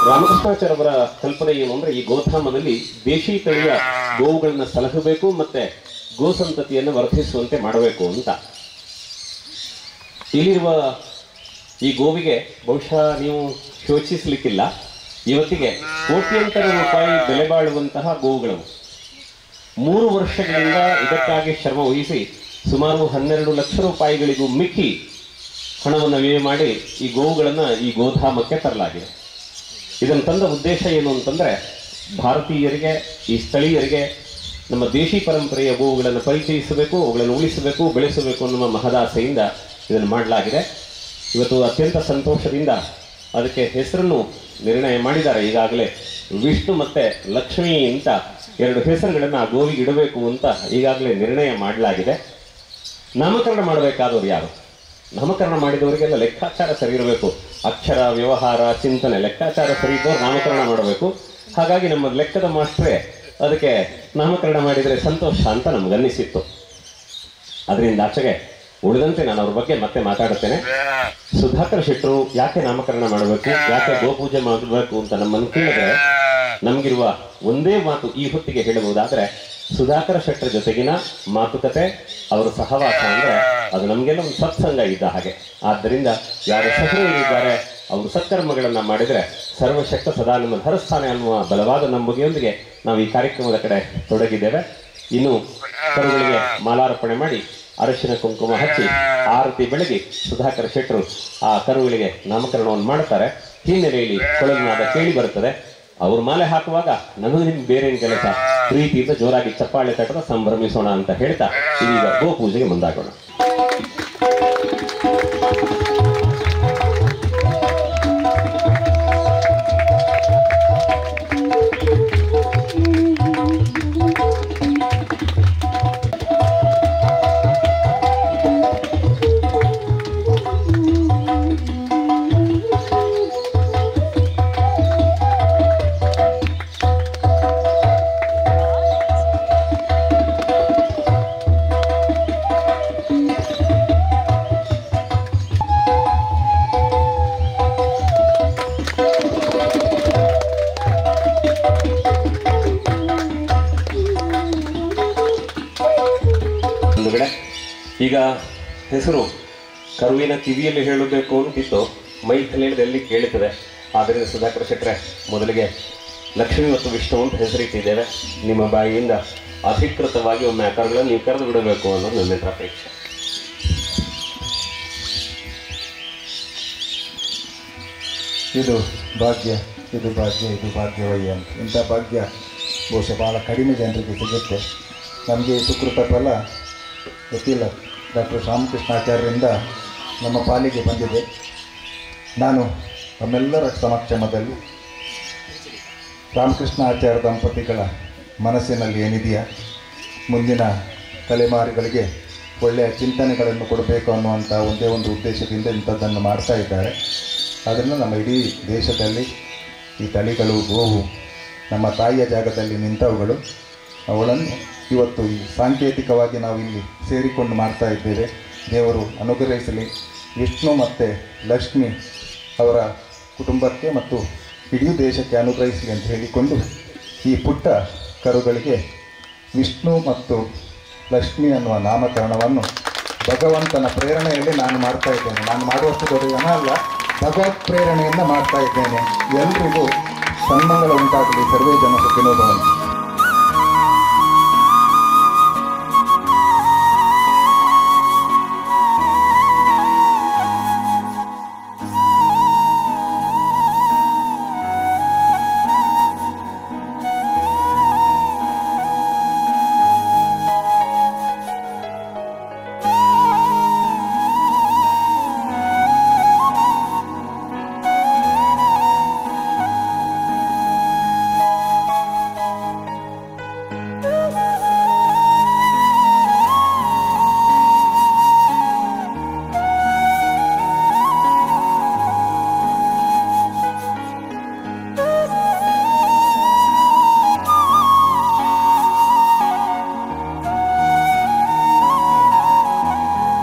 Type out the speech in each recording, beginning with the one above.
ರಾಮಕೃಷ್ಣಾಚಾರ್ಯ ಅವರ ಕಲ್ಪನೆ ಏನು ಅಂದ್ರೆ, ಈ ಗೋಧಾಮದಲ್ಲಿ ದೇಶಿ ತಳಿಯ ಗೋವುಗಳನ್ನ ಸಲಹಬೇಕು ಮತ್ತೆ ಗೋ ಸಂತತಿಯನ್ನು ವರ್ಧಿಸುವಂತೆ ಮಾಡಬೇಕು ಅಂತ. ಇಲ್ಲಿರುವ ಈ ಗೋವಿಗೆ ಬಹುಶಃ ನೀವು ಯೋಚಿಸಲಿಕ್ಕಿಲ್ಲ, ಇವತ್ತಿಗೆ ಕೋಟ್ಯಂತರ ರೂಪಾಯಿ ಬೆಲೆ ಬಾಳುವಂತಹ ಗೋವುಗಳು. 3 ವರ್ಷಗಳಿಂದ ಇದಕ್ಕಾಗಿ ಶ್ರಮ ವಹಿಸಿ ಸುಮಾರು 12 ಲಕ್ಷ ರೂಪಾಯಿಗಳಿಗೂ ಮಿಕ್ಕಿ ಹಣವನ್ನು ವ್ಯಯ ಮಾಡಿ ಈ ಗೋವುಗಳನ್ನು ಈ ಗೋಧಾಮಕ್ಕೆ ತರಲಾಗಿದೆ. ಇದನ್ನು ತಂದ ಉದ್ದೇಶ ಏನು ಅಂತಂದ್ರೆ, ಭಾರತೀಯರಿಗೆ, ಈ ಸ್ಥಳೀಯರಿಗೆ ನಮ್ಮ ದೇಶಿ ಪರಂಪರೆಯ ಗೋವುಗಳನ್ನು ಪರಿಚಯಿಸಬೇಕು, ಅವುಗಳನ್ನು ಉಳಿಸಬೇಕು, ಬೆಳೆಸಬೇಕು ಅನ್ನುವ ಮಹದಾಸೆಯಿಂದ ಇದನ್ನು ಮಾಡಲಾಗಿದೆ. ಇವತ್ತು ಅತ್ಯಂತ ಸಂತೋಷದಿಂದ ಅದಕ್ಕೆ ಹೆಸರನ್ನು ನಿರ್ಣಯ ಮಾಡಿದ್ದಾರೆ. ಈಗಾಗಲೇ ವಿಷ್ಣು ಮತ್ತೆ ಲಕ್ಷ್ಮಿ ಅಂತ 2 ಹೆಸರುಗಳನ್ನು ಆ ಗೋವಿಗೆ ಇಡಬೇಕು ಅಂತ ಈಗಾಗಲೇ ನಿರ್ಣಯ ಮಾಡಲಾಗಿದೆ. ನಾಮಕರಣ ಮಾಡಬೇಕಾದವರು ಯಾರು? ನಾಮಕರಣ ಮಾಡಿದವರಿಗೆಲ್ಲ ಲೆಕ್ಕಾಚಾರ ಸರಿ ಇರಬೇಕು. ಅಕ್ಷರ, ವ್ಯವಹಾರ, ಚಿಂತನೆ, ಲೆಕ್ಕಾಚಾರ ಸರಿ ಇದ್ದವ್ರು ನಾಮಕರಣ ಮಾಡಬೇಕು. ಹಾಗಾಗಿ ನಮ್ಮ ಲೆಕ್ಕದ ಮಾಸ್ಟ್ರೇ ಅದಕ್ಕೆ ನಾಮಕರಣ ಮಾಡಿದರೆ ಸಂತೋಷ ಅಂತ ನಮಗನ್ನಿಸಿತ್ತು. ಅದರಿಂದ ಆಚೆಗೆ ಉಳಿದಂತೆ ನಾನು ಅವ್ರ ಬಗ್ಗೆ ಮತ್ತೆ ಮಾತಾಡುತ್ತೇನೆ. ಸುಧಾಕರ್ ಶೆಟ್ಟರು ಯಾಕೆ ನಾಮಕರಣ ಮಾಡಬೇಕು, ಯಾಕೆ ಗೋಪೂಜೆ ಮಾಡಬೇಕು ಅಂತ ನಮ್ಮನ್ನು ಕೇಳಿದ್ರೆ ನಮಗಿರುವ ಒಂದೇ ಮಾತು ಈ ಹೊತ್ತಿಗೆ ಹೇಳಬಹುದಾದ್ರೆ, ಸುಧಾಕರ ಶೆಟ್ಟರ ಜೊತೆಗಿನ ಮಾತುಕತೆ, ಅವರ ಸಹವಾಸ ಅಂದ್ರೆ ಅದು ನಮಗೆಲ್ಲ ಒಂದು ಸತ್ಸಂಗ ಇದ್ದ ಹಾಗೆ. ಆದ್ದರಿಂದ ಯಾರು ಸಹೃದಯರಿದ್ದಾರೆ ಅವರು ಸತ್ಕರ್ಮಗಳನ್ನ ಮಾಡಿದರೆ ಸರ್ವಶಕ್ತ ಸದಾ ನಮ್ಮ ಧರಿಸ್ತಾನೆ ಅನ್ನುವ ಬಲವಾದ ನಂಬಿಕೆಯೊಂದಿಗೆ ನಾವು ಈ ಕಾರ್ಯಕ್ರಮದ ಕಡೆ ತೊಡಗಿದ್ದೇವೆ. ಇನ್ನು ಕರುಗಳಿಗೆ ಮಾಲಾರ್ಪಣೆ ಮಾಡಿ ಅರಶಿನ ಕುಂಕುಮ ಹಚ್ಚಿ ಆರತಿ ಬೆಳಗಿ ಸುಧಾಕರ ಶೆಟ್ಟರು ಆ ಕರುಗಳಿಗೆ ನಾಮಕರಣವನ್ನು ಮಾಡುತ್ತಾರೆ. ಹಿನ್ನೆಲೆಯಲ್ಲಿ ಕೊಳಲಿನಾದ ಕೇಳಿ ಬರುತ್ತದೆ. ಅವ್ರು ಮಾಲೆ ಹಾಕುವಾಗ ನಮಗೆ ನಿಮ್ಗೆ ಬೇರೆ ಕೆಲಸ, ಪ್ರೀತಿಯಿಂದ ಜೋರಾಗಿ ಚಪ್ಪಾಳೆ ತಟ್ಟದ ಸಂಭ್ರಮಿಸೋಣ ಅಂತ ಹೇಳ್ತಾ ಇದೀಗ ಗೋ ಪೂಜೆಗೆ ಮುಂದಾಗೋಣ. ಈಗ ಹೆಸರು ಕರುವಿನ ಕಿವಿಯಲ್ಲಿ ಹೇಳಬೇಕು ಅಂತಿತ್ತು, ಮೈ ತಲೆಯಲ್ಲಿ ಎಲ್ಲಿ ಕೇಳುತ್ತದೆ. ಆದ್ದರಿಂದ ಸುಧಾಕರ ಶೆಟ್ಟರೆ, ಮೊದಲಿಗೆ ಲಕ್ಷ್ಮಿ ಮತ್ತು ವಿಷ್ಣು ಅಂತ ಹೆಸರಿಟ್ಟಿದ್ದೇವೆ. ನಿಮ್ಮ ಬಾಯಿಯಿಂದ ಅಧಿಕೃತವಾಗಿ ಒಮ್ಮೆ ಆ ಕರುಗಳನ್ನು ನೀವು ಕರೆದು ಬಿಡಬೇಕು ಅನ್ನೋದು ನನ್ನ ಅಪೇಕ್ಷೆ. ಇದು ಭಾಗ್ಯ, ಇದು ಭಾಗ್ಯ, ಇದು ಭಾಗ್ಯವಯ್ಯ ಅಂತ. ಇಂಥ ಭಾಗ್ಯ ಬಹುಶಃ ಭಾಳ ಕಡಿಮೆ ಜನರಿಗೆ ಸಿಗುತ್ತೆ. ನಮಗೆ ಸುಕೃತ ಫಲ ಗೊತ್ತಿಲ್ಲ. ಡಾಕ್ಟರ್ ರಾಮಕೃಷ್ಣಾಚಾರ್ಯರಿಂದ ನಮ್ಮ ಪಾಲಿಗೆ ಬಂದಿದೆ. ನಾನು ನಮ್ಮೆಲ್ಲರ ಸಮಕ್ಷಮದಲ್ಲಿ ರಾಮಕೃಷ್ಣ ಆಚಾರ್ಯ ದಂಪತಿಗಳ ಮನಸ್ಸಿನಲ್ಲಿ ಏನಿದೆಯಾ, ಮುಂದಿನ ತಲೆಮಾರುಗಳಿಗೆ ಒಳ್ಳೆಯ ಚಿಂತನೆಗಳನ್ನು ಕೊಡಬೇಕು ಅನ್ನುವಂಥ ಒಂದೇ ಒಂದು ಉದ್ದೇಶದಿಂದ ಇಂಥದ್ದನ್ನು ಮಾಡ್ತಾ ಇದ್ದಾರೆ. ಅದನ್ನು ನಮ್ಮ ಇಡೀ ದೇಶದಲ್ಲಿ ಈ ತಳಿಗಳು, ಗೋವು ನಮ್ಮ ತಾಯಿಯ ಜಾಗದಲ್ಲಿ ನಿಂತವುಗಳು, ಅವಳನ್ನು ಇವತ್ತು ಈ ಸಾಂಕೇತಿಕವಾಗಿ ನಾವು ಇಲ್ಲಿ ಸೇರಿಕೊಂಡು ಮಾಡ್ತಾ ಇದ್ದೇವೆ. ದೇವರು ಅನುಗ್ರಹಿಸಲಿ. ವಿಷ್ಣು ಮತ್ತು ಲಕ್ಷ್ಮಿ ಅವರ ಕುಟುಂಬಕ್ಕೆ ಮತ್ತು ಇಡೀ ದೇಶಕ್ಕೆ ಅನುಗ್ರಹಿಸಲಿ ಅಂತ ಹೇಳಿಕೊಂಡು ಈ ಪುಟ್ಟ ಕರುಗಳಿಗೆ ವಿಷ್ಣು ಮತ್ತು ಲಕ್ಷ್ಮಿ ಅನ್ನುವ ನಾಮಕರಣವನ್ನು ಭಗವಂತನ ಪ್ರೇರಣೆಯಲ್ಲಿ ನಾನು ಮಾಡ್ತಾ ಇದ್ದೇನೆ. ನಾನು ಮಾಡುವಷ್ಟು ದೊಡ್ಡ ಜನ ಅಲ್ಲ, ಭಗವತ್ ಪ್ರೇರಣೆಯಿಂದ ಮಾಡ್ತಾ ಇದ್ದೇನೆ. ಎಲ್ರಿಗೂ ಸನ್ಮಂಗಳ ಉಂಟಾಗಲಿ. ಸರ್ವೇ ಜನ ಸುಖಿನೋ ಭವಂತು.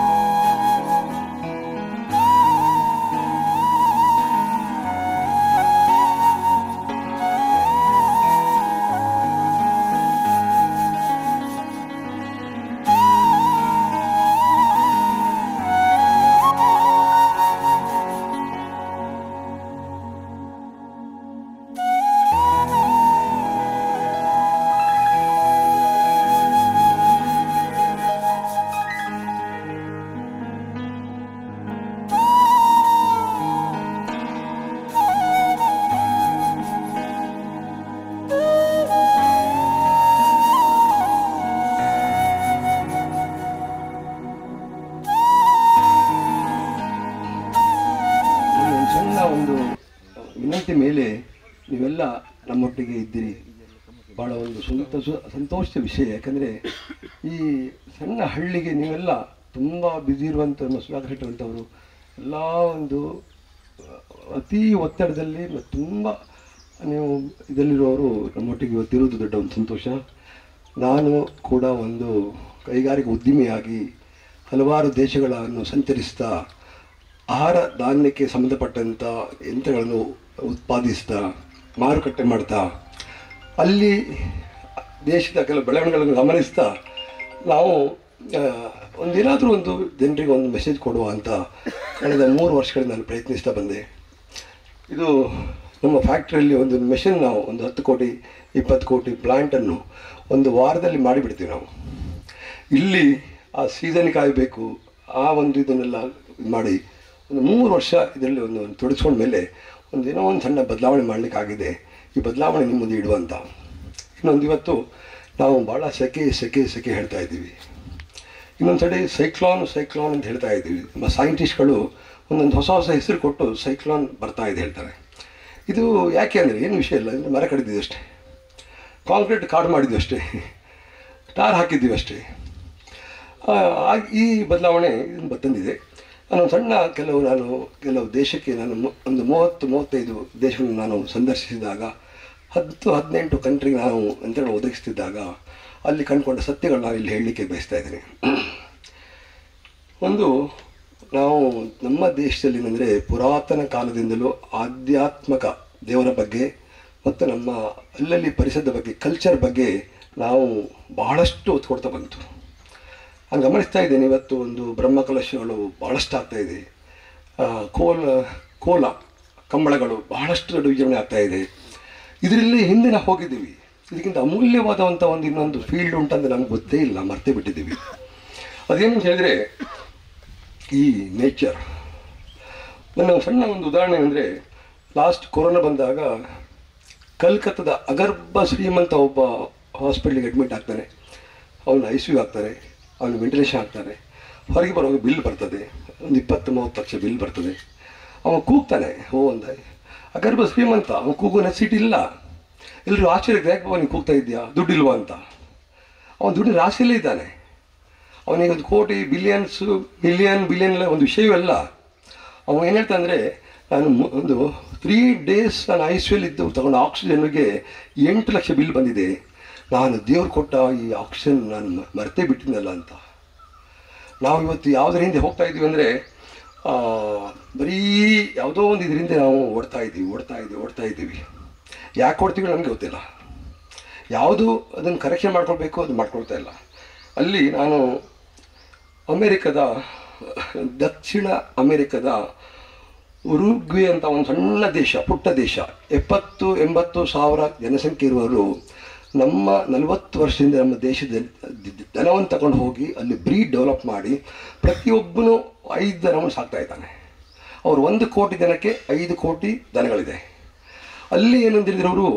ವೇದಿಕೆ ಮೇಲೆ ನೀವೆಲ್ಲ ನಮ್ಮೊಟ್ಟಿಗೆ ಇದ್ದೀರಿ. ಭಾಳ ಒಂದು ಸಂತೋಷದ ವಿಷಯ. ಯಾಕಂದರೆ ಈ ಸಣ್ಣ ಹಳ್ಳಿಗೆ ನೀವೆಲ್ಲ ತುಂಬ ಬ್ಯುಸಿ ಇರುವಂಥ ಸುಧಾಕರ್ ಶೆಟ್ಟರ್ ಅಂತವರು ಎಲ್ಲ ಒಂದು ಅತೀ ಒತ್ತಡದಲ್ಲಿ ಮತ್ತು ತುಂಬ ನೀವು ಇದರಲ್ಲಿರುವವರು ನಮ್ಮೊಟ್ಟಿಗೆ ಇವತ್ತಿರುವುದು ದೊಡ್ಡ ಒಂದು ಸಂತೋಷ. ನಾನು ಕೂಡ ಒಂದು ಕೈಗಾರಿಕಾ ಉದ್ಯಮಿಯಾಗಿ ಹಲವಾರು ದೇಶಗಳನ್ನು ಸಂಚರಿಸ್ತಾ ಆಹಾರ ಧಾನ್ಯಕ್ಕೆ ಸಂಬಂಧಪಟ್ಟಂಥ ಯಂತ್ರಗಳನ್ನು ಉತ್ಪಾದಿಸ್ತಾ ಮಾರುಕಟ್ಟೆ ಮಾಡ್ತಾ ಅಲ್ಲಿ ದೇಶದ ಕೆಲವು ಬೆಳವಣಿಗೆಗಳನ್ನು ಗಮನಿಸ್ತಾ ನಾವು ಒಂದೇನಾದರೂ ಒಂದು ಜನರಿಗೆ ಒಂದು ಮೆಸೇಜ್ ಕೊಡುವ ಅಂತ ಕಳೆದ 3 ವರ್ಷಗಳಿಂದ ನಾನು ಪ್ರಯತ್ನಿಸ್ತಾ ಬಂದೆ. ಇದು ನಮ್ಮ ಫ್ಯಾಕ್ಟ್ರಿಯಲ್ಲಿ ಒಂದು ಮೆಷಿನ್ ನಾವು ಒಂದು 10 ಕೋಟಿ 20 ಕೋಟಿ ಪ್ಲ್ಯಾಂಟನ್ನು ಒಂದು ವಾರದಲ್ಲಿ ಮಾಡಿಬಿಡ್ತೀವಿ ನಾವು. ಇಲ್ಲಿ ಆ ಸೀಸನ್ ಕಾಯಬೇಕು, ಆ ಒಂದು ಇದನ್ನೆಲ್ಲ ಮಾಡಿ ಒಂದು 3 ವರ್ಷ ಇದರಲ್ಲಿ ಒಂದು ತೊಡಗಿಸ್ಕೊಂಡ ಮೇಲೆ ಏನೋ ಒಂದು ಸಣ್ಣ ಬದಲಾವಣೆ ಮಾಡಲಿಕ್ಕಾಗಿದೆ. ಈ ಬದಲಾವಣೆ ನಿಮ್ಮ ಮುಂದೆ ಇಡುವಂಥ ಇನ್ನೊಂದು ಇವತ್ತು ನಾವು ಭಾಳ ಸೆಕೆ ಹೇಳ್ತಾ ಇದ್ದೀವಿ. ಇನ್ನೊಂದು ಕಡೆ ಸೈಕ್ಲಾನ್ ಅಂತ ಹೇಳ್ತಾ ಇದ್ದೀವಿ. ನಮ್ಮ ಸೈಂಟಿಸ್ಟ್ಗಳು ಒಂದೊಂದು ಹೊಸ ಹೆಸರು ಕೊಟ್ಟು ಸೈಕ್ಲಾನ್ ಬರ್ತಾ ಇದೆ ಹೇಳ್ತಾರೆ. ಇದು ಯಾಕೆ ಅಂದರೆ ಏನು ವಿಷಯ ಇಲ್ಲ, ಅಂದರೆ ಮರ ಕಡಿದ್ದೀವಿ ಅಷ್ಟೇ, ಕಾಂಕ್ರೀಟ್ ಕಾಡು ಮಾಡಿದ್ವಿ ಅಷ್ಟೇ, ಟಾರ್ ಹಾಕಿದ್ದೀವಿ ಅಷ್ಟೇ. ಈ ಬದಲಾವಣೆ ಇದನ್ನು ತಂದಿದೆ. ನಾನು ಸಣ್ಣ ಕೆಲವು ದೇಶಕ್ಕೆ ನಾನು ಒಂದು 30-35 ದೇಶಗಳನ್ನು ನಾನು ಸಂದರ್ಶಿಸಿದಾಗ 10-18 ಕಂಟ್ರಿಗೆ ನಾವು ಯಂತ್ರಗಳನ್ನು ಒದಗಿಸ್ತಿದ್ದಾಗ ಅಲ್ಲಿ ಕಂಡುಕೊಂಡ ಸತ್ಯಗಳು ನಾನು ಇಲ್ಲಿ ಹೇಳಲಿಕ್ಕೆ ಬಯಸ್ತಾ ಇದ್ದೀನಿ. ಒಂದು ನಾವು ನಮ್ಮ ದೇಶದಲ್ಲಿ ಅಂದರೆ ಪುರಾತನ ಕಾಲದಿಂದಲೂ ಆಧ್ಯಾತ್ಮಿಕ ದೇವರ ಬಗ್ಗೆ ಮತ್ತು ನಮ್ಮ ಅಲ್ಲಲ್ಲಿ ಪರಿಸರದ ಬಗ್ಗೆ ಕಲ್ಚರ್ ಬಗ್ಗೆ ನಾವು ಬಹಳಷ್ಟು ಒತ್ತು ಕೊಡ್ತಾ ಬಂತು. ನಾನು ಗಮನಿಸ್ತಾ ಇದ್ದೇನೆ ಇವತ್ತು ಒಂದು ಬ್ರಹ್ಮಕಲಶಗಳು ಭಾಳಷ್ಟು ಆಗ್ತಾಯಿದೆ, ಕೋಲ ಕಂಬಳಗಳು ಬಹಳಷ್ಟು ದೊಡ್ಡ ವಿಜೃಂಭಣೆ ಆಗ್ತಾಯಿದೆ. ಇದರಲ್ಲಿ ಹಿಂದೆ ನಾವು ಹೋಗಿದ್ದೀವಿ. ಇದಕ್ಕಿಂತ ಅಮೂಲ್ಯವಾದಂಥ ಇನ್ನೊಂದು ಫೀಲ್ಡ್ ಉಂಟಂತ ನಮ್ಗೆ ಗೊತ್ತೇ ಇಲ್ಲ, ಮರ್ತೇ ಬಿಟ್ಟಿದ್ದೀವಿ. ಅದೇನು ಹೇಳಿದರೆ ಈ ನೇಚರ್. ನನ್ನ ಸಣ್ಣ ಒಂದು ಉದಾಹರಣೆ ಅಂದರೆ ಲಾಸ್ಟ್ ಕೊರೋನಾ ಬಂದಾಗ ಕಲ್ಕತ್ತಾದ ಅಗರ್ಭ ಶ್ರೀಮಂತ ಒಬ್ಬ ಹಾಸ್ಪಿಟ್ಲಿಗೆ ಅಡ್ಮಿಟ್ ಆಗ್ತಾನೆ. ಅವನು ICU ಆಗ್ತಾರೆ, ಅವನು ವೆಂಟಿಲೇಷನ್ ಆಗ್ತಾನೆ. ಹೊರಗೆ ಬರುವಾಗ ಬಿಲ್ ಬರ್ತದೆ, ಒಂದು 20-30 ಲಕ್ಷ ಬಿಲ್ ಬರ್ತದೆ. ಅವನು ಕೂಗ್ತಾನೆ, ಅಂದ ಅಗರ್ಭ ಶ್ರೀಮಂತ, ಅವನು ಕೂಗೋ ನೆಸಿಟಿ ಇಲ್ಲ. ಎಲ್ಲರೂ ಆಶ್ಚರ್ಯಕ್ಕೆ ಯಾಕೆ ಅವನಿಗೆ ಕೂಗ್ತಾ ಇದೆಯಾ, ದುಡ್ಡಿಲ್ವಾ ಅಂತ. ಅವನು ದುಡ್ಡಿನ ರಾಶಿಯಲ್ಲೇ ಇದ್ದಾನೆ. ಅವನಿಗೆ 1 ಕೋಟಿ ಬಿಲಿಯನ್ ಎಲ್ಲ ಒಂದು ವಿಷಯವಲ್ಲ. ಅವನು ಏನು ಹೇಳ್ತಾ ಅಂದರೆ, ನಾನು ಒಂದು 3 days ನಾನು ICU ಇದ್ದು ತಗೊಂಡು ಆಕ್ಸಿಜನ್ಗೆ 8 ಲಕ್ಷ ಬಿಲ್ ಬಂದಿದೆ. ನಾನು ದೇವ್ರು ಕೊಟ್ಟ ಈ ಆಕ್ಸಿಜನ್ ನಾನು ಮರೆತೇ ಬಿಟ್ಟಿದ್ದಲ್ಲ ಅಂತ. ನಾವು ಇವತ್ತು ಯಾವುದರ ಹಿಂದೆ ಹೋಗ್ತಾ ಇದ್ದೀವಿ ಅಂದರೆ ಬರೀ ಯಾವುದೋ ಒಂದು ಇದರಿಂದ ನಾವು ಓಡ್ತಾ ಇದ್ದೀವಿ. ಯಾಕೆ ಓಡ್ತೀವಿ ನಮಗೆ ಗೊತ್ತಿಲ್ಲ. ಯಾವುದು ಅದನ್ನು ಕರೆಕ್ಷನ್ ಮಾಡ್ಕೊಳ್ಬೇಕು ಅದು ಮಾಡ್ಕೊಳ್ತಾ ಇಲ್ಲ. ಅಲ್ಲಿ ನಾನು ದಕ್ಷಿಣ ಅಮೇರಿಕದ ಉರುಗ್ವೆ ಅಂತ ಒಂದು ಸಣ್ಣ ದೇಶ, ಪುಟ್ಟ ದೇಶ, 70-80 ಸಾವಿರ ಜನಸಂಖ್ಯೆ ಇರುವವರು ನಮ್ಮ 40 ವರ್ಷದಿಂದ ನಮ್ಮ ದೇಶದಲ್ಲಿ ದನವನ್ನು ತಗೊಂಡು ಹೋಗಿ ಅಲ್ಲಿ ಬ್ರೀಡ್ ಡೆವಲಪ್ ಮಾಡಿ ಪ್ರತಿಯೊಬ್ಬನು 5 ದನವನ್ನು ಸಾಕ್ತಾ ಇದ್ದಾನೆ. ಅವರು 1 ಕೋಟಿ ಜನಕ್ಕೆ 5 ಕೋಟಿ ದನಗಳಿದೆ. ಅಲ್ಲಿ ಏನಂತ ಹೇಳಿದ್ರೆ ಅವರು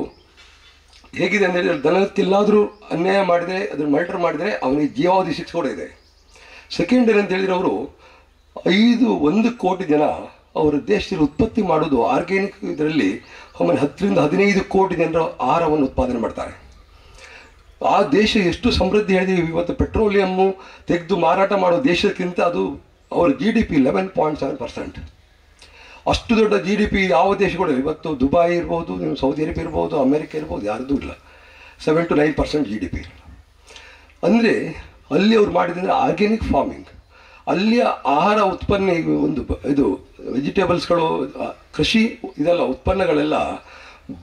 ಹೇಗಿದೆ ಅಂತ ಹೇಳಿದ್ರೆ, ದನಕ್ಕೆಲ್ಲಾದರೂ ಅನ್ಯಾಯ ಮಾಡಿದರೆ, ಅದನ್ನು ಮರ್ಡರ್ ಮಾಡಿದರೆ ಅವನಿಗೆ ಜೀವಾವಧಿ ಶಿಕ್ಷೆ ಕೂಡ ಇದೆ. ಸೆಕೆಂಡ್ ಏನಂತ ಹೇಳಿದರೆ ಅವರು 1 ಕೋಟಿ ಜನ ಅವರ ದೇಶದಲ್ಲಿ ಉತ್ಪತ್ತಿ ಮಾಡೋದು ಆರ್ಗ್ಯಾನಿಕ್ ಇದರಲ್ಲಿ 10-15 ಕೋಟಿ ಜನರ ಆಹಾರವನ್ನು ಉತ್ಪಾದನೆ ಮಾಡ್ತಾರೆ. ಆ ದೇಶ ಎಷ್ಟು ಸಮೃದ್ಧಿ ಹೇಳಿದೀವಿ. ಇವತ್ತು ಪೆಟ್ರೋಲಿಯಮ್ಮು ತೆಗೆದು ಮಾರಾಟ ಮಾಡೋ ದೇಶಕ್ಕಿಂತ ಅದು ಅವರ GDP 11.7%. ಅಷ್ಟು ದೊಡ್ಡ GDP ಯಾವ ದೇಶ ಕೂಡ ಇಲ್ಲ. ಇವತ್ತು ದುಬೈ ಇರ್ಬೋದು, ನೀವು ಸೌದಿ ಅರೇಬಿಯಾ ಇರ್ಬೋದು, ಅಮೇರಿಕ ಇರ್ಬೋದು, ಯಾರ್ದೂ ಇಲ್ಲ. 7-9% GDP. ಅಂದರೆ ಅಲ್ಲಿ ಅವ್ರು ಮಾಡಿದಂದರೆ ಆರ್ಗ್ಯಾನಿಕ್ ಫಾರ್ಮಿಂಗ್. ಅಲ್ಲಿಯ ಆಹಾರ ಉತ್ಪನ್ನ ಇದು ವೆಜಿಟೇಬಲ್ಸ್ಗಳು, ಕೃಷಿ ಇದೆಲ್ಲ ಉತ್ಪನ್ನಗಳೆಲ್ಲ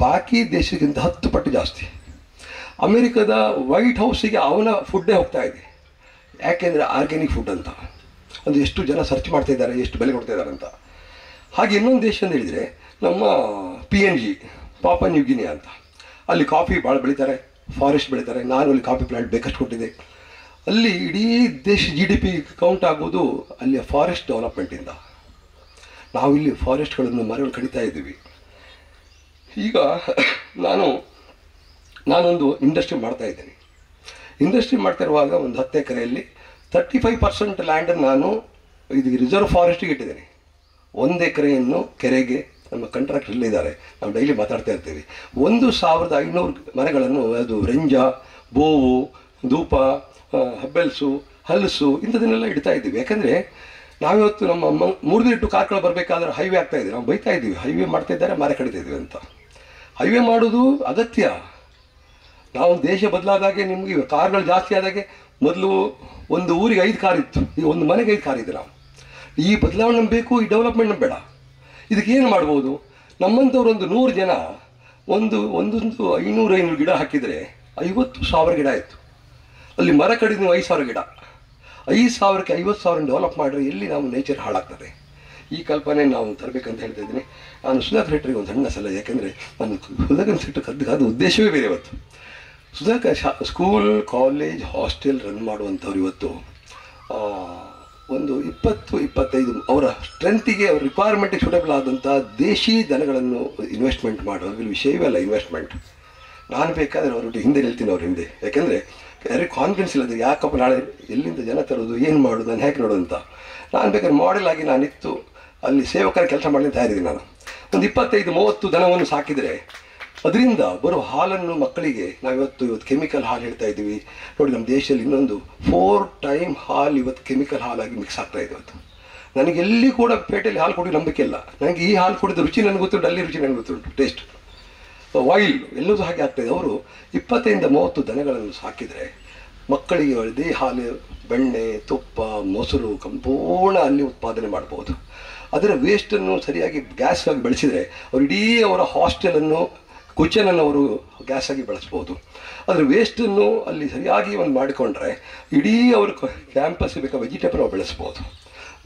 ಬಾಕಿ ದೇಶಕ್ಕಿಂತ 10 ಪಟ್ಟು ಜಾಸ್ತಿ. ಅಮೇರಿಕದ ವೈಟ್ ಹೌಸಿಗೆ ಅವನ ಫುಡ್ಡೇ ಹೋಗ್ತಾ ಇದೆ. ಯಾಕೆಂದರೆ ಆರ್ಗ್ಯಾನಿಕ್ ಫುಡ್ ಅಂತ. ಅದು ಎಷ್ಟು ಜನ ಸರ್ಚ್ ಮಾಡ್ತಾ ಇದ್ದಾರೆ, ಎಷ್ಟು ಬೆಲೆ ಕೊಡ್ತಾ ಇದ್ದಾರೆ ಅಂತ. ಹಾಗೆ ಇನ್ನೊಂದು ದೇಶ ಅಂತ ಹೇಳಿದರೆ ನಮ್ಮ PNG, ಪಾಪುವಾ ನ್ಯೂ ಗಿನಿ ಅಂತ. ಅಲ್ಲಿ ಕಾಫಿ ಭಾಳ ಬೆಳೀತಾರೆ, ಫಾರೆಸ್ಟ್ ಬೆಳೀತಾರೆ. ನಾನು ಅಲ್ಲಿ ಕಾಫಿ ಪ್ಲಾಂಟ್ ಬೇಕಷ್ಟು ಕೊಟ್ಟಿದ್ದೆ. ಅಲ್ಲಿ ಇಡೀ ದೇಶ GDP ಕೌಂಟ್ ಆಗೋದು ಅಲ್ಲಿಯ ಫಾರೆಸ್ಟ್ ಡೆವಲಪ್ಮೆಂಟಿಂದ. ನಾವಿಲ್ಲಿ ಫಾರೆಸ್ಟ್ಗಳನ್ನು ಮರಗಳು ಕಡಿತಾ ಇದ್ದೀವಿ. ಈಗ ನಾನೊಂದು ಇಂಡಸ್ಟ್ರಿ ಮಾಡ್ತಾ ಇದ್ದೀನಿ. ಇಂಡಸ್ಟ್ರಿ ಮಾಡ್ತಾ ಇರುವಾಗ ಒಂದು 10 ಎಕರೆಯಲ್ಲಿ 35% ಲ್ಯಾಂಡನ್ನು ನಾನು ಇದು ರಿಸರ್ವ್ ಫಾರೆಸ್ಟಿಗೆ ಇಟ್ಟಿದ್ದೇನೆ. 1 ಎಕರೆಯನ್ನು ಕೆರೆಗೆ, ನಮ್ಮ ಕಾಂಟ್ರಾಕ್ಟರ್ ಇಲ್ಲಿದ್ದಾರೆ, ನಾವು ಡೈಲಿ ಮಾತಾಡ್ತಾ ಇರ್ತೀವಿ. 1500 ಮರಗಳನ್ನು, ಅದು ರೆಂಜ, ಬೋವು, ಧೂಪ, ಹಬ್ಬೆಲ್ಸು, ಹಲಸು ಇಂಥದನ್ನೆಲ್ಲ ಇಡ್ತಾ ಇದ್ದೀವಿ. ಯಾಕಂದರೆ ನಾವಿವತ್ತು ನಮ್ಮ ಮೂರ್ದಿಟ್ಟು ಕಾರ್ಗಳು ಬರಬೇಕಾದ್ರೆ ಹೈವೇ ಆಗ್ತಾ ಇದೆ, ನಾವು ಬೈತಾ ಇದ್ದೀವಿ ಹೈವೇ ಮಾಡ್ತಾ ಇದ್ದಾರೆ, ಮರ ಕಡಿತಾ ಇದ್ದೀವಿ ಅಂತ. ಹೈವೇ ಮಾಡೋದು ಅಗತ್ಯ. ನಾವು ದೇಶ ಬದಲಾದಾಗೆ ನಿಮಗೆ ಕಾರ್ಗಳು ಜಾಸ್ತಿ ಆದಾಗೆ ಮೊದಲು ಒಂದು ಊರಿಗೆ 5 ಕಾರ್ ಇತ್ತು, ಈಗ ಒಂದು ಮನೆಗೆ 5 ಕಾರ್ ಇದೆ. ನಾವು ಈ ಬದಲಾವಣೆ ಬೇಕು, ಈ ಡೆವಲಪ್ಮೆಂಟ್ ಬೇಡ. ಇದಕ್ಕೇನು ಮಾಡ್ಬೋದು? ನಮ್ಮಂಥವ್ರು ಒಂದು 100 ಜನ ಒಂದೊಂದು 500 ಗಿಡ ಹಾಕಿದರೆ 50,000 ಗಿಡ ಆಯಿತು. ಅಲ್ಲಿ ಮರ ಕಡಿದು ನೀವು 5,000 ಗಿಡ, 5,000ಕ್ಕೆ 50,000 ಡೆವಲಪ್ ಮಾಡಿದ್ರೆ ಎಲ್ಲಿ ನಾವು ನೇಚರ್ ಹಾಳಾಗ್ತದೆ. ಈ ಕಲ್ಪನೆ ನಾವು ತರಬೇಕಂತ ಹೇಳ್ತಾ ಇದ್ದೀನಿ. ನಾನು ಸುಧಾಕರ್ ಶೆಟ್ಟರಿಗೆ ಒಂದು ಸಣ್ಣ ಸಲಹೆ, ಯಾಕೆಂದರೆ ನಾನು ಸುಧಾಕರ್ ಶೆಟ್ಟರ್ ಕದ್ದು ಉದ್ದೇಶವೇ ಬೇರೆ. ಇವತ್ತು Sudhakar school, college, hostel run ಮಾಡುವಂಥವ್ರು ಇವತ್ತು ಒಂದು 20-25 ಅವರ ಸ್ಟ್ರೆಂತಿಗೆ, ಅವ್ರ ರಿಕ್ವೈರ್ಮೆಂಟಿಗೆ ಸೂಟಬಲ್ ಆದಂಥ ದೇಶಿ ದನಗಳನ್ನು ಇನ್ವೆಸ್ಟ್ಮೆಂಟ್ ಮಾಡೋದ್ರಲ್ಲಿ ವಿಷಯವೇ ಅಲ್ಲ ಇನ್ವೆಸ್ಟ್ಮೆಂಟ್. ನಾನು ಬೇಕಾದರೆ ಅವ್ರೊಟ್ಟಿಗೆ ಹಿಂದೆ ಹೇಳ್ತೀನಿ, ಅವ್ರ ಹಿಂದೆ. ಯಾಕೆಂದರೆ ಯಾರಿಗೆ ಕಾನ್ಫಿಡೆನ್ಸ್ ಇಲ್ಲದೆ ಯಾಕಪ್ಪ ನಾಳೆ ಎಲ್ಲಿಂದ ಜನ ತರೋದು, ಏನು ಮಾಡೋದು, ನಾನು ಹೇಗೆ ನೋಡೋದು ಅಂತ. ನಾನು ಬೇಕಾದ್ರೆ ಮಾಡೆಲ್ ಆಗಿ ನಾನಿತ್ತು ಅಲ್ಲಿ ಸೇವಕರ ಕೆಲಸ ಮಾಡಲಿ ತಯಾರಿದ್ದೀನಿ. ನಾನು ಒಂದು 25-30 ದನವನ್ನು ಸಾಕಿದರೆ ಅದರಿಂದ ಬರೋ ಹಾಲನ್ನು ಮಕ್ಕಳಿಗೆ ನಾವಿವತ್ತು ಕೆಮಿಕಲ್ ಹಾಲು ಹೇಳ್ತಾ ಇದ್ದೀವಿ ನೋಡಿ. ನಮ್ಮ ದೇಶದಲ್ಲಿ ಇನ್ನೊಂದು 4 ಟೈಮ್ ಹಾಲು ಇವತ್ತು ಕೆಮಿಕಲ್ ಹಾಲಾಗಿ ಮಿಕ್ಸ್ ಆಗ್ತಾ ಇದೆ ಇವತ್ತು. ನನಗೆ ಎಲ್ಲಿ ಕೂಡ ಪೇಟೆಯಲ್ಲಿ ಹಾಲು ಕೊಡಿ ನಂಬಿಕೆ ಇಲ್ಲ. ನನಗೆ ಈ ಹಾಲು ಕುಡಿದ ರುಚಿ ನನಗೆ ಗೊತ್ತುಂಟು, ಅಲ್ಲಿ ರುಚಿ ನನಗೆ ಗೊತ್ತುಂಟು, ಟೇಸ್ಟ್, ಆಯಿಲ್ ಎಲ್ಲದೂ ಹಾಗೆ ಆಗ್ತಾಯಿದೆ. ಅವರು 25-30 ದನಗಳನ್ನು ಸಾಕಿದರೆ ಮಕ್ಕಳಿಗೆ ಅದೇ ಹಾಲು, ಬೆಣ್ಣೆ, ತುಪ್ಪ, ಮೊಸರು ಸಂಪೂರ್ಣ ಅಲ್ಲಿ ಉತ್ಪಾದನೆ ಮಾಡ್ಬೋದು. ಅದರ ವೇಸ್ಟನ್ನು ಸರಿಯಾಗಿ ಗ್ಯಾಸ್ ಆಗಿ ಬೆಳೆಸಿದರೆ ಅವರು ಇಡೀ ಅವರ ಹಾಸ್ಟೆಲನ್ನು, ಕಿಚನನ್ನು ಅವರು ಗ್ಯಾಸ್ ಆಗಿ ಬಳಸ್ಬೋದು. ಅದರ ವೇಸ್ಟನ್ನು ಅಲ್ಲಿ ಸರಿಯಾಗಿ ಒಂದು ಮಾಡಿಕೊಂಡ್ರೆ ಇಡೀ ಅವರು ಕ್ಯಾಂಪಸ್ ಬೇಕಾದ ವೆಜಿಟೇಬಲ್ ಅವ್ರು ಬೆಳೆಸ್ಬೋದು.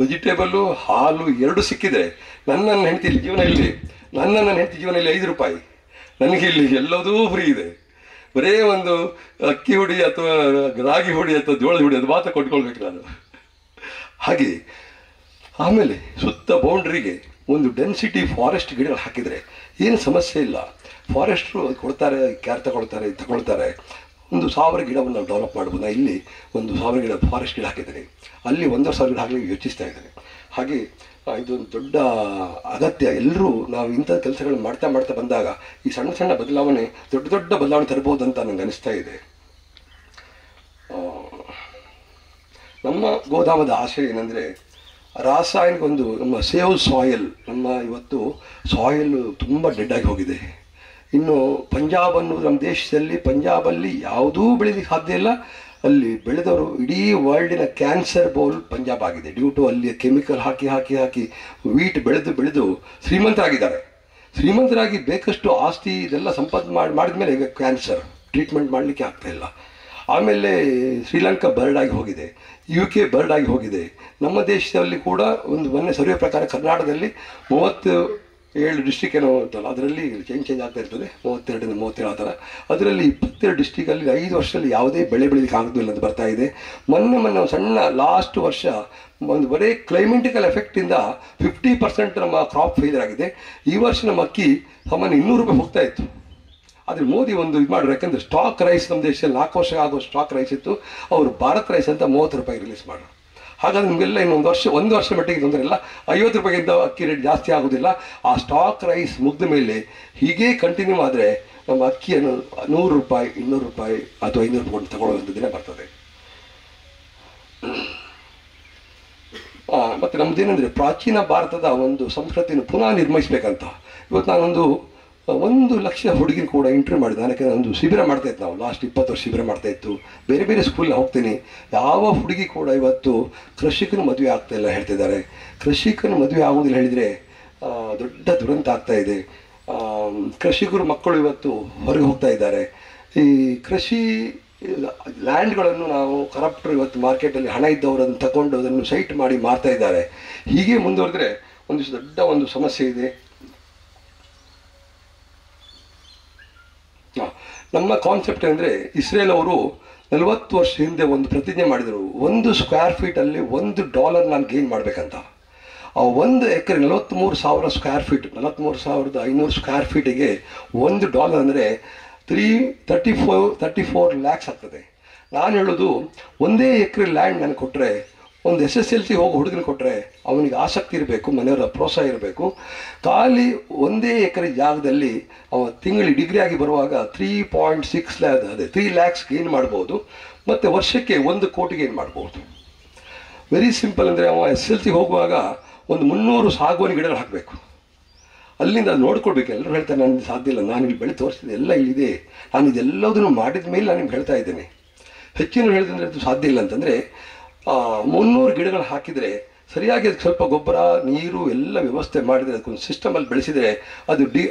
ವೆಜಿಟೇಬಲ್ಲು, ಹಾಲು 2 ಸಿಕ್ಕಿದರೆ ನನ್ನ ಹೆಂಡತಿ ಜೀವನದಲ್ಲಿ 5 ರೂಪಾಯಿ, ನನಗೆ ಇಲ್ಲಿ ಎಲ್ಲದೂ ಫ್ರೀ ಇದೆ. ಬರೇ ಒಂದು ಅಕ್ಕಿ ಹುಡಿ ಅಥವಾ ರಾಗಿ ಹುಡಿ ಅಥವಾ ಜೋಳದ ಹುಡಿ ಅದು ಮಾತ್ರ ಕೊಟ್ಕೊಳ್ಬೇಕು ನಾನು. ಹಾಗೆ ಆಮೇಲೆ ಸುತ್ತ ಬೌಂಡ್ರಿಗೆ ಒಂದು ಡೆನ್ಸಿಟಿ ಫಾರೆಸ್ಟ್ ಗಿಡಗಳು ಹಾಕಿದರೆ ಏನು ಸಮಸ್ಯೆ ಇಲ್ಲ. ಫಾರೆಸ್ಟ್ರು ಕೊಡ್ತಾರೆ, ಕ್ಯಾರ್ ತಗೊಳ್ತಾರೆ. ಒಂದು 1000 ಗಿಡವನ್ನು ನಾವು ಡೆವಲಪ್ ಮಾಡ್ಬೋದು. ನಾನು ಇಲ್ಲಿ ಒಂದು 1000 ಗಿಡ ಫಾರೆಸ್ಟ್ ಗಿಡ ಹಾಕಿದ್ದೇನೆ, ಅಲ್ಲಿ 1,500 ಗಿಡ ಹಾಕಲಿಕ್ಕೆ ಯೋಚಿಸ್ತಾ ಇದ್ದೇನೆ. ಹಾಗೆ ಇದೊಂದು ದೊಡ್ಡ ಅಗತ್ಯ. ಎಲ್ಲರೂ ನಾವು ಇಂಥ ಕೆಲಸಗಳನ್ನು ಮಾಡ್ತಾ ಬಂದಾಗ ಈ ಸಣ್ಣ ಬದಲಾವಣೆ ದೊಡ್ಡ ಬದಲಾವಣೆ ತರ್ಬೋದು ಅಂತ ನನಗೆ ಅನಿಸ್ತಾ ಇದೆ. ನಮ್ಮ ಗೋದಾಮದ ಆಶಯ ಏನಂದರೆ ರಾಸಾಯನಿಕ ಒಂದು ನಮ್ಮ ಸೇವ್ ಸಾಯಿಲ್. ನಮ್ಮ ಇವತ್ತು ಸಾಯಿಲ್ ತುಂಬ ಡೆಡ್ ಆಗಿ ಹೋಗಿದೆ. ಇನ್ನು ಪಂಜಾಬ್ ಅನ್ನೋದು ನಮ್ಮ ದೇಶದಲ್ಲಿ, ಪಂಜಾಬಲ್ಲಿ ಯಾವುದೂ ಬೆಳೀಲಿಕ್ಕೆ ಸಾಧ್ಯ ಇಲ್ಲ. ಅಲ್ಲಿ ಬೆಳೆದವರು ಇಡೀ ವರ್ಲ್ಡಿನ ಕ್ಯಾನ್ಸರ್ ಬೌಲ್ ಪಂಜಾಬ್ ಆಗಿದೆ. ಡ್ಯೂ ಟು ಅಲ್ಲಿ ಕೆಮಿಕಲ್ ಹಾಕಿ ವೀಟ್ ಬೆಳೆದು ಶ್ರೀಮಂತರಾಗಿ ಬೇಕಷ್ಟು ಆಸ್ತಿ ಇದೆಲ್ಲ ಸಂಪಾದನೆ ಮಾಡಿದ ಮೇಲೆ ಈಗ ಕ್ಯಾನ್ಸರ್ ಟ್ರೀಟ್ಮೆಂಟ್ ಮಾಡಲಿಕ್ಕೆ ಆಗ್ತಾಯಿಲ್ಲ. ಆಮೇಲೆ ಶ್ರೀಲಂಕಾ ಬರ್ಡ್ ಆಗಿ ಹೋಗಿದೆ, UK ಬರ್ಡ್ ಆಗಿ ಹೋಗಿದೆ. ನಮ್ಮ ದೇಶದಲ್ಲಿ ಕೂಡ ಒಂದು ಮೊನ್ನೆ ಸರ್ವೆ ಪ್ರಕಾರ ಕರ್ನಾಟಕದಲ್ಲಿ 37 ಡಿಸ್ಟ್ರಿಕ್ ಏನೋ ಅಂತಲ್ಲ, ಅದರಲ್ಲಿ ಚೇಂಜ್ ಆಗ್ತಾ ಇರ್ತದೆ, 32 37 ಆ ಥರ. ಅದರಲ್ಲಿ 22 ಡಿಸ್ಟ್ರಿಕಲ್ಲಿ 5 ವರ್ಷದಲ್ಲಿ ಯಾವುದೇ ಬೆಳೆ ಬೆಳೀಲಿಕ್ಕೆ ಆಗೋದಿಲ್ಲ ಅಂತ ಬರ್ತಾ ಇದೆ. ಮೊನ್ನೆ ಸಣ್ಣ ಲಾಸ್ಟ್ ವರ್ಷ ಒಂದು ಬರೀ ಕ್ಲೈಮೆಟಿಕಲ್ ಎಫೆಕ್ಟಿಂದ 50% ನಮ್ಮ ಕ್ರಾಪ್ ಫೇಲ್ಯೂರ್ ಆಗಿದೆ. ಈ ವರ್ಷ ನಮ್ಮ ಅಕ್ಕಿ ಸಾಮಾನ್ಯ 200 ರೂಪಾಯಿ ಹೋಗ್ತಾ ಇತ್ತು. ಆದರೆ ಮೋದಿ ಒಂದು ಇದು ಮಾಡಿದ್ರು, ಯಾಕಂದರೆ ಸ್ಟಾಕ್ ರೈಸ್ ನಮ್ಮ ದೇಶದಲ್ಲಿ 4 ವರ್ಷ ಆಗೋ ಸ್ಟಾಕ್ ರೈಸ್ ಇತ್ತು, ಅವರು ಭಾರತ್ ರೈಸ್ ಅಂತ 30 ರೂಪಾಯಿ ರಿಲೀಸ್ ಮಾಡಿದ್ರು. ಹಾಗಾದ್ರೆ ನಿಮಗೆಲ್ಲ ಇನ್ನೊಂದು ವರ್ಷ ಮಟ್ಟಿಗೆ ತೊಂದರೆ ಇಲ್ಲ, 50 ರೂಪಾಯಿಗಿಂತ ಅಕ್ಕಿ ರೇಟ್ ಜಾಸ್ತಿ ಆಗೋದಿಲ್ಲ. ಆ ಸ್ಟಾಕ್ ರೈಸ್ ಮುಗಿದ ಮೇಲೆ ಹೀಗೆ ಕಂಟಿನ್ಯೂ ಆದರೆ ನಮ್ಮ ಅಕ್ಕಿಯನ್ನು 100 ರೂಪಾಯಿ 200 ರೂಪಾಯಿ ಅಥವಾ 500 ರೂಪಾಯಿ ತಗೊಳ್ಳುವಂಥ ದಿನ ಬರ್ತದೆ. ಮತ್ತು ನಮ್ಮದೇನೆಂದರೆ ಪ್ರಾಚೀನ ಭಾರತದ ಒಂದು ಸಂಸ್ಕೃತಿಯನ್ನು ಪುನಃ ನಿರ್ಮಿಸಬೇಕಂತ. ಇವತ್ತು ನಾನೊಂದು 1 ಲಕ್ಷ ಹುಡುಗಿನ ಕೂಡ ಇಂಟರ್ವ್ಯೂ ಮಾಡಿದೆ. ನನಗೆ ಒಂದು ಶಿಬಿರ ಮಾಡ್ತಾಯಿತ್ತು, ನಾವು ಲಾಸ್ಟ್ 20 ವರ್ಷ ಶಿಬಿರ ಮಾಡ್ತಾಯಿತ್ತು. ಬೇರೆ ಸ್ಕೂಲಿಗೆ ಹೋಗ್ತೀನಿ. ಯಾವ ಹುಡುಗಿ ಕೂಡ ಇವತ್ತು ಕೃಷಿಕನ ಮದುವೆ ಆಗ್ತಾಯಿಲ್ಲ ಹೇಳ್ತಿದ್ದಾರೆ. ಕೃಷಿಕನ ಮದುವೆ ಆಗೋದಿಲ್ಲ ಹೇಳಿದರೆ ದೊಡ್ಡ ದುರಂತ ಆಗ್ತಾಯಿದೆ. ಕೃಷಿಕರು ಮಕ್ಕಳು ಇವತ್ತು ಹೊರಗೆ ಹೋಗ್ತಾ ಇದ್ದಾರೆ. ಈ ಕೃಷಿ ಲ್ಯಾಂಡ್ಗಳನ್ನು ನಾವು ಕರಪ್ಟರು ಇವತ್ತು ಮಾರ್ಕೆಟಲ್ಲಿ ಹಣ ಇದ್ದವರು ಅದನ್ನು ತಗೊಂಡು ಅದನ್ನು ಸೈಟ್ ಮಾಡಿ ಮಾರ್ತಾ ಇದ್ದಾರೆ. ಹೀಗೆ ಮುಂದುವರೆದ್ರೆ ಒಂದಿಷ್ಟು ದೊಡ್ಡ ಒಂದು ಸಮಸ್ಯೆ ಇದೆ. ನಮ್ಮ ಕಾನ್ಸೆಪ್ಟ್ ಅಂದರೆ ಇಸ್ರೇಲ್ ಅವರು 40 ವರ್ಷ ಹಿಂದೆ ಒಂದು ಪ್ರತಿಜ್ಞೆ ಮಾಡಿದರು, 1 ಸ್ಕ್ವೇರ್ ಫೀಟಲ್ಲಿ $1 ನಾನು ಗೇನ್ ಮಾಡಬೇಕಂತ. ಆ 1 ಎಕರೆ 43,000 ಸ್ಕ್ವೇರ್ ಫೀಟ್, 43,500 ಸ್ಕ್ವೇರ್ ಫೀಟಿಗೆ $1 ಅಂದರೆ 34 ಲ್ಯಾಕ್ಸ್ ಆಗ್ತದೆ. ನಾನು ಹೇಳೋದು, 1 ಎಕರೆ ಲ್ಯಾಂಡ್ ನನಗೆ ಕೊಟ್ಟರೆ ಒಂದು SSLC ಹೋಗಿ ಹುಡುಗನ ಕೊಟ್ಟರೆ ಅವನಿಗೆ ಆಸಕ್ತಿ ಇರಬೇಕು, ಮನೆಯವರ ಪ್ರೋತ್ಸಾಹ ಇರಬೇಕು. ಖಾಲಿ 1 ಎಕರೆ ಜಾಗದಲ್ಲಿ ಅವ ತಿಂಗಳಿಗೆ ಡಿಗ್ರಿ ಆಗಿ ಬರುವಾಗ 3 lakhs ಗೇನ್ ಮಾಡ್ಬೋದು, ಮತ್ತು ವರ್ಷಕ್ಕೆ 1 ಕೋಟಿ ಗೇನ್ ಮಾಡ್ಬೋದು. Very simple. ಅಂದರೆ ಅವ SSLC ಹೋಗುವಾಗ ಒಂದು 300 ಸಾಗುವಾನಿ ಗಿಡಗಳು ಹಾಕಬೇಕು. ಅಲ್ಲಿಂದ ಅದು ನೋಡ್ಕೊಳ್ಬೇಕು. ಎಲ್ಲರೂ ಹೇಳ್ತಾರೆ ನನಗೆ ಸಾಧ್ಯ ಇಲ್ಲ, ನಾನು ಇಲ್ಲಿ ಬೆಳೆ ತೋರಿಸಿದೆ ಎಲ್ಲ ಇಲ್ಲಿದೆ, ನಾನು ಇದೆಲ್ಲದನ್ನು ಮಾಡಿದ ಮೇಲೆ ನಾನು ನಿಮ್ಗೆ ಹೇಳ್ತಾ ಇದ್ದೇನೆ. ಹೆಚ್ಚಿನ ಹೇಳಿದ್ರೆ ಅದು ಸಾಧ್ಯ ಇಲ್ಲ ಅಂತಂದರೆ 300 ಗಿಡಗಳು ಹಾಕಿದರೆ ಸರಿಯಾಗಿ ಅದಕ್ಕೆ ಸ್ವಲ್ಪ ಗೊಬ್ಬರ ನೀರು ಎಲ್ಲ ವ್ಯವಸ್ಥೆ ಮಾಡಿದರೆ ಅದಕ್ಕೊಂದು ಸಿಸ್ಟಮಲ್ಲಿ ಬೆಳೆಸಿದರೆ ಅದು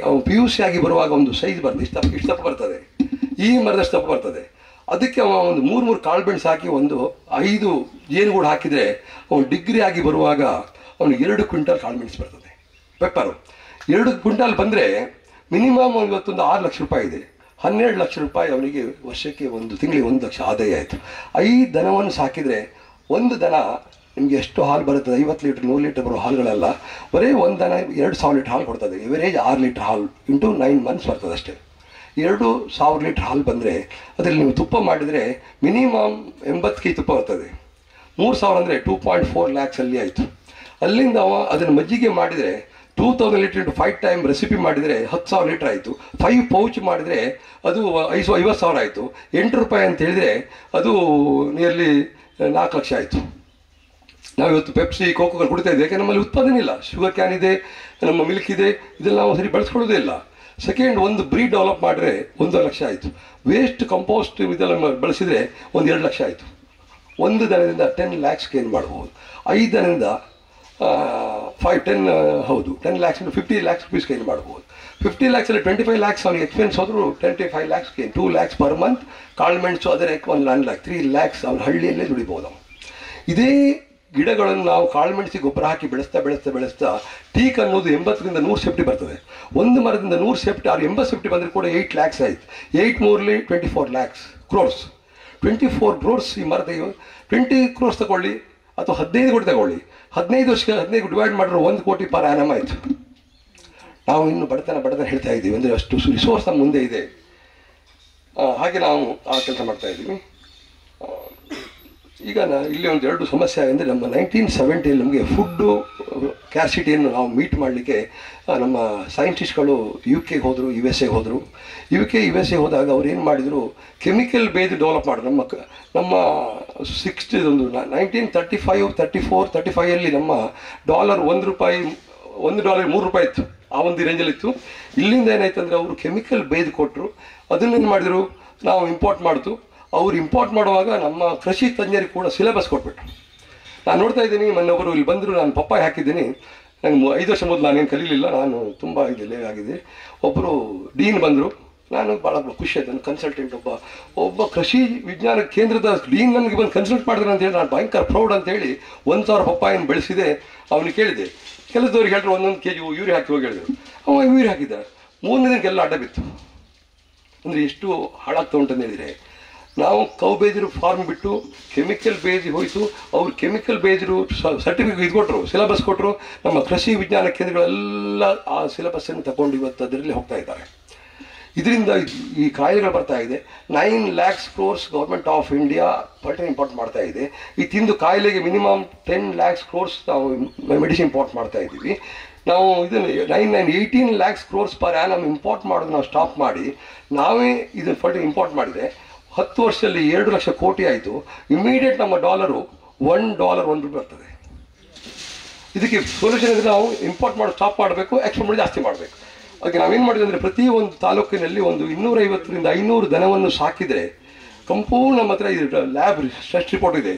PUC ಆಗಿ ಬರುವಾಗ ಒಂದು ಸೈಜ್ ಬರ್ತದೆ, ಇಷ್ಟಪ್ಪ ಬರ್ತದೆ, ಈ ಮರದಷ್ಟಪ್ಪ ಬರ್ತದೆ. ಅದಕ್ಕೆ ಅವ ಒಂದು 3 ಕಾಳು ಮೆಣಸು ಹಾಕಿ ಒಂದು 5 ಜೇನುಗೂಡು ಹಾಕಿದರೆ ಅವನು ಡಿಗ್ರಿ ಆಗಿ ಬರುವಾಗ ಅವನಿಗೆ 2 ಕ್ವಿಂಟಲ್ ಕಾಳು ಮೆಣಸು ಬರ್ತದೆ. ಪೆಪ್ಪರು 2 ಕ್ವಿಂಟಲ್ ಬಂದರೆ ಮಿನಿಮಮ್ ಇವತ್ತೊಂದು 6 ಲಕ್ಷ ರೂಪಾಯಿ ಇದೆ. 12 ಲಕ್ಷ ರೂಪಾಯಿ ಅವನಿಗೆ ವರ್ಷಕ್ಕೆ ತಿಂಗಳಿಗೆ 1 ಲಕ್ಷ ಆದಾಯ ಆಯಿತು. 5 ದನವನ್ನು ಸಾಕಿದರೆ ಒಂದು ದನ ನಿಮಗೆ ಎಷ್ಟು ಹಾಲು ಬರುತ್ತದೆ? 50 ಲೀಟ್ರ್ 100 ಲೀಟ್ರ್ ಬರೋ ಹಾಲುಗಳೆಲ್ಲ ಬರೀ ಒಂದು ದನ 2,000 ಲೀಟ್ರ್ ಹಾಲು ಕೊಡ್ತದೆ. ಎವರೇಜ್ 6 ಲೀಟ್ರ್ ಹಾಲು ಇಂಟು 9 ಮಂತ್ಸ್ ಬರ್ತದೆ ಅಷ್ಟೇ. 2,000 ಲೀಟ್ರ್ ಹಾಲು ಬಂದರೆ ಅದರಲ್ಲಿ ನೀವು ತುಪ್ಪ ಮಾಡಿದರೆ ಮಿನಿಮಮ್ 80 ಕೆಜಿ ತುಪ್ಪ ಬರ್ತದೆ. 3,000 ಅಂದರೆ 2.4 lakhs ಅಲ್ಲಿ ಆಯಿತು. ಅಲ್ಲಿಂದ ಅದನ್ನು ಮಜ್ಜಿಗೆ ಮಾಡಿದರೆ 2,000 ಲೀಟ್ರ್ ಇಂಟು 5 ಟೈಮ್ ರೆಸಿಪಿ ಮಾಡಿದರೆ 10,000 ಲೀಟ್ರ್ ಆಯಿತು. 5 ಪೌಚ್ ಮಾಡಿದರೆ ಅದು 50,000 ಆಯಿತು. 8 ರೂಪಾಯಿ ಅಂತ ಹೇಳಿದರೆ ಅದು ನಿಯರ್ಲಿ 4 ಲಕ್ಷ ಆಯಿತು. ನಾವು ಇವತ್ತು ಪೆಪ್ಸಿ ಕೋಕೋಗಳು ಕುಡಿತಾ ಇದ್ದೇವೆ, ಯಾಕೆಂದರೆ ನಮ್ಮಲ್ಲಿ ಉತ್ಪಾದನೆ ಇಲ್ಲ. ಶುಗರ್ ಕ್ಯಾನ್ ಇದೆ, ನಮ್ಮ ಮಿಲ್ಕ್ ಇದೆ, ಇದೆಲ್ಲ ನಾವು ಸರಿ ಬಳಸ್ಕೊಳ್ಳೋದೇ ಇಲ್ಲ. ಸೆಕೆಂಡ್, ಒಂದು ಬ್ರೀಡ್ ಡೆವಲಪ್ ಮಾಡಿದ್ರೆ 1 ಲಕ್ಷ ಆಯಿತು. ವೇಸ್ಟ್ ಕಂಪೋಸ್ಟ್ ಇದೆಲ್ಲ ಬಳಸಿದರೆ 1-2 ಲಕ್ಷ ಆಯಿತು. 1 ದನದಿಂದ 10 lakhs ಗೇನ್ ಮಾಡ್ಬೋದು. 5 ದನದಿಂದ 10 lakhs into 50 lakhs rupees gain ಮಾಡ್ಬೋದು. 50 lakhs ಅಲ್ಲಿ 25 lakhs ಅವನಿಗೆ ಎಕ್ಸ್ಪೆನ್ಸ್ ಹೋದ್ರು 25 lakhs gain. 2 lakhs per month. ಕಾಳು ಮೆಣಸು ಅದರ 1 lakh 3 lakhs ಅವನ ಹಳ್ಳಿಯಲ್ಲೇ ದುಡಿಬೋದು. ಇದೇ ಗಿಡಗಳನ್ನು ನಾವು ಕಾಳು ಮೆಣಸಿಗೆ ಗೊಬ್ಬರ ಹಾಕಿ ಬೆಳೆಸ್ತಾ ಟೀಕ್ ಅನ್ನೋದು 80ರಿಂದ 100 ಸೆಫ್ಟಿ ಬರ್ತದೆ. ಒಂದು ಮರದಿಂದ 100 ಸೆಫ್ಟಿ 80 ಸೆಫ್ಟಿ ಬಂದರೆ ಕೂಡ 8 lakhs ಆಯಿತು. 8 ಮೂರಲಿ 24 lakhs ಕ್ರೋರ್ಸ್. 24 crores ಈ ಮರದ 20 crores ತಗೊಳ್ಳಿ ಅಥವಾ 15 ಕೋಟಿ ತಗೊಳ್ಳಿ, 15 ವರ್ಷಕ್ಕೆ 15 ಡಿವೈಡ್ ಮಾಡಿದ್ರೆ 1 ಕೋಟಿ per annum ಆಯಿತು. ನಾವು ಇನ್ನು ಬಡತನ ಹೇಳ್ತಾ ಇದ್ದೀವಿ ಅಂದರೆ ಅಷ್ಟು ರಿಸೋರ್ಸ್ ನಮ್ಮ ಮುಂದೆ ಇದೆ. ಹಾಗೆ ನಾವು ಆ ಕೆಲಸ ಮಾಡ್ತಾ ಇದ್ದೀವಿ. ಈಗ ಇಲ್ಲಿ ಒಂದು 2 ಸಮಸ್ಯೆ ಅಂದರೆ ನಮ್ಮ 1970 ನಮಗೆ ಫುಡ್ಡು ಕ್ಯಾರ್ಸಿಟಿಯನ್ನು ನಾವು ಮೀಟ್ ಮಾಡಲಿಕ್ಕೆ ನಮ್ಮ ಸೈಂಟಿಸ್ಟ್ಗಳು UK ಹೋದರು, USA ಹೋದರು. UK USA ಹೋದಾಗ ಅವ್ರು ಏನು ಮಾಡಿದರು, ಕೆಮಿಕಲ್ ಬೇಸ್ ಡೆವಲಪ್ ಮಾಡಿದ್ರು. ನಮ್ಮ 1935 34 35 ನಮ್ಮ ಡಾಲರ್ $1 $3 ಇತ್ತು. ಆ ಒಂದು ರೇಂಜಲ್ಲಿತ್ತು. ಇಲ್ಲಿಂದ ಏನಾಯ್ತು ಅಂದರೆ ಅವರು ಕೆಮಿಕಲ್ ಬೇಸ್ ಕೊಟ್ಟರು. ಅದನ್ನೇನು ಮಾಡಿದರು, ನಾವು ಇಂಪೋರ್ಟ್ ಮಾಡ್ತು. ಅವ್ರು ಇಂಪೋರ್ಟ್ ಮಾಡುವಾಗ ನಮ್ಮ ಕೃಷಿ ತಜ್ಞರಿಗೆ ಕೂಡ ಸಿಲೆಬಸ್ ಕೊಟ್ಬಿಟ್ರು. ನಾನು ನೋಡ್ತಾ ಇದ್ದೀನಿ, ಮೊನ್ನೊಬ್ಬರು ಇಲ್ಲಿ ಬಂದರು, ನಾನು ಪಪ್ಪಾಯ ಹಾಕಿದ್ದೀನಿ. ನಂಗೆ 5 ವರ್ಷ ಮೊದಲು ನಾನೇನು ಕಲೀಲಿಲ್ಲ, ನಾನು ತುಂಬ ಲೇವ್ ಆಗಿದೆ. ಒಬ್ಬರು ಡೀನ್ ಬಂದರು, ನಾನು ಭಾಳ ಖುಷಿ ಆಯ್ತು. ನನ್ನ ಕನ್ಸಲ್ಟೆಂಟ್ ಒಬ್ಬ ಕೃಷಿ ವಿಜ್ಞಾನ ಕೇಂದ್ರದ ಡೀನ್ ನನಗೆ ಬಂದು ಕನ್ಸಲ್ಟ್ ಮಾಡಿದ್ರೆ ಅಂತೇಳಿ ನಾನು ಭಯಂಕರ ಪ್ರೌಡ್ ಅಂತೇಳಿ 1,000 ಪಪ್ಪಾಯನ್ನು ಬೆಳೆಸಿದೆ. ಅವನಿಗೆ ಕೇಳಿದೆ, ಕೆಲಸದವ್ರಿಗೆ ಹೇಳಿದ್ರು 1 kg ಯೂರಿ ಹಾಕಿ ಹೋಗಿ ಹೇಳಿದ್ರು. ಅವ ಯೂರಿ ಹಾಕಿದ್ದ. 3ನೇ ದಿನಕ್ಕೆಲ್ಲ ಅಡ್ಡ ಬಿತ್ತು. ಅಂದರೆ ಎಷ್ಟು ಹಾಳಾಗ್ತಾ ಉಂಟಂತ ಹೇಳಿದರೆ, ನಾವು ಕೌ ಬೇಜರು ಫಾರ್ಮ್ ಬಿಟ್ಟು ಕೆಮಿಕಲ್ ಬೇಜಿಗೆ ಹೋಯಿತು. ಅವ್ರು ಕೆಮಿಕಲ್ ಬೇಜರು ಸರ್ಟಿಫಿಕೇಟ್ ಇದು ಕೊಟ್ಟರು, ಸಿಲೆಬಸ್ ಕೊಟ್ಟರು. ನಮ್ಮ ಕೃಷಿ ವಿಜ್ಞಾನ ಕೇಂದ್ರಗಳೆಲ್ಲ ಆ ಸಿಲೆಬಸ್ಸನ್ನು ತಗೊಂಡು ಇವತ್ತು ಅದರಲ್ಲಿ ಹೋಗ್ತಾ ಇದ್ದಾರೆ. ಇದರಿಂದ ಈ ಕಾಯಿಲೆಗಳು ಬರ್ತಾ ಇದೆ. 9 lakhs crores government of India import ಮಾಡ್ತಾ ಇದೆ. ಈ ತಿಂದು ಕಾಯಿಲೆಗೆ ಮಿನಿಮಮ್ 10 lakhs crores ನಾವು ಮೆಡಿಸಿನ್ ಇಂಪೋರ್ಟ್ ಮಾಡ್ತಾ ಇದ್ದೀವಿ. ನಾವು ಇದನ್ನು 18 lakhs crores per annum import ಮಾಡೋದು ನಾವು ಸ್ಟಾಪ್ ಮಾಡಿ ನಾವೇ ಇದನ್ನು ಇಂಪೋರ್ಟ್ ಮಾಡಿದರೆ 10 ವರ್ಷದಲ್ಲಿ 2 ಲಕ್ಷ ಕೋಟಿ ಆಯಿತು. ಇಮಿಡಿಯೇಟ್ ನಮ್ಮ ಡಾಲರು $1 ಬರ್ತದೆ. ಇದಕ್ಕೆ ಸೊಲ್ಯೂಷನ್ ಅಂದರೆ ನಾವು ಇಂಪೋರ್ಟ್ ಮಾಡೋದು ಸ್ಟಾಪ್ ಮಾಡಬೇಕು, ಎಕ್ಸ್ಪೋರ್ಟ್ ಮಾಡಿ ಜಾಸ್ತಿ ಮಾಡಬೇಕು. ಅದಕ್ಕೆ ನಾವೇನು ಮಾಡಿದ್ವಿ ಅಂದರೆ, ಪ್ರತಿ ಒಂದು ತಾಲೂಕಿನಲ್ಲಿ ಒಂದು 250ರಿಂದ 500 ದನವನ್ನು ಸಾಕಿದರೆ ಸಂಪೂರ್ಣ ನಮ್ಮ ಹತ್ರ ಇದು ಲ್ಯಾಬ್ ಸ್ಟ್ರೆಸ್ ರಿಪೋರ್ಟ್ ಇದೆ.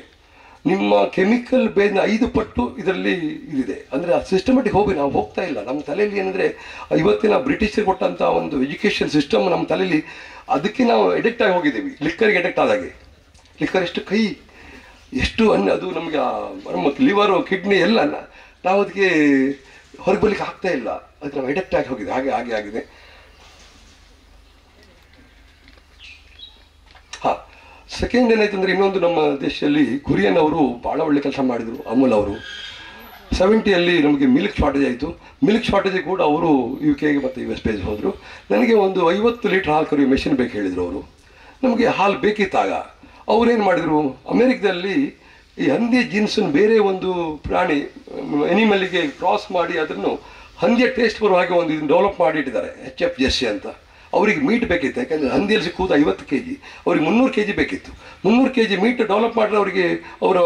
ನಿಮ್ಮ ಕೆಮಿಕಲ್ ಬೇಸ್ನ 5 ಪಟ್ಟು ಇದರಲ್ಲಿ ಇದಿದೆ. ಅಂದರೆ ಆ ಸಿಸ್ಟಮೆಟಿಕ್ ನಾವು ಹೋಗ್ತಾ ಇಲ್ಲ. ನಮ್ಮ ತಲೆಯಲ್ಲಿ ಏನಂದರೆ, ಇವತ್ತಿನ ಬ್ರಿಟಿಷರು ಕೊಟ್ಟಂಥ ಒಂದು ಎಜುಕೇಷನ್ ಸಿಸ್ಟಮ್ ನಮ್ಮ ತಲೆಯಲ್ಲಿ, ಅದಕ್ಕೆ ನಾವು ಎಡಿಕ್ಟ್ ಆಗಿ ಹೋಗಿದ್ದೀವಿ. ಲಿಕ್ಕರಿಗೆ ಎಡಿಕ್ಟ್ ಆದಾಗೆ. ಲಿಕ್ಕರ್ ಎಷ್ಟು ಅದು ನಮಗೆ ನಮ್ಮ ಲಿವರು ಕಿಡ್ನಿ ಎಲ್ಲ ನಾವು ಅದಕ್ಕೆ ಹೊರಗೆ ಬರಲಿಕ್ಕೆ ಆಗ್ತಾ ಇಲ್ಲ. ಅದಕ್ಕೆ ನಾವು ಎಡಿಕ್ಟ್ ಆಗಿ ಹೋಗಿದೆ. ಹಾಗೆ ಆಗಿದೆ. ಸೆಕೆಂಡ್ ಏನಾಯ್ತು ಅಂದರೆ, ಇನ್ನೊಂದು ನಮ್ಮ ದೇಶದಲ್ಲಿ ಕುರಿಯನ್ ಅವರು ಭಾಳ ಒಳ್ಳೆ ಕೆಲಸ ಮಾಡಿದರು. ಅಮೂಲ್ ಅವರು 70 ನಮಗೆ ಮಿಲ್ಕ್ ಶಾರ್ಟೇಜ್ ಆಯಿತು. ಮಿಲ್ಕ್ ಶಾರ್ಟೇಜಿಗೆ ಕೂಡ ಅವರು UK ಮತ್ತು US ಹೋದರು. ನನಗೆ ಒಂದು 50 ಲೀಟ್ರ್ ಹಾಲು ಕರೆಯೋ ಮೆಷಿನ್ ಬೇಕು ಹೇಳಿದರು ಅವರು. ನಮಗೆ ಹಾಲು ಬೇಕಿತ್ತಾಗ ಅವರೇನು ಮಾಡಿದರು, ಅಮೇರಿಕದಲ್ಲಿ ಈ ಹಂದಿಯ ಜೀನ್ಸನ್ನು ಬೇರೆ ಒಂದು ಪ್ರಾಣಿ ಎನಿಮಲ್ಗೆ ಕ್ರಾಸ್ ಮಾಡಿ ಅದನ್ನು ಹಂದಿಯ ಟೇಸ್ಟ್ ಬರುವ ಹಾಗೆ ಒಂದು ಇದನ್ನು ಡೆವಲಪ್ ಮಾಡಿಟ್ಟಿದ್ದಾರೆ HF ಜೆರ್ಸಿ ಅಂತ. ಅವರಿಗೆ ಮೀಟ್ ಬೇಕಿತ್ತು, ಯಾಕಂದರೆ ಹಂದಿಯಲ್ಲಿ ಸಿಕ್ಕುವುದು 50 kg, ಅವ್ರಿಗೆ 300 kg ಬೇಕಿತ್ತು. 300 kg ಮೀಟ್ ಡೆವಲಪ್ ಮಾಡಿದ್ರೆ ಅವರಿಗೆ ಅವರು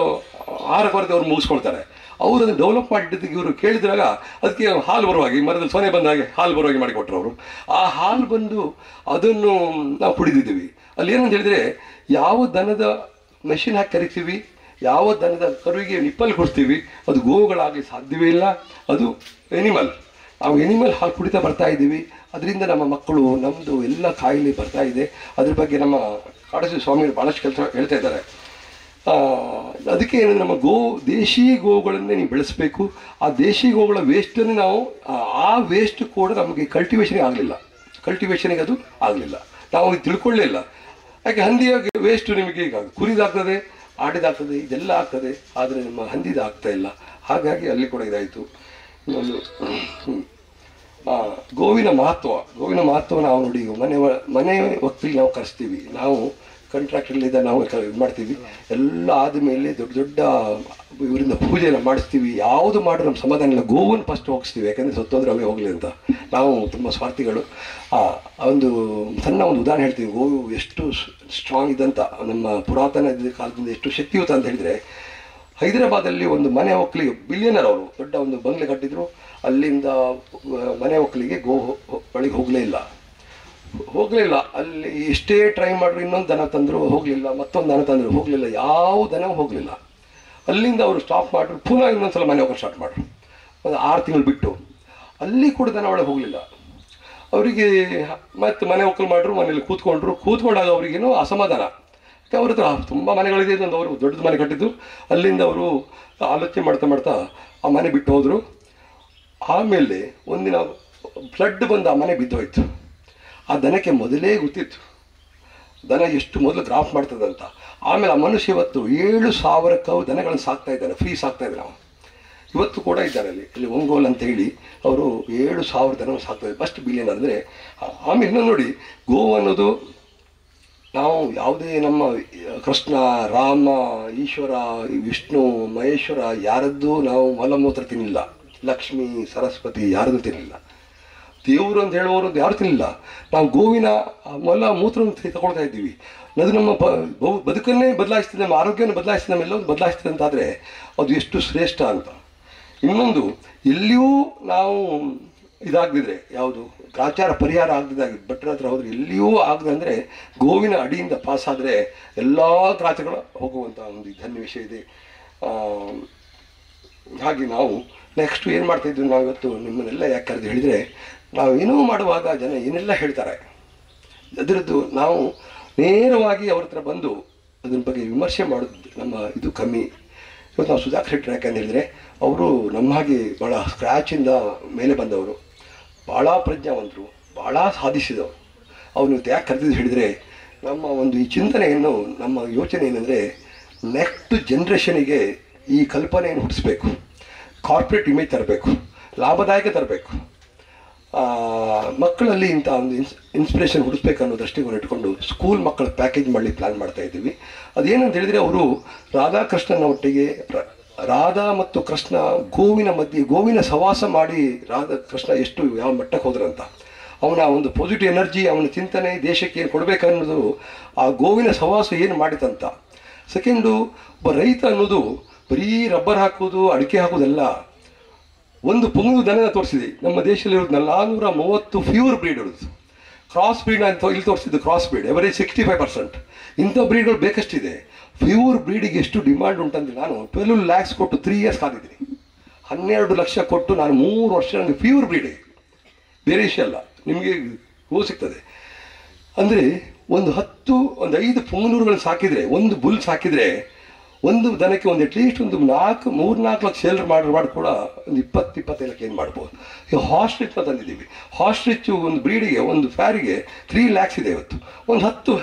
ಆಹಾರ ಕೊರತೆ ಅವ್ರು ಮುಗಿಸ್ಕೊಳ್ತಾರೆ. ಅವರು ಅದನ್ನು ಡೆವಲಪ್ ಮಾಡಿದ್ದಕ್ಕೆ ಇವರು ಕೇಳಿದಾಗ ಅದಕ್ಕೆ ಹಾಲು ಬರುವಾಗೆ, ಮರದಲ್ಲಿ ಸೊನೆ ಬಂದ ಹಾಗೆ ಹಾಲು ಬರುವಾಗೆ ಮಾಡಿಕೊಟ್ರು ಅವರು. ಆ ಹಾಲು ಬಂದು ಅದನ್ನು ನಾವು ಕುಡಿದಿದ್ದೀವಿ. ಅಲ್ಲಿ ಏನಂತ ಹೇಳಿದರೆ, ಯಾವ ದನದ ಮೆಷಿನ್ ಹಾಕಿ ಕರಿತೀವಿ, ಯಾವ ದನದ ಕರುವಿಗೆ ನಿಪ್ಪಲ್ ಕೊಡ್ತೀವಿ, ಅದು ಗೋವುಗಳಾಗಲಿ ಸಾಧ್ಯವೇ ಇಲ್ಲ. ಅದು ಎನಿಮಲ್. ನಾವು ಎನಿಮಲ್ ಹಾಲು ಕುಡಿತಾ ಬರ್ತಾ ಇದ್ದೀವಿ. ಅದರಿಂದ ನಮ್ಮ ಮಕ್ಕಳು, ನಮ್ಮದು ಎಲ್ಲ ಕಾಯಿಲೆ ಬರ್ತಾ ಇದೆ. ಅದ್ರ ಬಗ್ಗೆ ನಮ್ಮ ಕಾಡಸಿ ಸ್ವಾಮಿಗಳು ಭಾಳಷ್ಟು ಕೆಲಸ ಹೇಳ್ತಾ ಇದ್ದಾರೆ. ಅದಕ್ಕೆ ನಮ್ಮ ದೇಶಿ ಗೋವುಗಳನ್ನೇ ನೀವು ಬೆಳೆಸಬೇಕು. ಆ ದೇಶಿ ಗೋವುಗಳ ವೇಸ್ಟನ್ನು ನಾವು, ಆ ವೇಸ್ಟ್ ಕೂಡ ನಮಗೆ ಕಲ್ಟಿವೇಷನ್ಗೆ ಆಗಲಿಲ್ಲ, ಕಲ್ಟಿವೇಷನ್ಗೆ ಅದು ಆಗಲಿಲ್ಲ, ನಾವು ಇದು ತಿಳ್ಕೊಳ್ಳಿಲ್ಲ. ಯಾಕೆ ಹಂದಿಯ ವೇಸ್ಟ್ ನಿಮಗೆ ಈಗ ಕುರಿದಾಗ್ತದೆ, ಆಡಿದಾಗ್ತದೆ, ಇದೆಲ್ಲ ಆಗ್ತದೆ, ಆದರೆ ನಮ್ಮ ಹಂದಿದು ಆಗ್ತಾ ಇಲ್ಲ. ಹಾಗಾಗಿ ಅಲ್ಲಿ ಕೂಡ ಇದಾಯಿತು. ಇನ್ನೊಂದು ಗೋವಿನ ಮಹತ್ವ ನಾವು ನೋಡಿ, ಮನೆ ವಕ್ತಿಗೆ ನಾವು ಕರೆಸ್ತೀವಿ, ನಾವು ಕಾಂಟ್ರಾಕ್ಟಲ್ಲಿದ್ದ ನಾವು ಇದು ಮಾಡ್ತೀವಿ. ಎಲ್ಲ ಆದಮೇಲೆ ದೊಡ್ಡ ದೊಡ್ಡ ಇವರಿಂದ ಪೂಜೆಯನ್ನು ಮಾಡಿಸ್ತೀವಿ. ಯಾವುದು ಮಾಡಿದ್ರೆ ನಮ್ಮ ಸಮಾಧಾನ ಇಲ್ಲ, ಗೋವನ್ನು ಫಸ್ಟ್ ಹೋಗಿಸ್ತೀವಿ, ಯಾಕಂದರೆ ಸತ್ತೋದ್ರೆ ಅವೇ ಹೋಗಲಿ ಅಂತ. ನಾವು ತುಂಬ ಸ್ವಾರ್ಥಿಗಳು. ಒಂದು ಸಣ್ಣ ಒಂದು ಉದಾಹರಣೆ ಹೇಳ್ತೀವಿ, ಗೋವು ಎಷ್ಟು ಸ್ಟ್ರಾಂಗ್ ಇದಂತ, ನಮ್ಮ ಪುರಾತನ ಕಾಲದಿಂದ ಎಷ್ಟು ಶಕ್ತಿಯುತ ಅಂತ ಹೇಳಿದರೆ, ಹೈದರಾಬಾದಲ್ಲಿ ಒಂದು ಮನೆ ಒಕ್ಕಲಿಗೆ ಬಿಲಿಯನರ್ ಅವರು ದೊಡ್ಡ ಒಂದು ಬಂಗ್ಲೆ ಕಟ್ಟಿದ್ರು. ಅಲ್ಲಿಂದ ಮನೆ ಒಕ್ಕಲಿಗೆ ಗೋ ಒಳಗೆ ಹೋಗಲೇ ಇಲ್ಲ. ಅಲ್ಲಿ ಎಷ್ಟೇ ಟ್ರೈ ಮಾಡಿದ್ರು, ಇನ್ನೊಂದು ದನ ತಂದರು ಹೋಗಲಿಲ್ಲ, ಮತ್ತೊಂದು ದನ ತಂದರು ಹೋಗಲಿಲ್ಲ, ಯಾವ ದನ ಹೋಗಲಿಲ್ಲ. ಅಲ್ಲಿಂದ ಅವರು ಸ್ಟಾಪ್ ಮಾಡಿದ್ರು, ಪುನಃ ಇನ್ನೊಂದು ಸಲ ಮನೆ ಒಕ್ಕಲು ಸ್ಟಾರ್ಟ್ ಮಾಡಿದ್ರು. ಒಂದು 6 ತಿಂಗಳು ಬಿಟ್ಟು ಅಲ್ಲಿ ಕೂಡ ದನ ಒಳಗೆ ಹೋಗಲಿಲ್ಲ. ಅವರಿಗೆ ಮತ್ತೆ ಮನೆ ಒಕ್ಕಲು ಮಾಡಿದ್ರು, ಮನೇಲಿ ಕೂತ್ಕೊಂಡಾಗ ಅವ್ರಿಗೇನೋ ಅಸಮಾಧಾನ. ಯಾಕೆ ಅವ್ರ ಹತ್ರ ತುಂಬ ಮನೆಗಳಿದೆ, ಒಂದು ಅವರು ದೊಡ್ಡದು ಮನೆ ಕಟ್ಟಿದ್ದು. ಅಲ್ಲಿಂದ ಅವರು ಆಲೋಚನೆ ಮಾಡ್ತಾ ಆ ಮನೆ ಬಿಟ್ಟು ಹೋದರು. ಆಮೇಲೆ ಒಂದಿನ ಫ್ಲಡ್ ಬಂದು ಆ ಮನೆ ಬಿದ್ದೋಯ್ತು. ಆ ದನಕ್ಕೆ ಮೊದಲೇ ಗೊತ್ತಿತ್ತು ದನ ಎಷ್ಟು ಮೊದಲು ಗ್ರಾಫ್ ಮಾಡ್ತದಂತ. ಆಮೇಲೆ ಆ ಮನುಷ್ಯ ಇವತ್ತು 7,000 ದನಗಳನ್ನು ಸಾಕ್ತಾ ಇದ್ದಾನೆ, ಫ್ರೀ ಸಾಕ್ತಾ ಇದ್ದಾರೆ. ನಾವು ಇವತ್ತು ಕೂಡ ಇದ್ದಾರೆ ಇಲ್ಲಿ ಒಂಗೋಲ್ ಅಂತ ಹೇಳಿ, ಅವರು 7,000 ದನ ಸಾಕ್ತಾರೆ. ಫಸ್ಟ್ ಬಿಲಿಯನ್ ಅಂದರೆ. ಆಮೇಲೆ ಇನ್ನೂ ನೋಡಿ, ಗೋವು ಅನ್ನೋದು ನಾವು ಯಾವುದೇ ನಮ್ಮ ಕೃಷ್ಣ, ರಾಮ, ಈಶ್ವರ, ವಿಷ್ಣು, ಮಹೇಶ್ವರ ಯಾರದ್ದು ನಾವು ಮಲಮೂತ್ರ ತಿನ್ನಲಿಲ್ಲ. ಲಕ್ಷ್ಮೀ, ಸರಸ್ವತಿ ಯಾರದ್ದು ತಿನ್ನಲಿಲ್ಲ. ದೇವರು ಅಂತ ಹೇಳುವವರು ಯಾರು ತಿನ್ನಲಿಲ್ಲ. ನಾವು ಗೋವಿನ ಮಲ ಮೂತ್ರವನ್ನು ತಗೊಳ್ತಾ ಇದ್ದೀವಿ. ಅದು ನಮ್ಮ ಬದುಕನ್ನೇ ಬದಲಾಯಿಸ್ತದೆ, ನಮ್ಮ ಆರೋಗ್ಯವನ್ನು ಬದಲಾಯಿಸ್ತದೆ, ನಮ್ಮೆಲ್ಲವೂ ಬದಲಾಯಿಸ್ತದೆ ಅಂತಾದರೆ ಅದು ಎಷ್ಟು ಶ್ರೇಷ್ಠ ಅಂತ. ಇನ್ನೊಂದು, ಎಲ್ಲಿಯೂ ನಾವು ಇದಾಗದಿದ್ರೆ, ಯಾವುದು ಗ್ರಾಚಾರ ಪರಿಹಾರ ಆಗದಿದ್ದಾಗಿ ಭಟ್ರ ಹತ್ರ ಹೋದರೆ ಎಲ್ಲಿಯೂ ಆಗದಂದರೆ, ಗೋವಿನ ಅಡಿಯಿಂದ ಪಾಸಾದರೆ ಎಲ್ಲ ಗ್ರಾಚಗಳು ಹೋಗುವಂಥ ಒಂದು ಧನ್ಯ ವಿಷಯ ಇದೆ. ಹಾಗೆ ನಾವು ನೆಕ್ಸ್ಟ್ ಏನು ಮಾಡ್ತಾಯಿದ್ವಿ, ನಾವು ಇವತ್ತು ನಿಮ್ಮನ್ನೆಲ್ಲ ಯಾಕೆ ಕರೆದು ಹೇಳಿದರೆ, ನಾವು ಏನೋ ಮಾಡುವಾಗ ಜನ ಏನೆಲ್ಲ ಹೇಳ್ತಾರೆ, ಅದರದ್ದು ನಾವು ನೇರವಾಗಿ ಅವ್ರ ಹತ್ರ ಬಂದು ಅದ್ರ ಬಗ್ಗೆ ವಿಮರ್ಶೆ ಮಾಡೋದು ನಮ್ಮ ಇದು ಕಮ್ಮಿ. ಇವತ್ತು ನಾವು ಸುಧಾಕರ್ ಶೆಟ್ಟರ್ ಯಾಕಂತ ಹೇಳಿದರೆ, ಅವರು ನಮ್ಮ ಹಾಗೆ ಭಾಳ ಸ್ಕ್ರ್ಯಾಚಿಂದ ಮೇಲೆ ಬಂದವರು, ಭಾಳ ಪ್ರಜ್ಞಾವಂತರು, ಭಾಳ ಸಾಧಿಸಿದವರು. ಅವ್ರು ಇವತ್ತು ಯಾಕೆ ಕರೆದಿದ್ದು ಹೇಳಿದರೆ, ನಮ್ಮ ಒಂದು ಈ ಚಿಂತನೆಯನ್ನು, ನಮ್ಮ ಯೋಚನೆ ಏನಂದರೆ, ನೆಕ್ಸ್ಟ್ ಜನ್ರೇಷನಿಗೆ ಈ ಕಲ್ಪನೆಯನ್ನು ಹುಟ್ಟಿಸ್ಬೇಕು, ಕಾರ್ಪೊರೇಟ್ ಇಮೇಜ್ ತರಬೇಕು, ಲಾಭದಾಯಕ ತರಬೇಕು, ಮಕ್ಕಳಲ್ಲಿ ಇಂಥ ಒಂದು ಇನ್ಸ್ಪಿರೇಷನ್ ಹುಡಿಸ್ಬೇಕು ಅನ್ನೋ ದೃಷ್ಟಿಕೋನ ಇಟ್ಕೊಂಡು ಸ್ಕೂಲ್ ಮಕ್ಕಳ ಪ್ಯಾಕೇಜ್ ಮಾಡಲಿ ಪ್ಲ್ಯಾನ್ ಮಾಡ್ತಾ ಇದ್ದೀವಿ. ಅದೇನಂತ ಹೇಳಿದರೆ, ಅವರು ರಾಧಾಕೃಷ್ಣನ ಒಟ್ಟಿಗೆ, ರಾಧಾ ಮತ್ತು ಕೃಷ್ಣ ಗೋವಿನ ಮಧ್ಯೆ ಗೋವಿನ ಸವಾಸ ಮಾಡಿ ರಾಧಾಕೃಷ್ಣ ಎಷ್ಟು ಯಾವ ಮಟ್ಟಕ್ಕೆ ಹೋದ್ರಂತ, ಅವನ ಒಂದು ಪಾಸಿಟಿವ್ ಎನರ್ಜಿ, ಅವನ ಚಿಂತನೆ ದೇಶಕ್ಕೆ ಏನು ಕೊಡಬೇಕನ್ನೋದು ಆ ಗೋವಿನ ಸವಾಸ ಏನು ಮಾಡಿತಂತ. ಸೆಕೆಂಡು, ಒಬ್ಬ ರೈತ ಅನ್ನೋದು ಬರೀ ರಬ್ಬರ್ ಹಾಕೋದು, ಅಡಿಕೆ ಹಾಕೋದಲ್ಲ. ಒಂದು ಪುಂಗು ದನ ತೋರಿಸಿದೆ ನಮ್ಮ ದೇಶದಲ್ಲಿರೋದು 430 ಪ್ಯೂರ್ ಬ್ರೀಡ್ ಇರೋದು. ಕ್ರಾಸ್ ಬ್ರೀಡ್ ಅಂತ ಇಲ್ಲಿ ತೋರಿಸಿದ್ದು ಕ್ರಾಸ್ ಬ್ರೀಡ್ ಎವರೇಜ್ 65%. ಇಂಥ ಬ್ರೀಡ್ಗಳು ಬೇಕಷ್ಟಿದೆ. ಪ್ಯೂರ್ ಬ್ರೀಡಿಗೆ ಎಷ್ಟು ಡಿಮಾಂಡ್ ಉಂಟಂದರೆ, ನಾನು 12 lakhs ಕೊಟ್ಟು 3 years ಕಾದಿದ್ದೀನಿ. 12 ಲಕ್ಷ ಕೊಟ್ಟು ನಾನು 3 ವರ್ಷ ನನಗೆ ಪ್ಯೂರ್ ಬ್ರೀಡ್, ಬೇರೆ ವಿಷಯ ಅಲ್ಲ, ನಿಮಗೆ ಹೂ ಸಿಗ್ತದೆ. ಅಂದರೆ ಒಂದು 5 ಪುಂಗನೂರುಗಳು ಸಾಕಿದರೆ, ಒಂದು ಬುಲ್ ಸಾಕಿದರೆ, ಒಂದು ದನಕ್ಕೆ ಒಂದು ಅಟ್ಲೀಸ್ಟ್ ಒಂದು 3-4 ಲಕ್ಷ ಸೇಲ್ರ್ ಮಾಡಿ ಕೂಡ ಒಂದು 20-25 ಲಕ್ಷ ಏನು ಮಾಡ್ಬೋದು. ಈಗ ಹಾಸ್ಟ್ರಿಚ್ನ ತಂದಿದ್ದೀವಿ. ಹಾಸ್ಟ್ರಿಚ್ಚು ಒಂದು ಬ್ರೀಡಿಗೆ, ಒಂದು ಫ್ಯಾರಿಗೆ 3 lakhs ಇದೆ ಇವತ್ತು. ಒಂದು 10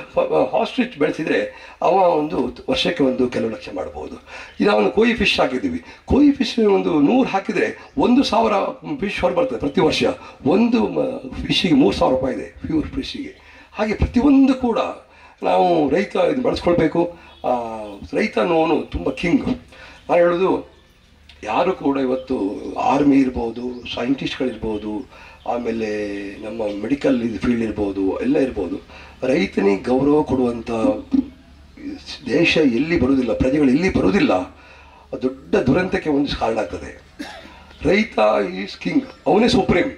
ಹಾಸ್ಟ್ರಿಚ್ ಬೆಳೆಸಿದರೆ ಅವ ಒಂದು ವರ್ಷಕ್ಕೆ ಒಂದು ಕೆಲವು ಲಕ್ಷ ಮಾಡ್ಬೋದು. ಈಗ ಅವನು ಕೋಯಿ ಫಿಶ್ ಹಾಕಿದ್ದೀವಿ. ಕೋಯಿ ಫಿಶ್ ಒಂದು 100 ಹಾಕಿದರೆ 1,000 ಫಿಶ್ ಹೊರ ಬರ್ತದೆ ಪ್ರತಿ ವರ್ಷ. ಒಂದು ಫಿಶ್ಶಿಗೆ 3,000 ರೂಪಾಯಿ ಇದೆ ಪ್ಯೂರ್ ಫಿಶ್ಶಿಗೆ. ಹಾಗೆ ಪ್ರತಿಯೊಂದು ಕೂಡ ನಾವು ರೈತ ಇದು ಬಳಸ್ಕೊಳ್ಬೇಕು. ರೈತ ಅನ್ನೋನು ತುಂಬ ಕಿಂಗ್. ನಾನು ಹೇಳೋದು, ಯಾರು ಕೂಡ ಇವತ್ತು ಆರ್ಮಿ ಇರ್ಬೋದು, ಸೈಂಟಿಸ್ಟ್ಗಳಿರ್ಬೋದು, ಆಮೇಲೆ ನಮ್ಮ ಮೆಡಿಕಲ್ ಫೀಲ್ಡ್ ಇರ್ಬೋದು, ಎಲ್ಲ ಇರ್ಬೋದು, ರೈತನಿಗೆ ಗೌರವ ಕೊಡುವಂಥ ದೇಶ ಎಲ್ಲಿ ಬರುವುದಿಲ್ಲ, ಪ್ರಜೆಗಳು ಎಲ್ಲಿ ಬರುವುದಿಲ್ಲ, ದೊಡ್ಡ ದುರಂತಕ್ಕೆ ಒಂದು ಕಾರಣ ಆಗ್ತದೆ. ರೈತ ಈಸ್ ಕಿಂಗ್, ಅವನೇ ಸುಪ್ರೀಂ.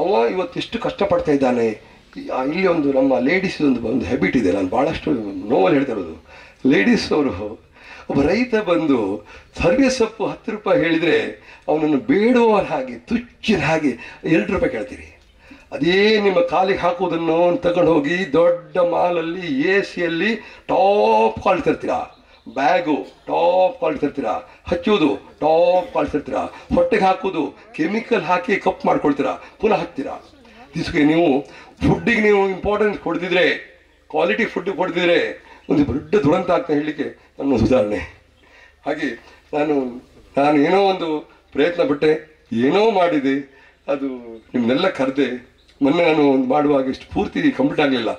ಅವ ಇವತ್ತೆಷ್ಟು ಕಷ್ಟಪಡ್ತಾ ಇದ್ದಾನೆ. ಇಲ್ಲಿ ಒಂದು ನಮ್ಮ ಲೇಡೀಸ್ ಒಂದು ಹ್ಯಾಬಿಟ್ ಇದೆ, ನಾನು ಭಾಳಷ್ಟು ನೋವಲ್ಲಿ ಹೇಳ್ತಾ ಇರೋದು. ಲೇಡೀಸ್ ಅವರು ಒಬ್ಬ ರೈತ ಬಂದು ಸರ್ವೆ ಸೊಪ್ಪು 10 ರೂಪಾಯಿ ಹೇಳಿದರೆ ಅವನನ್ನು ಬೇಡುವವರ ಹಾಗೆ, ತುಚ್ಚಿನ ಹಾಗೆ 2 ರೂಪಾಯಿ ಕೇಳ್ತೀರಿ. ಅದೇ ನಿಮ್ಮ ಕಾಲಿಗೆ ಹಾಕುವುದನ್ನು ತಗೊಂಡು ಹೋಗಿ ದೊಡ್ಡ ಮಾಲಲ್ಲಿ AC ಟಾಪ್ ಕ್ವಾಲಿಟಿ ತರ್ತೀರಾ, ಬ್ಯಾಗು ಟಾಪ್ ಕ್ವಾಲಿಟಿ ತರ್ತೀರಾ, ಹಚ್ಚೋದು ಟಾಪ್ ಕ್ವಾಲಿಟಿ ತರ್ತೀರಾ, ಹೊಟ್ಟೆಗೆ ಹಾಕೋದು ಕೆಮಿಕಲ್ ಹಾಕಿ ಕಪ್ ಮಾಡ್ಕೊಳ್ತೀರಾ, ಪುನಃ ಹಾಕ್ತೀರಾ. ದಿವಸಕ್ಕೆ ನೀವು ಫುಡ್ಡಿಗೆ ನೀವು ಇಂಪಾರ್ಟೆನ್ಸ್ ಕೊಡ್ತಿದ್ರೆ, ಕ್ವಾಲಿಟಿ ಫುಡ್ ಕೊಡ್ತಿದ್ರೆ ಒಂದು ದೊಡ್ಡ ದುರಂತ ಆಗ್ತಾ ಹೇಳಲಿಕ್ಕೆ ನನ್ನ ಉದಾಹರಣೆ. ಹಾಗೆ ನಾನು ಏನೋ ಒಂದು ಪ್ರಯತ್ನ ಪಟ್ಟೆ, ಏನೋ ಮಾಡಿದೆ, ಅದು ನಿಮ್ಮನ್ನೆಲ್ಲ ಕರೆದೆ. ಮೊನ್ನೆ ನಾನು ಒಂದು ಮಾಡುವಾಗ ಇಷ್ಟು ಪೂರ್ತಿ ಕಂಪ್ಲೀಟ್ ಆಗಲಿಲ್ಲ.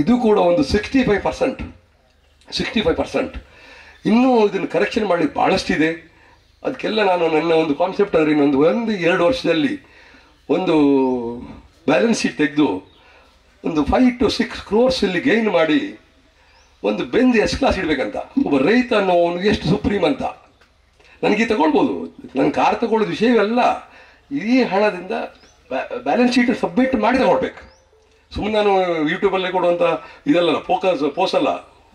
ಇದು ಕೂಡ ಒಂದು 65%. ಇನ್ನೂ ಇದನ್ನು ಕರೆಕ್ಷನ್ ಮಾಡಲಿಕ್ಕೆ ಭಾಳಷ್ಟಿದೆ. ಅದಕ್ಕೆಲ್ಲ ನಾನು ನನ್ನ ಒಂದು ಕಾನ್ಸೆಪ್ಟ್ ಅಂದರೆ ಇನ್ನೊಂದು 1-2 ವರ್ಷದಲ್ಲಿ ಒಂದು ಬ್ಯಾಲೆನ್ಸ್ ಶೀಟ್ ತೆಗೆದು ಒಂದು 5 to 6 crores ಇಲ್ಲಿ ಗೈನ್ ಮಾಡಿ ಒಂದು ಬೆಂಜ್ S ಕ್ಲಾಸ್ ಇಡಬೇಕಂತ. ಒಬ್ಬ ರೈತ ಅನ್ನೋನು ಎಷ್ಟು ಸುಪ್ರೀಂ ಅಂತ ನನಗೆ ತಗೊಳ್ಬೋದು. ನನ್ನ ಕಾರ್ ತಗೊಳ್ಳೋದು ವಿಷಯವಲ್ಲ. ಈ ಹಣದಿಂದ ಬ್ಯಾಲೆನ್ಸ್ ಶೀಟ್ ಸಬ್ಮಿಟ್ ಮಾಡಿ ತಗೊಳ್ಬೇಕು. ಸುಮ್ಮನೆ ನಾನು ಯೂಟ್ಯೂಬಲ್ಲೇ ಕೊಡುವಂಥ ಇದಲ್ಲ,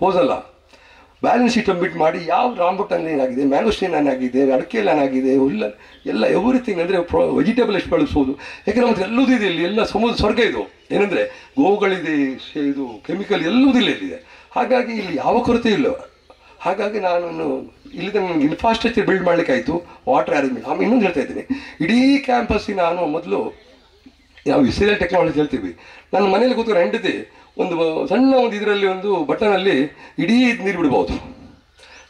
ಪೋಸಲ್ಲ. ಬ್ಯಾಲೆನ್ಸ್ ಶೀಟ್ ಸಬ್ಮಿಟ್ ಮಾಡಿ ಯಾವ ರಾಂಬುಟಾನ್ ಏನಾಗಿದೆ, ಮ್ಯಾಂಗೋಸ್ಟೀನ್ ಏನಾಗಿದೆ, ಅಡಕೆಯಲ್ಲಿ ಏನಾಗಿದೆ, ಎಲ್ಲ ಎವ್ರಿಥಿಂಗ್. ಅಂದರೆ ವೆಜಿಟೇಬಲ್ ಎಷ್ಟು ಬಳಸ್ಬೋದು. ಯಾಕೆಂದರೆ ಮತ್ತೆ ಎಲ್ಲದೂ ಇದೆ ಇಲ್ಲಿ, ಎಲ್ಲ ಸ್ವರ್ಗ ಇದು. ಏನಂದರೆ ಗೋವುಗಳಿದೆ, ಇದು ಕೆಮಿಕಲ್ ಎಲ್ಲದಿಲ್ಲ ಇಲ್ಲಿದೆ. ಹಾಗಾಗಿ ಇಲ್ಲಿ ಯಾವ ಕೊರತೆ ಇಲ್ಲ. ಹಾಗಾಗಿ ನಾನು ಇಲ್ಲಿ ನನಗೆ ಇನ್ಫ್ರಾಸ್ಟ್ರಕ್ಚರ್ ಬಿಲ್ಡ್ ಮಾಡಲಿಕ್ಕಾಯಿತು, ವಾಟರ್ ಅರೇಂಜ್ಮೆಂಟ್. ಆಮೇಲೆ ಇನ್ನೊಂದು ಹೇಳ್ತಾ ಇದ್ದೀನಿ, ಇಡೀ ಕ್ಯಾಂಪಸ್ಸಿಗೆ ನಾನು ಮೊದಲು ನಾವು ಇಸ್ರೇಲ್ ಟೆಕ್ನಾಲಜಿ ಹೇಳ್ತೀವಿ. ನನ್ನ ಮನೇಲಿ ಕೂತ್ಕೊಂಡು ಹೆಂಡತಿ ಒಂದು ಸಣ್ಣ ಒಂದು ಇದರಲ್ಲಿ ಒಂದು ಬಟನಲ್ಲಿ ಇಡೀ ನೀರು ಬಿಡ್ಬೋದು.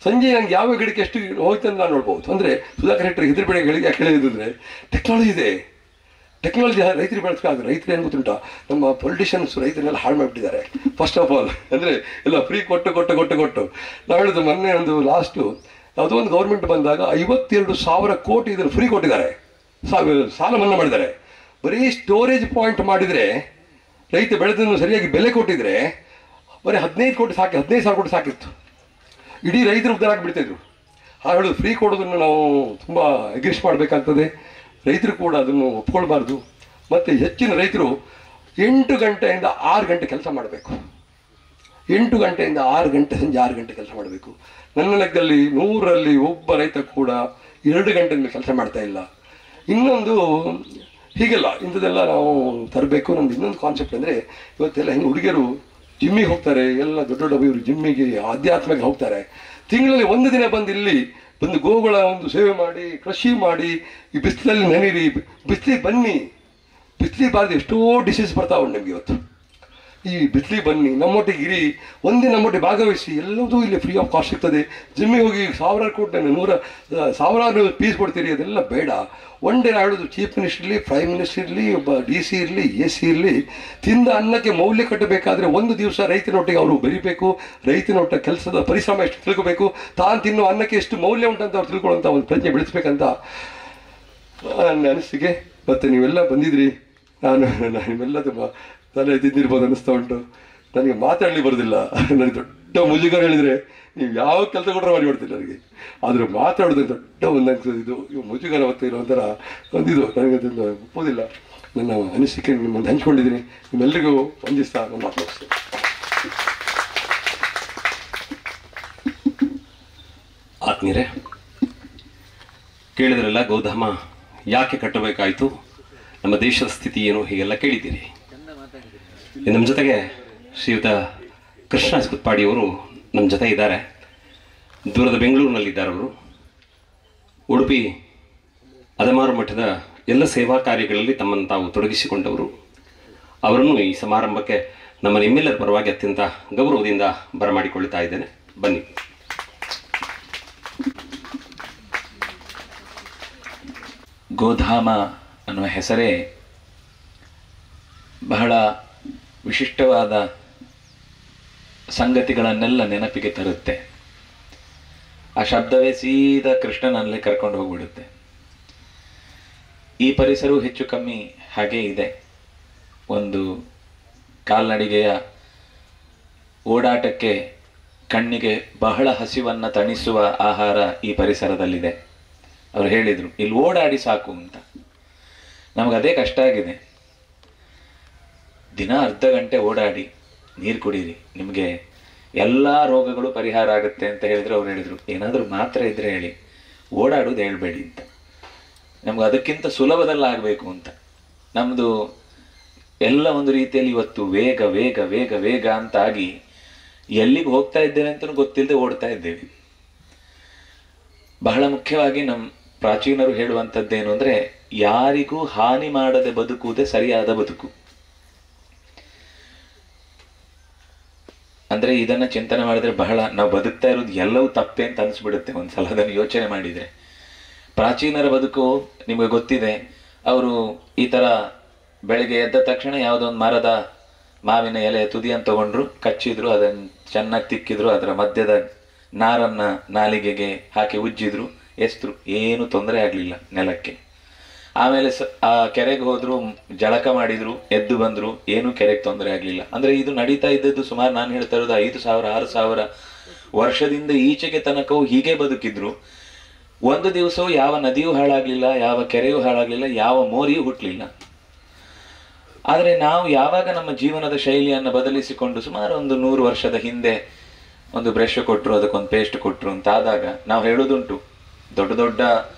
ಸಂಜೆ ನನಗೆ ಯಾವ ಗಿಡಕ್ಕೆ ಎಷ್ಟು ಹೋಯ್ತು ಅಂತ ನಾನು ನೋಡ್ಬೋದು. ಅಂದರೆ ಸುಧಾಕರ್ ಹೆಟ್ರಿಗೆ ಹೆದರಿ ಬೆಳೆಗಳಿಗೆ ಯಾಕೆ ಹೇಳಿದ್ರೆ ಟೆಕ್ನಾಲಜಿ ಇದೆ. ಟೆಕ್ನಾಲಜಿ ರೈತರಿಗೆ ಬಳಸ್ಕಾದ್ರೆ ರೈತರು ಏನು ಗೊತ್ತುಂಟ, ನಮ್ಮ ಪೊಲಿಟಿಷಿಯನ್ಸ್ ರೈತರನ್ನೆಲ್ಲ ಹಾಳು ಮಾಡಿಬಿಟ್ಟಿದ್ದಾರೆ. ಫಸ್ಟ್ ಆಫ್ ಆಲ್ ಅಂದರೆ ಎಲ್ಲ ಫ್ರೀ ಕೊಟ್ಟು ನಾವು ಹೇಳಿದ್ದು ಮೊನ್ನೆ ಒಂದು ಲಾಸ್ಟು ಯಾವುದೋ ಒಂದು ಗೌರ್ಮೆಂಟ್ ಬಂದಾಗ 52,000 ಕೋಟಿ ಇದನ್ನು ಫ್ರೀ ಕೊಟ್ಟಿದ್ದಾರೆ, ಸಾಲ ಮನ್ನಾ ಮಾಡಿದ್ದಾರೆ. ಬರೀ ಸ್ಟೋರೇಜ್ ಪಾಯಿಂಟ್ ಮಾಡಿದರೆ, ರೈತ ಬೆಳೆದನ್ನು ಸರಿಯಾಗಿ ಬೆಲೆ ಕೊಟ್ಟಿದ್ರೆ ಬರೀ 15,000 ಕೋಟಿ ಸಾಕಿತ್ತು. ಇಡೀ ರೈತರು ಉದ್ಧಾರ ಆಗಿಬಿಡ್ತಾಯಿದ್ರು. ಹಾಗೆ ಹೇಳೋದು ಫ್ರೀ ಕೊಡೋದನ್ನು ನಾವು ತುಂಬ ಎಗ್ರಿಸ್ಟ್ ಮಾಡಬೇಕಾಗ್ತದೆ. ರೈತರು ಕೂಡ ಅದನ್ನು ಒಪ್ಕೊಳ್ಬಾರ್ದು. ಮತ್ತು ಹೆಚ್ಚಿನ ರೈತರು 8 ಗಂಟೆಯಿಂದ 6 ಗಂಟೆ ಕೆಲಸ ಮಾಡಬೇಕು. 8 ಗಂಟೆಯಿಂದ 6 ಗಂಟೆ, ಸಂಜೆ 6 ಗಂಟೆ ಕೆಲಸ ಮಾಡಬೇಕು. ನನ್ನ ಲೆಕ್ಕದಲ್ಲಿ 100ರಲ್ಲಿ ಒಬ್ಬ ರೈತ ಕೂಡ 2 ಗಂಟೆಯಿಂದ ಕೆಲಸ ಮಾಡ್ತಾ ಇಲ್ಲ. ಇನ್ನೊಂದು ಹೀಗೆಲ್ಲ ಇಂಥದ್ದೆಲ್ಲ ನಾವು ತರಬೇಕು. ನಮ್ದು ಇನ್ನೊಂದು ಕಾನ್ಸೆಪ್ಟ್ ಅಂದರೆ ಇವತ್ತೆಲ್ಲ ಹೆಂಗೆ ಹುಡುಗಿಯರು ಜಿಮ್ಮಿಗೆ ಹೋಗ್ತಾರೆ, ಎಲ್ಲ ದೊಡ್ಡ ಇವರು ಜಿಮ್ಮಿಗೆ ಆಧ್ಯಾತ್ಮಕ್ಕೆ ಹೋಗ್ತಾರೆ. ತಿಂಗಳಲ್ಲಿ 1 ದಿನ ಬಂದು ಗೋವುಗಳ ಒಂದು ಸೇವೆ ಮಾಡಿ, ಕೃಷಿ ಮಾಡಿ, ಈ ಬಿಸಿಲಲ್ಲಿ ನೆನೀರಿ, ಬಿಸಿಲಿಗೆ ಬನ್ನಿ. ಬಿಸಿಲಿಗೆ ಬಾರದು ಎಷ್ಟೋ ಡಿಸೀಸ್ ಬರ್ತಾವೆ ನಿಮಗೆ ಇವತ್ತು. ಈ ಬಿಸಿಲಿಗೆ ಬನ್ನಿ, ನಮ್ಮೊಟ್ಟಿಗೆ ಇರಿ, ಒಂದೇ ನಮ್ಮೊಟ್ಟಿಗೆ ಭಾಗವಹಿಸಿ, ಎಲ್ಲದೂ ಇಲ್ಲಿ ಫ್ರೀ ಆಫ್ ಕಾಸ್ಟ್ ಸಿಗ್ತದೆ. ಜಿಮ್ಮಿಗೆ ಹೋಗಿ 1,000 ಕೋಟಿ 100,000 ಪೀಸ್ ಕೊಡ್ತೀರಿ, ಅದೆಲ್ಲ ಬೇಡ. ಒನ್ ಡೇ ಹೇಳೋದು, ಚೀಫ್ ಮಿನಿಸ್ಟರ್ ಇರಲಿ, ಪ್ರೈಮ್ ಮಿನಿಸ್ಟರ್ ಇರಲಿ, ಒಬ್ಬ DC ಇರಲಿ, AC ಇರಲಿ, ತಿಂದ ಅನ್ನಕ್ಕೆ ಮೌಲ್ಯ ಕಟ್ಟಬೇಕಾದ್ರೆ ಒಂದು ದಿವಸ ರೈತನೊಟ್ಟಿಗೆ ಅವರು ಬೆರಿಬೇಕು. ರೈತನೊಟ್ಟ ಕೆಲಸದ ಪರಿಶ್ರಮ ಎಷ್ಟು ತಿಳ್ಕೋಬೇಕು, ತಾನು ತಿನ್ನೋ ಅನ್ನಕ್ಕೆ ಎಷ್ಟು ಮೌಲ್ಯ ಉಂಟಂತ ಅವ್ರು ತಿಳ್ಕೊಳ್ಳೋಂಥ ಒಂದು ಪ್ರಜ್ಞೆ ಬೆಳೆಸ್ಬೇಕಂತ ನನ್ನ ಅನಿಸಿಕೆ. ಮತ್ತು ನೀವೆಲ್ಲ ಬಂದಿದ್ರಿ, ನಾನು ನಿಮ್ಮೆಲ್ಲದ ತಲೆ ತಿಂದಿರ್ಬೋದು ಅನ್ನಿಸ್ತಾ ಉಂಟು. ನನಗೆ ಮಾತಾಡಲಿ ಬರೋದಿಲ್ಲ. ನನಗೆ ದೊಡ್ಡ ಮುಜುಗರ ಹೇಳಿದರೆ ನೀವು ಯಾವ ಕೆಲಸ ಕೊಟ್ಟರೆ ಮಾಡಿಬಿಡ್ತೀನಿ ನನಗೆ. ಆದರೂ ಮಾತಾಡೋದು ದೊಡ್ಡ ಒಂದು ಇದು ಮುಜುಗರ ಮತ್ತು ಇರೋ ಒಂಥರ ಒಂದಿದು ನನಗೆ ಅದನ್ನು ಒಪ್ಪೋದಿಲ್ಲ. ನನ್ನ ಅನಿಸಿಕೆ ನಿಮ್ಮನ್ನು ಹಂಚ್ಕೊಂಡಿದ್ದೀನಿ. ನಿಮ್ಮೆಲ್ಲರಿಗೂ ವಂದಿಸ್ತಾ ನಾನು ಮಾತನಾಡ್ತೀನಿ. ಆತ್ಮೀಯರೇ, ಕೇಳಿದ್ರಲ್ಲ ಗೋಧಾಮ ಯಾಕೆ ಕಟ್ಟಬೇಕಾಯಿತು, ನಮ್ಮ ದೇಶದ ಸ್ಥಿತಿ ಏನು, ಹೀಗೆಲ್ಲ ಕೇಳಿದ್ದೀರಿ. ನಮ್ಮ ಜೊತೆಗೆ ಶ್ರೀಯುತ ಕೃಷ್ಣ ಕುತ್ಪಾಡಿಯವರು ನಮ್ಮ ಜೊತೆ ಇದ್ದಾರೆ. ದೂರದ ಬೆಂಗಳೂರಿನಲ್ಲಿದ್ದಾರೆ ಅವರು. ಉಡುಪಿ ಅದಮಾರು ಮಠದ ಎಲ್ಲ ಸೇವಾ ಕಾರ್ಯಗಳಲ್ಲಿ ತಮ್ಮನ್ನು ತಾವು ತೊಡಗಿಸಿಕೊಂಡವರು. ಅವರನ್ನು ಈ ಸಮಾರಂಭಕ್ಕೆ ನಿಮ್ಮೆಲ್ಲರ ಪರವಾಗಿ ಅತ್ಯಂತ ಗೌರವದಿಂದ ಬರಮಾಡಿಕೊಳ್ಳುತ್ತಾ ಇದ್ದೇನೆ. ಬನ್ನಿ. ಗೋಧಾಮ ಅನ್ನುವ ಹೆಸರೇ ಬಹಳ ವಿಶಿಷ್ಟವಾದ ಸಂಗತಿಗಳನ್ನೆಲ್ಲ ನೆನಪಿಗೆ ತರುತ್ತೆ. ಆ ಶಬ್ದವೇ ಸೀದಾ ಕೃಷ್ಣನಲ್ಲಿ ಕರ್ಕೊಂಡು ಹೋಗ್ಬಿಡುತ್ತೆ. ಈ ಪರಿಸರವು ಹೆಚ್ಚು ಕಮ್ಮಿ ಹಾಗೇ ಇದೆ. ಒಂದು ಕಾಲ್ನಡಿಗೆಯ ಓಡಾಟಕ್ಕೆ ಕಣ್ಣಿಗೆ ಬಹಳ ಹಸಿವನ್ನ ತಣಿಸುವ ಆಹಾರ ಈ ಪರಿಸರದಲ್ಲಿದೆ. ಅವ್ರು ಹೇಳಿದ್ರು ಇಲ್ಲಿ ಓಡಾಡಿ ಸಾಕು ಅಂತ. ನಮಗದೇ ಕಷ್ಟ ಆಗಿದೆ. ದಿನ ಅರ್ಧ ಗಂಟೆ ಓಡಾಡಿ ನೀರು ಕುಡೀರಿ, ನಿಮಗೆ ಎಲ್ಲ ರೋಗಗಳು ಪರಿಹಾರ ಆಗುತ್ತೆ ಅಂತ ಹೇಳಿದ್ರು. ಅವ್ರು ಹೇಳಿದ್ರು ಏನಾದರೂ ಮಾತ್ರೆ ಇದ್ರೆ ಹೇಳಿ, ಓಡಾಡೋದು ಹೇಳ್ಬೇಡಿ ಅಂತ. ನಮ್ಗೆ ಅದಕ್ಕಿಂತ ಸುಲಭದಲ್ಲಿ ಆಗಬೇಕು ಅಂತ. ನಮ್ಮದು ಎಲ್ಲ ಒಂದು ರೀತಿಯಲ್ಲಿ ಇವತ್ತು ವೇಗ ವೇಗ ವೇಗ ವೇಗ ಅಂತಾಗಿ ಎಲ್ಲಿಗೆ ಹೋಗ್ತಾ ಇದ್ದೇವೆ ಅಂತ ಗೊತ್ತಿಲ್ಲದೆ ಓಡ್ತಾ ಇದ್ದೇವೆ. ಬಹಳ ಮುಖ್ಯವಾಗಿ ನಮ್ಮ ಪ್ರಾಚೀನರು ಹೇಳುವಂಥದ್ದೇನು ಅಂದ್ರೆ, ಯಾರಿಗೂ ಹಾನಿ ಮಾಡದೆ ಬದುಕುವುದೇ ಸರಿಯಾದ ಬದುಕು. ಅಂದ್ರೆ ಇದನ್ನ ಚಿಂತನೆ ಮಾಡಿದ್ರೆ ಬಹಳ ನಾವು ಬದುಕ್ತಾ ಇರೋದು ಎಲ್ಲವೂ ತಪ್ಪೆ ಅಂತ ಅನಿಸ್ಬಿಡುತ್ತೆ ಒಂದ್ಸಲ ಅದನ್ನು ಯೋಚನೆ ಮಾಡಿದ್ರೆ. ಪ್ರಾಚೀನರ ಬದುಕು ನಿಮಗೆ ಗೊತ್ತಿದೆ. ಅವರು ಈ ತರ ಬೆಳಿಗ್ಗೆ ಎದ್ದ ತಕ್ಷಣ ಯಾವುದೋ ಒಂದು ಮರದ ಮಾವಿನ ಎಲೆ ತುದಿಯನ್ನು ತಗೊಂಡ್ರು, ಕಚ್ಚಿದ್ರು, ಅದನ್ನು ಚೆನ್ನಾಗಿ ತಿಕ್ಕಿದ್ರು, ಅದರ ಮಧ್ಯದ ನಾರನ್ನ ನಾಲಿಗೆಗೆ ಹಾಕಿ ಉಜ್ಜಿದ್ರು, ಎಸ್ತರು, ಏನು ತೊಂದರೆ ಆಗ್ಲಿಲ್ಲ ನೆಲಕ್ಕೆ. ಆಮೇಲೆ ಆ ಕೆರೆಗೆ ಹೋದ್ರು, ಜಳಕ ಮಾಡಿದ್ರು, ಎದ್ದು ಬಂದ್ರು, ಏನು ಕೆರೆಗೆ ತೊಂದರೆ ಆಗ್ಲಿಲ್ಲ. ಅಂದ್ರೆ ಇದು ನಡೀತಾ ಇದ್ದದ್ದು ಸುಮಾರು ನಾನು ಹೇಳ್ತಾ ಇರೋದು 5,000 6,000 ವರ್ಷದಿಂದ ಈಚೆಗೆ ತನಕವೂ ಹೀಗೆ ಬದುಕಿದ್ರು. ಒಂದು ದಿವಸವೂ ಯಾವ ನದಿಯೂ ಹಾಳಾಗ್ಲಿಲ್ಲ, ಯಾವ ಕೆರೆಯೂ ಹಾಳಾಗ್ಲಿಲ್ಲ, ಯಾವ ಮೋರಿಯೂ ಹುಟ್ಟಲಿಲ್ಲ. ಆದರೆ ನಾವು ಯಾವಾಗ ನಮ್ಮ ಜೀವನದ ಶೈಲಿಯನ್ನು ಬದಲಿಸಿಕೊಂಡು ಸುಮಾರು ಒಂದು 100 ವರ್ಷದ ಹಿಂದೆ ಒಂದು ಬ್ರಷ್ ಕೊಟ್ಟರು, ಅದಕ್ಕೊಂದು ಪೇಸ್ಟ್ ಕೊಟ್ಟರು ಅಂತ ಆದಾಗ ನಾವು ಹೇಳೋದುಂಟು, ದೊಡ್ಡ ದೊಡ್ಡ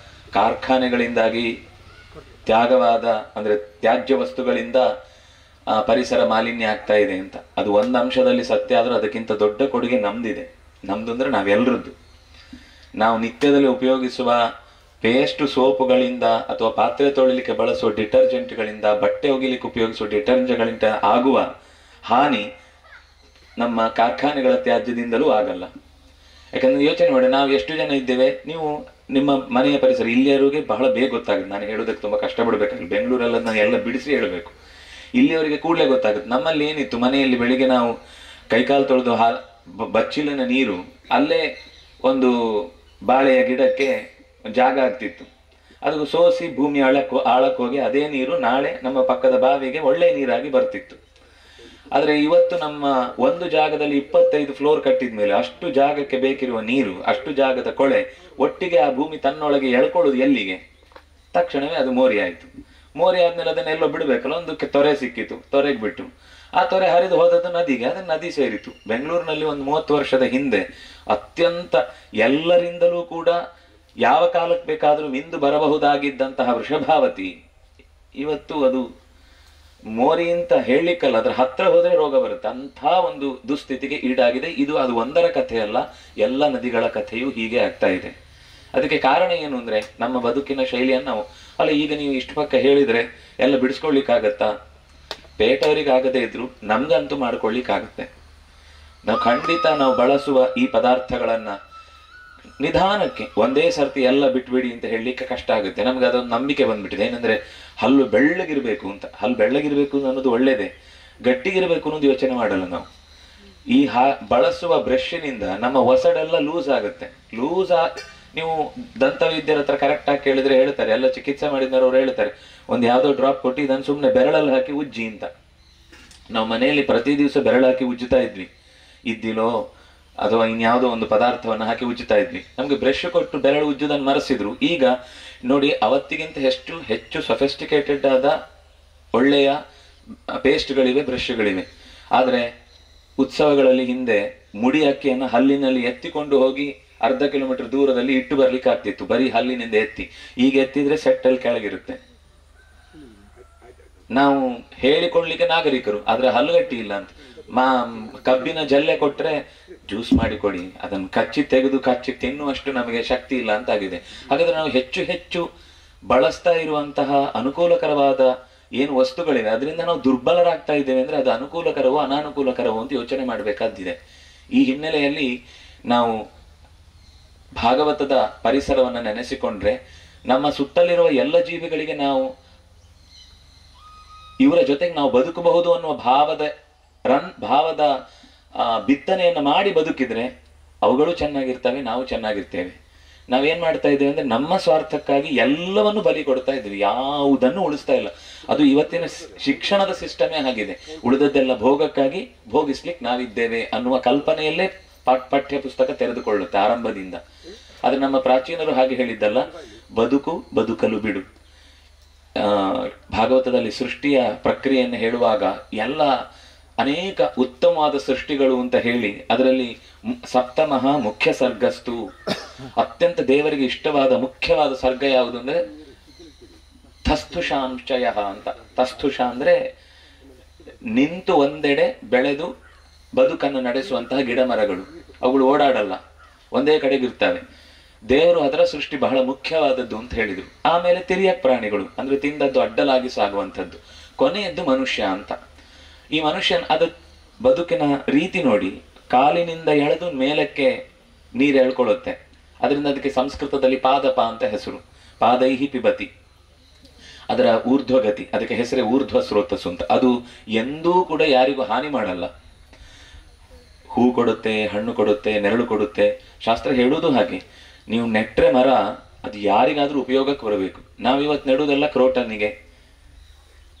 ಕಾರ್ಖಾನೆಗಳಿಂದಾಗಿ ತ್ಯಾಗವಾದ ಅಂದ್ರೆ ತ್ಯಾಜ್ಯ ವಸ್ತುಗಳಿಂದ ಪರಿಸರ ಮಾಲಿನ್ಯ ಆಗ್ತಾ ಇದೆ ಅಂತ. ಅದು ಒಂದು ಅಂಶದಲ್ಲಿ ಸತ್ಯ ಆದ್ರೂ ಅದಕ್ಕಿಂತ ದೊಡ್ಡ ಕೊಡುಗೆ ನಮ್ದಿದೆ. ನಮ್ದು ಅಂದ್ರೆ ನಾವೆಲ್ಲರದ್ದು. ನಾವು ನಿತ್ಯದಲ್ಲಿ ಉಪಯೋಗಿಸುವ ಪೇಸ್ಟ್ ಸೋಪುಗಳಿಂದ ಅಥವಾ ಪಾತ್ರೆ ತೊಳಿಲಿಕ್ಕೆ ಬಳಸುವ ಡಿಟರ್ಜೆಂಟ್ಗಳಿಂದ, ಬಟ್ಟೆ ಒಗಿಲಿಕ್ಕೆ ಉಪಯೋಗಿಸುವ ಡಿಟರ್ಜೆಂಟ್ಗಳಿಂದ ಆಗುವ ಹಾನಿ ನಮ್ಮ ಕಾರ್ಖಾನೆಗಳ ತ್ಯಾಜ್ಯದಿಂದಲೂ ಆಗಲ್ಲ. ಯಾಕಂದ್ರೆ ಯೋಚನೆ ಮಾಡಿ, ನಾವು ಎಷ್ಟು ಜನ ಇದ್ದೇವೆ, ನೀವು ನಿಮ್ಮ ಮನೆಯ ಪರಿಸರ ಇಲ್ಲಿಯವರಿಗೆ ಬಹಳ ಬೇಗ ಗೊತ್ತಾಗುತ್ತೆ. ನಾನು ಹೇಳೋದಕ್ಕೆ ತುಂಬಾ ಕಷ್ಟಪಡ್ಬೇಕಾಗಿಲ್ಲ, ಬೆಂಗಳೂರೆಲ್ಲ ನಾನು ಎಲ್ಲ ಬಿಡಿಸಿ ಹೇಳಬೇಕು. ಇಲ್ಲಿಯವರಿಗೆ ಕೂಡಲೇ ಗೊತ್ತಾಗುತ್ತೆ. ನಮ್ಮಲ್ಲಿ ಏನಿತ್ತು, ಮನೆಯಲ್ಲಿ ಬೆಳಿಗ್ಗೆ ನಾವು ಕೈಕಾಲು ತೊಳೆದು ಬಚ್ಚಿಲಿನ ನೀರು ಅಲ್ಲೇ ಒಂದು ಬಾಳೆಯ ಗಿಡಕ್ಕೆ ಜಾಗ ಆಗ್ತಿತ್ತು, ಅದು ಸೋಸಿ ಭೂಮಿ ಆಳಕ್ಕೆ ಹೋಗಿ ಅದೇ ನೀರು ನಾಳೆ ನಮ್ಮ ಪಕ್ಕದ ಬಾವಿಗೆ ಒಳ್ಳೆ ನೀರಾಗಿ ಬರ್ತಿತ್ತು. ಆದ್ರೆ ಇವತ್ತು ನಮ್ಮ ಒಂದು ಜಾಗದಲ್ಲಿ 25 ಫ್ಲೋರ್ ಕಟ್ಟಿದ ಮೇಲೆ ಅಷ್ಟು ಜಾಗಕ್ಕೆ ಬೇಕಿರುವ ನೀರು, ಅಷ್ಟು ಜಾಗದ ಕೊಳೆ ಒಟ್ಟಿಗೆ ಆ ಭೂಮಿ ತನ್ನೊಳಗೆ ಎಳ್ಕೊಳ್ಳೋದು ಎಲ್ಲಿಗೆ? ತಕ್ಷಣವೇ ಅದು ಮೋರಿ ಆಯ್ತು. ಮೋರಿ ಆದ್ಮೇಲೆ ಅದನ್ನೆಲ್ಲೋ ಬಿಡ್ಬೇಕಲ್ಲ, ಒಂದಕ್ಕೆ ತೊರೆ ಸಿಕ್ಕಿತು, ತೊರೆಗೆ ಬಿಟ್ಟು ಆ ತೊರೆ ಹರಿದು ಹೋದದ್ದು ನದಿಗೆ, ಅದನ್ನ ನದಿ ಸೇರಿತು. ಬೆಂಗಳೂರಿನಲ್ಲಿ ಒಂದು 30 ವರ್ಷದ ಹಿಂದೆ ಅತ್ಯಂತ ಎಲ್ಲರಿಂದಲೂ ಕೂಡ ಯಾವ ಕಾಲಕ್ಕೆ ಬೇಕಾದ್ರೂ ಮಿಂದು ಬರಬಹುದಾಗಿದ್ದಂತಹ ವೃಷಭಾವತಿ ಇವತ್ತು ಅದು ಮೋರಿ ಅಂತ ಹೇಳಲಿಕ್ಕಲ್ಲ, ಅದ್ರ ಹತ್ರ ಹೋದ್ರೆ ರೋಗ ಬರುತ್ತೆ, ಅಂಥ ಒಂದು ದುಸ್ಥಿತಿಗೆ ಈಡಾಗಿದೆ. ಇದು ಅದು ಒಂದರ ಕಥೆಯಲ್ಲ, ಎಲ್ಲ ನದಿಗಳ ಕಥೆಯೂ ಹೀಗೆ ಆಗ್ತಾ ಇದೆ. ಅದಕ್ಕೆ ಕಾರಣ ಏನು ಅಂದ್ರೆ, ನಮ್ಮ ಬದುಕಿನ ಶೈಲಿಯನ್ನು ನಾವು ಅಲ್ಲ ಈಗ ನೀವು ಇಷ್ಟು ಪಕ್ಕ ಹೇಳಿದ್ರೆ ಎಲ್ಲ ಬಿಡಿಸ್ಕೊಳ್ಲಿಕ್ಕಾಗತ್ತಾ? ಪೇಟವರಿಗೆ ಆಗದೆ ಇದ್ರು ನಮ್ಗಂತೂ ಮಾಡ್ಕೊಳ್ಲಿಕ್ಕಾಗತ್ತೆ. ನಾವು ಖಂಡಿತ ನಾವು ಬಳಸುವ ಈ ಪದಾರ್ಥಗಳನ್ನ ನಿಧಾನಕ್ಕೆ ಒಂದೇ ಸರ್ತಿ ಎಲ್ಲ ಬಿಟ್ಬಿಡಿ ಅಂತ ಹೇಳಲಿಕ್ಕೆ ಕಷ್ಟ ಆಗುತ್ತೆ. ನಮ್ಗೆ ಅದೊಂದು ನಂಬಿಕೆ ಬಂದ್ಬಿಟ್ಟಿದೆ, ಏನಂದ್ರೆ ಹಲ್ಲು ಬೆಳ್ಳಗಿರ್ಬೇಕು ಅಂತ. ಹಲ್ಲು ಬೆಳ್ಳಗಿರ್ಬೇಕು ಅನ್ನೋದು ಒಳ್ಳೇದೇ, ಗಟ್ಟಿಗಿರ್ಬೇಕು ಅನ್ನೋದು ಯೋಚನೆ ಮಾಡಲ್ಲ ನಾವು. ಈ ಬಳಸುವ ಬ್ರಷ್ನಿಂದ ನಮ್ಮ ಒಸಡೆಲ್ಲ ಲೂಸ್ ಆಗುತ್ತೆ. ನೀವು ದಂತವೈದ್ಯರ ಹತ್ರ ಕರೆಕ್ಟ್ ಆಗಿ ಕೇಳಿದ್ರೆ ಹೇಳ್ತಾರೆ, ಎಲ್ಲ ಚಿಕಿತ್ಸೆ ಮಾಡಿದ್ರೆ ಅವ್ರು ಹೇಳ್ತಾರೆ, ಒಂದು ಯಾವ್ದೋ ಡ್ರಾಪ್ ಕೊಟ್ಟು ಇದನ್ನು ಸುಮ್ಮನೆ ಬೆರಳಲ್ಲಿ ಹಾಕಿ ಉಜ್ಜಿ ಅಂತ. ನಾವು ಮನೆಯಲ್ಲಿ ಪ್ರತಿ ದಿವಸ ಬೆರಳು ಹಾಕಿ ಉಜ್ಜುತ್ತಾ ಇದ್ವಿ, ಇದ್ದಿಲೋ ಅಥವಾ ಇನ್ಯಾವುದೋ ಒಂದು ಪದಾರ್ಥವನ್ನು ಹಾಕಿ ಉಜ್ಜುತ್ತಾ ಇದ್ವಿ. ನಮ್ಗೆ ಬ್ರಷ್ ಕೊಟ್ಟು ಬೆರಳು ಉಜ್ಜುದನ್ನು ಮರೆಸಿದ್ರು. ಈಗ ನೋಡಿ, ಅವತ್ತಿಗಿಂತ ಹೆಚ್ಚು ಸೊಫಿಸ್ಟಿಕೇಟೆಡ್ ಆದ ಒಳ್ಳೆಯ ಪೇಸ್ಟ್ಗಳಿವೆ, ಬ್ರಷ್ಗಳಿವೆ. ಆದ್ರೆ ಉತ್ಸವಗಳಲ್ಲಿ ಹಿಂದೆ ಮುಡಿ ಅಕ್ಕಿಯನ್ನು ಹಲ್ಲಿನಲ್ಲಿ ಎತ್ತಿಕೊಂಡು ಹೋಗಿ ಅರ್ಧ ಕಿಲೋಮೀಟರ್ ದೂರದಲ್ಲಿ ಇಟ್ಟು ಬರ್ಲಿಕ್ಕೆ ಆಗ್ತಿತ್ತು, ಬರೀ ಹಲ್ಲಿನಿಂದ ಎತ್ತಿ. ಈಗ ಎತ್ತಿದ್ರೆ ಸೆಟ್ಟಲ್ಲಿ ಕೆಳಗಿರುತ್ತೆ. ನಾವು ಹೇಳಿಕೊಳ್ಳಿಕ್ಕೆ ನಾಗರಿಕರು, ಆದ್ರೆ ಹಲ್ಲುಗಟ್ಟಿ ಇಲ್ಲ ಅಂತ. ಕಬ್ಬಿನ ಜಲ್ಲೆ ಕೊಟ್ರೆ ಜ್ಯೂಸ್ ಮಾಡಿ ಕೊಡಿ, ಅದನ್ನು ಕಚ್ಚಿ ತಿನ್ನುವಷ್ಟು ನಮಗೆ ಶಕ್ತಿ ಇಲ್ಲ ಅಂತ ಆಗಿದೆ. ಹಾಗಾದ್ರೆ ನಾವು ಹೆಚ್ಚು ಬಳಸ್ತಾ ಇರುವಂತಹ ಅನುಕೂಲಕರವಾದ ಏನು ವಸ್ತುಗಳಿವೆ ಅದರಿಂದ ನಾವು ದುರ್ಬಲರಾಗ್ತಾ ಇದ್ದೇವೆ ಅಂದ್ರೆ ಅದು ಅನುಕೂಲಕರವೋ ಅನಾನುಕೂಲಕರವೋ ಅಂತ ಯೋಚನೆ ಮಾಡಬೇಕಾದ್ದಿದೆ. ಈ ಹಿನ್ನೆಲೆಯಲ್ಲಿ ನಾವು ಭಾಗವತದ ಪರಿಸರವನ್ನು ನೆನೆಸಿಕೊಂಡ್ರೆ ನಮ್ಮ ಸುತ್ತಲಿರುವ ಎಲ್ಲ ಜೀವಿಗಳಿಗೆ ನಾವು ಇವರ ಜೊತೆಗೆ ನಾವು ಬದುಕಬಹುದು ಅನ್ನುವ ಭಾವದ ಬಿತ್ತನೆಯನ್ನು ಮಾಡಿ ಬದುಕಿದ್ರೆ ಅವುಗಳು ಚೆನ್ನಾಗಿರ್ತವೆ, ನಾವು ಚೆನ್ನಾಗಿರ್ತೇವೆ. ನಾವೇನ್ ಮಾಡ್ತಾ ಇದ್ದೇವೆ ಅಂದ್ರೆ ನಮ್ಮ ಸ್ವಾರ್ಥಕ್ಕಾಗಿ ಎಲ್ಲವನ್ನು ಬಲಿ ಕೊಡ್ತಾ ಇದ್ದೀವಿ, ಯಾವುದನ್ನು ಉಳಿಸ್ತಾ ಇಲ್ಲ. ಅದು ಇವತ್ತಿನ ಶಿಕ್ಷಣದ ಸಿಸ್ಟಮೇ ಆಗಿದೆ. ಉಳಿದದ್ದೆಲ್ಲ ಭೋಗಕ್ಕಾಗಿ ಭೋಗಿಸ್ಲಿಕ್ಕೆ ನಾವಿದ್ದೇವೆ ಅನ್ನುವ ಕಲ್ಪನೆಯಲ್ಲೇ ಪಠ್ಯ ಪುಸ್ತಕ ತೆರೆದುಕೊಳ್ಳುತ್ತೆ ಆರಂಭದಿಂದ. ಆದ್ರೆ ನಮ್ಮ ಪ್ರಾಚೀನರು ಹಾಗೆ ಹೇಳಿದ್ದಲ್ಲ, ಬದುಕು ಬದುಕಲು ಬಿಡು. ಭಾಗವತದಲ್ಲಿ ಸೃಷ್ಟಿಯ ಪ್ರಕ್ರಿಯೆಯನ್ನು ಹೇಳುವಾಗ ಎಲ್ಲ ಅನೇಕ ಉತ್ತಮವಾದ ಸೃಷ್ಟಿಗಳು ಅಂತ ಹೇಳಿ ಅದರಲ್ಲಿ ಸಪ್ತಮಃ ಮುಖ್ಯ ಸರ್ಗಸ್ತು, ಅತ್ಯಂತ ದೇವರಿಗೆ ಇಷ್ಟವಾದ ಮುಖ್ಯವಾದ ಸರ್ಗ ಯಾವುದು ಅಂದ್ರೆ ತಸ್ಥುಷಾಂಶಯ ಅಂತ. ತಸ್ಥುಷ ಅಂದ್ರೆ ನಿಂತು ಒಂದೆಡೆ ಬೆಳೆದು ಬದುಕನ್ನು ನಡೆಸುವಂತಹ ಗಿಡ ಮರಗಳು. ಅವುಗಳು ಓಡಾಡಲ್ಲ, ಒಂದೇ ಕಡೆಗಿರ್ತವೆ. ದೇವರು ಅದರ ಸೃಷ್ಟಿ ಬಹಳ ಮುಖ್ಯವಾದದ್ದು ಅಂತ ಹೇಳಿದ್ರು. ಆಮೇಲೆ ತಿರಿಯಕ್ ಪ್ರಾಣಿಗಳು ಅಂದ್ರೆ ತಿಂದದ್ದು ಅಡ್ಡಲಾಗಿ ಸಾಗುವಂಥದ್ದು. ಕೊನೆಯದ್ದು ಮನುಷ್ಯ ಅಂತ. ಈ ಮನುಷ್ಯನ ಅದು ಬದುಕಿನ ರೀತಿ ನೋಡಿ, ಕಾಲಿನಿಂದ ಎಳೆದು ಮೇಲಕ್ಕೆ ನೀರು ಎಳ್ಕೊಳ್ಳುತ್ತೆ. ಅದರಿಂದ ಅದಕ್ಕೆ ಸಂಸ್ಕೃತದಲ್ಲಿ ಪಾದಪ ಅಂತ ಹೆಸರು. ಪಾದೈಹಿ ಪಿಬತಿ, ಅದರ ಊರ್ಧ್ವಗತಿ, ಅದಕ್ಕೆ ಹೆಸರೇ ಊರ್ಧ್ವ ಸ್ರೋತಸ್ಸು ಅಂತ. ಅದು ಎಂದೂ ಕೂಡ ಯಾರಿಗೂ ಹಾನಿ ಮಾಡಲ್ಲ. ಹೂ ಕೊಡುತ್ತೆ, ಹಣ್ಣು ಕೊಡುತ್ತೆ, ನೆರಳು ಕೊಡುತ್ತೆ. ಶಾಸ್ತ್ರ ಹೇಳುವುದು ಹಾಗೆ, ನೀವು ನೆಟ್ರೆ ಮರ ಅದು ಯಾರಿಗಾದ್ರೂ ಉಪಯೋಗಕ್ಕೆ ಬರಬೇಕು. ನಾವಿವತ್ತು ನೆಡುವುದೆಲ್ಲ ಕ್ರೋಟನ್ನಿಗೆ,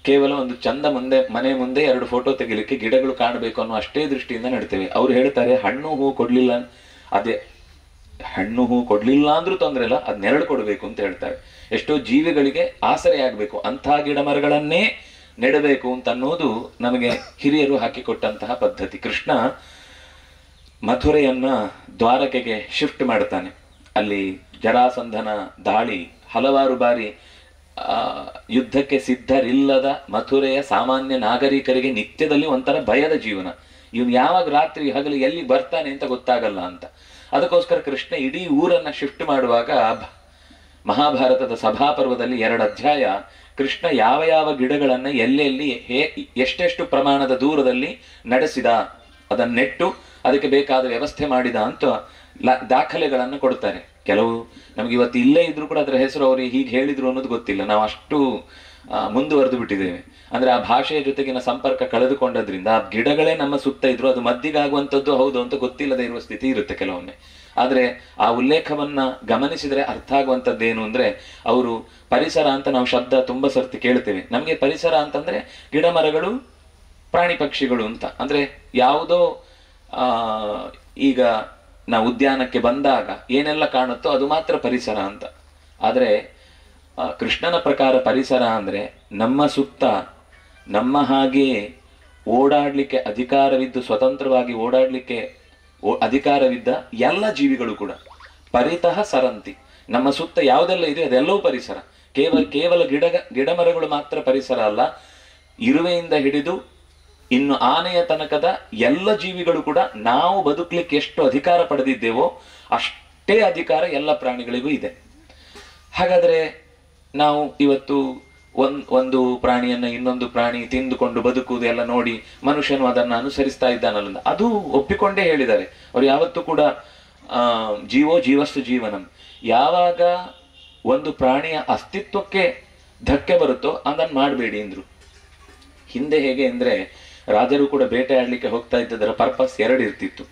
ಕೇವಲ ಒಂದು ಚಂದ ಮುಂದೆ ಮನೆ ಮುಂದೆ 2 ಫೋಟೋ ತೆಗಿಲಿಕ್ಕೆ, ಗಿಡಗಳು ಕಾಣಬೇಕು ಅನ್ನೋ ಅಷ್ಟೇ ದೃಷ್ಟಿಯಿಂದ ನೆಡ್ತೇವೆ. ಅವ್ರು ಹೇಳ್ತಾರೆ ಹಣ್ಣು ಹೂ ಕೊಡ್ಲಿಲ್ಲ, ಅದೇ ಹಣ್ಣು ಹೂ ಕೊಡ್ಲಿಲ್ಲ ಅಂದ್ರೂ ತೊಂದರೆ ಇಲ್ಲ, ಅದ್ ನೆರಳು ಕೊಡಬೇಕು ಅಂತ ಹೇಳ್ತಾರೆ. ಎಷ್ಟೋ ಜೀವಿಗಳಿಗೆ ಆಸರೆ ಆಗ್ಬೇಕು, ಅಂತಹ ಗಿಡ ಮರಗಳನ್ನೇ ನೆಡಬೇಕು ಅಂತ ಅನ್ನೋದು ನಮಗೆ ಹಿರಿಯರು ಹಾಕಿಕೊಟ್ಟಂತಹ ಪದ್ಧತಿ. ಕೃಷ್ಣ ಮಥುರೆಯನ್ನ ದ್ವಾರಕೆಗೆ ಶಿಫ್ಟ್ ಮಾಡ್ತಾನೆ. ಅಲ್ಲಿ ಜರಾಸಂಧನ ದಾಳಿ, ಹಲವಾರು ಬಾರಿ ಯುದ್ಧಕ್ಕೆ ಸಿದ್ಧರಿಲ್ಲದ ಮಥುರೆಯ ಸಾಮಾನ್ಯ ನಾಗರಿಕರಿಗೆ ನಿತ್ಯದಲ್ಲಿ ಒಂಥರ ಭಯದ ಜೀವನ. ಇವನು ಯಾವಾಗ ರಾತ್ರಿ ಹಗಲು ಎಲ್ಲಿ ಬರ್ತಾನೆ ಅಂತ ಗೊತ್ತಾಗಲ್ಲ ಅಂತ. ಅದಕ್ಕೋಸ್ಕರ ಕೃಷ್ಣ ಇಡೀ ಊರನ್ನ ಶಿಫ್ಟ್ ಮಾಡುವಾಗ ಮಹಾಭಾರತದ ಸಭಾಪರ್ವದಲ್ಲಿ 2 ಅಧ್ಯಾಯ ಕೃಷ್ಣ ಯಾವ ಯಾವ ಗಿಡಗಳನ್ನ ಎಲ್ಲೆಲ್ಲಿ ಎಷ್ಟೆಷ್ಟು ಪ್ರಮಾಣದ ದೂರದಲ್ಲಿ ನಡೆಸಿದ, ಅದನ್ನ ನೆಟ್ಟು ಅದಕ್ಕೆ ಬೇಕಾದ ವ್ಯವಸ್ಥೆ ಮಾಡಿದ ಅಂತ ದಾಖಲೆಗಳನ್ನು ಕೊಡ್ತಾರೆ. ಕೆಲವು ನಮ್ಗೆ ಇವತ್ತು ಇಲ್ಲೇ ಇದ್ರು ಕೂಡ ಅದರ ಹೆಸರು ಅವರು ಹೀಗೆ ಹೇಳಿದ್ರು ಅನ್ನೋದು ಗೊತ್ತಿಲ್ಲ. ನಾವು ಅಷ್ಟು ಮುಂದುವರೆದು ಬಿಟ್ಟಿದ್ದೇವೆ. ಅಂದ್ರೆ ಆ ಭಾಷೆಯ ಜೊತೆಗಿನ ಸಂಪರ್ಕ ಕಳೆದುಕೊಂಡದ್ರಿಂದ ಆ ಗಿಡಗಳೇ ನಮ್ಮ ಸುತ್ತ ಇದ್ರು, ಅದು ಮದ್ದಿಗಾಗುವಂಥದ್ದು ಹೌದು ಅಂತ ಗೊತ್ತಿಲ್ಲದೆ ಇರುವ ಸ್ಥಿತಿ ಇರುತ್ತೆ ಕೆಲವೊಮ್ಮೆ. ಆದ್ರೆ ಆ ಉಲ್ಲೇಖವನ್ನ ಗಮನಿಸಿದ್ರೆ ಅರ್ಥ ಆಗುವಂಥದ್ದೇನು ಅಂದ್ರೆ, ಅವರು ಪರಿಸರ ಅಂತ ನಾವು ಶಬ್ದ ತುಂಬಾ ಸರ್ತಿ ಕೇಳ್ತೇವೆ. ನಮ್ಗೆ ಪರಿಸರ ಅಂತಂದ್ರೆ ಗಿಡ ಮರಗಳು, ಪ್ರಾಣಿ ಪಕ್ಷಿಗಳು ಅಂತ. ಅಂದ್ರೆ ಯಾವುದೋ ಈಗ ನಾವು ಉದ್ಯಾನಕ್ಕೆ ಬಂದಾಗ ಏನೆಲ್ಲ ಕಾಣುತ್ತೋ ಅದು ಮಾತ್ರ ಪರಿಸರ ಅಂತ. ಆದ್ರೆ ಕೃಷ್ಣನ ಪ್ರಕಾರ ಪರಿಸರ ಅಂದ್ರೆ ನಮ್ಮ ಸುತ್ತ ನಮ್ಮ ಹಾಗೆಯೇ ಓಡಾಡ್ಲಿಕ್ಕೆ ಅಧಿಕಾರವಿದ್ದು, ಸ್ವತಂತ್ರವಾಗಿ ಓಡಾಡ್ಲಿಕ್ಕೆ ಅಧಿಕಾರವಿದ್ದ ಎಲ್ಲ ಜೀವಿಗಳು ಕೂಡ ಪರಿತಃ ಸರಂತಿ. ನಮ್ಮ ಸುತ್ತ ಯಾವುದೆಲ್ಲ ಇದೆ ಅದೆಲ್ಲವೂ ಪರಿಸರ. ಕೇವಲ ಗಿಡ ಮರಗಳು ಮಾತ್ರ ಪರಿಸರ ಅಲ್ಲ, ಇರುವೆಯಿಂದ ಹಿಡಿದು ಇನ್ನು ಆನೆಯ ತನಕದ ಎಲ್ಲ ಜೀವಿಗಳು ಕೂಡ ನಾವು ಬದುಕಲಿಕ್ಕೆ ಎಷ್ಟು ಅಧಿಕಾರ ಪಡೆದಿದ್ದೇವೋ ಅಷ್ಟೇ ಅಧಿಕಾರ ಎಲ್ಲ ಪ್ರಾಣಿಗಳಿಗೂ ಇದೆ. ಹಾಗಾದ್ರೆ ನಾವು ಇವತ್ತು ಒಂದು ಪ್ರಾಣಿಯನ್ನ ಇನ್ನೊಂದು ಪ್ರಾಣಿ ತಿಂದುಕೊಂಡು ಬದುಕುವುದು ಎಲ್ಲ ನೋಡಿ ಮನುಷ್ಯನು ಅದನ್ನ ಅನುಸರಿಸ್ತಾ ಇದ್ದಾನಲ್ಲ, ಅದು ಒಪ್ಪಿಕೊಂಡೇ ಹೇಳಿದ್ದಾರೆ ಅವ್ರು. ಯಾವತ್ತೂ ಕೂಡ ಜೀವೋ ಜೀವಸ್ತು ಜೀವನಂ. ಯಾವಾಗ ಒಂದು ಪ್ರಾಣಿಯ ಅಸ್ತಿತ್ವಕ್ಕೆ ಧಕ್ಕೆ ಬರುತ್ತೋ ಅದನ್ನ ಮಾಡಬೇಡಿ ಅಂದ್ರು. ಹಿಂದೆ ಹೇಗೆ ಅಂದ್ರೆ ರಾಜರು ಕೂಡ ಬೇಟೆ ಆಡ್ಲಿಕ್ಕೆ ಹೋಗ್ತಾ ಇದ್ದದರ ಪರ್ಪಸ್ 2 ಇರ್ತಿತ್ತು.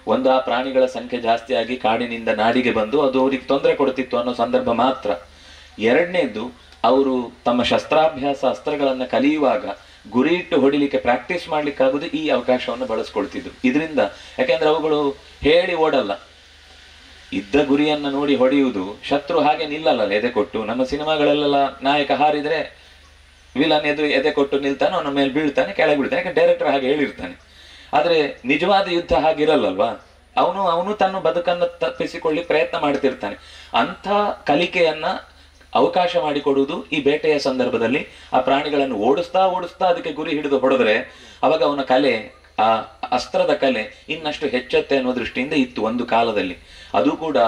ಒಂದು, ಆ ಪ್ರಾಣಿಗಳ ಸಂಖ್ಯೆ ಜಾಸ್ತಿ ಆಗಿ ಕಾಡಿನಿಂದ ನಾಡಿಗೆ ಬಂದು ಅದು ಅವ್ರಿಗೆ ತೊಂದರೆ ಕೊಡ್ತಿತ್ತು ಅನ್ನೋ ಸಂದರ್ಭ ಮಾತ್ರ. 2ನೇದ್ದು, ಅವರು ತಮ್ಮ ಶಸ್ತ್ರಾಭ್ಯಾಸ ಅಸ್ತ್ರಗಳನ್ನ ಕಲಿಯುವಾಗ ಗುರಿ ಇಟ್ಟು ಹೊಡಿಲಿಕ್ಕೆ ಪ್ರಾಕ್ಟೀಸ್ ಮಾಡ್ಲಿಕ್ಕಾಗುದು ಈ ಅವಕಾಶವನ್ನು ಬಳಸ್ಕೊಳ್ತಿದ್ರು. ಇದರಿಂದ ಯಾಕೆಂದ್ರೆ ಅವುಗಳು ಹೇಳಿ ಓಡಲ್ಲ, ಇದ್ದ ಗುರಿಯನ್ನ ನೋಡಿ ಹೊಡೆಯುವುದು. ಶತ್ರು ಹಾಗೆ ನಿಲ್ಲಲ್ಲ ಎದೆ ಕೊಟ್ಟು. ನಮ್ಮ ಸಿನಿಮಾಗಳಲ್ಲೆಲ್ಲ ನಾಯಕ ಹಾರಿದ್ರೆ ವಿಲನ್ ಎದೆ ಕೊಟ್ಟು ನಿಲ್ತಾನೆ, ಅವನ ಮೇಲೆ ಬೀಳ್ತಾನೆ, ಕೆಳಗೆ ಬೀಳ್ತಾನೆ, ಯಾಕೆ ಡೈರೆಕ್ಟರ್ ಹಾಗೆ ಹೇಳಿರ್ತಾನೆ. ಆದ್ರೆ ನಿಜವಾದ ಯುದ್ಧ ಹಾಗಿರಲ್ಲಲ್ವಾ. ಅವನು ತನ್ನ ಬದುಕನ್ನು ತಪ್ಪಿಸಿಕೊಳ್ಳಿ ಪ್ರಯತ್ನ ಮಾಡ್ತಿರ್ತಾನೆ. ಅಂಥ ಕಲಿಕೆಯನ್ನ ಅವಕಾಶ ಮಾಡಿಕೊಡುವುದು ಈ ಬೇಟೆಯ ಸಂದರ್ಭದಲ್ಲಿ. ಆ ಪ್ರಾಣಿಗಳನ್ನು ಓಡಿಸ್ತಾ ಅದಕ್ಕೆ ಗುರಿ ಹಿಡಿದು ಹೊಡೆದ್ರೆ ಅವಾಗ ಅವನ ಕಲೆ, ಆ ಅಸ್ತ್ರದ ಕಲೆ ಇನ್ನಷ್ಟು ಹೆಚ್ಚುತ್ತೆ ಅನ್ನೋ ದೃಷ್ಟಿಯಿಂದ ಇತ್ತು ಒಂದು ಕಾಲದಲ್ಲಿ. ಅದು ಕೂಡ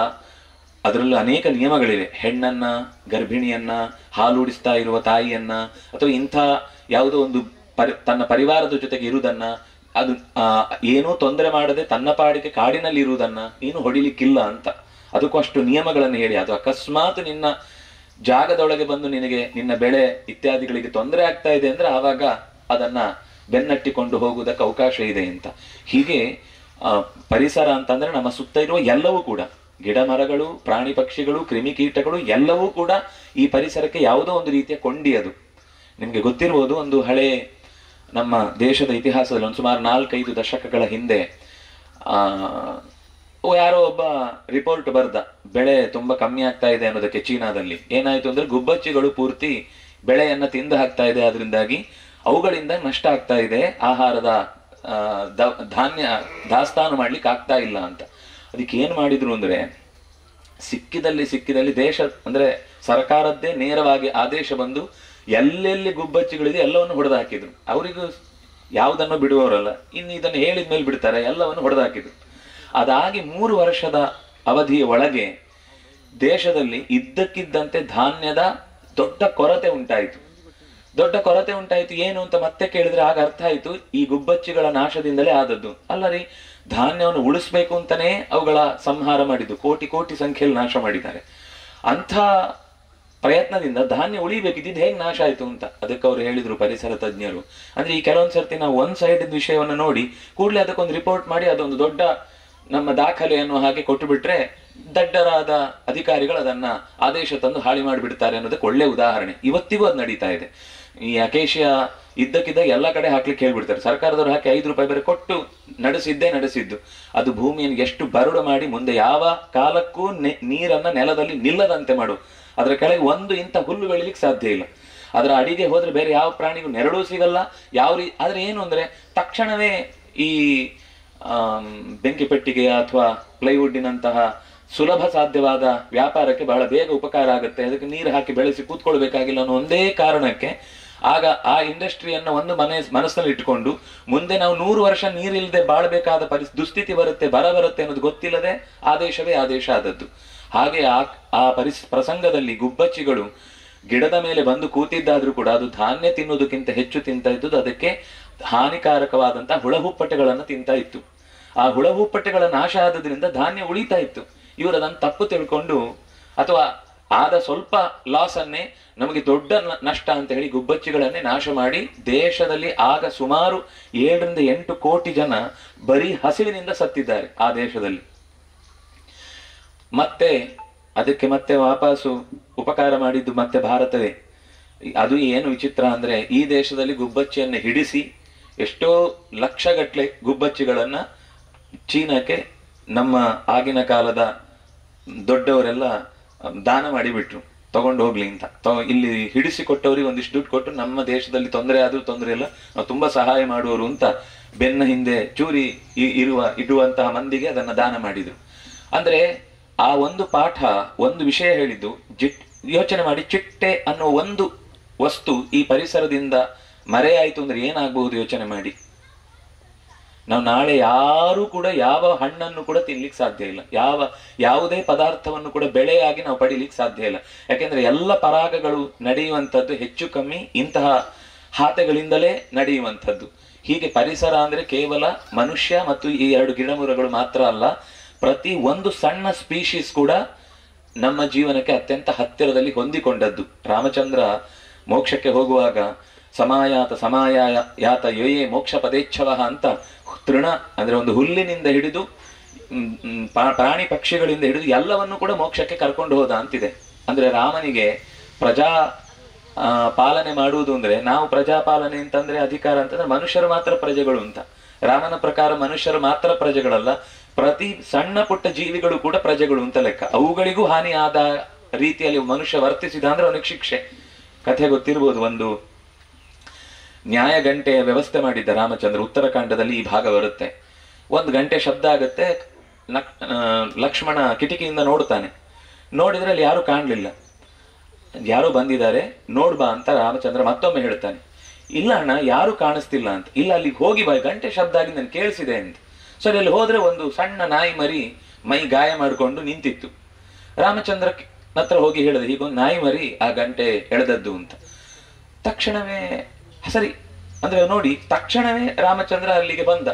ಅದರಲ್ಲೂ ಅನೇಕ ನಿಯಮಗಳಿವೆ. ಹೆಣ್ಣನ್ನ, ಗರ್ಭಿಣಿಯನ್ನ, ಹಾಲೂಡಿಸ್ತಾ ಇರುವ ತಾಯಿಯನ್ನ, ಅಥವಾ ಇಂಥ ಯಾವುದೋ ಒಂದು ತನ್ನ ಪರಿವಾರದ ಜೊತೆಗೆ ಇರುವುದನ್ನ, ಅದು ಏನೂ ತೊಂದರೆ ಮಾಡದೆ ತನ್ನ ಪಾಡಿಗೆ ಕಾಡಿನಲ್ಲಿ ಇರುವುದನ್ನ ನೀನು ಹೊಡಿಲಿಕ್ಕಿಲ್ಲ ಅಂತ. ಅದಕ್ಕೂ ಅಷ್ಟು ನಿಯಮಗಳನ್ನು ಹೇಳಿ, ಅದು ಅಕಸ್ಮಾತ್ ನಿನ್ನ ಜಾಗದೊಳಗೆ ಬಂದು ನಿನಗೆ ನಿನ್ನ ಬೆಳೆ ಇತ್ಯಾದಿಗಳಿಗೆ ತೊಂದರೆ ಆಗ್ತಾ ಇದೆ ಅಂದ್ರೆ ಆವಾಗ ಅದನ್ನ ಬೆನ್ನಟ್ಟಿಕೊಂಡು ಹೋಗುವುದಕ್ಕೆ ಅವಕಾಶ ಇದೆ ಅಂತ. ಹೀಗೆ ಪರಿಸರ ಅಂತಂದ್ರೆ ನಮ್ಮ ಸುತ್ತ ಇರುವ ಎಲ್ಲವೂ ಕೂಡ, ಗಿಡ ಮರಗಳು, ಪ್ರಾಣಿ ಪಕ್ಷಿಗಳು, ಕ್ರಿಮಿಕೀಟಗಳು ಎಲ್ಲವೂ ಕೂಡ ಈ ಪರಿಸರಕ್ಕೆ ಯಾವುದೋ ಒಂದು ರೀತಿಯ ಕೊಂಡಿ. ಅದು ನಿಮ್ಗೆ ಗೊತ್ತಿರ್ಬೋದು, ಒಂದು ಹಳೆ ನಮ್ಮ ದೇಶದ ಇತಿಹಾಸದಲ್ಲಿ ಒಂದು ಸುಮಾರು 4-5 ದಶಕಗಳ ಹಿಂದೆ ಯಾರೋ ಒಬ್ಬ ರಿಪೋರ್ಟ್ ಬರ್ದ, ಬೆಳೆ ತುಂಬಾ ಕಮ್ಮಿ ಆಗ್ತಾ ಇದೆ ಅನ್ನೋದಕ್ಕೆ. ಚೀನಾದಲ್ಲಿ ಏನಾಯ್ತು ಅಂದ್ರೆ ಗುಬ್ಬಚ್ಚಿಗಳು ಪೂರ್ತಿ ಬೆಳೆಯನ್ನ ತಿಂದು ಹಾಕ್ತಾ ಇದೆ, ಅದರಿಂದಾಗಿ ಅವುಗಳಿಂದ ನಷ್ಟ ಆಗ್ತಾ ಇದೆ, ಆಹಾರದ ಧಾನ್ಯ ದಾಸ್ತಾನು ಮಾಡ್ಲಿಕ್ಕೆ ಆಗ್ತಾ ಇಲ್ಲ ಅಂತ. ಅದಕ್ಕೆ ಏನ್ ಮಾಡಿದ್ರು ಅಂದ್ರೆ, ಸಿಕ್ಕಿದಲ್ಲಿ ದೇಶ ಅಂದ್ರೆ ಸರ್ಕಾರದ್ದೇ ನೇರವಾಗಿ ಆದೇಶ ಬಂದು ಎಲ್ಲೆಲ್ಲಿ ಗುಬ್ಬಚ್ಚಿಗಳಿದೆ ಎಲ್ಲವನ್ನು ಹೊಡೆದು ಹಾಕಿದ್ರು. ಅವರಿಗೂ ಯಾವುದನ್ನು ಬಿಡುವವರಲ್ಲ, ಇನ್ನು ಇದನ್ನು ಹೇಳಿದ ಮೇಲೆ ಬಿಡ್ತಾರೆ, ಎಲ್ಲವನ್ನು ಹೊಡೆದು ಹಾಕಿದ್ರು. ಅದಾಗಿ 3 ವರ್ಷದ ಅವಧಿಯ ಒಳಗೆ ದೇಶದಲ್ಲಿ ಇದ್ದಕ್ಕಿದ್ದಂತೆ ಧಾನ್ಯದ ದೊಡ್ಡ ಕೊರತೆ ಉಂಟಾಯಿತು. ಏನು ಅಂತ ಮತ್ತೆ ಕೇಳಿದ್ರೆ ಆಗ ಅರ್ಥ ಆಯ್ತು, ಈ ಗುಬ್ಬಚ್ಚಿಗಳ ನಾಶದಿಂದಲೇ ಆದದ್ದು. ಅಲ್ಲ ರೀ, ಧಾನ್ಯವನ್ನು ಉಳಿಸ್ಬೇಕು ಅಂತಾನೆ ಅವುಗಳ ಸಂಹಾರ ಮಾಡಿದ್ದು, ಕೋಟಿ ಸಂಖ್ಯೆಯಲ್ಲಿ ನಾಶ ಮಾಡಿದ್ದಾರೆ. ಅಂಥ ಪ್ರಯತ್ನದಿಂದ ಧಾನ್ಯ ಉಳಿಬೇಕಿದ್ದು ಹೇಗೆ ನಾಶ ಆಯ್ತು ಅಂತ. ಅದಕ್ಕೆ ಅವ್ರು ಹೇಳಿದ್ರು ಪರಿಸರ ತಜ್ಞರು, ಅಂದ್ರೆ ಈ ಕೆಲವೊಂದ್ ಸರ್ತಿ ನಾವು ಒಂದ್ ಸೈಡ್ ವಿಷಯವನ್ನು ನೋಡಿ ಕೂಡಲೇ ಅದಕ್ಕೊಂದು ರಿಪೋರ್ಟ್ ಮಾಡಿ ಅದೊಂದು ದೊಡ್ಡ ನಮ್ಮ ದಾಖಲೆಯನ್ನು ಹಾಗೆ ಕೊಟ್ಟು ಬಿಟ್ರೆ ದಡ್ಡರಾದ ಅಧಿಕಾರಿಗಳು ಅದನ್ನ ಆದೇಶ ತಂದು ಹಾಳಿ ಮಾಡಿಬಿಡ್ತಾರೆ ಅನ್ನೋದಕ್ಕೆ ಒಳ್ಳೆ ಉದಾಹರಣೆ. ಇವತ್ತಿಗೂ ಅದು ನಡೀತಾ ಇದೆ. ಈ ಅಕೇಶಿಯಾ ಇದ್ದಕ್ಕಿದ್ದಾಗ ಎಲ್ಲ ಕಡೆ ಹಾಕ್ಲಿಕ್ಕೆ ಹೇಳ್ಬಿಡ್ತಾರೆ. ಸರ್ಕಾರದವ್ರು ಹಾಕಿ 5 ರೂಪಾಯಿ ಬೇರೆ ಕೊಟ್ಟು ನಡೆಸಿದ್ದು ಅದು ಭೂಮಿಯನ್ನು ಎಷ್ಟು ಬರುಡು ಮಾಡಿ ಮುಂದೆ ಯಾವ ಕಾಲಕ್ಕೂ ನೀರನ್ನ ನೆಲದಲ್ಲಿ ನಿಲ್ಲದಂತೆ ಮಾಡು. ಅದರ ಕೆಳಗೆ ಒಂದು ಇಂಥ ಹುಲ್ಲು ಬೆಳಿಲಿಕ್ಕೆ ಸಾಧ್ಯ ಇಲ್ಲ. ಅದರ ಅಡಿಗೆ ಹೋದ್ರೆ ಬೇರೆ ಯಾವ ಪ್ರಾಣಿಗೂ ನೆರಳು ಸಿಗಲ್ಲ. ಆದ್ರೆ ಏನು ಅಂದ್ರೆ ತಕ್ಷಣವೇ ಈ ಬೆಂಕಿ ಪೆಟ್ಟಿಗೆಯ ಅಥವಾ ಪ್ಲೈವುಡ್ಡಿನಂತಹ ಸುಲಭ ಸಾಧ್ಯವಾದ ವ್ಯಾಪಾರಕ್ಕೆ ಬಹಳ ಬೇಗ ಉಪಕಾರ ಆಗುತ್ತೆ. ಅದಕ್ಕೆ ನೀರು ಹಾಕಿ ಬೆಳೆಸಿ ಕೂತ್ಕೊಳ್ಬೇಕಾಗಿಲ್ಲ ಅನ್ನೋ ಒಂದೇ ಕಾರಣಕ್ಕೆ ಆಗ ಆ ಇಂಡಸ್ಟ್ರಿಯನ್ನ ಒಂದು ಮನಸ್ಸಿನಲ್ಲಿ ಇಟ್ಕೊಂಡು ಮುಂದೆ ನಾವು 100 ವರ್ಷ ನೀರಿಲ್ಲದೆ ಬಾಳ್ಬೇಕಾದ ದುಸ್ಥಿತಿ ಬರುತ್ತೆ ಅನ್ನೋದು ಗೊತ್ತಿಲ್ಲದೆ ಆದೇಶವೇ ಆದೇಶ ಆದದ್ದು. ಹಾಗೆ ಆ ಪ್ರಸಂಗದಲ್ಲಿ ಗುಬ್ಬಚ್ಚಿಗಳು ಗಿಡದ ಮೇಲೆ ಬಂದು ಕೂತಿದ್ದಾದ್ರೂ ಕೂಡ ಅದು ಧಾನ್ಯ ತಿನ್ನುವುದಕ್ಕಿಂತ ಹೆಚ್ಚು ತಿಂತಾ ಇದ್ದು ಅದಕ್ಕೆ ಹಾನಿಕಾರಕವಾದಂತಹ ಹುಳಹುಪ್ಪಟೆಗಳನ್ನು ತಿಂತಾ ಇತ್ತು. ಆ ಹುಳಹುಪ್ಪಟೆಗಳ ನಾಶ ಆದ್ರಿಂದ ಧಾನ್ಯ ಉಳಿತಾ ಇತ್ತು. ಇವರು ಅದನ್ನು ತಪ್ಪು ತಿಳ್ಕೊಂಡು ಅಥವಾ ಆದ ಸ್ವಲ್ಪ ಲಾಸ್ ಅನ್ನೇ ನಮಗೆ ದೊಡ್ಡ ನಷ್ಟ ಅಂತ ಹೇಳಿ ಗುಬ್ಬಚ್ಚಿಗಳನ್ನೇ ನಾಶ ಮಾಡಿ ದೇಶದಲ್ಲಿ ಆಗ ಸುಮಾರು 7-8 ಕೋಟಿ ಜನ ಬರೀ ಹಸಿವಿನಿಂದ ಸತ್ತಿದ್ದಾರೆ ಆ ದೇಶದಲ್ಲಿ. ಮತ್ತೆ ಅದಕ್ಕೆ ಮತ್ತೆ ವಾಪಸ್ಸು ಉಪಕಾರ ಮಾಡಿದ್ದು ಮತ್ತೆ ಭಾರತವೇ. ಅದು ಏನು ವಿಚಿತ್ರ ಅಂದ್ರೆ ಈ ದೇಶದಲ್ಲಿ ಗುಬ್ಬಚ್ಚಿಯನ್ನು ಹಿಡಿಸಿ ಎಷ್ಟೋ ಲಕ್ಷಗಟ್ಟಲೆ ಗುಬ್ಬಚ್ಚಿಗಳನ್ನ ಚೀನಾಕ್ಕೆ ನಮ್ಮ ಆಗಿನ ಕಾಲದ ದೊಡ್ಡವರೆಲ್ಲ ದಾನ ಮಾಡಿಬಿಟ್ರು, ತಗೊಂಡು ಹೋಗ್ಲಿ ಅಂತ. ಇಲ್ಲಿ ಹಿಡಿಸಿಕೊಟ್ಟವ್ರಿಗೆ ಒಂದಿಷ್ಟು ದುಡ್ಡು ಕೊಟ್ಟು ನಮ್ಮ ದೇಶದಲ್ಲಿ ತೊಂದರೆ ಆದ್ರೂ ತೊಂದರೆ ಇಲ್ಲ, ನಾವು ತುಂಬಾ ಸಹಾಯ ಮಾಡುವವರು ಅಂತ ಬೆನ್ನ ಹಿಂದೆ ಚೂರಿ ಇಡುವಂತಹ ಮಂದಿಗೆ ಅದನ್ನ ದಾನ ಮಾಡಿದ್ರು. ಅಂದ್ರೆ ಆ ಒಂದು ಪಾಠ, ಒಂದು ವಿಷಯ ಹೇಳಿದ್ದು, ಯೋಚನೆ ಮಾಡಿ, ಚಿಟ್ಟೆ ಅನ್ನೋ ಒಂದು ವಸ್ತು ಈ ಪರಿಸರದಿಂದ ಮರೆಯಾಯಿತು ಅಂದ್ರೆ ಏನಾಗಬಹುದು ಯೋಚನೆ ಮಾಡಿ. ನಾವು ನಾಳೆ ಯಾರು ಕೂಡ ಯಾವ ಹಣ್ಣನ್ನು ಕೂಡ ತಿನ್ಲಿಕ್ಕೆ ಸಾಧ್ಯ ಇಲ್ಲ, ಯಾವುದೇ ಪದಾರ್ಥವನ್ನು ಕೂಡ ಬೆಳೆಯಾಗಿ ನಾವು ಪಡಿಲಿಕ್ಕೆ ಸಾಧ್ಯ ಇಲ್ಲ. ಯಾಕೆಂದ್ರೆ ಎಲ್ಲ ಪರಾಗಗಳು ನಡೆಯುವಂಥದ್ದು ಹೆಚ್ಚು ಕಮ್ಮಿ ಇಂತಹ ಹಾತೆಗಳಿಂದಲೇ ನಡೆಯುವಂಥದ್ದು. ಹೀಗೆ ಪರಿಸರ ಅಂದ್ರೆ ಕೇವಲ ಮನುಷ್ಯ ಮತ್ತು ಈ 2 ಗಿಡಮೂಲಗಳು ಮಾತ್ರ ಅಲ್ಲ, ಪ್ರತಿ ಒಂದು ಸಣ್ಣ ಸ್ಪೀಶೀಸ್ ಕೂಡ ನಮ್ಮ ಜೀವನಕ್ಕೆ ಅತ್ಯಂತ ಹತ್ತಿರದಲ್ಲಿ ಹೊಂದಿಕೊಂಡದ್ದು. ರಾಮಚಂದ್ರ ಮೋಕ್ಷಕ್ಕೆ ಹೋಗುವಾಗ ಸಮಾಯಾತ ಯೋಯೇ ಮೋಕ್ಷ ಪದೇಚ್ಛವ ಅಂತ ತೃಣ ಅಂದ್ರೆ ಒಂದು ಹುಲ್ಲಿನಿಂದ ಹಿಡಿದು ಪ್ರಾಣಿ ಪಕ್ಷಿಗಳಿಂದ ಹಿಡಿದು ಎಲ್ಲವನ್ನು ಕೂಡ ಮೋಕ್ಷಕ್ಕೆ ಕರ್ಕೊಂಡು ಹೋದ ಅಂತಿದೆ. ಅಂದ್ರೆ ರಾಮನಿಗೆ ಪ್ರಜಾ ಪಾಲನೆ ಮಾಡುವುದು ಅಂದ್ರೆ, ನಾವು ಪ್ರಜಾಪಾಲನೆ ಅಂತಂದ್ರೆ ಅಧಿಕಾರ ಅಂತಂದ್ರೆ ಮನುಷ್ಯರು ಮಾತ್ರ ಪ್ರಜೆಗಳು ಅಂತ. ರಾಮನ ಪ್ರಕಾರ ಮನುಷ್ಯರು ಮಾತ್ರ ಪ್ರಜೆಗಳಲ್ಲ, ಪ್ರತಿ ಸಣ್ಣ ಪುಟ್ಟ ಜೀವಿಗಳು ಕೂಡ ಪ್ರಜೆಗಳು ಅಂತ ಲೆಕ್ಕ. ಅವುಗಳಿಗೂ ಹಾನಿ ಆದ ರೀತಿಯಲ್ಲಿ ಮನುಷ್ಯ ವರ್ತಿಸಿದ ಅಂದ್ರೆ ಅವನಿಗೆ ಶಿಕ್ಷೆ. ಕಥೆ ಗೊತ್ತಿರ್ಬೋದು, ಒಂದು ನ್ಯಾಯ ಗಂಟೆಯ ವ್ಯವಸ್ಥೆ ಮಾಡಿದ್ದ ರಾಮಚಂದ್ರ. ಉತ್ತರಾಖಂಡದಲ್ಲಿ ಈ ಭಾಗ ಬರುತ್ತೆ. 1 ಗಂಟೆ ಶಬ್ದ ಆಗುತ್ತೆ, ಲಕ್ಷ್ಮಣ ಕಿಟಕಿಯಿಂದ ನೋಡ್ತಾನೆ. ನೋಡಿದ್ರೆ ಅಲ್ಲಿ ಯಾರು ಕಾಣ್ಲಿಲ್ಲ, ಯಾರೋ ಬಂದಿದ್ದಾರೆ ನೋಡ್ಬಾ ಅಂತ ರಾಮಚಂದ್ರ ಮತ್ತೊಮ್ಮೆ ಹೇಳ್ತಾನೆ. ಇಲ್ಲ ಅಣ್ಣ, ಯಾರು ಕಾಣಿಸ್ತಿಲ್ಲ ಅಂತ. ಇಲ್ಲ, ಅಲ್ಲಿಗೆ ಹೋಗಿ ಬಾ, ಗಂಟೆ ಶಬ್ದ ಆಗಿ ನನ್ಗೆ ಕೇಳಿಸಿದೆ ಅಂತ. ಸರಿ, ಅಲ್ಲಿ ಹೋದ್ರೆ ಒಂದು ಸಣ್ಣ ನಾಯಿ ಮರಿ ಮೈ ಗಾಯ ಮಾಡಿಕೊಂಡು ನಿಂತಿತ್ತು. ರಾಮಚಂದ್ರ ಹತ್ರ ಹೋಗಿ ಹೇಳಿದೆ, ಹೀಗೊಂದು ನಾಯಿ ಮರಿ ಆ ಗಂಟೆ ಎಳೆದದ್ದು ಅಂತ. ತಕ್ಷಣವೇ ಸರಿ ಅಂದ್ರೆ ನೋಡಿ, ತಕ್ಷಣವೇ ರಾಮಚಂದ್ರ ಅಲ್ಲಿಗೆ ಬಂದ.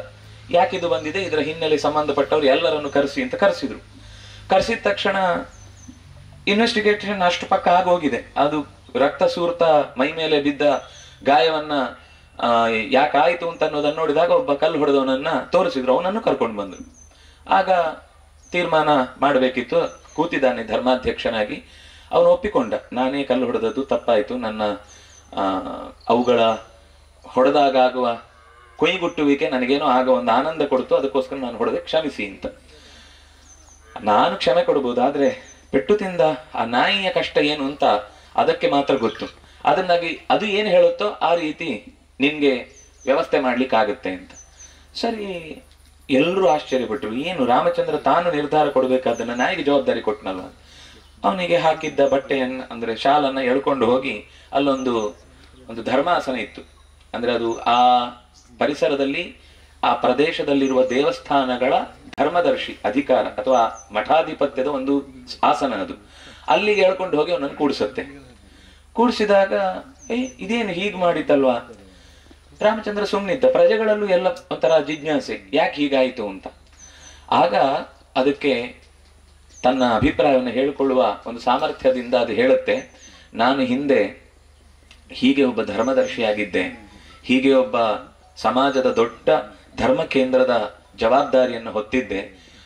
ಯಾಕಿದು ಬಂದಿದೆ, ಇದರ ಹಿನ್ನೆಲೆ ಸಂಬಂಧಪಟ್ಟವ್ರು ಎಲ್ಲರನ್ನು ಕರೆಸಿ ಅಂತ ಕರೆಸಿದ್ರು. ಕರೆಸಿದ ತಕ್ಷಣ ಇನ್ವೆಸ್ಟಿಗೇಷನ್ ಅಷ್ಟು ಪಕ್ಕ ಆಗೋಗಿದೆ. ಅದು ರಕ್ತ ಸೂರ್ತ ಮೈ ಮೇಲೆ ಬಿದ್ದ ಗಾಯವನ್ನ ಯಾಕಾಯ್ತು ಅಂತ ಅನ್ನೋದನ್ನ ನೋಡಿದಾಗ ಒಬ್ಬ ಕಲ್ಲು ಹೊಡೆದವನನ್ನ ತೋರಿಸಿದ್ರು, ಅವನನ್ನು ಕರ್ಕೊಂಡು ಬಂದ್ರು. ಆಗ ತೀರ್ಮಾನ ಮಾಡಬೇಕಿತ್ತು, ಕೂತಿದ್ದಾನೆ ಧರ್ಮಾಧ್ಯಕ್ಷನಾಗಿ. ಅವನು ಒಪ್ಪಿಕೊಂಡ, ನಾನೇ ಕಲ್ಲು ಹೊಡೆದದ್ದು ತಪ್ಪಾಯ್ತು, ನನ್ನ ಅವುಗಳ ಹೊಡೆದಾಗ ಆಗುವ ಕೊಯ್ಗುಟ್ಟುವಿಕೆ ನನಗೇನೋ ಆಗ ಒಂದು ಆನಂದ ಕೊಡ್ತು, ಅದಕ್ಕೋಸ್ಕರ ನಾನು ಹೊಡೆದೆ, ಕ್ಷಮಿಸಿ ಅಂತ. ನಾನು ಕ್ಷಮೆ ಕೊಡ್ಬೋದು, ಆದ್ರೆ ಪೆಟ್ಟು ತಿಂದ ಆ ನಾಯಿಯ ಕಷ್ಟ ಏನು ಅಂತ ಅದಕ್ಕೆ ಮಾತ್ರ ಗೊತ್ತು. ಅದನ್ನಾಗಿ ಅದು ಏನು ಹೇಳುತ್ತೋ ಆ ರೀತಿ ನಿನ್ಗೆ ವ್ಯವಸ್ಥೆ ಮಾಡ್ಲಿಕ್ಕಾಗತ್ತೆ ಅಂತ. ಸರಿ, ಎಲ್ಲರೂ ಆಶ್ಚರ್ಯಪಟ್ರು, ಏನು ರಾಮಚಂದ್ರ ತಾನು ನಿರ್ಧಾರ ಕೊಡ್ಬೇಕಾದನ್ನ ನಾಯಿಗೆ ಜವಾಬ್ದಾರಿ ಕೊಟ್ಟನಲ್ಲ. ಅವನಿಗೆ ಹಾಕಿದ್ದ ಬಟ್ಟೆಯನ್ನ ಅಂದ್ರೆ ಶಾಲನ್ನ ಎಳ್ಕೊಂಡು ಹೋಗಿ ಅಲ್ಲೊಂದು ಧರ್ಮಾಸನ ಇತ್ತು. ಅಂದ್ರೆ ಅದು ಆ ಪರಿಸರದಲ್ಲಿ ಆ ಪ್ರದೇಶದಲ್ಲಿರುವ ದೇವಸ್ಥಾನಗಳ ಧರ್ಮದರ್ಶಿ ಅಧಿಕಾರ ಅಥವಾ ಮಠಾಧಿಪತ್ಯದ ಒಂದು ಆಸನ ಅದು. ಅಲ್ಲಿಗೆ ಹೇಳ್ಕೊಂಡು ಹೋಗಿ ಅವನನ್ನು ಕೂಡಿಸುತ್ತೆ. ಕೂಡಿಸಿದಾಗ ಇದೇನು ಹೀಗೆ ಮಾಡಿತಲ್ವಾ. ರಾಮಚಂದ್ರ ಸುಮ್ಮನಿದ್ದ, ಪ್ರಜೆಗಳಲ್ಲೂ ಎಲ್ಲ ಒಂಥರ ಜಿಜ್ಞಾಸೆ, ಯಾಕೆ ಹೀಗಾಯಿತು ಅಂತ. ಆಗ ಅದಕ್ಕೆ ತನ್ನ ಅಭಿಪ್ರಾಯವನ್ನು ಹೇಳಿಕೊಳ್ಳುವ ಒಂದು ಸಾಮರ್ಥ್ಯದಿಂದ ಅದು ಹೇಳುತ್ತೆ, ನಾನು ಹಿಂದೆ ಹೀಗೆ ಒಬ್ಬ ಧರ್ಮದರ್ಶಿಯಾಗಿದ್ದೆ, ಹೀಗೆ ಒಬ್ಬ ಸಮಾಜದ ದೊಡ್ಡ ಧರ್ಮ ಕೇಂದ್ರದ ಜವಾಬ್ದಾರಿಯನ್ನು ಹೊತ್ತಿದ್ದೆ.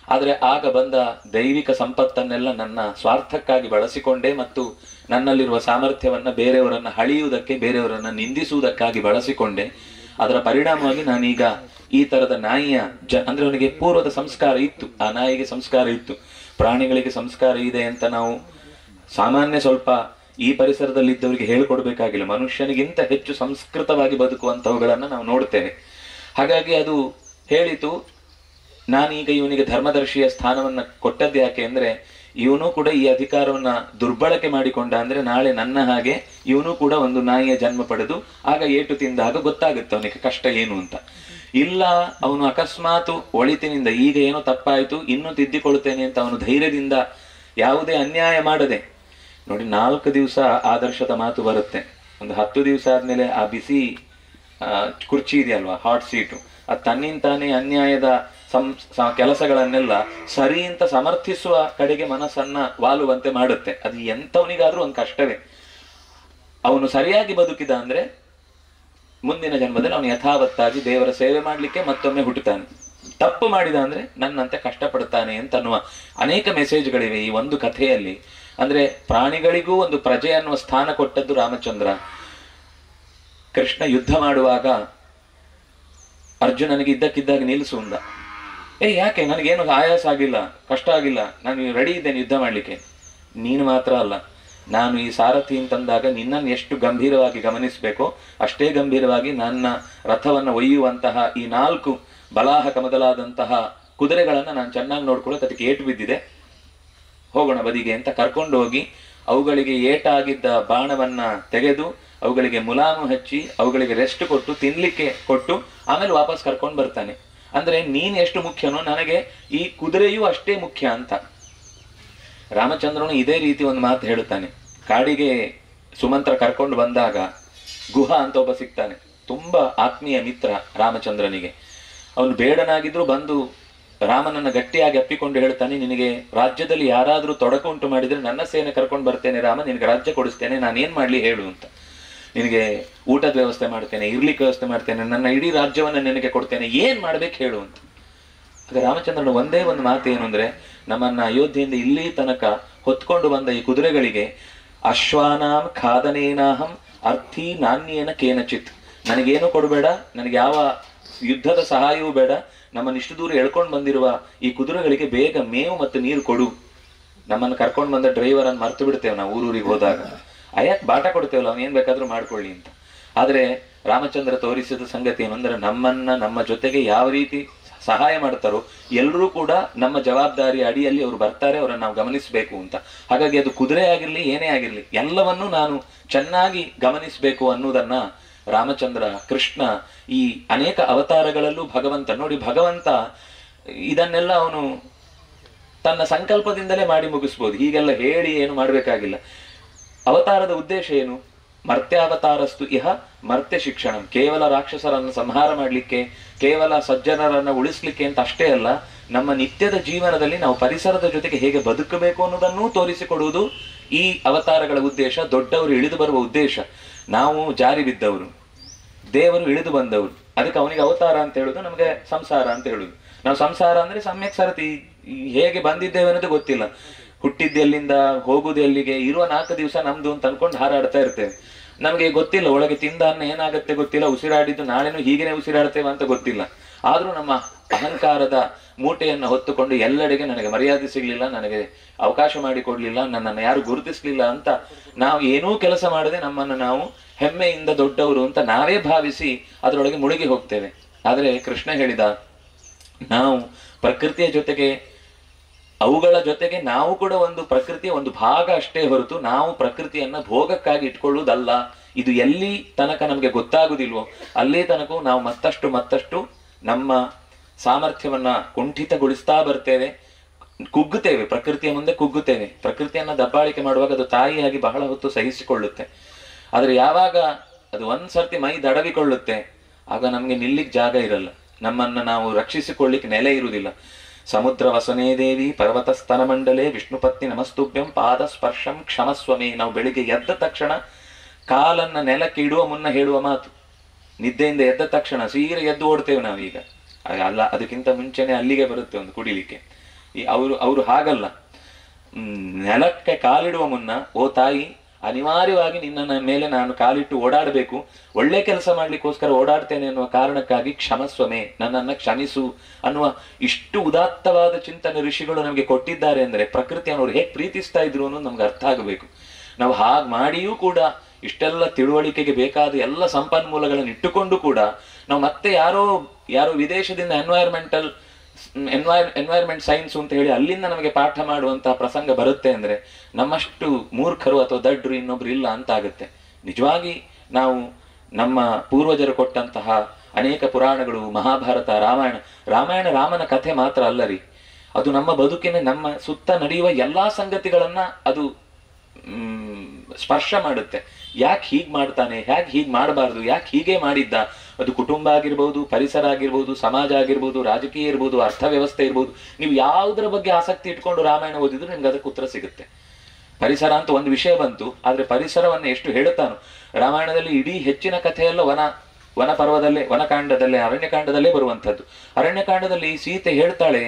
ಆದರೆ ಆಗ ಬಂದ ದೈವಿಕ ಸಂಪತ್ತನ್ನೆಲ್ಲ ನನ್ನ ಸ್ವಾರ್ಥಕ್ಕಾಗಿ ಬಳಸಿಕೊಂಡೆ ಮತ್ತು ನನ್ನಲ್ಲಿರುವ ಸಾಮರ್ಥ್ಯವನ್ನ ಬೇರೆಯವರನ್ನ ಹಳಿಯುವುದಕ್ಕೆ, ಬೇರೆಯವರನ್ನ ನಿಂದಿಸುವುದಕ್ಕಾಗಿ ಬಳಸಿಕೊಂಡೆ. ಅದರ ಪರಿಣಾಮವಾಗಿ ನಾನೀಗ ಈ ತರದ ನಾಯಿಯ ಅಂದ್ರೆ ಅವನಿಗೆ ಪೂರ್ವದ ಸಂಸ್ಕಾರ ಇತ್ತು, ಆ ನಾಯಿಗೆ ಸಂಸ್ಕಾರ ಇತ್ತು. ಪ್ರಾಣಿಗಳಿಗೆ ಸಂಸ್ಕಾರ ಇದೆ ಅಂತ ನಾವು ಸಾಮಾನ್ಯ ಸ್ವಲ್ಪ ಈ ಪರಿಸರದಲ್ಲಿ ಇದ್ದವರಿಗೆ ಹೇಳಿಕೊಡ್ಬೇಕಾಗಿಲ್ಲ. ಮನುಷ್ಯನಿಗಿಂತ ಹೆಚ್ಚು ಸಂಸ್ಕೃತವಾಗಿ ಬದುಕುವಂತವುಗಳನ್ನ ನಾವು ನೋಡ್ತೇವೆ. ಹಾಗಾಗಿ ಅದು ಹೇಳಿತು, ನಾನೀಗ ಇವನಿಗೆ ಧರ್ಮದರ್ಶಿಯ ಸ್ಥಾನವನ್ನ ಕೊಟ್ಟದ್ದು ಯಾಕೆ ಅಂದ್ರೆ ಇವನು ಕೂಡ ಈ ಅಧಿಕಾರವನ್ನ ದುರ್ಬಳಕೆ ಮಾಡಿಕೊಂಡ ಅಂದ್ರೆ ನಾಳೆ ನನ್ನ ಹಾಗೆ ಇವನು ಕೂಡ ಒಂದು ನಾಯಿಯ ಜನ್ಮ ಪಡೆದು ಆಗ ಏಟು ತಿಂದಾಗ ಗೊತ್ತಾಗುತ್ತೆ ಅವನಿಗೆ ಕಷ್ಟ ಏನು ಅಂತ. ಇಲ್ಲ, ಅವನು ಅಕಸ್ಮಾತ್ ಒಳಿತಿನಿಂದ ಈಗ ಏನೋ ತಪ್ಪಾಯ್ತು ಇನ್ನೂ ತಿದ್ದಿಕೊಳ್ತೇನೆ ಅಂತ ಅವನು ಧೈರ್ಯದಿಂದ ಯಾವುದೇ ಅನ್ಯಾಯ ಮಾಡದೆ, ನೋಡಿ 4 ದಿವಸ ಆದರ್ಶದ ಮಾತು ಬರುತ್ತೆ. ಒಂದು 10 ದಿವಸ ಆದ್ಮೇಲೆ ಆ ಬಿಸಿ ಕುರ್ಚಿ ಇದೆಯಲ್ವಾ, ಹಾಟ್ ಸೀಟು, ಅದು ತನ್ನಿಂತಾನೇ ಅನ್ಯಾಯದ ಕೆಲಸಗಳನ್ನೆಲ್ಲ ಸರಿ ಅಂತ ಸಮರ್ಥಿಸುವ ಕಡೆಗೆ ಮನಸ್ಸನ್ನ ವಾಲುವಂತೆ ಮಾಡುತ್ತೆ. ಅದು ಎಂಥವನಿಗಾದ್ರೂ ಒಂದು ಕಷ್ಟವೇ. ಅವನು ಸರಿಯಾಗಿ ಬದುಕಿದ ಅಂದ್ರೆ ಮುಂದಿನ ಜನ್ಮದಲ್ಲಿ ಅವನು ಯಥಾವತ್ತಾಗಿ ದೇವರ ಸೇವೆ ಮಾಡ್ಲಿಕ್ಕೆ ಮತ್ತೊಮ್ಮೆ ಹುಟ್ಟುತ್ತಾನೆ. ತಪ್ಪು ಮಾಡಿದ ಅಂದ್ರೆ ನನ್ನಂತೆ ಕಷ್ಟಪಡ್ತಾನೆ ಅಂತ ಅನ್ನುವ ಅನೇಕ ಮೆಸೇಜ್ಗಳಿವೆ ಈ ಒಂದು ಕಥೆಯಲ್ಲಿ. ಅಂದ್ರೆ ಪ್ರಾಣಿಗಳಿಗೂ ಒಂದು ಪ್ರಜೆ ಅನ್ನುವ ಸ್ಥಾನ ಕೊಟ್ಟದ್ದು ರಾಮಚಂದ್ರ. ಕೃಷ್ಣ ಯುದ್ಧ ಮಾಡುವಾಗ ಅರ್ಜುನನಿಗೆ ಇದ್ದಕ್ಕಿದ್ದಾಗ ನಿಲ್ಲಿಸು ಅಂದ. ಯಾಕೆ, ನನಗೇನು ಆಯಾಸ ಆಗಿಲ್ಲ, ಕಷ್ಟ ಆಗಿಲ್ಲ, ನಾನು ರೆಡಿ ಇದ್ದೇನೆ ಯುದ್ಧ ಮಾಡ್ಲಿಕ್ಕೆ. ನೀನು ಮಾತ್ರ ಅಲ್ಲ, ನಾನು ಈ ಸಾರಥಿ ಅಂತಂದಾಗ ನಿನ್ನನ್ನು ಎಷ್ಟು ಗಂಭೀರವಾಗಿ ಗಮನಿಸಬೇಕೋ ಅಷ್ಟೇ ಗಂಭೀರವಾಗಿ ನನ್ನ ರಥವನ್ನು ಒಯ್ಯುವಂತಹ ಈ 4 ಬಲಾಹಕ ಮೊದಲಾದಂತಹ ಕುದುರೆಗಳನ್ನ ನಾನು ಚೆನ್ನಾಗಿ ನೋಡ್ಕೊಳ್ಳೋಕೆ ಅದಕ್ಕೆ ಏಟು ಬಿದ್ದಿದೆ, ಹೋಗೋಣ ಬದಿಗೆ ಅಂತ ಕರ್ಕೊಂಡು ಹೋಗಿ ಅವುಗಳಿಗೆ ಏಟಾಗಿದ್ದ ಬಾಣವನ್ನ ತೆಗೆದು ಅವುಗಳಿಗೆ ಮುಲಾಮು ಹಚ್ಚಿ ಅವುಗಳಿಗೆ ರೆಸ್ಟ್ ಕೊಟ್ಟು ತಿನ್ಲಿಕ್ಕೆ ಕೊಟ್ಟು ಆಮೇಲೆ ವಾಪಸ್ ಕರ್ಕೊಂಡು ಬರ್ತಾನೆ. ಅಂದ್ರೆ ನೀನ್ ಎಷ್ಟು ಮುಖ್ಯನೋ ನನಗೆ ಈ ಕುದುರೆಯೂ ಅಷ್ಟೇ ಮುಖ್ಯ ಅಂತ. ರಾಮಚಂದ್ರನು ಇದೇ ರೀತಿ ಒಂದು ಮಾತು ಹೇಳುತ್ತಾನೆ. ಕಾಡಿಗೆ ಸುಮಂತ್ರ ಕರ್ಕೊಂಡು ಬಂದಾಗ ಗುಹ ಅಂತ ಒಬ್ಬ ಸಿಗ್ತಾನೆ, ತುಂಬಾ ಆತ್ಮೀಯ ಮಿತ್ರ ರಾಮಚಂದ್ರನಿಗೆ. ಅವನು ಬೇಡನಾಗಿದ್ರು ಬಂದು ರಾಮನನ್ನ ಗಟ್ಟಿಯಾಗಿ ಅಪ್ಪಿಕೊಂಡು ಹೇಳ್ತಾನೆ, ನಿನಗೆ ರಾಜ್ಯದಲ್ಲಿ ಯಾರಾದ್ರೂ ತೊಡಕು ಉಂಟು ಮಾಡಿದ್ರೆ ನನ್ನ ಸೇನೆ ಕರ್ಕೊಂಡು ಬರ್ತೇನೆ ರಾಮ, ನಿನಗೆ ರಾಜ್ಯ ಕೊಡಿಸ್ತೇನೆ, ನಾನೇನ್ ಮಾಡ್ಲಿ ಹೇಳು ಅಂತ. ನಿನಗೆ ಊಟದ ವ್ಯವಸ್ಥೆ ಮಾಡ್ತೇನೆ, ಇರ್ಲಿಕ್ಕೆ ವ್ಯವಸ್ಥೆ ಮಾಡ್ತೇನೆ, ನನ್ನ ಇಡೀ ರಾಜ್ಯವನ್ನ ನಿನಗೆ ಕೊಡ್ತೇನೆ, ಏನ್ ಮಾಡ್ಬೇಕು ಹೇಳು ಅಂತ. ಆಗ ರಾಮಚಂದ್ರನ ಒಂದೇ ಒಂದು ಮಾತು ಏನು ಅಂದ್ರೆ, ನಮ್ಮನ್ನ ಅಯೋಧ್ಯೆಯಿಂದ ಇಲ್ಲಿ ತನಕ ಹೊತ್ಕೊಂಡು ಬಂದ ಈ ಕುದುರೆಗಳಿಗೆ ಅಶ್ವಾನಾಂ ಖಾದನೇನಾಹಂ ಅರ್ಥಿ ನಾಣ್ಯೇನ ಕೇನಚಿತ್, ನನಗೇನು ಕೊಡಬೇಡ, ನನಗೆ ಯಾವ ಯುದ್ಧದ ಸಹಾಯವೂ ಬೇಡ, ನಮ್ಮನ್ನು ಇಷ್ಟು ದೂರ ಎಳ್ಕೊಂಡು ಬಂದಿರುವ ಈ ಕುದುರೆಗಳಿಗೆ ಬೇಗ ಮೇವು ಮತ್ತು ನೀರು ಕೊಡು. ನಮ್ಮನ್ನು ಕರ್ಕೊಂಡು ಬಂದ ಡ್ರೈವರ್ ಅನ್ನು ಮರ್ತು ಬಿಡ್ತೇವೆ ನಾವು ಊರೂರಿಗೆ ಹೋದಾಗ, ಅಯ್ಯಕ್ ಬಾಟ ಕೊಡ್ತೇವಲ್ಲ ಅವ್ನು ಏನ್ ಬೇಕಾದ್ರೂ ಮಾಡ್ಕೊಳ್ಳಿ ಅಂತ. ಆದ್ರೆ ರಾಮಚಂದ್ರ ತೋರಿಸಿದ ಸಂಗತಿ ಏನು ಅಂದ್ರೆ, ನಮ್ಮನ್ನ ನಮ್ಮ ಜೊತೆಗೆ ಯಾವ ರೀತಿ ಸಹಾಯ ಮಾಡ್ತಾರೋ ಎಲ್ಲರೂ ಕೂಡ ನಮ್ಮ ಜವಾಬ್ದಾರಿ ಅಡಿಯಲ್ಲಿ ಅವರು ಬರ್ತಾರೆ, ಅವರನ್ನು ನಾವು ಗಮನಿಸಬೇಕು ಅಂತ. ಹಾಗಾಗಿ ಅದು ಕುದುರೆ ಆಗಿರ್ಲಿ ಏನೇ ಆಗಿರ್ಲಿ ಎಲ್ಲವನ್ನೂ ನಾನು ಚೆನ್ನಾಗಿ ಗಮನಿಸಬೇಕು ಅನ್ನುವುದನ್ನ ರಾಮಚಂದ್ರ, ಕೃಷ್ಣ ಈ ಅನೇಕ ಅವತಾರಗಳಲ್ಲೂ ಭಗವಂತ ನೋಡಿ, ಭಗವಂತ ಇದನ್ನೆಲ್ಲ ಅವನು ತನ್ನ ಸಂಕಲ್ಪದಿಂದಲೇ ಮಾಡಿ ಮುಗಿಸ್ಬೋದು, ಹೀಗೆಲ್ಲ ಹೇಳಿ ಏನು ಮಾಡಬೇಕಾಗಿಲ್ಲ. ಅವತಾರದ ಉದ್ದೇಶ ಏನು? ಮರ್ತ್ಯಾವತಾರಸ್ತು ಇಹ ಮರ್ತ್ಯ ಶಿಕ್ಷಣಂ, ಕೇವಲ ರಾಕ್ಷಸರನ್ನು ಸಂಹಾರ ಮಾಡಲಿಕ್ಕೆ, ಕೇವಲ ಸಜ್ಜನರನ್ನ ಉಳಿಸ್ಲಿಕ್ಕೆ ಅಂತ ಅಷ್ಟೇ ಅಲ್ಲ, ನಮ್ಮ ನಿತ್ಯದ ಜೀವನದಲ್ಲಿ ನಾವು ಪರಿಸರದ ಜೊತೆಗೆ ಹೇಗೆ ಬದುಕಬೇಕು ಅನ್ನೋದನ್ನೂ ತೋರಿಸಿಕೊಡುವುದು ಈ ಅವತಾರಗಳ ಉದ್ದೇಶ, ದೊಡ್ಡವರು ಇಳಿದು ಬರುವ ಉದ್ದೇಶ. ನಾವು ಜಾರಿ ಬಿದ್ದವರು, ದೇವರು ಇಳಿದು ಬಂದವರು. ಅದಕ್ಕೆ ಅವನಿಗೆ ಅವತಾರ ಅಂತ ಹೇಳುದು, ನಮಗೆ ಸಂಸಾರ ಅಂತ ಹೇಳುದು. ನಾವು ಸಂಸಾರ ಅಂದ್ರೆ ಸಮ್ಯಕ್ ಸರತಿ, ಹೇಗೆ ಬಂದಿದ್ದೇವೆ ಅನ್ನೋದು ಗೊತ್ತಿಲ್ಲ. ಹುಟ್ಟಿದ್ದು ಎಲ್ಲಿಂದ, ಹೋಗುದು ಎಲ್ಲಿಗೆ, ಇರುವ 4 ದಿವಸ ನಮ್ದು ಅಂತ ಅನ್ಕೊಂಡು ಹಾರಾಡ್ತಾ ಇರ್ತೇವೆ. ನಮಗೆ ಗೊತ್ತಿಲ್ಲ ಒಳಗೆ ತಿಂದ ಅನ್ನ ಏನಾಗುತ್ತೆ ಗೊತ್ತಿಲ್ಲ, ಉಸಿರಾಡಿದ್ದು ನಾಳೆನೂ ಹೀಗೇನೆ ಉಸಿರಾಡ್ತೇವೆ ಅಂತ ಗೊತ್ತಿಲ್ಲ. ಆದ್ರೂ ನಮ್ಮ ಅಹಂಕಾರದ ಮೂಟೆಯನ್ನು ಹೊತ್ತುಕೊಂಡು ಎಲ್ಲೆಡೆಗೆ ನನಗೆ ಮರ್ಯಾದೆ ಸಿಗ್ಲಿಲ್ಲ, ನನಗೆ ಅವಕಾಶ ಮಾಡಿಕೊಡ್ಲಿಲ್ಲ, ನನ್ನನ್ನು ಯಾರು ಗುರುತಿಸ್ಲಿಲ್ಲ ಅಂತ ನಾವು ಏನೂ ಕೆಲಸ ಮಾಡದೆ ನಮ್ಮನ್ನು ನಾವು ಹೆಮ್ಮೆಯಿಂದ ದೊಡ್ಡವರು ಅಂತ ನಾವೇ ಭಾವಿಸಿ ಅದರೊಳಗೆ ಮುಳುಗಿ ಹೋಗ್ತೇವೆ. ಆದರೆ ಕೃಷ್ಣ ಹೇಳಿದ, ನಾವು ಪ್ರಕೃತಿಯ ಜೊತೆಗೆ, ಅವುಗಳ ಜೊತೆಗೆ ನಾವು ಕೂಡ ಒಂದು ಪ್ರಕೃತಿಯ ಒಂದು ಭಾಗ ಅಷ್ಟೇ ಹೊರತು ನಾವು ಪ್ರಕೃತಿಯನ್ನ ಭೋಗಕ್ಕಾಗಿ ಇಟ್ಕೊಳ್ಳುವುದಲ್ಲ. ಇದು ಎಲ್ಲಿ ತನಕ ನಮಗೆ ಗೊತ್ತಾಗುದಿಲ್ವೋ ಅಲ್ಲಿ ತನಕ ನಾವು ಮತ್ತಷ್ಟು ನಮ್ಮ ಸಾಮರ್ಥ್ಯವನ್ನ ಕುಂಠಿತಗೊಳಿಸ್ತಾ ಬರ್ತೇವೆ, ಕುಗ್ಗುತ್ತೇವೆ, ಪ್ರಕೃತಿಯ ಮುಂದೆ ಕುಗ್ಗುತ್ತೇವೆ. ಪ್ರಕೃತಿಯನ್ನ ದಬ್ಬಾಳಿಕೆ ಮಾಡುವಾಗ ಅದು ತಾಯಿಯಾಗಿ ಬಹಳ ಹೊತ್ತು ಸಹಿಸಿಕೊಳ್ಳುತ್ತೆ. ಆದ್ರೆ ಯಾವಾಗ ಅದು ಒಂದ್ಸರ್ತಿ ಮೈ ದಡವಿಕೊಳ್ಳುತ್ತೆ, ಆಗ ನಮ್ಗೆ ನಿಲ್ಲಿಕ್ ಜಾಗ ಇರಲ್ಲ, ನಮ್ಮನ್ನ ನಾವು ರಕ್ಷಿಸಿಕೊಳ್ಳಿಕ್ಕೆ ನೆಲೆ ಇರುವುದಿಲ್ಲ. ಸಮುದ್ರ ವಸನೇ ದೇವಿ ಪರ್ವತ ಸ್ತನ ಮಂಡಲೆ ವಿಷ್ಣು ಪತ್ನಿ ನಮಸ್ತುಭ್ಯಂ ಪಾದ ಸ್ಪರ್ಶಂ ಕ್ಷಮಸ್ವಮೇ. ನಾವು ಬೆಳಿಗ್ಗೆ ಎದ್ದ ತಕ್ಷಣ ಕಾಲನ್ನ ನೆಲಕ್ಕೆ ಇಡುವ ಮುನ್ನ ಹೇಳುವ ಮಾತು. ನಿದ್ದೆಯಿಂದ ಎದ್ದ ತಕ್ಷಣ ಸೀರೆ ಎದ್ದು ಓಡ್ತೇವೆ ನಾವೀಗ, ಅಲ್ಲ ಅದಕ್ಕಿಂತ ಮುಂಚೆನೆ ಅಲ್ಲಿಗೆ ಬರುತ್ತೆ ಒಂದು ಕುಡಿಲಿಕ್ಕೆ. ಅವರು ಹಾಗಲ್ಲ, ನೆಲಕ್ಕೆ ಕಾಲಿಡುವ ಮುನ್ನ, ಓ ತಾಯಿ ಅನಿವಾರ್ಯವಾಗಿ ನಿನ್ನ ಮೇಲೆ ನಾನು ಕಾಲಿಟ್ಟು ಓಡಾಡಬೇಕು, ಒಳ್ಳೆ ಕೆಲಸ ಮಾಡ್ಲಿಕ್ಕೋಸ್ಕರ ಓಡಾಡ್ತೇನೆ ಅನ್ನುವ ಕಾರಣಕ್ಕಾಗಿ ಕ್ಷಮಸ್ವಮೇ, ನನ್ನನ್ನ ಕ್ಷಮಿಸು ಅನ್ನುವ ಇಷ್ಟು ಉದಾತ್ತವಾದ ಚಿಂತನೆ ಋಷಿಗಳು ನಮಗೆ ಕೊಟ್ಟಿದ್ದಾರೆ ಅಂದ್ರೆ ಪ್ರಕೃತಿಯನ್ನು ಅವ್ರು ಹೇಗೆ ಪ್ರೀತಿಸ್ತಾ ಇದ್ರು ಅನ್ನೋದು ನಮ್ಗೆ ಅರ್ಥ ಆಗಬೇಕು. ನಾವು ಹಾಗೆ ಮಾಡಿಯೂ ಕೂಡ ಇಷ್ಟೆಲ್ಲ ತಿಳುವಳಿಕೆಗೆ ಬೇಕಾದ ಎಲ್ಲ ಸಂಪನ್ಮೂಲಗಳನ್ನು ಇಟ್ಟುಕೊಂಡು ಕೂಡ ನಾವು ಮತ್ತೆ ಯಾರೋ ವಿದೇಶದಿಂದ ಎನ್ವೈರ್ಮೆಂಟ್ ಸೈನ್ಸ್ ಅಂತ ಹೇಳಿ ಅಲ್ಲಿಂದ ನಮಗೆ ಪಾಠ ಮಾಡುವಂತಹ ಪ್ರಸಂಗ ಬರುತ್ತೆ ಅಂದ್ರೆ ನಮ್ಮಷ್ಟು ಮೂರ್ಖರು ಅಥವಾ ದಡ್ರು ಇನ್ನೊಬ್ರು ಇಲ್ಲ ಅಂತ ಆಗುತ್ತೆ. ನಿಜವಾಗಿ ನಾವು ನಮ್ಮ ಪೂರ್ವಜರು ಕೊಟ್ಟಂತಹ ಅನೇಕ ಪುರಾಣಗಳು, ಮಹಾಭಾರತ, ರಾಮಾಯಣ ರಾಮನ ಕಥೆ ಮಾತ್ರ ಅಲ್ಲರಿ, ಅದು ನಮ್ಮ ಬದುಕಿನ ನಮ್ಮ ಸುತ್ತ ನಡೆಯುವ ಎಲ್ಲಾ ಸಂಗತಿಗಳನ್ನ ಅದು ಸ್ಪರ್ಶ ಮಾಡುತ್ತೆ. ಯಾಕೆ ಹೀಗ್ ಮಾಡ್ತಾನೆ, ಯಾಕೆ ಹೀಗ್ ಮಾಡಬಾರ್ದು, ಯಾಕೆ ಹೀಗೆ ಮಾಡಿದ್ದ, ಅದು ಕುಟುಂಬ ಆಗಿರ್ಬೋದು, ಪರಿಸರ ಆಗಿರ್ಬೋದು, ಸಮಾಜ ಆಗಿರ್ಬೋದು, ರಾಜಕೀಯ ಇರ್ಬೋದು, ಅರ್ಥವ್ಯವಸ್ಥೆ ಇರ್ಬೋದು, ನೀವು ಯಾವುದರ ಬಗ್ಗೆ ಆಸಕ್ತಿ ಇಟ್ಕೊಂಡು ರಾಮಾಯಣ ಓದಿದ್ರು ನಿಮ್ಗೆ ಅದಕ್ಕೆ ಉತ್ತರ ಸಿಗುತ್ತೆ. ಪರಿಸರ ಅಂತ ಒಂದು ವಿಷಯ ಬಂತು, ಆದ್ರೆ ಪರಿಸರವನ್ನ ಎಷ್ಟು ಹೇಳುತ್ತಾನೋ ರಾಮಾಯಣದಲ್ಲಿ ಇಡೀ ಹೆಚ್ಚಿನ ಕಥೆಯೆಲ್ಲ ವನಕಾಂಡದಲ್ಲೇ ಅರಣ್ಯಕಾಂಡದಲ್ಲೇ ಬರುವಂತದ್ದು. ಅರಣ್ಯಕಾಂಡದಲ್ಲಿ ಸೀತೆ ಹೇಳ್ತಾಳೆ,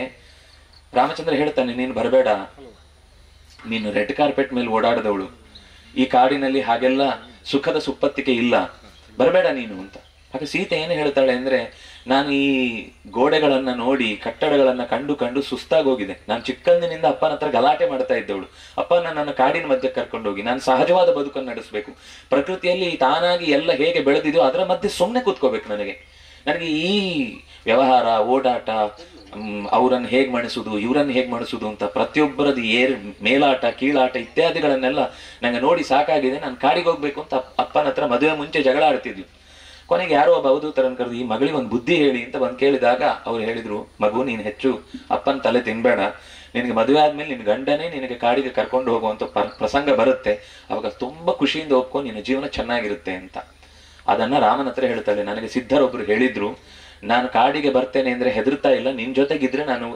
ರಾಮಚಂದ್ರ ಹೇಳ್ತಾನೆ, ನೀನು ಬರಬೇಡ, ನೀನು ರೆಡ್ ಕಾರ್ಪೆಟ್ ಮೇಲೆ ಓಡಾಡದವಳು, ಈ ಕಾಡಿನಲ್ಲಿ ಹಾಗೆಲ್ಲ ಸುಖದ ಸುಪ್ಪತ್ತಿಗೆ ಇಲ್ಲ, ಬರಬೇಡ ನೀನು ಅಂತ. ಹಾಗೆ ಸೀತೆ ಏನು ಹೇಳ್ತಾಳೆ ಅಂದ್ರೆ, ನಾನು ಈ ಗೋಡೆಗಳನ್ನ ನೋಡಿ, ಕಟ್ಟಡಗಳನ್ನ ಕಂಡು ಸುಸ್ತಾಗೋಗಿದೆ, ನಾನು ಚಿಕ್ಕಂದಿನಿಂದ ಅಪ್ಪನ ಹತ್ರ ಗಲಾಟೆ ಮಾಡ್ತಾ ಇದ್ದವಳು, ಅಪ್ಪನ ನನ್ನ ಕಾಡಿನ ಮಧ್ಯೆ ಕರ್ಕೊಂಡೋಗಿ ನಾನು ಸಹಜವಾದ ಬದುಕನ್ನು ನಡೆಸಬೇಕು, ಪ್ರಕೃತಿಯಲ್ಲಿ ತಾನಾಗಿ ಎಲ್ಲ ಹೇಗೆ ಬೆಳೆದಿದೆಯೋ ಅದರ ಮಧ್ಯೆ ಸುಮ್ಮನೆ ಕೂತ್ಕೋಬೇಕು, ನನಗೆ ಈ ವ್ಯವಹಾರ, ಓಡಾಟ, ಅವರನ್ನು ಹೇಗ್ ಮಣಿಸುದು, ಇವರನ್ನು ಹೇಗ್ ಮಣಿಸುದು ಅಂತ ಪ್ರತಿಯೊಬ್ಬರದ್ದು ಮೇಲಾಟ, ಕೀಳಾಟ ಇತ್ಯಾದಿಗಳನ್ನೆಲ್ಲ ನಂಗೆ ನೋಡಿ ಸಾಕಾಗಿದೆ, ನಾನು ಕಾಡಿಗೆ ಹೋಗ್ಬೇಕು ಅಂತ ಅಪ್ಪನ ಹತ್ರ ಮದುವೆ ಮುಂಚೆ ಜಗಳ ಆಡ್ತಿದ್ವಿ. ಕೊನೆಗೆ ಯಾರೋ ಒಬ್ಬ ಅವಧೂತರನ್ನು ಕರೆದು ಈ ಮಗಳಿಗೆ ಒಂದು ಬುದ್ಧಿ ಹೇಳಿ ಅಂತ ಬಂದು ಕೇಳಿದಾಗ ಅವ್ರು ಹೇಳಿದ್ರು, ಮಗು ನೀನು ಹೆಚ್ಚು ಅಪ್ಪನ ತಲೆ ತಿನ್ಬೇಡ, ನಿನಗೆ ಮದುವೆ ಆದ್ಮೇಲೆ ನಿನ್ನ ಗಂಡನೇ ನಿನಗೆ ಕಾಡಿಗೆ ಕರ್ಕೊಂಡು ಹೋಗುವಂತ ಪ್ರಸಂಗ ಬರುತ್ತೆ, ಅವಾಗ ತುಂಬಾ ಖುಷಿಯಿಂದ ಒಪ್ಕೊ, ನಿನ್ನ ಜೀವನ ಚೆನ್ನಾಗಿರುತ್ತೆ ಅಂತ. ಅದನ್ನ ರಾಮನ ಹತ್ರ ಹೇಳ್ತಾಳೆ, ನನಗೆ ಸಿದ್ಧರೊಬ್ರು ಹೇಳಿದ್ರು, ನಾನು ಕಾಡಿಗೆ ಬರ್ತೇನೆ ಅಂದ್ರೆ ಹೆದರ್ತಾ ಇಲ್ಲ, ನಿನ್ ಜೊತೆಗಿದ್ರೆ ನಾನು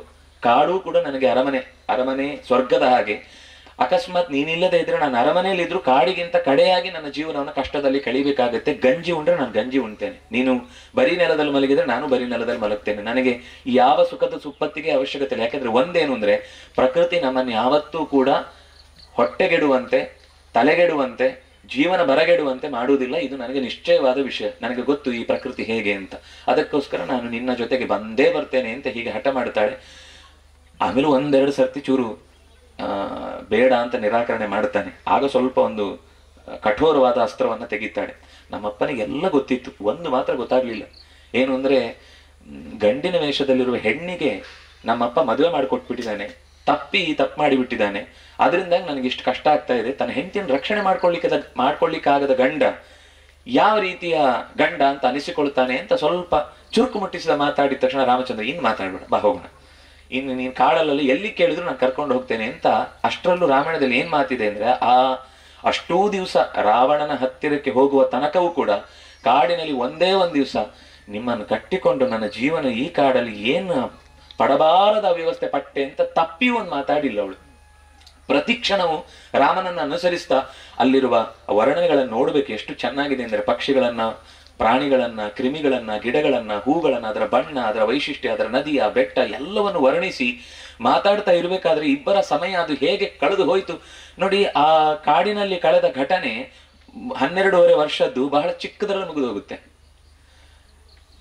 ಕಾಡು ಕೂಡ ನನಗೆ ಅರಮನೆ ಸ್ವರ್ಗದ ಹಾಗೆ, ಅಕಸ್ಮಾತ್ ನೀನಿಲ್ಲದೆ ಇದ್ರೆ ನಾನು ಅರಮನೆಯಲ್ಲಿ ಇದ್ರು ಕಾಡಿಗಿಂತ ಕಡೆಯಾಗಿ ನನ್ನ ಜೀವನವನ್ನು ಕಷ್ಟದಲ್ಲಿ ಕಳಿಬೇಕಾಗತ್ತೆ, ಗಂಜಿ ಉಂಡ್ರೆ ನಾನು ಗಂಜಿ ಉಣ್ತೇನೆ, ನೀನು ಬರೀ ನೆಲದಲ್ಲಿ ಮಲಗಿದ್ರೆ ನಾನು ಬರೀ ನೆಲದಲ್ಲಿ ಮಲಗ್ತೇನೆ, ನನಗೆ ಯಾವ ಸುಖದ ಸುಪ್ಪತ್ತಿಗೆ ಅವಶ್ಯಕತೆ ಇಲ್ಲ. ಯಾಕಂದ್ರೆ ಒಂದೇನು ಅಂದ್ರೆ ಪ್ರಕೃತಿ ನಮ್ಮನ್ನು ಯಾವತ್ತೂ ಕೂಡ ಹೊಟ್ಟೆಗೆಡುವಂತೆ, ತಲೆಗೆಡುವಂತೆ, ಜೀವನ ಬರಗೆಡುವಂತೆ ಮಾಡುವುದಿಲ್ಲ. ಇದು ನನಗೆ ನಿಶ್ಚಯವಾದ ವಿಷಯ, ನನಗೆ ಗೊತ್ತು ಈ ಪ್ರಕೃತಿ ಹೇಗೆ ಅಂತ, ಅದಕ್ಕೋಸ್ಕರ ನಾನು ನಿನ್ನ ಜೊತೆಗೆ ಬಂದೇ ಬರ್ತೇನೆ ಅಂತ ಹೀಗೆ ಹಠ ಮಾಡ್ತಾಳೆ. ಆಮೇಲೆ ಒಂದೆರಡು ಸರ್ತಿ ಚೂರು ಬೇಡ ಅಂತ ನಿರಾಕರಣೆ ಮಾಡ್ತಾನೆ. ಆಗ ಸ್ವಲ್ಪ ಒಂದು ಕಠೋರವಾದ ಅಸ್ತ್ರವನ್ನ ತೆಗಿತಾಳೆ. ನಮ್ಮಪ್ಪನಿಗೆ ಎಲ್ಲ ಗೊತ್ತಿತ್ತು, ಒಂದು ಮಾತ್ರ ಗೊತ್ತಾಗ್ಲಿಲ್ಲ, ಏನು ಅಂದ್ರೆ ಗಂಡಿನ ವೇಷದಲ್ಲಿರುವ ಹೆಣ್ಣಿಗೆ ನಮ್ಮಪ್ಪ ಮದುವೆ ಮಾಡಿಕೊಟ್ಬಿಟ್ಟಿದ್ದಾನೆ, ತಪ್ಪು ಮಾಡಿಬಿಟ್ಟಿದ್ದಾನೆ, ಅದರಿಂದ ನನಗೆ ಇಷ್ಟು ಕಷ್ಟ ಆಗ್ತಾ ಇದೆ. ತನ್ನ ಹೆಂಡತಿಯನ್ನು ರಕ್ಷಣೆ ಮಾಡ್ಕೊಳ್ಳಿಕ್ಕಾಗದ ಗಂಡ ಯಾವ ರೀತಿಯ ಗಂಡ ಅಂತ ಅನಿಸಿಕೊಳ್ತಾನೆ ಅಂತ ಸ್ವಲ್ಪ ಚುರುಕು ಮುಟ್ಟಿಸಿದ ಮಾತಾಡಿದ ತಕ್ಷಣ ರಾಮಚಂದ್ರ, ಇನ್ನು ಮಾತಾಡ್ಬೇಡ, ಬಾ ಹೋಗೋಣ, ಇನ್ನು ನೀನು ಕಾಡಲ್ಲಿ ಎಲ್ಲಿ ಕೇಳಿದ್ರು ನಾನು ಕರ್ಕೊಂಡು ಹೋಗ್ತೇನೆ ಅಂತ. ಅಷ್ಟರಲ್ಲೂ ರಾಮಾಯಣದಲ್ಲಿ ಏನ್ ಮಾತಿದೆ ಅಂದ್ರೆ, ಅಷ್ಟೂ ದಿವಸ ರಾವಣನ ಹತ್ತಿರಕ್ಕೆ ಹೋಗುವ ತನಕವೂ ಕೂಡ ಕಾಡಿನಲ್ಲಿ ಒಂದೇ ಒಂದು ದಿವಸ ನಿಮ್ಮನ್ನು ಕಟ್ಟಿಕೊಂಡು ನನ್ನ ಜೀವನ ಈ ಕಾಡಲ್ಲಿ ಏನು ಪಡಬಾರದ ವ್ಯವಸ್ಥೆ ಪಟ್ಟೆ ಅಂತ ತಪ್ಪಿಯೂ ಒಂದು ಮಾತಾಡಿಲ್ಲ ಅವಳು. ಪ್ರತಿ ಕ್ಷಣವು ರಾಮನನ್ನ ಅನುಸರಿಸ್ತಾ ಅಲ್ಲಿರುವ ವರ್ಣನೆಗಳನ್ನು ನೋಡ್ಬೇಕು, ಎಷ್ಟು ಚೆನ್ನಾಗಿದೆ ಅಂದ್ರೆ ಪ್ರಾಣಿಗಳನ್ನ, ಕ್ರಿಮಿಗಳನ್ನ, ಗಿಡಗಳನ್ನ, ಹೂಗಳನ್ನ, ಅದರ ಬಣ್ಣ, ಅದರ ವೈಶಿಷ್ಟ್ಯ, ಅದರ ನದಿಯ ಬೆಟ್ಟ ಎಲ್ಲವನ್ನು ವರ್ಣಿಸಿ ಮಾತಾಡ್ತಾ ಇರ್ಬೇಕಾದ್ರೆ ಇಬ್ಬರ ಸಮಯ ಅದು ಹೇಗೆ ಕಳೆದು ಹೋಯ್ತು ನೋಡಿ. ಆ ಕಾಡಿನಲ್ಲಿ ಕಳೆದ ಘಟನೆ 12.5 ವರ್ಷದ್ದು ಬಹಳ ಚಿಕ್ಕದ್ರಲ್ಲಿ ಮುಗಿದು ಹೋಗುತ್ತೆ.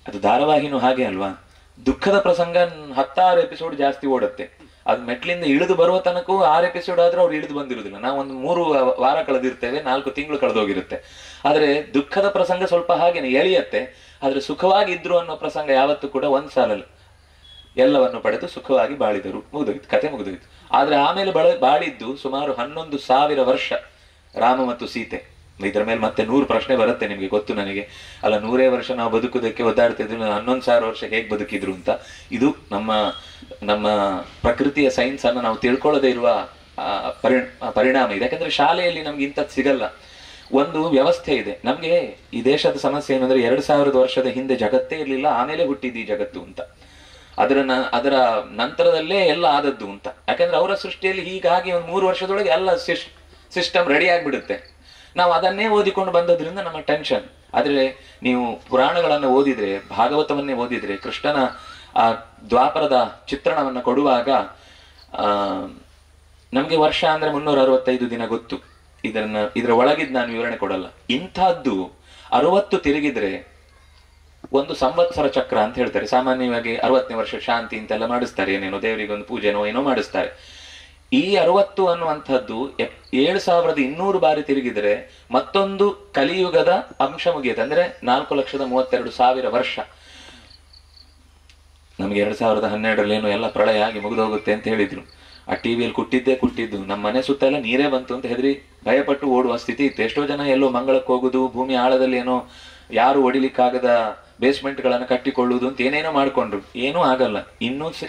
ಅದು ಧಾರಾವಾಹಿನೂ ಹಾಗೆ ಅಲ್ವಾ, ದುಃಖದ ಪ್ರಸಂಗ 16 ಎಪಿಸೋಡ್ ಜಾಸ್ತಿ ಓಡುತ್ತೆ. ಅದು ಮೆಟ್ಲಿಂದ ಇಳಿದು ಬರುವ ತನಕ 6 ಎಪಿಸೋಡ್ ಆದ್ರೂ ಅವ್ರು ಇಳಿದು ಬಂದಿರುವುದಿಲ್ಲ. ನಾವು ಒಂದು 3 ವಾರ ಕಳೆದಿರ್ತೇವೆ, 4 ತಿಂಗಳು ಕಳೆದೋಗಿರುತ್ತೆ. ಆದ್ರೆ ದುಃಖದ ಪ್ರಸಂಗ ಸ್ವಲ್ಪ ಹಾಗೇನೆ ಎಳೆಯತ್ತೆ. ಆದ್ರೆ ಸುಖವಾಗಿದ್ರು ಅನ್ನೋ ಪ್ರಸಂಗ ಯಾವತ್ತೂ ಕೂಡ ಒಂದ್ ಸಾಲಲ್ಲ. ಎಲ್ಲವನ್ನು ಪಡೆದು ಸುಖವಾಗಿ ಬಾಳಿದರು, ಮುಗಿದೋಯ್ತು, ಕತೆ ಮುಗಿದೋಯ್ತು. ಆದ್ರೆ ಆಮೇಲೆ ಬಾಳಿದ್ದು ಸುಮಾರು 11,000 ವರ್ಷ ರಾಮ ಮತ್ತು ಸೀತೆ. ಇದರ ಮೇಲೆ ಮತ್ತೆ 100 ಪ್ರಶ್ನೆ ಬರುತ್ತೆ ನಿಮ್ಗೆ, ಗೊತ್ತು ನನಗೆ. ಅಲ್ಲ, 100 ವರ್ಷ ನಾವು ಬದುಕುವುದಕ್ಕೆ ಒದ್ದಾಡ್ತಿದ್ರು, 11,000 ವರ್ಷ ಹೇಗೆ ಬದುಕಿದ್ರು ಅಂತ. ಇದು ನಮ್ಮ ಪ್ರಕೃತಿಯ ಸೈನ್ಸ್ ಅನ್ನ ನಾವು ತಿಳ್ಕೊಳ್ಳದೆ ಇರುವ ಪರಿಣಾಮ ಇದೆ. ಯಾಕಂದ್ರೆ ಶಾಲೆಯಲ್ಲಿ ನಮ್ಗೆ ಇಂಥದ್ದು ಸಿಗಲ್ಲ. ಒಂದು ವ್ಯವಸ್ಥೆ ಇದೆ ನಮ್ಗೆ. ಈ ದೇಶದ ಸಮಸ್ಯೆ ಏನಂದ್ರೆ 2000 ವರ್ಷದ ಹಿಂದೆ ಜಗತ್ತೇ ಇರ್ಲಿಲ್ಲ, ಆಮೇಲೆ ಹುಟ್ಟಿದ್ದು ಈ ಜಗತ್ತು ಅಂತ. ಅದರ ನಂತರದಲ್ಲೇ ಎಲ್ಲ ಆದದ್ದು ಅಂತ. ಯಾಕಂದ್ರೆ ಅವರ ಸೃಷ್ಟಿಯಲ್ಲಿ ಹೀಗಾಗಿ ಒಂದು 3 ವರ್ಷದೊಳಗೆ ಎಲ್ಲ ಸಿಸ್ಟಮ್ ರೆಡಿ ಆಗ್ಬಿಡುತ್ತೆ. ನಾವು ಅದನ್ನೇ ಓದಿಕೊಂಡು ಬಂದದ್ರಿಂದ ನಮ್ಮ ಟೆನ್ಷನ್. ಆದ್ರೆ ನೀವು ಪುರಾಣಗಳನ್ನು ಓದಿದ್ರೆ, ಭಾಗವತವನ್ನೇ ಓದಿದ್ರೆ, ಕೃಷ್ಣನ ಆ ದ್ವಾಪರದ ಚಿತ್ರಣವನ್ನ ಕೊಡುವಾಗ ನಮ್ಗೆ ವರ್ಷ ಅಂದ್ರೆ 365 ದಿನ ಗೊತ್ತು. ಇದರ ಒಳಗಿದ್ ನಾನು ವಿವರಣೆ ಕೊಡಲ್ಲ. ಇಂಥದ್ದು 60 ತಿರುಗಿದ್ರೆ ಒಂದು ಸಂವತ್ಸರ ಚಕ್ರ ಅಂತ ಹೇಳ್ತಾರೆ. ಸಾಮಾನ್ಯವಾಗಿ 60ನೇ ವರ್ಷ ಶಾಂತಿ ಅಂತೆಲ್ಲ ಮಾಡಿಸ್ತಾರೆ, ಏನೇನೋ ದೇವರಿಗೆ ಒಂದು ಪೂಜೆನೋ ಏನೋ ಮಾಡಿಸ್ತಾರೆ. ಈ 60 ಅನ್ನುವಂಥದ್ದು 7200 ಬಾರಿ ತಿರುಗಿದ್ರೆ ಮತ್ತೊಂದು ಕಲಿಯುಗದ ಅಂಶ ಮುಗಿಯುತ್ತೆ. ಅಂದ್ರೆ 4,32,000 ವರ್ಷ. ನಮ್ಗೆ 2012 ಏನೋ ಎಲ್ಲ ಪ್ರಳಯ ಆಗಿ ಮುಗಿದು ಹೋಗುತ್ತೆ ಅಂತ ಹೇಳಿದ್ರು. ಆ ಟಿವಿಯಲ್ಲಿ ಕುಟ್ಟಿದ್ದು ನಮ್ಮ ಮನೆ ಸುತ್ತ ಎಲ್ಲ ನೀರೇ ಬಂತು ಅಂತ ಹೆದರಿ ಭಯಪಟ್ಟು ಓಡುವ ಸ್ಥಿತಿ ಇತ್ತು. ಎಷ್ಟೋ ಜನ ಎಲ್ಲೋ ಮಂಗಳಕ್ಕೆ ಹೋಗುದು, ಭೂಮಿ ಆಳದಲ್ಲಿ ಏನೋ ಯಾರು ಹೊಡಿಲಿಕ್ಕಾಗದ ಬೇಸ್ಮೆಂಟ್ ಗಳನ್ನ ಕಟ್ಟಿಕೊಳ್ಳುವುದು ಅಂತ ಏನೇನೋ ಮಾಡ್ಕೊಂಡ್ರು. ಏನೂ ಆಗಲ್ಲ.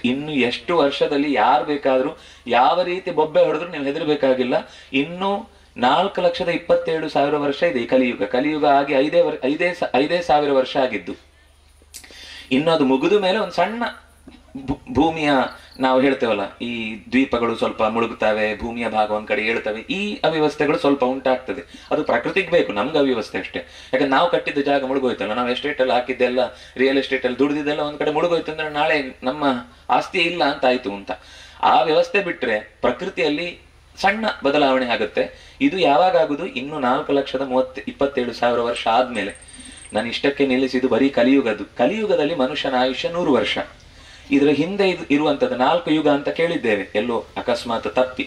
ಇನ್ನು ಎಷ್ಟು ವರ್ಷದಲ್ಲಿ ಯಾರು ಬೇಕಾದ್ರೂ ಯಾವ ರೀತಿ ಬೊಬ್ಬೆ ಹೊಡೆದ್ರು ನೀವು ಹೆದರ್ಬೇಕಾಗಿಲ್ಲ. ಇನ್ನು 4,27,000 ವರ್ಷ ಇದೆ ಈ ಕಲಿಯುಗ ಆಗಿ 5,000 ವರ್ಷ ಆಗಿದ್ದು. ಇನ್ನು ಅದು ಮುಗಿದ ಮೇಲೆ ಒಂದು ಸಣ್ಣ ಭೂಮಿಯ, ನಾವು ಹೇಳ್ತೇವಲ್ಲ, ಈ ದ್ವೀಪಗಳು ಸ್ವಲ್ಪ ಮುಳುಗುತ್ತವೆ, ಭೂಮಿಯ ಭಾಗ ಒಂದ್ ಕಡೆ ಏಳ್ತವೆ, ಈ ಅವ್ಯವಸ್ಥೆಗಳು ಸ್ವಲ್ಪ ಉಂಟಾಗ್ತದೆ. ಅದು ಪ್ರಕೃತಿಗೆ ಬೇಕು, ನಮ್ಗೆ ಅವ್ಯವಸ್ಥೆ ಅಷ್ಟೇ. ಯಾಕಂದ್ರೆ ನಾವು ಕಟ್ಟಿದ್ದ ಜಾಗ ಮುಳುಗೋಯ್ತಲ್ಲ, ನಾವು ಎಸ್ಟೇಟ್ ಅಲ್ಲಿ ಹಾಕಿದ್ದೆಲ್ಲ, ರಿಯಲ್ ಎಸ್ಟೇಟ್ ಅಲ್ಲಿ ದುಡಿದಿದ್ದೆಲ್ಲ ಒಂದ್ ಕಡೆ ಮುಳುಗೋಯ್ತು ಅಂದ್ರೆ ನಾಳೆ ನಮ್ಮ ಆಸ್ತಿ ಇಲ್ಲ ಅಂತ ಆಯ್ತು ಅಂತ. ಆ ವ್ಯವಸ್ಥೆ ಬಿಟ್ರೆ ಪ್ರಕೃತಿಯಲ್ಲಿ ಸಣ್ಣ ಬದಲಾವಣೆ ಆಗುತ್ತೆ. ಇದು ಯಾವಾಗ ಆಗುದು? ಇನ್ನು 4,27,000 ವರ್ಷ ಆದ್ಮೇಲೆ. ನಾನು ಇಷ್ಟಕ್ಕೆ ನಿಲ್ಲಿಸಿದ್ದು ಬರೀ ಕಲಿಯುಗದಲ್ಲಿ ಮನುಷ್ಯನ ಆಯುಷ್ಯ 100 ವರ್ಷ. ಇದರ ಹಿಂದೆ ಇರುವಂತದ್ದು 4 ಯುಗ ಅಂತ ಕೇಳಿದ್ದೇವೆ, ಎಲ್ಲೋ ಅಕಸ್ಮಾತ್ ತಪ್ಪಿ.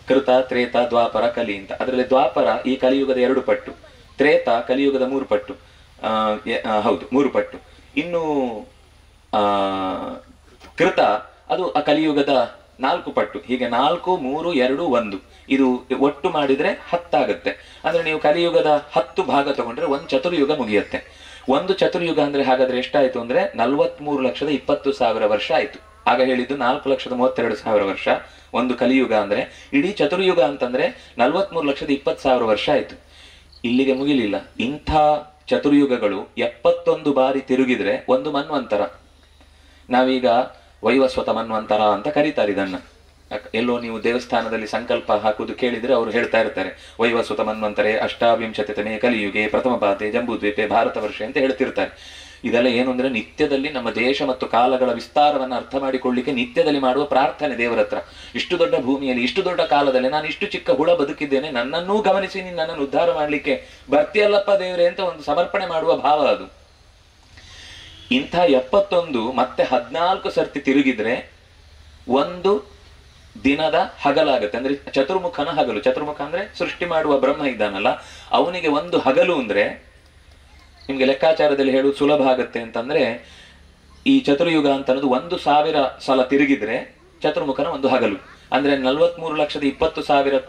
ಕೃತ, ತ್ರೇತ, ದ್ವಾಪರ, ಕಲಿ ಅಂತ. ಅದರಲ್ಲಿ ದ್ವಾಪರ ಈ ಕಲಿಯುಗದ 2 ಪಟ್ಟು, ತ್ರೇತ ಕಲಿಯುಗದ 3 ಪಟ್ಟು. ಹೌದು, 3 ಪಟ್ಟು. ಇನ್ನು ಕೃತ ಅದು ಆ ಕಲಿಯುಗದ 4 ಪಟ್ಟು. ಹೀಗೆ 4, 3, 2, 1 ಇದು ಒಟ್ಟು ಮಾಡಿದ್ರೆ 10 ಆಗುತ್ತೆ. ಅಂದ್ರೆ ನೀವು ಕಲಿಯುಗದ 10 ಭಾಗ ತಗೊಂಡ್ರೆ ಒಂದು ಚತುರ್ಯುಗ ಮುಗಿಯುತ್ತೆ. ಒಂದು ಚತುರ್ಯುಗ ಅಂದ್ರೆ ಹಾಗಾದ್ರೆ ಎಷ್ಟಾಯ್ತು ಅಂದ್ರೆ 43,20,000 ವರ್ಷ ಆಯ್ತು. ಆಗ ಹೇಳಿದ್ದು 4,32,000 ವರ್ಷ ಒಂದು ಕಲಿಯುಗ ಅಂದ್ರೆ. ಇಡೀ ಚತುರ್ಯುಗ ಅಂತಂದ್ರೆ 43,20,000 ವರ್ಷ ಆಯ್ತು. ಇಲ್ಲಿಗೆ ಮುಗಿಲಿಲ್ಲ. ಇಂಥ ಚತುರ್ಯುಗಗಳು 71 ಬಾರಿ ತಿರುಗಿದ್ರೆ ಒಂದು ಮನ್ವಂತರ. ನಾವೀಗ ವೈವಸ್ವತ ಮನ್ವಂತರ ಅಂತ ಕರೀತಾರೆ ಇದನ್ನ. ಎಲ್ಲೋ ನೀವು ದೇವಸ್ಥಾನದಲ್ಲಿ ಸಂಕಲ್ಪ ಹಾಕುವುದು ಕೇಳಿದ್ರೆ ಅವರು ಹೇಳ್ತಾ ಇರ್ತಾರೆ, ವೈವಸ್ವತ ಮನ್ವಂತರೆ ಅಷ್ಟಾವಿಂಶತಿತನೇ ಕಲಿಯುಗೆ ಪ್ರಥಮ ಪಾತೆ ಜಂಬೂದ್ವೀಪೆ ಭಾರತ ವರ್ಷ ಅಂತ ಹೇಳ್ತಿರ್ತಾರೆ. ಇದೆಲ್ಲ ಏನು ಅಂದ್ರೆ ನಿತ್ಯದಲ್ಲಿ ನಮ್ಮ ದೇಶ ಮತ್ತು ಕಾಲಗಳ ವಿಸ್ತಾರವನ್ನು ಅರ್ಥ ಮಾಡಿಕೊಳ್ಳಿಕ್ಕೆ ನಿತ್ಯದಲ್ಲಿ ಮಾಡುವ ಪ್ರಾರ್ಥನೆ ದೇವರ ಹತ್ರ. ಇಷ್ಟು ದೊಡ್ಡ ಭೂಮಿಯಲ್ಲಿ, ಇಷ್ಟು ದೊಡ್ಡ ಕಾಲದಲ್ಲಿ ನಾನು ಇಷ್ಟು ಚಿಕ್ಕ ಹುಳ ಬದುಕಿದ್ದೇನೆ, ನನ್ನನ್ನೂ ಗಮನಿಸಿ ನೀನು ನನ್ನನ್ನು ಉದ್ಧಾರ ಮಾಡ್ಲಿಕ್ಕೆ ಬರ್ತಿಯಲ್ಲಪ್ಪ ದೇವರೇ ಅಂತ ಒಂದು ಸಮರ್ಪಣೆ ಮಾಡುವ ಭಾವ ಅದು. ಇಂಥ 71 ಮತ್ತೆ 14 ಸರ್ತಿ ತಿರುಗಿದ್ರೆ ಒಂದು ದಿನದ ಹಗಲಾಗುತ್ತೆ. ಅಂದ್ರೆ ಚತುರ್ಮುಖನ ಹಗಲು. ಚತುರ್ಮುಖ ಅಂದ್ರೆ ಸೃಷ್ಟಿ ಮಾಡುವ ಬ್ರಹ್ಮ ಇದ್ದಾನಲ್ಲ, ಅವನಿಗೆ ಒಂದು ಹಗಲು ಅಂದ್ರೆ ನಿಮ್ಗೆ ಲೆಕ್ಕಾಚಾರದಲ್ಲಿ ಹೇಳುವುದು ಸುಲಭ ಆಗತ್ತೆ ಅಂತಂದ್ರೆ, ಈ ಚತುರ್ಯುಗ ಅಂತ ಅನ್ನೋದು 1,000 ಸಲ ತಿರುಗಿದ್ರೆ ಚತುರ್ಮುಖನ ಒಂದು ಹಗಲು. ಅಂದ್ರೆ 43,20,000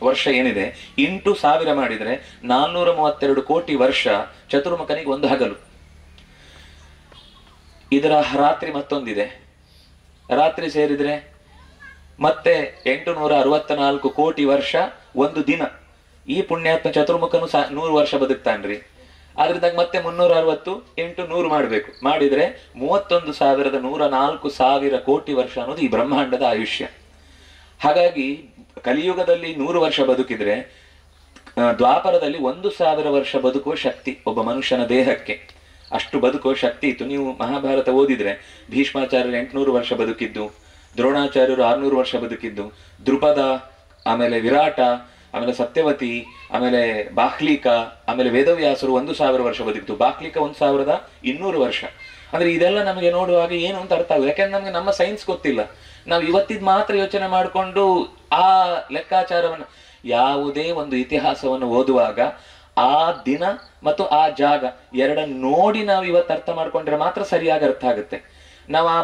ವರ್ಷ ಏನಿದೆ ಇಂಟು 1000 ಮಾಡಿದ್ರೆ 432 ಕೋಟಿ ವರ್ಷ ಚತುರ್ಮುಖನಿಗೆ ಒಂದು ಹಗಲು. ಇದರ ರಾತ್ರಿ ಮತ್ತೊಂದಿದೆ. ರಾತ್ರಿ ಸೇರಿದ್ರೆ ಮತ್ತೆ 864 ಕೋಟಿ ವರ್ಷ ಒಂದು ದಿನ. ಈ ಪುಣ್ಯಾತ್ಮ ಚತುರ್ಮುಖನು 100 ವರ್ಷ ಬದುಕ್ತಾನ್ರಿ. ಆದ್ರಿಂದ ಮತ್ತೆ 360 8 100 ಮಾಡ್ಬೇಕು. ಮಾಡಿದ್ರೆ 31,104,000 ಕೋಟಿ ವರ್ಷ ಅನ್ನೋದು ಈ ಬ್ರಹ್ಮಾಂಡದ ಆಯುಷ್ಯ. ಹಾಗಾಗಿ ಕಲಿಯುಗದಲ್ಲಿ 100 ವರ್ಷ ಬದುಕಿದ್ರೆ ದ್ವಾಪರದಲ್ಲಿ 1000 ವರ್ಷ ಬದುಕುವ ಶಕ್ತಿ ಒಬ್ಬ ಮನುಷ್ಯನ ದೇಹಕ್ಕೆ, ಅಷ್ಟು ಬದುಕುವ ಶಕ್ತಿ ಇತ್ತು. ನೀವು ಮಹಾಭಾರತ ಓದಿದ್ರೆ ಭೀಷ್ಮಾಚಾರ್ಯರು 800 ವರ್ಷ ಬದುಕಿದ್ದು, ದ್ರೋಣಾಚಾರ್ಯರು 600 ವರ್ಷ ಬದುಕಿದ್ದು, ದ್ರುಪದ, ಆಮೇಲೆ ವಿರಾಟ, ಆಮೇಲೆ ಸತ್ಯವತಿ, ಆಮೇಲೆ ಬಾಹ್ಲಿಕ, ಆಮೇಲೆ ವೇದವ್ಯಾಸರು 1000 ವರ್ಷ ಬದುಕಿದ್ದು. ಬಾಹ್ಲಿಕ 1200 ವರ್ಷ. ಅಂದ್ರೆ ಇದೆಲ್ಲ ನಮಗೆ ನೋಡುವಾಗ ಏನು ಅಂತ ಅರ್ಥ ಆಗುತ್ತೆ. ಯಾಕಂದ್ರೆ ನಮ್ಗೆ ನಮ್ಮ ಸೈನ್ಸ್ ಗೊತ್ತಿಲ್ಲ. ನಾವು ಇವತ್ತಿದ್ ಮಾತ್ರ ಯೋಚನೆ ಮಾಡಿಕೊಂಡು ಆ ಲೆಕ್ಕಾಚಾರವನ್ನು, ಯಾವುದೇ ಒಂದು ಇತಿಹಾಸವನ್ನು ಓದುವಾಗ ಆ ದಿನ ಮತ್ತು ಆ ಜಾಗ ಎರಡನ್ನು ನೋಡಿ ನಾವು ಇವತ್ತು ಅರ್ಥ ಮಾಡ್ಕೊಂಡ್ರೆ ಮಾತ್ರ ಸರಿಯಾಗಿ ಅರ್ಥ ಆಗುತ್ತೆ. ನಾವು ಆ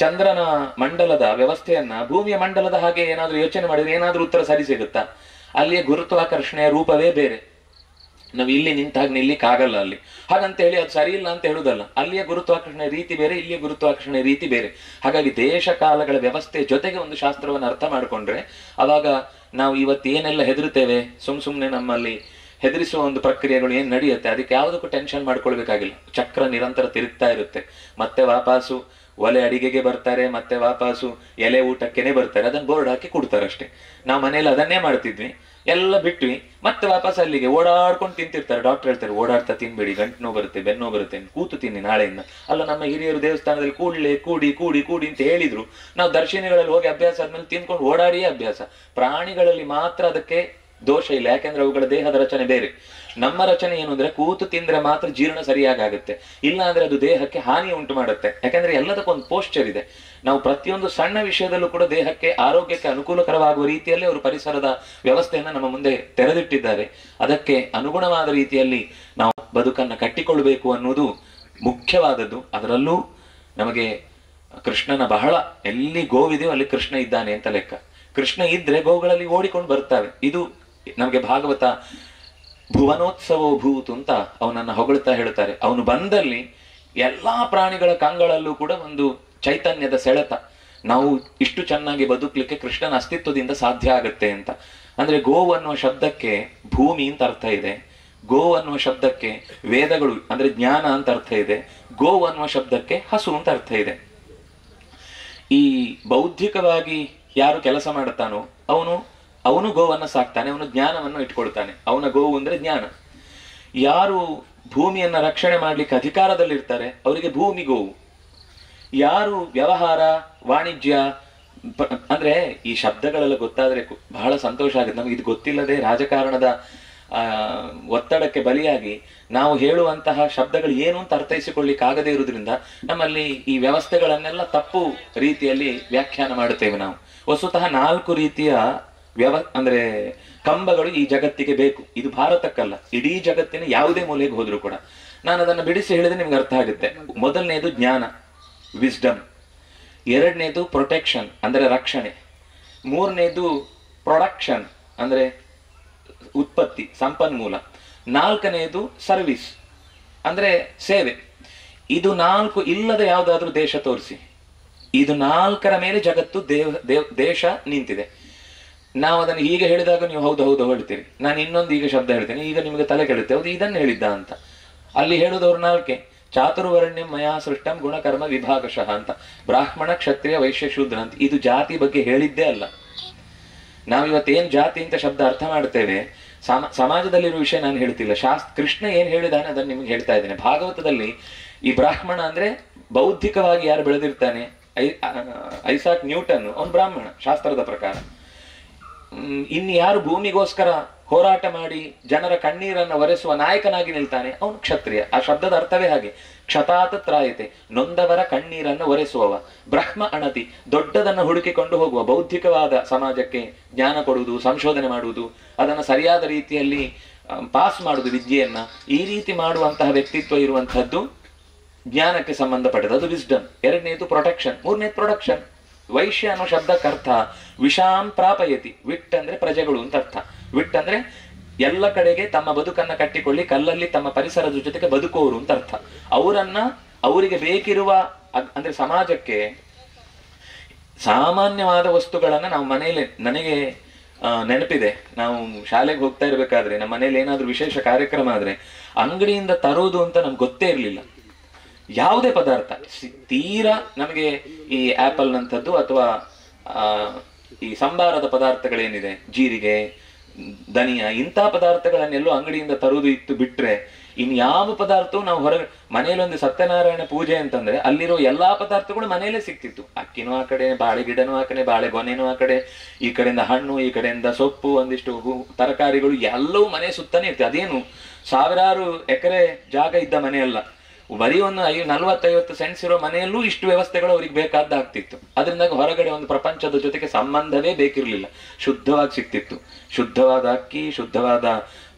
ಚಂದ್ರನ ಮಂಡಲದ ವ್ಯವಸ್ಥೆಯನ್ನ ಭೂಮಿಯ ಮಂಡಲದ ಹಾಗೆ ಏನಾದ್ರೂ ಯೋಚನೆ ಮಾಡಿದ್ರೆ ಏನಾದ್ರೂ ಉತ್ತರ ಸರಿ ಸಿಗುತ್ತಾ? ಅಲ್ಲಿಯ ಗುರುತ್ವಾಕರ್ಷಣೆಯ ರೂಪವೇ ಬೇರೆ. ನಾವು ಇಲ್ಲಿ ನಿಂತಾಗ ನಿಲ್ಲಿಕ್ಕಾಗಲ್ಲ ಅಲ್ಲಿ. ಹಾಗಂತ ಹೇಳಿ ಅದು ಸರಿ ಇಲ್ಲ ಅಂತ ಹೇಳುದಲ್ಲ. ಅಲ್ಲಿಯ ಗುರುತ್ವಾಕರ್ಷಣೆ ರೀತಿ ಬೇರೆ, ಇಲ್ಲಿಯ ಗುರುತ್ವಾಕರ್ಷಣೆ ರೀತಿ ಬೇರೆ. ಹಾಗಾಗಿ ದೇಶ ಕಾಲಗಳ ವ್ಯವಸ್ಥೆ ಜೊತೆಗೆ ಒಂದು ಶಾಸ್ತ್ರವನ್ನು ಅರ್ಥ ಮಾಡ್ಕೊಂಡ್ರೆ ಅವಾಗ ನಾವು ಇವತ್ತು ಏನೆಲ್ಲ ಹೆದರುತ್ತೇವೆ, ಸುಮ್ನೆ ನಮ್ಮಲ್ಲಿ ಹೆದರಿಸುವ ಒಂದು ಪ್ರಕ್ರಿಯೆಗಳು ಏನ್ ನಡೆಯುತ್ತೆ, ಅದಕ್ಕೆ ಯಾವುದಕ್ಕೂ ಟೆನ್ಷನ್ ಮಾಡ್ಕೊಳ್ಬೇಕಾಗಿಲ್ಲ. ಚಕ್ರ ನಿರಂತರ ತಿರುಗ್ತಾ ಇರುತ್ತೆ. ಮತ್ತೆ ವಾಪಸ್ಸು ಒಲೆ ಅಡಿಗೆಗೆ ಬರ್ತಾರೆ, ಮತ್ತೆ ವಾಪಸ್ಸು ಎಲೆ ಊಟಕ್ಕೆನೆ ಬರ್ತಾರೆ. ಅದನ್ನ ಬೋರ್ಡ್ ಹಾಕಿ ಕೊಡ್ತಾರೆ ಅಷ್ಟೇ. ನಾವು ಮನೇಲಿ ಅದನ್ನೇ ಮಾಡ್ತಿದ್ವಿ, ಎಲ್ಲ ಬಿಟ್ವಿ, ಮತ್ತೆ ವಾಪಸ್ ಅಲ್ಲಿಗೆ ಓಡಾಡ್ಕೊಂಡು ತಿಂತಿರ್ತಾರೆ. ಡಾಕ್ಟರ್ ಹೇಳ್ತಾರೆ ಓಡಾಡ್ತಾ ತಿನ್ಬೇಡಿ, ಗಂಟು ನೋವು ಬರುತ್ತೆ, ಬೆನ್ನು ನೋವು ಬರುತ್ತೆ, ಕೂತು ತಿನ್ನಿ ನಾಳೆಯಿಂದ. ಅಲ್ಲ, ನಮ್ಮ ಹಿರಿಯರು ದೇವಸ್ಥಾನದಲ್ಲಿ ಕೂಡಿ ಅಂತ ಹೇಳಿದ್ರು. ನಾವು ದರ್ಶಿನಿಗಳಲ್ಲಿ ಹೋಗಿ ಅಭ್ಯಾಸ ಆದ್ಮೇಲೆ ತಿನ್ಕೊಂಡು ಓಡಾಡಿಯೇ ಅಭ್ಯಾಸ. ಪ್ರಾಣಿಗಳಲ್ಲಿ ಮಾತ್ರ ಅದಕ್ಕೆ ದೋಷ ಇಲ್ಲ, ಯಾಕೆಂದ್ರೆ ಅವುಗಳ ದೇಹದ ರಚನೆ ಬೇರೆ. ನಮ್ಮ ರಚನೆ ಏನು ಅಂದ್ರೆ ಕೂತು ತಿಂದ್ರೆ ಮಾತ್ರ ಜೀರ್ಣ ಸರಿಯಾಗುತ್ತೆ, ಇಲ್ಲ ಅಂದ್ರೆ ಅದು ದೇಹಕ್ಕೆ ಹಾನಿ ಉಂಟು ಮಾಡುತ್ತೆ. ಯಾಕಂದ್ರೆ ಎಲ್ಲದಕ್ಕೊಂದು ಪೋಸ್ಚರ್ ಇದೆ. ನಾವು ಪ್ರತಿಯೊಂದು ಸಣ್ಣ ವಿಷಯದಲ್ಲೂ ಕೂಡ ದೇಹಕ್ಕೆ ಆರೋಗ್ಯಕ್ಕೆ ಅನುಕೂಲಕರವಾಗುವ ರೀತಿಯಲ್ಲಿ ಅವರು ಪರಿಸರದ ವ್ಯವಸ್ಥೆಯನ್ನ ನಮ್ಮ ಮುಂದೆ ತೆರೆದಿಟ್ಟಿದ್ದಾರೆ. ಅದಕ್ಕೆ ಅನುಗುಣವಾದ ರೀತಿಯಲ್ಲಿ ನಾವು ಬದುಕನ್ನ ಕಟ್ಟಿಕೊಳ್ಬೇಕು ಅನ್ನುವುದು ಮುಖ್ಯವಾದದ್ದು. ಅದರಲ್ಲೂ ನಮಗೆ ಕೃಷ್ಣನ ಬಹಳ, ಎಲ್ಲಿ ಗೋವಿದೆಯೋ ಅಲ್ಲಿ ಕೃಷ್ಣ ಇದ್ದಾನೆ ಅಂತ ಲೆಕ್ಕ. ಕೃಷ್ಣ ಇದ್ರೆ ಗೋಗಳಲ್ಲಿ ಓಡಿಕೊಂಡು ಬರ್ತವೆ. ಇದು ನಮಗೆ ಭಾಗವತ ಭುವನೋತ್ಸವೋ ಭೂತು ಅಂತ ಅವನನ್ನ ಹೊಗಳ್ತಾ ಹೇಳ್ತಾರೆ. ಅವನು ಬಂದಲ್ಲಿ ಎಲ್ಲಾ ಪ್ರಾಣಿಗಳ ಕಂಗಳಲ್ಲೂ ಕೂಡ ಒಂದು ಚೈತನ್ಯದ ಸೆಳೆತ. ನಾವು ಇಷ್ಟು ಚೆನ್ನಾಗಿ ಬದುಕಲಿಕ್ಕೆ ಕೃಷ್ಣನ ಅಸ್ತಿತ್ವದಿಂದ ಸಾಧ್ಯ ಆಗುತ್ತೆ ಅಂತ. ಅಂದ್ರೆ ಗೋವು ಅನ್ನುವ ಶಬ್ದಕ್ಕೆ ಭೂಮಿ ಅಂತ ಅರ್ಥ ಇದೆ, ಗೋವು ಅನ್ನುವ ಶಬ್ದಕ್ಕೆ ವೇದಗಳು ಅಂದ್ರೆ ಜ್ಞಾನ ಅಂತ ಅರ್ಥ ಇದೆ, ಗೋವು ಅನ್ನುವ ಶಬ್ದಕ್ಕೆ ಹಸು ಅಂತ ಅರ್ಥ ಇದೆ. ಈ ಬೌದ್ಧಿಕವಾಗಿ ಯಾರು ಕೆಲಸ ಮಾಡುತ್ತಾನೋ ಅವನು ಗೋವನ್ನ ಸಾಕ್ತಾನೆ, ಅವನು ಜ್ಞಾನವನ್ನು ಇಟ್ಕೊಳ್ತಾನೆ. ಅವನ ಗೋವು ಅಂದ್ರೆ ಜ್ಞಾನ. ಯಾರು ಭೂಮಿಯನ್ನ ರಕ್ಷಣೆ ಮಾಡ್ಲಿಕ್ಕೆ ಅಧಿಕಾರದಲ್ಲಿರ್ತಾರೆ ಅವರಿಗೆ ಭೂಮಿ ಗೋವು. ಯಾರು ವ್ಯವಹಾರ ವಾಣಿಜ್ಯ ಅಂದ್ರೆ ಈ ಶಬ್ದಗಳೆಲ್ಲ ಗೊತ್ತಾದ್ರೆ ಬಹಳ ಸಂತೋಷ ಆಗುತ್ತೆ ನಮಗೆ. ಇದು ಗೊತ್ತಿಲ್ಲದೆ ರಾಜಕಾರಣದ ಒತ್ತಡಕ್ಕೆ ಬಲಿಯಾಗಿ ನಾವು ಹೇಳುವಂತಹ ಶಬ್ದಗಳು ಏನು ಅಂತ ಅರ್ಥೈಸಿಕೊಳ್ಳಿಕ್ಕೆ ಆಗದೇ ಇರುವುದರಿಂದ ನಮ್ಮಲ್ಲಿ ಈ ವ್ಯವಸ್ಥೆಗಳನ್ನೆಲ್ಲ ತಪ್ಪು ರೀತಿಯಲ್ಲಿ ವ್ಯಾಖ್ಯಾನ ಮಾಡುತ್ತೇವೆ ನಾವು. ವಸ್ತುತಃ 4 ರೀತಿಯ ಅಂದ್ರೆ ಕಂಬಗಳು ಈ ಜಗತ್ತಿಗೆ ಬೇಕು. ಇದು ಭಾರತಕ್ಕಲ್ಲ, ಇಡೀ ಜಗತ್ತಿನ ಯಾವುದೇ ಮೂಲೆಗೆ ಹೋದ್ರು ಕೂಡ. ನಾನು ಅದನ್ನು ಬಿಡಿಸಿ ಹೇಳಿದ್ರೆ ನಿಮ್ಗೆ ಅರ್ಥ ಆಗುತ್ತೆ. ಮೊದಲನೇದು ಜ್ಞಾನ, ವಿಸ್ಡಮ್. 2ನೇದು ಪ್ರೊಟೆಕ್ಷನ್ ಅಂದ್ರೆ ರಕ್ಷಣೆ. 3ನೇದು ಪ್ರೊಡಕ್ಷನ್ ಅಂದ್ರೆ ಉತ್ಪತ್ತಿ, ಸಂಪನ್ಮೂಲ. 4ನೇದು ಸರ್ವಿಸ್ ಅಂದ್ರೆ ಸೇವೆ. ಇದು 4 ಇಲ್ಲದ ಯಾವುದಾದ್ರೂ ದೇಶ ತೋರಿಸಿ. ಇದು 4ರ ಮೇಲೆ ಜಗತ್ತು ದೇಶ ನಿಂತಿದೆ. ನಾವು ಅದನ್ನು ಹೀಗೆ ಹೇಳಿದಾಗ ನೀವು ಹೌದು ಹೇಳ್ತೀರಿ. ನಾನು ಇನ್ನೊಂದು ಈಗ ಶಬ್ದ ಹೇಳ್ತೇನೆ, ಈಗ ನಿಮಗೆ ತಲೆ ಕೆಡುತ್ತೆ, ಹೌದು ಇದನ್ನು ಹೇಳಿದ್ದ ಅಂತ. ಅಲ್ಲಿ ಹೇಳುದವ್ರು 4 ಚಾತುರ್ವರ್ಣ್ಯಂ ಮಯಾ ಸೃಷ್ಟಂ ಗುಣಕರ್ಮ ವಿಭಾಗಶಃ ಅಂತ. ಬ್ರಾಹ್ಮಣ, ಕ್ಷತ್ರಿಯ, ವೈಶ್ಯ, ಶೂದ್ರ ಅಂತ. ಇದು ಜಾತಿ ಬಗ್ಗೆ ಹೇಳಿದ್ದೇ ಅಲ್ಲ. ನಾವಿವತ್ತೇನ್ ಜಾತಿ ಅಂತ ಶಬ್ದ ಅರ್ಥ ಮಾಡ್ತೇವೆ, ಸಮಾಜದಲ್ಲಿರುವ ವಿಷಯ ನಾನು ಹೇಳ್ತಿಲ್ಲ. ಕೃಷ್ಣ ಏನ್ ಹೇಳಿದಾನೆ ಅದನ್ನು ನಿಮ್ಗೆ ಹೇಳ್ತಾ ಇದ್ದೇನೆ. ಭಾಗವತದಲ್ಲಿ ಈ ಬ್ರಾಹ್ಮಣ ಅಂದ್ರೆ ಬೌದ್ಧಿಕವಾಗಿ ಯಾರು ಬೆಳೆದಿರ್ತಾನೆ, ಐಸಾಕ್ ನ್ಯೂಟನ್ ಅವನು ಬ್ರಾಹ್ಮಣ ಶಾಸ್ತ್ರದ ಪ್ರಕಾರ. ಇನ್ನು ಯಾರು ಭೂಮಿಗೋಸ್ಕರ ಹೋರಾಟ ಮಾಡಿ ಜನರ ಕಣ್ಣೀರನ್ನು ಒರೆಸುವ ನಾಯಕನಾಗಿ ನಿಲ್ತಾನೆ ಅವನು ಕ್ಷತ್ರಿಯ. ಆ ಶಬ್ದದ ಅರ್ಥವೇ ಹಾಗೆ, ಕ್ಷತಾತ ತ್ರಾಯತೆ, ನೊಂದವರ ಕಣ್ಣೀರನ್ನು ಒರೆಸುವವ. ಬ್ರಹ್ಮ ಅಣತಿ, ದೊಡ್ಡದನ್ನು ಹುಡುಕಿಕೊಂಡು ಹೋಗುವ, ಬೌದ್ಧಿಕವಾದ ಸಮಾಜಕ್ಕೆ ಜ್ಞಾನ ಕೊಡುವುದು, ಸಂಶೋಧನೆ ಮಾಡುವುದು, ಅದನ್ನು ಸರಿಯಾದ ರೀತಿಯಲ್ಲಿ ಪಾಸ್ ಮಾಡುವುದು ವಿದ್ಯೆಯನ್ನ. ಈ ರೀತಿ ಮಾಡುವಂತಹ ವ್ಯಕ್ತಿತ್ವ ಇರುವಂತಹದ್ದು ಜ್ಞಾನಕ್ಕೆ ಸಂಬಂಧಪಟ್ಟದ್ದು, ಅದು ವಿಸ್ಡಮ್. 2ನೇದು ಪ್ರೊಟೆಕ್ಷನ್. 3ನೇದು ಪ್ರೊಡಕ್ಷನ್. ವೈಶ್ಯ ಅನ್ನೋ ಶಬ್ದಕ್ಕೆ ಅರ್ಥ ವಿಷಾಂ ಪ್ರಾಪಯತಿ. ವಿಟ್ ಅಂದ್ರೆ ಪ್ರಜೆಗಳು ಅಂತ ಅರ್ಥ. ವಿಟ್ ಅಂದ್ರೆ ಎಲ್ಲ ಕಡೆಗೆ ತಮ್ಮ ಬದುಕನ್ನ ಕಟ್ಟಿಕೊಳ್ಳಿ ಕಲ್ಲಲ್ಲಿ ತಮ್ಮ ಪರಿಸರದ ಜೊತೆಗೆ ಬದುಕುವವರು ಅಂತ ಅರ್ಥ. ಅವರಿಗೆ ಬೇಕಿರುವ ಅಂದ್ರೆ ಸಮಾಜಕ್ಕೆ ಸಾಮಾನ್ಯವಾದ ವಸ್ತುಗಳನ್ನ ನಾವು ಮನೆಯಲ್ಲಿ, ನನಗೆ ನೆನಪಿದೆ, ನಾವು ಶಾಲೆಗೆ ಹೋಗ್ತಾ ಇರ್ಬೇಕಾದ್ರೆ ನಮ್ಮ ಮನೇಲಿ ಏನಾದ್ರೂ ವಿಶೇಷ ಕಾರ್ಯಕ್ರಮ ಆದ್ರೆ ಅಂಗಡಿಯಿಂದ ತರುವುದು ಅಂತ ನಮ್ಗೆ ಗೊತ್ತೇ ಇರ್ಲಿಲ್ಲ. ಯಾವುದೇ ಪದಾರ್ಥ ತೀರಾ ನಮಗೆ ಈ ಆಪಲ್ ನಂಥದ್ದು ಅಥವಾ ಈ ಸಂಬಾರದ ಪದಾರ್ಥಗಳೇನಿದೆ, ಜೀರಿಗೆ, ಧನಿಯಾ ಇಂತಹ ಪದಾರ್ಥಗಳನ್ನೆಲ್ಲೋ ಅಂಗಡಿಯಿಂದ ತರುವುದು ಇತ್ತು ಬಿಟ್ರೆ ಇನ್ಯಾವ ಪದಾರ್ಥವು ನಾವು ಹೊರಗೆ ಮನೆಯಲ್ಲಿ ಒಂದು ಸತ್ಯನಾರಾಯಣ ಪೂಜೆ ಅಂತಂದ್ರೆ ಅಲ್ಲಿರೋ ಎಲ್ಲಾ ಪದಾರ್ಥಗಳು ಮನೆಯಲ್ಲೇ ಸಿಕ್ತಿತ್ತು. ಅಕ್ಕಿನೂ ಆ ಕಡೆ, ಬಾಳೆ ಗಿಡನೂ ಆ ಕಡೆ, ಬಾಳೆ ಗೊನೆನೂ ಆ ಕಡೆ, ಈ ಕಡೆಯಿಂದ ಹಣ್ಣು, ಈ ಕಡೆಯಿಂದ ಸೊಪ್ಪು, ಒಂದಿಷ್ಟು ತರಕಾರಿಗಳು ಎಲ್ಲವೂ ಮನೆ ಸುತ್ತಾನೆ ಇರ್ತದೆ. ಅದೇನು ಸಾವಿರಾರು ಎಕರೆ ಜಾಗ ಇದ್ದ ಮನೆಯಲ್ಲ, ಬರೀ ಒಂದು 40-50 ಸೆಂಟ್ಸ್ ಇರೋ ಮನೆಯಲ್ಲೂ ಇಷ್ಟು ವ್ಯವಸ್ಥೆಗಳು ಅವ್ರಿಗೆ ಬೇಕಾದ್ದಾಗ್ತಿತ್ತು. ಅದರಿಂದಾಗ ಹೊರಗಡೆ ಒಂದು ಪ್ರಪಂಚದ ಜೊತೆಗೆ ಸಂಬಂಧವೇ ಬೇಕಿರ್ಲಿಲ್ಲ, ಶುದ್ಧವಾಗಿ ಸಿಕ್ತಿತ್ತು. ಶುದ್ಧವಾದ ಅಕ್ಕಿ, ಶುದ್ಧವಾದ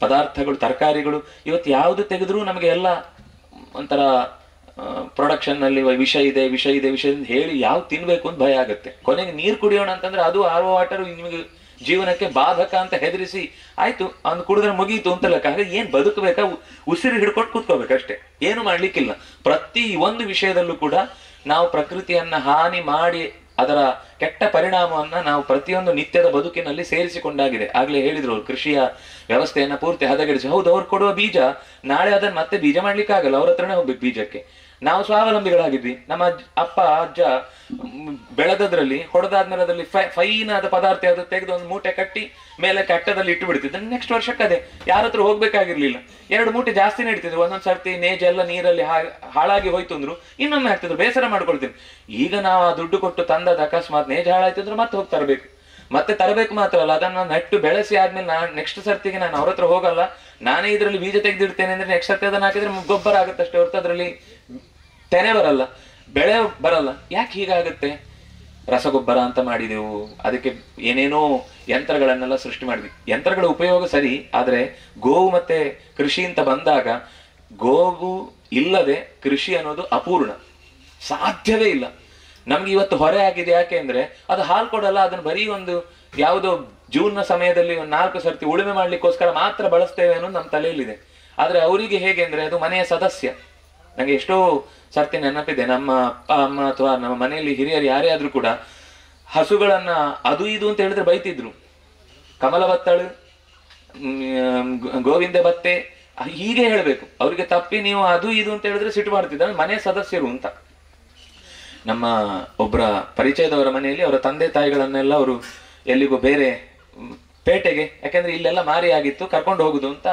ಪದಾರ್ಥಗಳು, ತರಕಾರಿಗಳು. ಇವತ್ತು ಯಾವುದು ತೆಗೆದ್ರೂ ನಮಗೆ ಎಲ್ಲ ಒಂಥರ ಪ್ರೊಡಕ್ಷನ್ ನಲ್ಲಿ ವಿಷ ಇದೆ ಹೇಳಿ ಯಾವ್ದು ತಿನ್ಬೇಕು ಅಂತ ಭಯ ಆಗುತ್ತೆ. ಕೊನೆಗೆ ನೀರು ಕುಡಿಯೋಣ ಅಂತಂದ್ರೆ ಅದು RO ವಾಟರ್ ನಿಮಗೆ ಜೀವನಕ್ಕೆ ಬಾಧಕ ಅಂತ ಹೆದರಿಸಿ ಆಯ್ತು ಅವ್ನು ಕುಡಿದ್ರೆ ಮುಗೀತು ಅಂತ ಲೆಕ್ಕ. ಹಾಗೆ ಏನ್ ಬದುಕಬೇಕಾ, ಉಸಿರು ಹಿಡ್ಕೊಂಡು ಕೂತ್ಕೋಬೇಕಷ್ಟೇ, ಏನು ಮಾಡ್ಲಿಕ್ಕಿಲ್ಲ. ಪ್ರತಿ ಒಂದು ವಿಷಯದಲ್ಲೂ ಕೂಡ ನಾವು ಪ್ರಕೃತಿಯನ್ನ ಹಾನಿ ಮಾಡಿ ಅದರ ಕೆಟ್ಟ ಪರಿಣಾಮವನ್ನ ನಾವು ಪ್ರತಿಯೊಂದು ನಿತ್ಯದ ಬದುಕಿನಲ್ಲಿ ಸೇರಿಸಿಕೊಂಡಾಗಿದೆ. ಆಗ್ಲೇ ಹೇಳಿದ್ರು ಕೃಷಿಯ ವ್ಯವಸ್ಥೆಯನ್ನ ಪೂರ್ತಿ ಹದಗೆಡಿಸಿ. ಹೌದು, ಅವ್ರು ಕೊಡುವ ಬೀಜ ನಾಳೆ ಅದನ್ನ ಮತ್ತೆ ಬೀಜ ಮಾಡ್ಲಿಕ್ಕೆ ಆಗಲ್ಲ, ಅವ್ರ ಹತ್ರನೇ ಹೋಗ್ಬೇಕು ಬೀಜಕ್ಕೆ. ನಾವು ಸ್ವಾವಲಂಬಿಗಳಾಗಿದ್ವಿ. ನಮ್ಮ ಅಪ್ಪ ಅಜ್ಜ ಬೆಳೆದದ್ರಲ್ಲಿ ಹೊಡೆದಾದ್ಮೇಲೆ ಅದರಲ್ಲಿ ಫೈನ್ ಆದ ಪದಾರ್ಥ ಯಾವ್ದು ತೆಗೆದು ಒಂದು ಮೂಟೆ ಕಟ್ಟಿ ಮೇಲೆ ಕಟ್ಟದಲ್ಲಿ ಇಟ್ಟು ಬಿಡ್ತಿದ್ರು. ನೆಕ್ಸ್ಟ್ ವರ್ಷಕ್ಕೆ ಅದೇ, ಯಾರ ಹತ್ರ ಹೋಗ್ಬೇಕಾಗಿರ್ಲಿಲ್ಲ. 2 ಮೂಟೆ ಜಾಸ್ತಿ ಇಡ್ತಿದ್ರು. ಒಂದೊಂದ್ ಸರ್ತಿ ನೇಜ್ ಎಲ್ಲ ನೀರಲ್ಲಿ ಹಾಳಾಗಿ ಹೋಯ್ತು ಅಂದ್ರು ಇನ್ನೊಮ್ಮೆ ಹಾಕ್ತಿದ್ರು. ಬೇಸರ ಮಾಡ್ಕೊಳ್ತೀನಿ. ಈಗ ನಾವು ಆ ದುಡ್ಡು ಕೊಟ್ಟು ತಂದದ ಅಕಸ್ಮಾತ್ ನೇಜ್ ಹಾಳಾಯ್ತಿದ್ರು ಮತ್ತೆ ಹೋಗಿ ತರಬೇಕು. ಮತ್ತೆ ತರಬೇಕು ಮಾತ್ರ ಅಲ್ಲ, ಅದನ್ನ ನೆಟ್ಟು ಬೆಳೆಸಿ ಆದ್ಮೇಲೆ ನೆಕ್ಸ್ಟ್ ಸರ್ತಿಗೆ ನಾನು ಅವ್ರ ಹತ್ರ ಹೋಗಲ್ಲ, ನಾನೇ ಇದರಲ್ಲಿ ಬೀಜ ತೆಗೆದಿಡ್ತೇನೆ ಅಂದ್ರೆ ನೆಕ್ಸ್ಟ್ ಸರ್ತಿ ಅದನ್ನ ಹಾಕಿದ್ರೆ ಗೊಬ್ಬರ ಆಗುತ್ತಷ್ಟೇ ಹೊರತು ಅದರಲ್ಲಿ ತೆನೆ ಬರಲ್ಲ, ಬೆಳೆ ಬರಲ್ಲ. ಯಾಕೆ ಹೀಗಾಗುತ್ತೆ? ರಸಗೊಬ್ಬರ ಅಂತ ಮಾಡಿದೆವು, ಅದಕ್ಕೆ ಏನೇನೋ ಯಂತ್ರಗಳನ್ನೆಲ್ಲ ಸೃಷ್ಟಿ ಮಾಡಿದ್ವಿ. ಯಂತ್ರಗಳ ಉಪಯೋಗ ಸರಿ, ಆದ್ರೆ ಗೋವು ಮತ್ತೆ ಕೃಷಿ ಅಂತ ಬಂದಾಗ ಗೋವು ಇಲ್ಲದೆ ಕೃಷಿ ಅನ್ನೋದು ಅಪೂರ್ಣ, ಸಾಧ್ಯವೇ ಇಲ್ಲ. ನಮ್ಗೆ ಇವತ್ತು ಹೊರೆ ಆಗಿದೆ. ಯಾಕೆ ಅಂದ್ರೆ ಅದು ಹಾಲು ಕೊಡಲ್ಲ, ಅದನ್ನ ಬರೀ ಒಂದು ಯಾವುದೋ ಜೂನ್ನ ಸಮಯದಲ್ಲಿ ಒಂದು 4 ಸರ್ತಿ ಉಳುಮೆ ಮಾಡ್ಲಿಕ್ಕೋಸ್ಕರ ಮಾತ್ರ ಬಳಸ್ತೇವೆ ಅನ್ನೋದು ನಮ್ಮ ತಲೆಯಲ್ಲಿದೆ. ಆದ್ರೆ ಅವರಿಗೆ ಹೇಗೆ ಅಂದ್ರೆ ಅದು ಮನೆಯ ಸದಸ್ಯ. ನಂಗೆ ಎಷ್ಟೋ ಸರ್ತಿ ನೆನಪಿದೆ, ನಮ್ಮ ಅಪ್ಪ ಅಮ್ಮ ಅಥವಾ ನಮ್ಮ ಮನೆಯಲ್ಲಿ ಹಿರಿಯರು ಯಾರೇ ಆದ್ರೂ ಕೂಡ ಹಸುಗಳನ್ನ ಅದು ಇದು ಅಂತ ಹೇಳಿದ್ರೆ ಬೈತಿದ್ರು. ಕಮಲ ಬತ್ತಳು, ಗೋವಿಂದ ಬತ್ತೆ ಹೀಗೆ ಹೇಳ್ಬೇಕು. ಅವ್ರಿಗೆ ತಪ್ಪಿ ನೀವು ಅದು ಇದು ಅಂತ ಹೇಳಿದ್ರೆ ಸಿಟ್ಟು ಮಾಡ್ತಿದ್ರು. ಮನೆ ಸದಸ್ಯರು ಅಂತ. ನಮ್ಮ ಒಬ್ಬರ ಪರಿಚಯದವರ ಮನೆಯಲ್ಲಿ ಅವರ ತಂದೆ ತಾಯಿಗಳನ್ನೆಲ್ಲ ಅವರು ಎಲ್ಲಿಗೋ ಬೇರೆ ಪೇಟೆಗೆ, ಯಾಕಂದ್ರೆ ಇಲ್ಲೆಲ್ಲ ಮಾರಿ ಆಗಿತ್ತು, ಕರ್ಕೊಂಡು ಹೋಗುದು ಅಂತ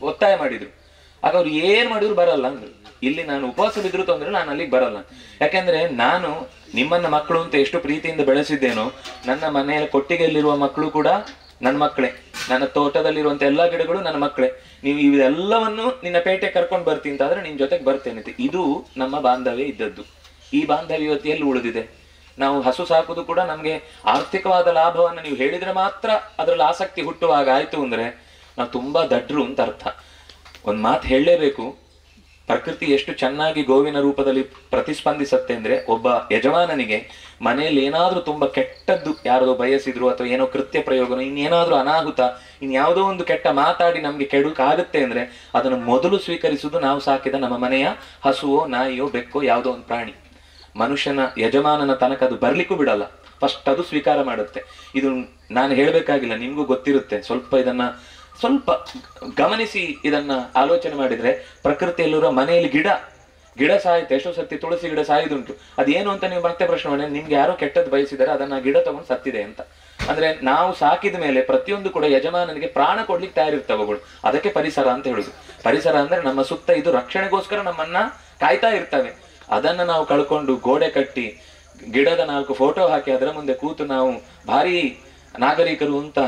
ಒತ್ತಾಯ ಮಾಡಿದ್ರು. ಆಗ ಅವ್ರು ಏನ್ ಮಾಡಿದ್ರು ಬರಲ್ಲ ಅಂದ್ರು. ಇಲ್ಲಿ ನಾನು ಉಪವಾಸ ಬಿದ್ರು ತೊಂದ್ರೆ ನಾನು ಅಲ್ಲಿಗೆ ಬರಲ್ಲ. ಯಾಕೆಂದ್ರೆ ನಾನು ನಿಮ್ಮನ್ನ ಮಕ್ಕಳು ಅಂತ ಎಷ್ಟು ಪ್ರೀತಿಯಿಂದ ಬೆಳೆಸಿದ್ದೇನೋ, ನನ್ನ ಮನೆಯ ಕೊಟ್ಟಿಗೆಯಲ್ಲಿರುವ ಮಕ್ಕಳು ಕೂಡ ನನ್ನ ಮಕ್ಕಳೇ, ನನ್ನ ತೋಟದಲ್ಲಿರುವಂತ ಎಲ್ಲಾ ಗಿಡಗಳು ನನ್ನ ಮಕ್ಕಳೇ. ನೀವು ಇವೆಲ್ಲವನ್ನು ನಿನ್ನ ಪೇಟೆ ಕರ್ಕೊಂಡು ಬರ್ತೀನಿ ಅಂತಾದ್ರೆ ನಿನ್ ಜೊತೆಗೆ ಬರ್ತೇನೆ. ಇದು ನಮ್ಮ ಬಾಂಧವ್ಯ ಇದ್ದದ್ದು. ಈ ಬಾಂಧವ್ಯ ಇವತ್ತು ಎಲ್ಲಿ ಉಳಿದಿದೆ? ನಾವು ಹಸು ಸಾಕುದು ಕೂಡ ನಮ್ಗೆ ಆರ್ಥಿಕವಾದ ಲಾಭವನ್ನು ನೀವು ಹೇಳಿದ್ರೆ ಮಾತ್ರ ಅದ್ರಲ್ಲಿ ಆಸಕ್ತಿ ಹುಟ್ಟುವಾಗ ಆಯ್ತು ಅಂದ್ರೆ ನಾವು ತುಂಬಾ ದಡ್ರು ಅಂತ ಅರ್ಥ. ಒಂದ್ ಮಾತು ಹೇಳಲೇಬೇಕು, ಪ್ರಕೃತಿ ಎಷ್ಟು ಚೆನ್ನಾಗಿ ಗೋವಿನ ರೂಪದಲ್ಲಿ ಪ್ರತಿಸ್ಪಂದಿಸತ್ತೆ ಅಂದ್ರೆ, ಒಬ್ಬ ಯಜಮಾನನಿಗೆ ಮನೆಯಲ್ಲಿ ಏನಾದ್ರೂ ತುಂಬಾ ಕೆಟ್ಟದ್ದು ಯಾರದೋ ಬಯಸಿದ್ರು ಅಥವಾ ಏನೋ ಕೃತ್ಯ ಪ್ರಯೋಗನೋ ಇನ್ನೇನಾದ್ರೂ ಅನಾಹುತ ಇನ್ಯಾವುದೋ ಒಂದು ಕೆಟ್ಟ ಮಾತಾಡಿ ನಮ್ಗೆ ಕೆಡುಕಾಗುತ್ತೆ ಅಂದ್ರೆ ಅದನ್ನು ಮೊದಲು ಸ್ವೀಕರಿಸುವುದು ನಾವು ಸಾಕಿದ ನಮ್ಮ ಮನೆಯ ಹಸುವೋ ನಾಯಿಯೋ ಬೆಕ್ಕೋ ಯಾವುದೋ ಒಂದು ಪ್ರಾಣಿ. ಮನುಷ್ಯನ ಯಜಮಾನನ ತನಕ ಅದು ಬರ್ಲಿಕ್ಕೂ ಬಿಡಲ್ಲ, ಫಸ್ಟ್ ಅದು ಸ್ವೀಕಾರ ಮಾಡುತ್ತೆ. ಇದು ನಾನು ಹೇಳ್ಬೇಕಾಗಿಲ್ಲ, ನಿಮ್ಗೂ ಗೊತ್ತಿರುತ್ತೆ. ಸ್ವಲ್ಪ ಗಮನಿಸಿ ಇದನ್ನ ಆಲೋಚನೆ ಮಾಡಿದ್ರೆ, ಪ್ರಕೃತಿಯಲ್ಲಿರೋ ಮನೆಯಲ್ಲಿ ಗಿಡ ಸಾಯುತ್ತೆ. ಎಷ್ಟೋ ಸತಿ ತುಳಸಿ ಗಿಡ ಸಾಯುದುಂಟು. ಅದೇನು ಅಂತ ನೀವು ಮತ್ತೆ ಪ್ರಶ್ನೆ ಮಾಡಿ, ನಿಮ್ಗೆ ಯಾರೋ ಕೆಟ್ಟದ್ದು ಬಯಸಿದರೆ ಅದನ್ನ ಗಿಡ ತಗೊಂಡು ಸತ್ತಿದೆ ಅಂತ. ಅಂದ್ರೆ ನಾವು ಸಾಕಿದ ಮೇಲೆ ಪ್ರತಿಯೊಂದು ಕೂಡ ಯಜಮಾನನಿಗೆ ಪ್ರಾಣ ಕೊಡ್ಲಿಕ್ಕೆ ತಯಾರಿರ್ತವುಗಳು. ಅದಕ್ಕೆ ಪರಿಸರ ಅಂತ ಹೇಳುದು. ಪರಿಸರ ಅಂದ್ರೆ ನಮ್ಮ ಸುತ್ತ ಇದು ರಕ್ಷಣೆಗೋಸ್ಕರ ನಮ್ಮನ್ನ ಕಾಯ್ತಾ ಇರ್ತವೆ. ಅದನ್ನ ನಾವು ಕಳ್ಕೊಂಡು ಗೋಡೆ ಕಟ್ಟಿ ಗಿಡದ 4 ಫೋಟೋ ಹಾಕಿ ಅದರ ಮುಂದೆ ಕೂತು ನಾವು ಭಾರಿ ನಾಗರಿಕರು ಅಂತ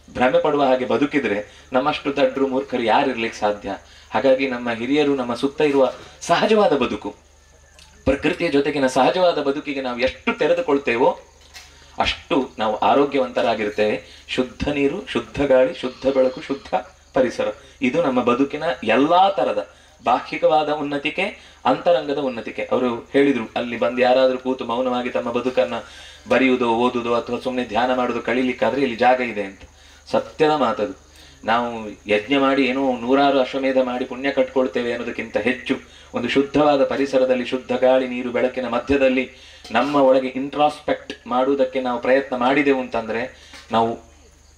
ಭ್ರಮೆ ಪಡುವ ಹಾಗೆ ಬದುಕಿದ್ರೆ ನಮ್ಮಷ್ಟು ದಡ್ರು ಮೂರ್ಖರು ಯಾರಿರ್ಲಿಕ್ಕೆ ಸಾಧ್ಯ? ಹಾಗಾಗಿ ನಮ್ಮ ಹಿರಿಯರು ನಮ್ಮ ಸುತ್ತ ಇರುವ ಸಹಜವಾದ ಬದುಕು, ಪ್ರಕೃತಿಯ ಜೊತೆಗಿನ ಸಹಜವಾದ ಬದುಕಿಗೆ ನಾವು ಎಷ್ಟು ತೆರೆದುಕೊಳ್ತೇವೋ ಅಷ್ಟು ನಾವು ಆರೋಗ್ಯವಂತರಾಗಿರ್ತೇವೆ. ಶುದ್ಧ ನೀರು, ಶುದ್ಧ ಗಾಳಿ, ಶುದ್ಧ ಬೆಳಕು, ಶುದ್ಧ ಪರಿಸರ, ಇದು ನಮ್ಮ ಬದುಕಿನ ಎಲ್ಲಾ ತರದ ಬಾಹ್ಯಿಕವಾದ ಉನ್ನತಿಕೆ, ಅಂತರಂಗದ ಉನ್ನತಿಕೆ. ಅವರು ಹೇಳಿದ್ರು, ಅಲ್ಲಿ ಬಂದು ಯಾರಾದ್ರೂ ಕೂತು ಮೌನವಾಗಿ ತಮ್ಮ ಬದುಕನ್ನ ಬರೆಯುವುದೋ ಓದುವುದೋ ಅಥವಾ ಸುಮ್ಮನೆ ಧ್ಯಾನ ಮಾಡುವುದು ಕಳೀಲಿಕ್ಕಾದ್ರೆ ಇಲ್ಲಿ ಜಾಗ ಇದೆ ಅಂತ. ಸತ್ಯದ ಮಾತದು. ನಾವು ಯಜ್ಞ ಮಾಡಿ ಏನೋ 100 ಅಶ್ವಮೇಧ ಮಾಡಿ ಪುಣ್ಯ ಕಟ್ಕೊಳ್ತೇವೆ ಅನ್ನೋದಕ್ಕಿಂತ ಹೆಚ್ಚು ಒಂದು ಶುದ್ಧವಾದ ಪರಿಸರದಲ್ಲಿ, ಶುದ್ಧ ಗಾಳಿ, ನೀರು, ಬೆಳಕಿನ ಮಧ್ಯದಲ್ಲಿ ನಮ್ಮ ಒಳಗೆ ಇಂಟ್ರಾಸ್ಪೆಕ್ಟ್ ಮಾಡುವುದಕ್ಕೆ ನಾವು ಪ್ರಯತ್ನ ಮಾಡಿದೆವು ಅಂತಂದ್ರೆ ನಾವು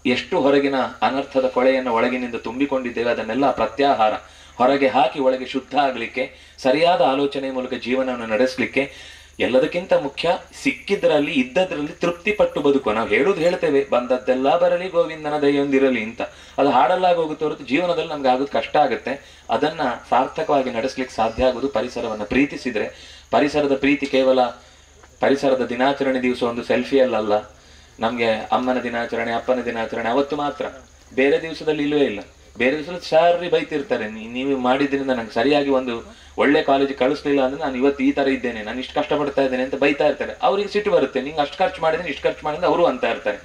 ಎಷ್ಟು ಹೊರಗಿನ ಅನರ್ಥದ ಕೊಳೆಯನ್ನು ಒಳಗಿನಿಂದ ತುಂಬಿಕೊಂಡಿದ್ದೇವೆ ಅದನ್ನೆಲ್ಲ ಪ್ರತ್ಯಾಹಾರ ಹೊರಗೆ ಹಾಕಿ ಒಳಗೆ ಶುದ್ಧ ಆಗ್ಲಿಕ್ಕೆ, ಸರಿಯಾದ ಆಲೋಚನೆ ಮೂಲಕ ಜೀವನವನ್ನು ನಡೆಸಲಿಕ್ಕೆ ಎಲ್ಲದಕ್ಕಿಂತ ಮುಖ್ಯ ಸಿಕ್ಕಿದ್ರಲ್ಲಿ ಇದ್ದದ್ರಲ್ಲಿ ತೃಪ್ತಿ ಪಟ್ಟು ಬದುಕುವ. ನಾವು ಹೇಳುದು ಹೇಳ್ತೇವೆ, ಬಂದದ್ದೆಲ್ಲ ಬರಲಿ ಗೋವಿಂದನ ದಯೊಂದಿರಲಿ ಅಂತ. ಅದು ಹಾಡಲ್ಲಾಗಿ ಹೋಗುತ್ತೆ ಹೊರತು ಜೀವನದಲ್ಲಿ ನಮ್ಗೆ ಆಗೋದು ಕಷ್ಟ ಆಗುತ್ತೆ. ಅದನ್ನ ಸಾರ್ಥಕವಾಗಿ ನಡೆಸ್ಲಿಕ್ಕೆ ಸಾಧ್ಯ ಆಗೋದು ಪರಿಸರವನ್ನ ಪ್ರೀತಿಸಿದ್ರೆ. ಪರಿಸರದ ಪ್ರೀತಿ ಕೇವಲ ಪರಿಸರದ ದಿನಾಚರಣೆ ದಿವಸ ಒಂದು ಸೆಲ್ಫಿಯಲ್ಲ. ನಮ್ಗೆ ಅಮ್ಮನ ದಿನಾಚರಣೆ, ಅಪ್ಪನ ದಿನಾಚರಣೆ ಅವತ್ತು ಮಾತ್ರ, ಬೇರೆ ದಿವಸದಲ್ಲಿ ಇಲ್ಲವೇ ಇಲ್ಲ. ಬೇರೆ ದಿವಸದಲ್ಲಿ ಸಾರಿ ಬೈತಿರ್ತಾರೆ, ನೀವು ಮಾಡಿದ್ರಿಂದ ನಂಗೆ ಸರಿಯಾಗಿ ಒಂದು ಒಳ್ಳೆ ಕಾಲೇಜಿಗೆ ಕಳಿಸ್ಲಿಲ್ಲ ಅಂದ್ರೆ ನಾನು ಇವತ್ತು ಈ ತರ ಇದ್ದೇನೆ, ನಾನು ಇಷ್ಟು ಕಷ್ಟಪಡ್ತಾ ಇದ್ದೇನೆ ಅಂತ ಬೈತಾ ಇರ್ತಾರೆ. ಅವ್ರಿಗೆ ಸಿಟ್ಟು ಬರುತ್ತೆ, ನಿಂಗೆ ಅಷ್ಟು ಖರ್ಚು ಮಾಡಿದ್ರೆ ಇಷ್ಟು ಖರ್ಚು ಮಾಡಿದ್ರೆ ಅವರು ಅಂತ ಇರ್ತಾರೆ.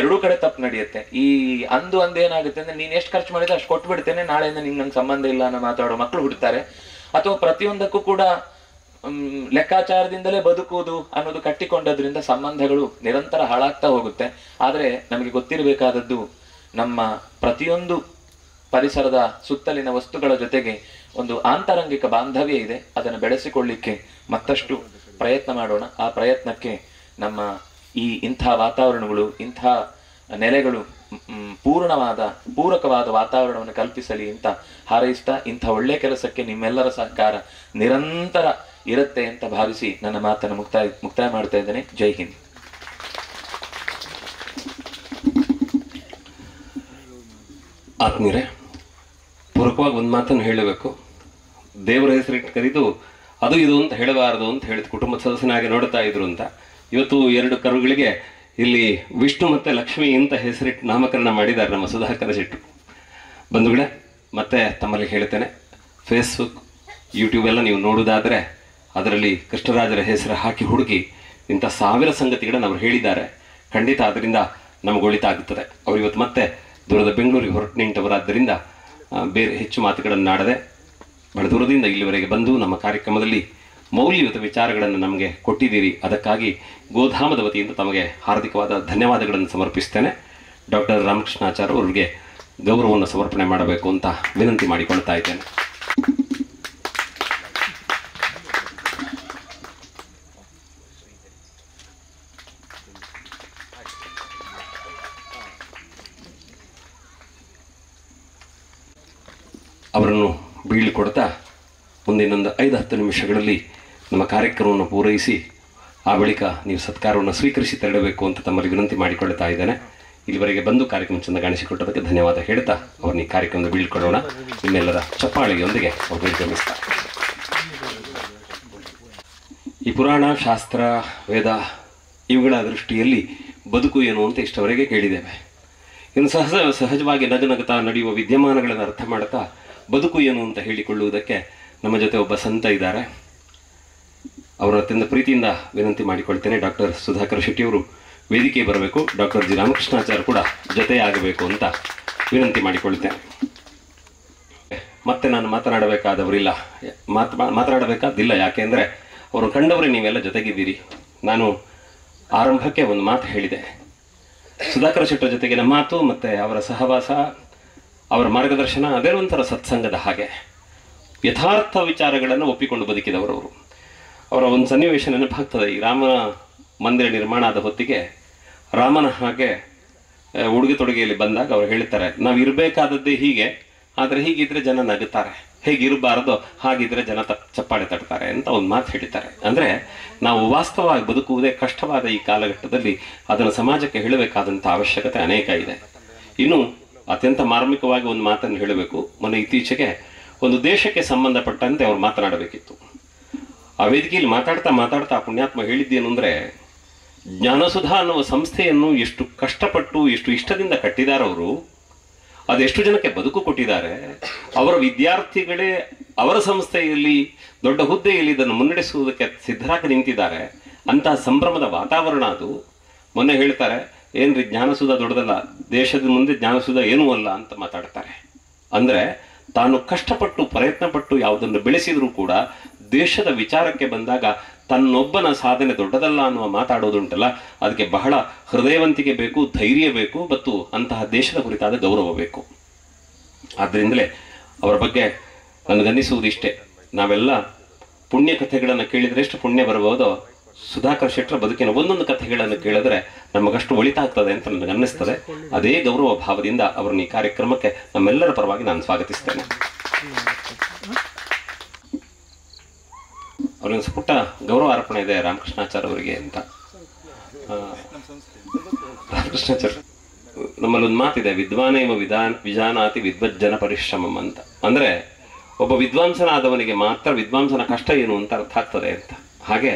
ಎರಡೂ ಕಡೆ ತಪ್ಪು ನಡೆಯುತ್ತೆ. ಈ ಅಂದೇನಾಗುತ್ತೆ ಅಂದ್ರೆ ನೀನ್ ಎಷ್ಟು ಖರ್ಚು ಮಾಡಿದ್ರೆ ಅಷ್ಟು ಕೊಟ್ಬಿಡ್ತೇನೆ, ನಾಳೆಯಿಂದ ನಿಂಗೆ ನಂಗೆ ಸಂಬಂಧ ಇಲ್ಲ ಅನ್ನೋ ಮಾತಾಡೋ ಮಕ್ಕಳು ಹುಡ್ತಾರೆ. ಅಥವಾ ಪ್ರತಿಯೊಂದಕ್ಕೂ ಕೂಡ ಲೆಕ್ಕಾಚಾರದಿಂದಲೇ ಬದುಕುವುದು ಅನ್ನೋದು ಕಟ್ಟಿಕೊಂಡದ್ರಿಂದ ಸಂಬಂಧಗಳು ನಿರಂತರ ಹಾಳಾಗ್ತಾ ಹೋಗುತ್ತೆ. ಆದ್ರೆ ನಮಗೆ ಗೊತ್ತಿರಬೇಕಾದದ್ದು, ನಮ್ಮ ಪ್ರತಿಯೊಂದು ಪರಿಸರದ ಸುತ್ತಲಿನ ವಸ್ತುಗಳ ಜೊತೆಗೆ ಒಂದು ಆಂತರಂಗಿಕ ಬಾಂಧವ್ಯ ಇದೆ. ಅದನ್ನು ಬೆಳೆಸಿಕೊಳ್ಳಿಕ್ಕೆ ಮತ್ತಷ್ಟು ಪ್ರಯತ್ನ ಮಾಡೋಣ. ಆ ಪ್ರಯತ್ನಕ್ಕೆ ನಮ್ಮ ಇಂಥ ವಾತಾವರಣಗಳು, ಇಂಥ ನೆಲೆಗಳು ಪೂರಕವಾದ ವಾತಾವರಣವನ್ನು ಕಲ್ಪಿಸಲಿ ಅಂತ ಹಾರೈಸ್ತಾ, ಇಂಥ ಒಳ್ಳೆ ಕೆಲಸಕ್ಕೆ ನಿಮ್ಮೆಲ್ಲರ ಸಹಕಾರ ನಿರಂತರ ಇರುತ್ತೆ ಅಂತ ಭಾವಿಸಿ ನನ್ನ ಮಾತನ್ನು ಮುಕ್ತಾಯ ಮಾಡ್ತಾ ಇದ್ದೇನೆ. ಜೈ ಹಿಂದ್. ಆತ್ಮೀಯರೇ, ಪೂರಕವಾಗಿ ಒಂದು ಮಾತನ್ನು ಹೇಳಬೇಕು. ದೇವರ ಹೆಸರಿಟ್ಟು ಕರೆದು ಅದು ಇದು ಅಂತ ಹೇಳಬಾರದು ಅಂತ ಹೇಳಿದ ಕುಟುಂಬದ ಸದಸ್ಯನಾಗಿ ನೋಡ್ತಾ ಇದ್ರು ಅಂತ. ಇವತ್ತು 2 ಕರುಗಳಿಗೆ ಇಲ್ಲಿ ವಿಷ್ಣು ಮತ್ತು ಲಕ್ಷ್ಮಿ ಅಂತ ಹೆಸರಿಟ್ಟು ನಾಮಕರಣ ಮಾಡಿದ್ದಾರೆ ನಮ್ಮ ಸುಧಾಕರ ಶೆಟ್ಟಿ. ಬಂಧುಗಳೇ, ಮತ್ತೆ ತಮ್ಮಲ್ಲಿ ಹೇಳ್ತೇನೆ, ಫೇಸ್ಬುಕ್, ಯೂಟ್ಯೂಬ್ ಎಲ್ಲ ನೀವು ನೋಡೋದಾದರೆ ಅದರಲ್ಲಿ ಕೃಷ್ಣರಾಜರ ಹೆಸರು ಹಾಕಿ ಹುಡುಕಿ ಇಂಥ 1000 ಸಂಗತಿಗಳನ್ನು ಅವರು ಹೇಳಿದ್ದಾರೆ. ಖಂಡಿತ ಅದರಿಂದ ನಮಗೆ ಒಳಿತಾಗುತ್ತದೆ. ಅವರು ಇವತ್ತು ಮತ್ತೆ ದೂರದ ಬೆಂಗಳೂರಿಗೆ ಹೊರಟು ನಿಂತವರಾದ್ದರಿಂದ ಬೇರೆ ಹೆಚ್ಚು ಮಾತುಗಳನ್ನಾಡದೆ ಬಹಳ ದೂರದಿಂದ ಇಲ್ಲಿವರೆಗೆ ಬಂದು ನಮ್ಮ ಕಾರ್ಯಕ್ರಮದಲ್ಲಿ ಮೌಲ್ಯಯುತ ವಿಚಾರಗಳನ್ನು ನಮಗೆ ಕೊಟ್ಟಿದ್ದೀರಿ. ಅದಕ್ಕಾಗಿ ಗೋಧಾಮದ ವತಿಯಿಂದ ತಮಗೆ ಹಾರ್ದಿಕವಾದ ಧನ್ಯವಾದಗಳನ್ನು ಸಮರ್ಪಿಸ್ತೇನೆ. ಡಾಕ್ಟರ್ ರಾಮಕೃಷ್ಣಾಚಾರ್ಯ ಅವರಿಗೆ ಗೌರವವನ್ನು ಸಮರ್ಪಣೆ ಮಾಡಬೇಕು ಅಂತ ವಿನಂತಿ ಮಾಡಿಕೊಳ್ತಾ ಇದ್ದೇನೆ. ಅವರನ್ನು ಬೀಳಿಕೊಡ್ತಾ ಮುಂದಿನೊಂದು 5-10 ನಿಮಿಷಗಳಲ್ಲಿ ನಮ್ಮ ಕಾರ್ಯಕ್ರಮವನ್ನು ಪೂರೈಸಿ ಆ ಬಳಿಕ ನೀವು ಸತ್ಕಾರವನ್ನು ಸ್ವೀಕರಿಸಿ ತೆರಳಬೇಕು ಅಂತ ತಮ್ಮಲ್ಲಿ ವಿನಂತಿ ಮಾಡಿಕೊಳ್ತಾ ಇದ್ದೇನೆ. ಇಲ್ಲಿವರೆಗೆ ಬಂದು ಕಾರ್ಯಕ್ರಮ ಚೆಂದ ಕಾಣಿಸಿಕೊಟ್ಟದಕ್ಕೆ ಧನ್ಯವಾದ ಹೇಳ್ತಾ ಅವ್ರನ್ನ ಈ ಕಾರ್ಯಕ್ರಮದ ಬೀಳ್ಕೊಡೋಣ. ನಿಮ್ಮೆಲ್ಲರ ಚಪ್ಪಾಳೆಯೊಂದಿಗೆ ಅವ್ರು ನಿರ್ಗಮಿಸ್ತಾರೆ. ಈ ಪುರಾಣ, ಶಾಸ್ತ್ರ, ವೇದ ಇವುಗಳ ದೃಷ್ಟಿಯಲ್ಲಿ ಬದುಕು ಏನು ಅಂತ ಇಷ್ಟವರೆಗೆ ಕೇಳಿದ್ದೇವೆ. ಇನ್ನು ಸಹಜವಾಗಿ ನಗನಗುತ್ತಾ ನಡೆಯುವ ವಿದ್ಯಮಾನಗಳನ್ನು ಅರ್ಥ ಮಾಡ್ತಾ ಬದುಕು ಏನು ಅಂತ ಹೇಳಿಕೊಳ್ಳುವುದಕ್ಕೆ ನಮ್ಮ ಜೊತೆ ಒಬ್ಬ ಸಂತ ಇದ್ದಾರೆ. ಅವರ ಅತ್ಯಂತ ಪ್ರೀತಿಯಿಂದ ವಿನಂತಿ ಮಾಡಿಕೊಳ್ತೇನೆ, ಡಾಕ್ಟರ್ ಸುಧಾಕರ ಶೆಟ್ಟಿಯವರು ವೇದಿಕೆ ಬರಬೇಕು. ಡಾಕ್ಟರ್ ಜಿ ರಾಮಕೃಷ್ಣಾಚಾರ್ಯ ಕೂಡ ಜೊತೆಯಾಗಬೇಕು ಅಂತ ವಿನಂತಿ ಮಾಡಿಕೊಳ್ತೇನೆ. ಮತ್ತೆ ನಾನು ಮಾತನಾಡಬೇಕಾದಿಲ್ಲ. ಯಾಕೆಂದರೆ ಅವರು ಕಂಡವರೇ ನೀವೆಲ್ಲ ಜೊತೆಗಿದ್ದೀರಿ. ನಾನು ಆರಂಭಕ್ಕೆ ಒಂದು ಮಾತು ಹೇಳಿದೆ. ಸುಧಾಕರ ಶೆಟ್ಟರ ಜೊತೆಗಿನ ಮಾತು ಮತ್ತು ಅವರ ಸಹವಾಸ, ಅವರ ಮಾರ್ಗದರ್ಶನ ಅದೇ ಒಂಥರ ಸತ್ಸಂಗದ ಹಾಗೆ. ಯಥಾರ್ಥ ವಿಚಾರಗಳನ್ನು ಒಪ್ಪಿಕೊಂಡು ಬದುಕಿದವರು. ಅವರ ಒಂದು ಸನ್ನಿವೇಶ ನೆನಪಾಗ್ತದೆ. ಈ ರಾಮನ ಮಂದಿರ ನಿರ್ಮಾಣ ಆದ ಹೊತ್ತಿಗೆ ರಾಮನ ಹಾಗೆ ಉಡುಗೆ ತೊಡುಗೆಯಲ್ಲಿ ಬಂದಾಗ ಅವರು ಹೇಳ್ತಾರೆ, ನಾವು ಇರಬೇಕಾದದ್ದೇ ಹೀಗೆ, ಆದರೆ ಹೀಗಿದ್ರೆ ಜನ ನಗುತ್ತಾರೆ, ಹೇಗಿರಬಾರದೋ ಹಾಗಿದ್ರೆ ಜನ ಚಪ್ಪಾಳೆ ತಡ್ತಾರೆ ಅಂತ ಒಂದು ಮಾತು ಹೇಳಿದ್ದಾರೆ. ಅಂದರೆ ನಾವು ವಾಸ್ತವವಾಗಿ ಬದುಕುವುದೇ ಕಷ್ಟವಾದ ಈ ಕಾಲಘಟ್ಟದಲ್ಲಿ ಅದನ್ನು ಸಮಾಜಕ್ಕೆ ಹೇಳಬೇಕಾದಂಥ ಅವಶ್ಯಕತೆ ಅನೇಕ ಇದೆ. ಇನ್ನು ಅತ್ಯಂತ ಮಾರ್ಮಿಕವಾಗಿ ಒಂದು ಮಾತನ್ನು ಹೇಳಬೇಕು. ಮೊನ್ನೆ ಇತ್ತೀಚೆಗೆ ಒಂದು ದೇಶಕ್ಕೆ ಸಂಬಂಧಪಟ್ಟಂತೆ ಅವರು ಮಾತನಾಡಬೇಕಿತ್ತು. ಆ ವೇದಿಕೆಯಲ್ಲಿ ಮಾತಾಡ್ತಾ ಪುಣ್ಯಾತ್ಮ ಹೇಳಿದ್ದೇನು ಅಂದರೆ, ಜ್ಞಾನಸುಧಾ ಅನ್ನುವ ಸಂಸ್ಥೆಯನ್ನು ಎಷ್ಟು ಕಷ್ಟಪಟ್ಟು ಎಷ್ಟು ಇಷ್ಟದಿಂದ ಕಟ್ಟಿದಾರವರು, ಅದೆಷ್ಟು ಜನಕ್ಕೆ ಬದುಕು ಕೊಟ್ಟಿದ್ದಾರೆ. ಅವರ ವಿದ್ಯಾರ್ಥಿಗಳೇ ಅವರ ಸಂಸ್ಥೆಯಲ್ಲಿ ದೊಡ್ಡ ಹುದ್ದೆಯಲ್ಲಿ ಇದನ್ನು ಮುನ್ನಡೆಸುವುದಕ್ಕೆ ಸಿದ್ಧರಾಗಿ ನಿಂತಿದ್ದಾರೆ. ಅಂತಹ ಸಂಭ್ರಮದ ವಾತಾವರಣ ಅದು. ಮೊನ್ನೆ ಹೇಳ್ತಾರೆ, ಏನ್ರಿ ಜ್ಞಾನಸುಧಾ ದೊಡ್ಡದಲ್ಲ, ದೇಶದ ಮುಂದೆ ಜ್ಞಾನಸುಧಾ ಏನೂ ಅಲ್ಲ ಅಂತ ಮಾತಾಡ್ತಾರೆ. ಅಂದರೆ ತಾನು ಕಷ್ಟಪಟ್ಟು ಪ್ರಯತ್ನಪಟ್ಟು ಯಾವುದನ್ನು ಬೆಳೆಸಿದರೂ ಕೂಡ ದೇಶದ ವಿಚಾರಕ್ಕೆ ಬಂದಾಗ ತನ್ನೊಬ್ಬನ ಸಾಧನೆ ದೊಡ್ಡದಲ್ಲ ಅನ್ನುವ ಮಾತಾಡೋದುಂಟಲ್ಲ, ಅದಕ್ಕೆ ಬಹಳ ಹೃದಯವಂತಿಕೆ ಬೇಕು, ಧೈರ್ಯ ಬೇಕು, ಮತ್ತು ಅಂತಹ ದೇಶದ ಕುರಿತಾದ ಗೌರವ ಬೇಕು. ಆದ್ದರಿಂದಲೇ ಅವರ ಬಗ್ಗೆ ನನಗನ್ನಿಸುವುದಿಷ್ಟೇ, ನಾವೆಲ್ಲ ಪುಣ್ಯ ಕಥೆಗಳನ್ನು ಕೇಳಿದರೆ ಎಷ್ಟು ಪುಣ್ಯ ಬರಬಹುದೋ, ಸುಧಾಕರ ಶೆಟ್ಟರ ಬದುಕಿನ ಒಂದೊಂದು ಕಥೆಗಳನ್ನು ಕೇಳಿದ್ರೆ ನಮಗಷ್ಟು ಒಳಿತಾಗ್ತದೆ ಅಂತ ನನಗನ್ನಿಸ್ತದೆ. ಅದೇ ಗೌರವ ಭಾವದಿಂದ ಅವರನ್ನು ಈ ಕಾರ್ಯಕ್ರಮಕ್ಕೆ ನಮ್ಮೆಲ್ಲರ ಪರವಾಗಿ ನಾನು ಸ್ವಾಗತಿಸ್ತೇನೆ. ಅವರಿಗೆ ಪುಟ್ಟ ಗೌರವ ಅರ್ಪಣೆ ಇದೆ ರಾಮಕೃಷ್ಣಾಚಾರ್ಯ ಅವರಿಗೆ ಅಂತ. ರಾಮಕೃಷ್ಣಾಚಾರ್ಯ ನಮ್ಮಲ್ಲಿ ಒಂದು ಮಾತಿದೆ, ವಿದ್ವಾನೇವ ವಿಜಾನಾತಿ ವಿದ್ವಜ್ಜನ ಪರಿಶ್ರಮಂ ಅಂತ. ಅಂದರೆ ಒಬ್ಬ ವಿದ್ವಾಂಸನಾದವನಿಗೆ ಮಾತ್ರ ವಿದ್ವಾಂಸನ ಕಷ್ಟ ಏನು ಅಂತ ಅರ್ಥ ಆಗ್ತದೆ ಅಂತ. ಹಾಗೆ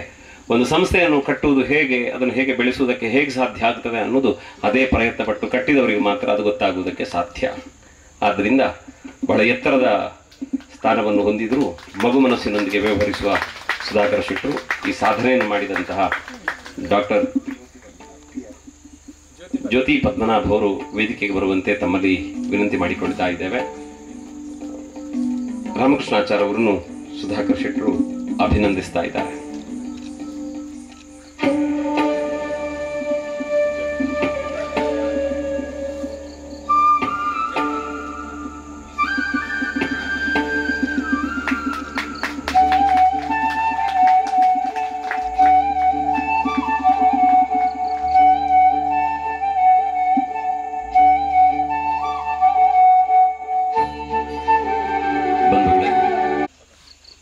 ಒಂದು ಸಂಸ್ಥೆಯನ್ನು ಕಟ್ಟುವುದು ಹೇಗೆ, ಅದನ್ನು ಹೇಗೆ ಬೆಳೆಸುವುದಕ್ಕೆ ಹೇಗೆ ಸಾಧ್ಯ ಆಗ್ತದೆ ಅನ್ನೋದು ಅದೇ ಪ್ರಯತ್ನ ಪಟ್ಟು ಕಟ್ಟಿದವರಿಗೆ ಮಾತ್ರ ಅದು ಗೊತ್ತಾಗುವುದಕ್ಕೆ ಸಾಧ್ಯ. ಆದ್ದರಿಂದ ಬಹಳ ಎತ್ತರದ ಸ್ಥಾನವನ್ನು ಹೊಂದಿದರೂ ಮಗು ಮನಸ್ಸಿನೊಂದಿಗೆ ವ್ಯವಹರಿಸುವ ಸುಧಾಕರ ಶೆಟ್ಟರು ಈ ಸಾಧನೆಯನ್ನು ಮಾಡಿದಂತಹ ಡಾಕ್ಟರ್ ಜ್ಯೋತಿ ಪದ್ಮನಾಭ್ ಅವರು ವೇದಿಕೆಗೆ ಬರುವಂತೆ ತಮ್ಮಲ್ಲಿ ವಿನಂತಿ ಮಾಡಿಕೊಳ್ತಾ ಇದ್ದೇವೆ. ರಾಮಕೃಷ್ಣಾಚಾರ್ಯ ಅವರನ್ನು ಸುಧಾಕರ್ ಶೆಟ್ಟರು ಅಭಿನಂದಿಸ್ತಾ ಇದ್ದಾರೆ.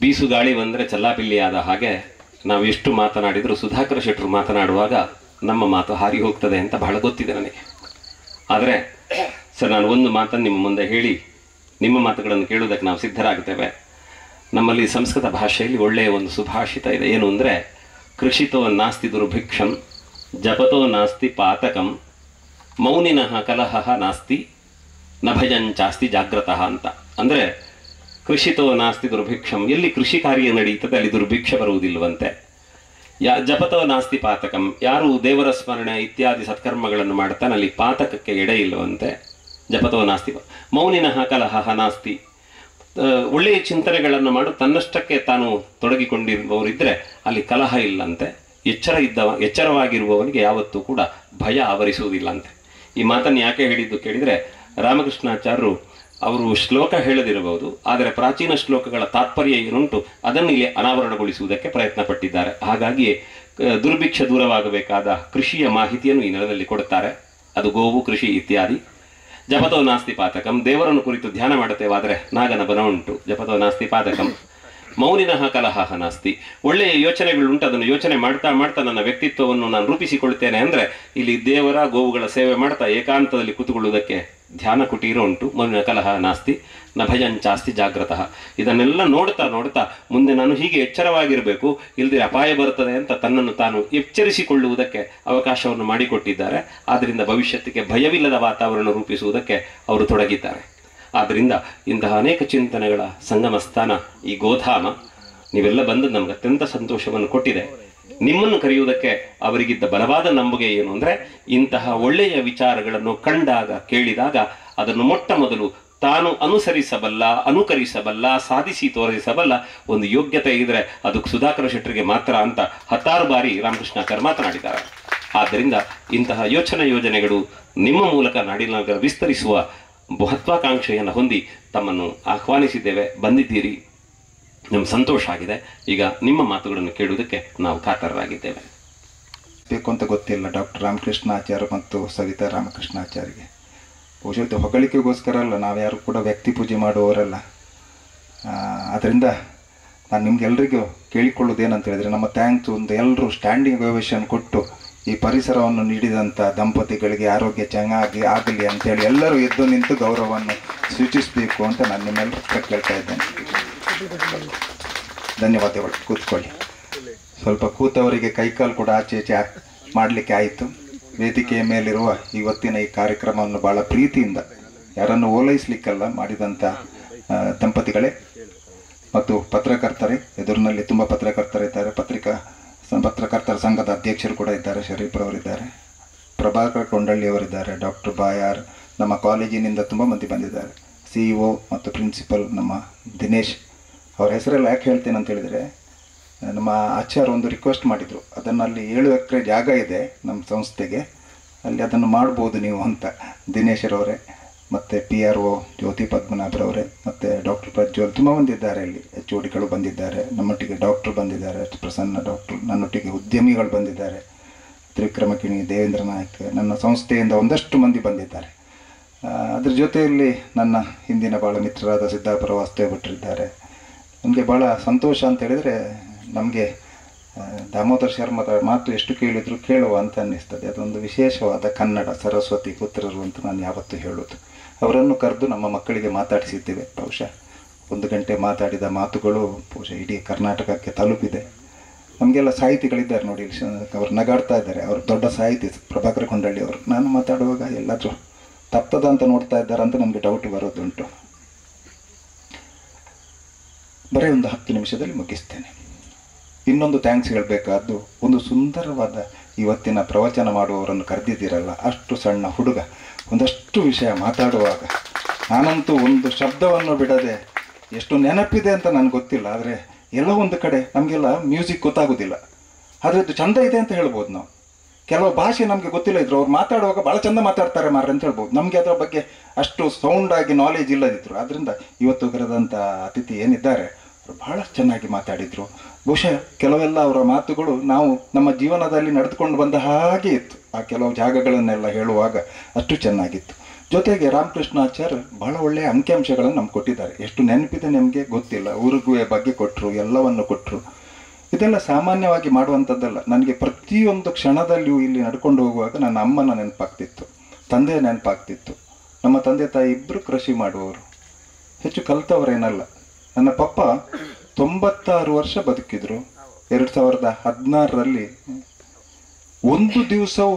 ಬೀಸು ಗಾಳಿ ಬಂದರೆ ಚಲ್ಲಾಪಿಲ್ಲಿ ಆದ ಹಾಗೆ ನಾವು ಎಷ್ಟು ಮಾತನಾಡಿದರೂ ಸುಧಾಕರ ಶೆಟ್ಟರು ಮಾತನಾಡುವಾಗ ನಮ್ಮ ಮಾತು ಹಾರಿ ಹೋಗ್ತದೆ ಅಂತ ಬಹಳ ಗೊತ್ತಿದೆ ನನಗೆ. ಆದರೆ ಸರ್, ನಾನು ಒಂದು ಮಾತನ್ನು ನಿಮ್ಮ ಮುಂದೆ ಹೇಳಿ ನಿಮ್ಮ ಮಾತುಗಳನ್ನು ಕೇಳುವುದಕ್ಕೆ ನಾವು ಸಿದ್ಧರಾಗುತ್ತೇವೆ. ನಮ್ಮಲ್ಲಿ ಸಂಸ್ಕೃತ ಭಾಷೆಯಲ್ಲಿ ಒಳ್ಳೆಯ ಒಂದು ಸುಭಾಷಿತ ಇದೆ. ಏನು ಅಂದರೆ, ಕೃಷಿತೋ ನಾಸ್ತಿ ದುರ್ಭಿಕ್ಷಂ ಜಪತೋ ನಾಸ್ತಿ ಪಾತಕಂ ಮೌನಿನಃ ಕಲಹ ನಾಸ್ತಿ ನಭಜಂಚಾಸ್ತಿ ಜಾಗ್ರತಃ ಅಂತ. ಅಂದರೆ ಕೃಷಿತೋ ನಾಸ್ತಿ ದುರ್ಭಿಕ್ಷಂ, ಎಲ್ಲಿ ಕೃಷಿ ಕಾರ್ಯ ನಡೆಯುತ್ತದೆ ಅಲ್ಲಿ ದುರ್ಭಿಕ್ಷ ಬರುವುದಿಲ್ಲವಂತೆ. ಜಪತೋ ನಾಸ್ತಿ ಪಾತಕಂ, ಯಾರು ದೇವರ ಸ್ಮರಣೆ ಇತ್ಯಾದಿ ಸತ್ಕರ್ಮಗಳನ್ನು ಮಾಡ್ತಾನೆ ಅಲ್ಲಿ ಪಾತಕಕ್ಕೆ ಎಡೆ ಇಲ್ಲವಂತೆ. ಜಪತೋ ನಾಸ್ತಿ ಮೌನಿನಃ ಕಲಹ ನಾಸ್ತಿ, ಒಳ್ಳೆಯ ಚಿಂತನೆಗಳನ್ನು ಮಾಡು ತನ್ನಷ್ಟಕ್ಕೆ ತಾನು ತೊಡಗಿಕೊಂಡಿರುವವರಿದ್ದರೆ ಅಲ್ಲಿ ಕಲಹ ಇಲ್ಲಂತೆ. ಎಚ್ಚರವಾಗಿರುವವನಿಗೆ ಯಾವತ್ತೂ ಕೂಡ ಭಯ ಆವರಿಸುವುದಿಲ್ಲಂತೆ. ಈ ಮಾತನ್ನು ಯಾಕೆ ಹೇಳಿದ್ದು ಕೇಳಿದರೆ, ರಾಮಕೃಷ್ಣಾಚಾರ್ಯರು ಅವರು ಶ್ಲೋಕ ಹೇಳದಿರಬಹುದು, ಆದರೆ ಪ್ರಾಚೀನ ಶ್ಲೋಕಗಳ ತಾತ್ಪರ್ಯ ಏನುಂಟು ಅದನ್ನು ಇಲ್ಲಿ ಅನಾವರಣಗೊಳಿಸುವುದಕ್ಕೆ ಪ್ರಯತ್ನ ಪಟ್ಟಿದ್ದಾರೆ. ಹಾಗಾಗಿ ದುರ್ಭಿಕ್ಷ ದೂರವಾಗಬೇಕಾದ ಕೃಷಿಯ ಮಾಹಿತಿಯನ್ನು ಈ ನೆಲದಲ್ಲಿ ಕೊಡುತ್ತಾರೆ. ಅದು ಗೋವು, ಕೃಷಿ ಇತ್ಯಾದಿ. ಜಪತೋ ನಾಸ್ತಿ ಪಾತಕಂ, ದೇವರನ್ನು ಕುರಿತು ಧ್ಯಾನ ಮಾಡುತ್ತೇವಾದರೆ ನಾಗನ ಬನ ಉಂಟು. ಜಪತೋ ನಾಸ್ತಿ ಪಾತಕಂ ಮೌನಿನಃ ಕಲಹ ನಾಸ್ತಿ, ಒಳ್ಳೆಯ ಯೋಚನೆಗಳುಂಟು, ಅದನ್ನು ಯೋಚನೆ ಮಾಡ್ತಾ ಮಾಡ್ತಾ ನನ್ನ ವ್ಯಕ್ತಿತ್ವವನ್ನು ನಾನು ರೂಪಿಸಿಕೊಳ್ತೇನೆ ಅಂದರೆ ಇಲ್ಲಿ ದೇವರ ಗೋವುಗಳ ಸೇವೆ ಮಾಡ್ತಾ ಏಕಾಂತದಲ್ಲಿ ಕೂತುಕೊಳ್ಳುವುದಕ್ಕೆ ಧ್ಯಾನ ಕುಟೀರ ಉಂಟು. ಮೌನಿನ ಕಲಹ ನಾಸ್ತಿ ನ ಭಜಂಚಾಸ್ತಿ ಜಾಗ್ರತಃ. ಇದನ್ನೆಲ್ಲ ನೋಡ್ತಾ ನೋಡ್ತಾ ಮುಂದೆ ನಾನು ಹೀಗೆ ಎಚ್ಚರವಾಗಿರಬೇಕು, ಇಲ್ಲದೆ ಅಪಾಯ ಬರುತ್ತದೆ ಅಂತ ತನ್ನನ್ನು ತಾನು ಎಚ್ಚರಿಸಿಕೊಳ್ಳುವುದಕ್ಕೆ ಅವಕಾಶವನ್ನು ಮಾಡಿಕೊಟ್ಟಿದ್ದಾರೆ. ಆದ್ದರಿಂದ ಭವಿಷ್ಯತ್ತಿಗೆ ಭಯವಿಲ್ಲದ ವಾತಾವರಣ ರೂಪಿಸುವುದಕ್ಕೆ ಅವರು ತೊಡಗಿದ್ದಾರೆ. ಆದ್ದರಿಂದ ಇಂತಹ ಅನೇಕ ಚಿಂತನೆಗಳ ಸಂಗಮ ಸ್ಥಾನ ಈ ಗೋಧಾಮ. ನೀವೆಲ್ಲ ಬಂದು ನಮ್ಗೆ ಅತ್ಯಂತ ಸಂತೋಷವನ್ನು ಕೊಟ್ಟಿದೆ. ನಿಮ್ಮನ್ನು ಕರೆಯುವುದಕ್ಕೆ ಅವರಿಗಿದ್ದ ಬಲವಾದ ನಂಬಿಕೆ ಏನು ಅಂದರೆ, ಇಂತಹ ಒಳ್ಳೆಯ ವಿಚಾರಗಳನ್ನು ಕಂಡಾಗ ಕೇಳಿದಾಗ ಅದನ್ನು ಮೊಟ್ಟ ಮೊದಲು ತಾನು ಅನುಕರಿಸಬಲ್ಲ ಸಾಧಿಸಿ ತೋರಿಸಬಲ್ಲ ಒಂದು ಯೋಗ್ಯತೆ ಇದ್ರೆ ಅದು ಸುಧಾಕರ ಶೆಟ್ಟರಿಗೆ ಮಾತ್ರ ಅಂತ 10 ಬಾರಿ ರಾಮಕೃಷ್ಣಾಚಾರ್ಯ ಮಾತನಾಡಿದ್ದಾರೆ. ಆದ್ದರಿಂದ ಇಂತಹ ಯೋಜನೆಗಳು ನಿಮ್ಮ ಮೂಲಕ ನಾಡಿನ ವಿಸ್ತರಿಸುವ ಮಹತ್ವಾಕಾಂಕ್ಷೆಯನ್ನು ಹೊಂದಿ ತಮ್ಮನ್ನು ಆಹ್ವಾನಿಸಿದ್ದೇವೆ. ಬಂದಿದ್ದೀರಿ, ನಮ್ಗೆ ಸಂತೋಷ ಆಗಿದೆ. ಈಗ ನಿಮ್ಮ ಮಾತುಗಳನ್ನು ಕೇಳುವುದಕ್ಕೆ ನಾವು ಕಾತರರಾಗಿದ್ದೇವೆ. ಬೇಕು ಅಂತ ಗೊತ್ತಿಲ್ಲ ಡಾಕ್ಟರ್ ರಾಮಕೃಷ್ಣಾಚಾರ್ಯ ಮತ್ತು ಸವಿತಾ ರಾಮಕೃಷ್ಣಾಚಾರ್ಯಗೆ. ಬಹುಶಃ ಹೊಗಳಿಕೆಗೋಸ್ಕರ ಅಲ್ಲ, ನಾವ್ಯಾರು ಕೂಡ ವ್ಯಕ್ತಿ ಪೂಜೆ ಮಾಡುವವರಲ್ಲ. ಅದರಿಂದ ನಾನು ನಿಮ್ಗೆಲ್ರಿಗೂ ಕೇಳಿಕೊಳ್ಳೋದೇನಂತ ಹೇಳಿದರೆ, ನಮ್ಮ ಥ್ಯಾಂಕ್ಸ್ ಒಂದು ಎಲ್ಲರೂ ಸ್ಟ್ಯಾಂಡಿಂಗ್ ಓವೇಷನ್ ಕೊಟ್ಟು ಈ ಪರಿಸರವನ್ನು ನೀಡಿದಂಥ ದಂಪತಿಗಳಿಗೆ ಆರೋಗ್ಯ ಚೆನ್ನಾಗಿ ಆಗಲಿ ಅಂತೇಳಿ ಎಲ್ಲರೂ ಎದ್ದು ನಿಂತು ಗೌರವವನ್ನು ಸೂಚಿಸಬೇಕು ಅಂತ ನಾನು ನಿಮ್ಮೆಲ್ಲರ ಕೇಳ್ತಾ ಇದ್ದೇನೆ. ಧನ್ಯವಾದಗಳು. ಕೂತ್ಕೊಳ್ಳಿ. ಸ್ವಲ್ಪ ಕೂತವರಿಗೆ ಕೈಕಾಲು ಕೂಡ ಆಚೆ ಈಚೆ ಮಾಡಲಿಕ್ಕೆ ಆಯಿತು. ವೇದಿಕೆಯ ಮೇಲಿರುವ ಇವತ್ತಿನ ಈ ಕಾರ್ಯಕ್ರಮವನ್ನು ಭಾಳ ಪ್ರೀತಿಯಿಂದ, ಯಾರನ್ನು ಓಲೈಸಲಿಕ್ಕಲ್ಲ, ಮಾಡಿದಂಥ ದಂಪತಿಗಳೇ ಮತ್ತು ಪತ್ರಕರ್ತರೇ. ಎದುರಿನಲ್ಲಿ ತುಂಬ ಪತ್ರಕರ್ತರಿದ್ದಾರೆ. ಪತ್ರಕರ್ತರ ಸಂಘದ ಅಧ್ಯಕ್ಷರು ಕೂಡ ಇದ್ದಾರೆ, ಶರೀಫ್ರವರಿದ್ದಾರೆ, ಪ್ರಭಾಕರ್ ಕೊಂಡಳ್ಳಿಯವರಿದ್ದಾರೆ, ಡಾಕ್ಟರ್ ಬಾಯಾರ್, ನಮ್ಮ ಕಾಲೇಜಿನಿಂದ ತುಂಬ ಮಂದಿ ಬಂದಿದ್ದಾರೆ, CEO ಮತ್ತು ಪ್ರಿನ್ಸಿಪಲ್ ನಮ್ಮ ದಿನೇಶ್. ಅವ್ರ ಹೆಸರೆಲ್ಲ ಯಾಕೆ ಹೇಳ್ತೇನೆ ಅಂತ ಹೇಳಿದರೆ, ನಮ್ಮ ಆಚಾರ್ಯ ಒಂದು ರಿಕ್ವೆಸ್ಟ್ ಮಾಡಿದರು, ಅದನ್ನಲ್ಲಿ 7 ಎಕರೆ ಜಾಗ ಇದೆ ನಮ್ಮ ಸಂಸ್ಥೆಗೆ, ಅಲ್ಲಿ ಅದನ್ನು ಮಾಡ್ಬೋದು ನೀವು ಅಂತ. ದಿನೇಶರವರೇ ಮತ್ತು PRO ಜ್ಯೋತಿ ಪದ್ಮನಾಭರವರೇ ಮತ್ತು ಡಾಕ್ಟರ್ ಪ್ರಜ್ವಲ್, ತುಂಬ ಬಂದಿದ್ದಾರೆ. ಅಲ್ಲಿ HODಗಳು ಬಂದಿದ್ದಾರೆ, ನಮ್ಮೊಟ್ಟಿಗೆ ಡಾಕ್ಟ್ರು ಬಂದಿದ್ದಾರೆ, ಪ್ರಸನ್ನ ಡಾಕ್ಟ್ರು, ನನ್ನೊಟ್ಟಿಗೆ ಉದ್ಯಮಿಗಳು ಬಂದಿದ್ದಾರೆ, ತ್ರಿವಿಕ್ರಮಕಿಣಿ, ದೇವೇಂದ್ರ ನಾಯಕ್, ನನ್ನ ಸಂಸ್ಥೆಯಿಂದ ಒಂದಷ್ಟು ಮಂದಿ ಬಂದಿದ್ದಾರೆ. ಅದ್ರ ಜೊತೆಯಲ್ಲಿ ನನ್ನ ಹಿಂದಿನ ಭಾಳ ಮಿತ್ರರಾದ ಸಿದ್ದಾಪುರ ವಾಸ್ತವ್ಯ ಭಟ್ರಿದ್ದಾರೆ. ನನಗೆ ಭಾಳ ಸಂತೋಷ ಅಂತ ಹೇಳಿದರೆ, ನಮಗೆ ದಾಮೋದರ್ ಶರ್ಮದ ಮಾತು ಎಷ್ಟು ಕೇಳಿದ್ರು ಕೇಳುವ ಅಂತ ಅನ್ನಿಸ್ತದೆ. ಅದೊಂದು ವಿಶೇಷವಾದ ಕನ್ನಡ ಸರಸ್ವತಿ ಪುತ್ರರು ಅಂತ ನಾನು ಯಾವತ್ತೂ ಹೇಳೋದು. ಅವರನ್ನು ಕರೆದು ನಮ್ಮ ಮಕ್ಕಳಿಗೆ ಮಾತಾಡಿಸಿದ್ದೇವೆ. ಬಹುಶಃ 1 ಗಂಟೆ ಮಾತಾಡಿದ ಮಾತುಗಳು ಬಹುಶಃ ಇಡೀ ಕರ್ನಾಟಕಕ್ಕೆ ತಲುಪಿದೆ. ನಮಗೆಲ್ಲ ಸಾಹಿತಿಗಳಿದ್ದಾರೆ ನೋಡಿ, ಅವರು ನಗಾಡ್ತಾ ಇದ್ದಾರೆ. ಅವರು ದೊಡ್ಡ ಸಾಹಿತಿ ಪ್ರಭಾಕರ ಕೊಂಡಳ್ಳಿ ಅವರು. ನಾನು ಮಾತಾಡುವಾಗ ಎಲ್ಲಾದರೂ ತಪ್ಪದ ಅಂತ ನೋಡ್ತಾ ಇದ್ದಾರೆ ಅಂತ ನನಗೆ ಡೌಟ್ ಬರೋದುಂಟು. ಬರೀ ಒಂದು 10 ನಿಮಿಷದಲ್ಲಿ ಮುಗಿಸ್ತೇನೆ. ಇನ್ನೊಂದು ಥ್ಯಾಂಕ್ಸ್ ಹೇಳಬೇಕಾದ್ದು, ಒಂದು ಸುಂದರವಾದ ಇವತ್ತಿನ ಪ್ರವಚನ ಮಾಡುವವರನ್ನು ಕರೆದಿದ್ದೀರಲ್ಲ. ಅಷ್ಟು ಸಣ್ಣ ಹುಡುಗ ಒಂದಷ್ಟು ವಿಷಯ ಮಾತಾಡುವಾಗ ನಾನಂತೂ ಒಂದು ಶಬ್ದವನ್ನು ಬಿಡದೆ, ಎಷ್ಟು ನೆನಪಿದೆ ಅಂತ ನನಗೆ ಗೊತ್ತಿಲ್ಲ, ಆದರೆ ಎಲ್ಲೋ ಒಂದು ಕಡೆ ನಮಗೆಲ್ಲ ಮ್ಯೂಸಿಕ್ ಗೊತ್ತಾಗೋದಿಲ್ಲ, ಆದರೆ ಅದು ಚಂದ ಇದೆ ಅಂತ ಹೇಳ್ಬೋದು. ನಾವು ಕೆಲವು ಭಾಷೆ ನಮಗೆ ಗೊತ್ತಿಲ್ಲ ಇದ್ರು ಅವ್ರು ಮಾತಾಡುವಾಗ ಭಾಳ ಚಂದ ಮಾತಾಡ್ತಾರೆ ಮಾರ್ರೆ ಅಂತ ಹೇಳ್ಬೋದು. ನಮಗೆ ಅದರ ಬಗ್ಗೆ ಅಷ್ಟು ಸೌಂಡಾಗಿ ನಾಲೆಜ್ ಇಲ್ಲದಿದ್ರು. ಆದ್ದರಿಂದ ಇವತ್ತು ಕರೆದಂಥ ಅತಿಥಿ ಏನಿದ್ದಾರೆ ಅವರು ಭಾಳ ಚೆನ್ನಾಗಿ ಮಾತಾಡಿದರು. ಬಹುಶಃ ಕೆಲವೆಲ್ಲ ಅವರ ಮಾತುಗಳು ನಾವು ನಮ್ಮ ಜೀವನದಲ್ಲಿ ನಡೆದುಕೊಂಡು ಬಂದ ಹಾಗೆ ಇತ್ತು. ಆ ಕೆಲವು ಜಾಗಗಳನ್ನೆಲ್ಲ ಹೇಳುವಾಗ ಅಷ್ಟು ಚೆನ್ನಾಗಿತ್ತು. ಜೊತೆಗೆ ರಾಮಕೃಷ್ಣಾಚಾರ್ಯ ಬಹಳ ಒಳ್ಳೆಯ ಅಂಕಿಅಂಶಗಳನ್ನು ನಮ್ಗೆ ಕೊಟ್ಟಿದ್ದಾರೆ. ಎಷ್ಟು ನೆನಪಿದೆ ನಮಗೆ ಗೊತ್ತಿಲ್ಲ. ಊರುಗುವೆ ಬಗ್ಗೆ ಕೊಟ್ಟರು, ಎಲ್ಲವನ್ನು ಕೊಟ್ಟರು. ಇದೆಲ್ಲ ಸಾಮಾನ್ಯವಾಗಿ ಮಾಡುವಂಥದ್ದಲ್ಲ. ನನಗೆ ಪ್ರತಿಯೊಂದು ಕ್ಷಣದಲ್ಲಿಯೂ ಇಲ್ಲಿ ನಡ್ಕೊಂಡು ಹೋಗುವಾಗ ನನ್ನ ಅಮ್ಮನ ನೆನಪಾಗ್ತಿತ್ತು, ತಂದೆಯ ನೆನಪಾಗ್ತಿತ್ತು. ನಮ್ಮ ತಂದೆ ತಾಯಿ ಇಬ್ಬರು ಕೃಷಿ ಮಾಡುವವರು, ಹೆಚ್ಚು ಕಲಿತವರೇನಲ್ಲ. ನನ್ನ ಪಪ್ಪ 96 ವರ್ಷ ಬದುಕಿದ್ರು. 2016ರಲ್ಲಿ ಒಂದು ದಿವಸವೂ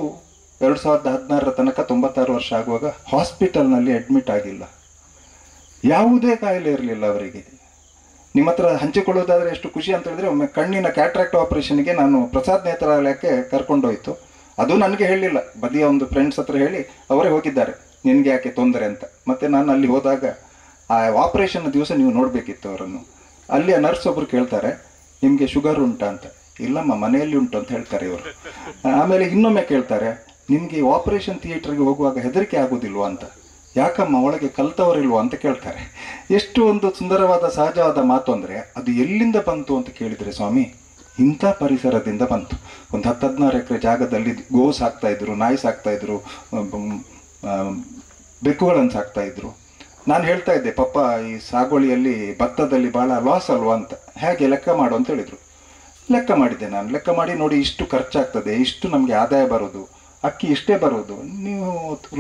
2016 ತನಕ 96 ವರ್ಷ ಆಗುವಾಗ ಹಾಸ್ಪಿಟಲ್ನಲ್ಲಿ ಅಡ್ಮಿಟ್ ಆಗಿಲ್ಲ. ಯಾವುದೇ ಕಾಯಿಲೆ ಇರಲಿಲ್ಲ ಅವರಿಗೆ. ನಿಮ್ಮ ಹತ್ರ ಹಂಚಿಕೊಳ್ಳೋದಾದರೆ ಎಷ್ಟು ಖುಷಿ ಅಂತ ಹೇಳಿದ್ರೆ, ಒಮ್ಮೆ ಕಣ್ಣಿನ ಕ್ಯಾಟ್ರಾಕ್ಟ್ ಆಪರೇಷನ್ಗೆ ನಾನು ಪ್ರಸಾದ್ ನೇತ್ರಾಲಯಕ್ಕೆ ಕರ್ಕೊಂಡೋಯ್ತು. ಅದು ನನಗೆ ಹೇಳಿಲ್ಲ, ಬದಿಯ ಒಂದು ಫ್ರೆಂಡ್ಸ್ ಹತ್ರ ಹೇಳಿ ಅವರೇ ಹೋಗಿದ್ದಾರೆ, ನಿನಗೆ ಯಾಕೆ ತೊಂದರೆ ಅಂತ. ಮತ್ತು ನಾನು ಅಲ್ಲಿ ಹೋದಾಗ ಆ ಆಪರೇಷನ್ ದಿವಸ ನೀವು ನೋಡಬೇಕಿತ್ತು ಅವರನ್ನು. ಅಲ್ಲಿಯ ನರ್ಸ್ ಒಬ್ಬರು ಕೇಳ್ತಾರೆ, ನಿಮಗೆ ಶುಗರ್ ಉಂಟಾ ಅಂತ. ಇಲ್ಲಮ್ಮ, ಮನೆಯಲ್ಲಿ ಉಂಟು ಅಂತ ಹೇಳ್ತಾರೆ ಇವರು. ಆಮೇಲೆ ಇನ್ನೊಮ್ಮೆ ಕೇಳ್ತಾರೆ, ನಿಮಗೆ ಆಪರೇಷನ್ ಥಿಯೇಟರ್ಗೆ ಹೋಗುವಾಗ ಹೆದರಿಕೆ ಆಗೋದಿಲ್ವಾ ಅಂತ. ಯಾಕಮ್ಮ, ಒಳಗೆ ಕಲ್ತವರಿಲ್ವಾ ಅಂತ ಕೇಳ್ತಾರೆ. ಎಷ್ಟು ಒಂದು ಸುಂದರವಾದ ಸಹಜವಾದ ಮಾತು ಅಂದರೆ, ಅದು ಎಲ್ಲಿಂದ ಬಂತು ಅಂತ ಕೇಳಿದರೆ, ಸ್ವಾಮಿ ಇಂಥ ಪರಿಸರದಿಂದ ಬಂತು. ಒಂದು 10-16 ಎಕರೆ ಜಾಗದಲ್ಲಿ ಗೋ ಸಾಕ್ತಾಯಿದ್ರು, ನಾಯಿ ಸಾಕ್ತಾಯಿದ್ರು, ಬೆಕ್ಕುಗಳನ್ನು ಸಾಕ್ತಾಯಿದ್ರು. ನಾನು ಹೇಳ್ತಾ ಇದ್ದೆ, ಪಪ್ಪ ಈ ಸಾಗುವಳಿಯಲ್ಲಿ ಭತ್ತದಲ್ಲಿ ಭಾಳ ಲಾಸ್ ಅಲ್ವಾ ಅಂತ. ಹೇಗೆ ಲೆಕ್ಕ ಮಾಡು ಅಂತ ಹೇಳಿದರು. ಲೆಕ್ಕ ಮಾಡಿದ್ದೆ ನಾನು. ಲೆಕ್ಕ ಮಾಡಿ ನೋಡಿ, ಇಷ್ಟು ಖರ್ಚಾಗ್ತದೆ, ಇಷ್ಟು ನಮಗೆ ಆದಾಯ ಬರೋದು, ಅಕ್ಕಿ ಇಷ್ಟೇ ಬರೋದು, ನೀವು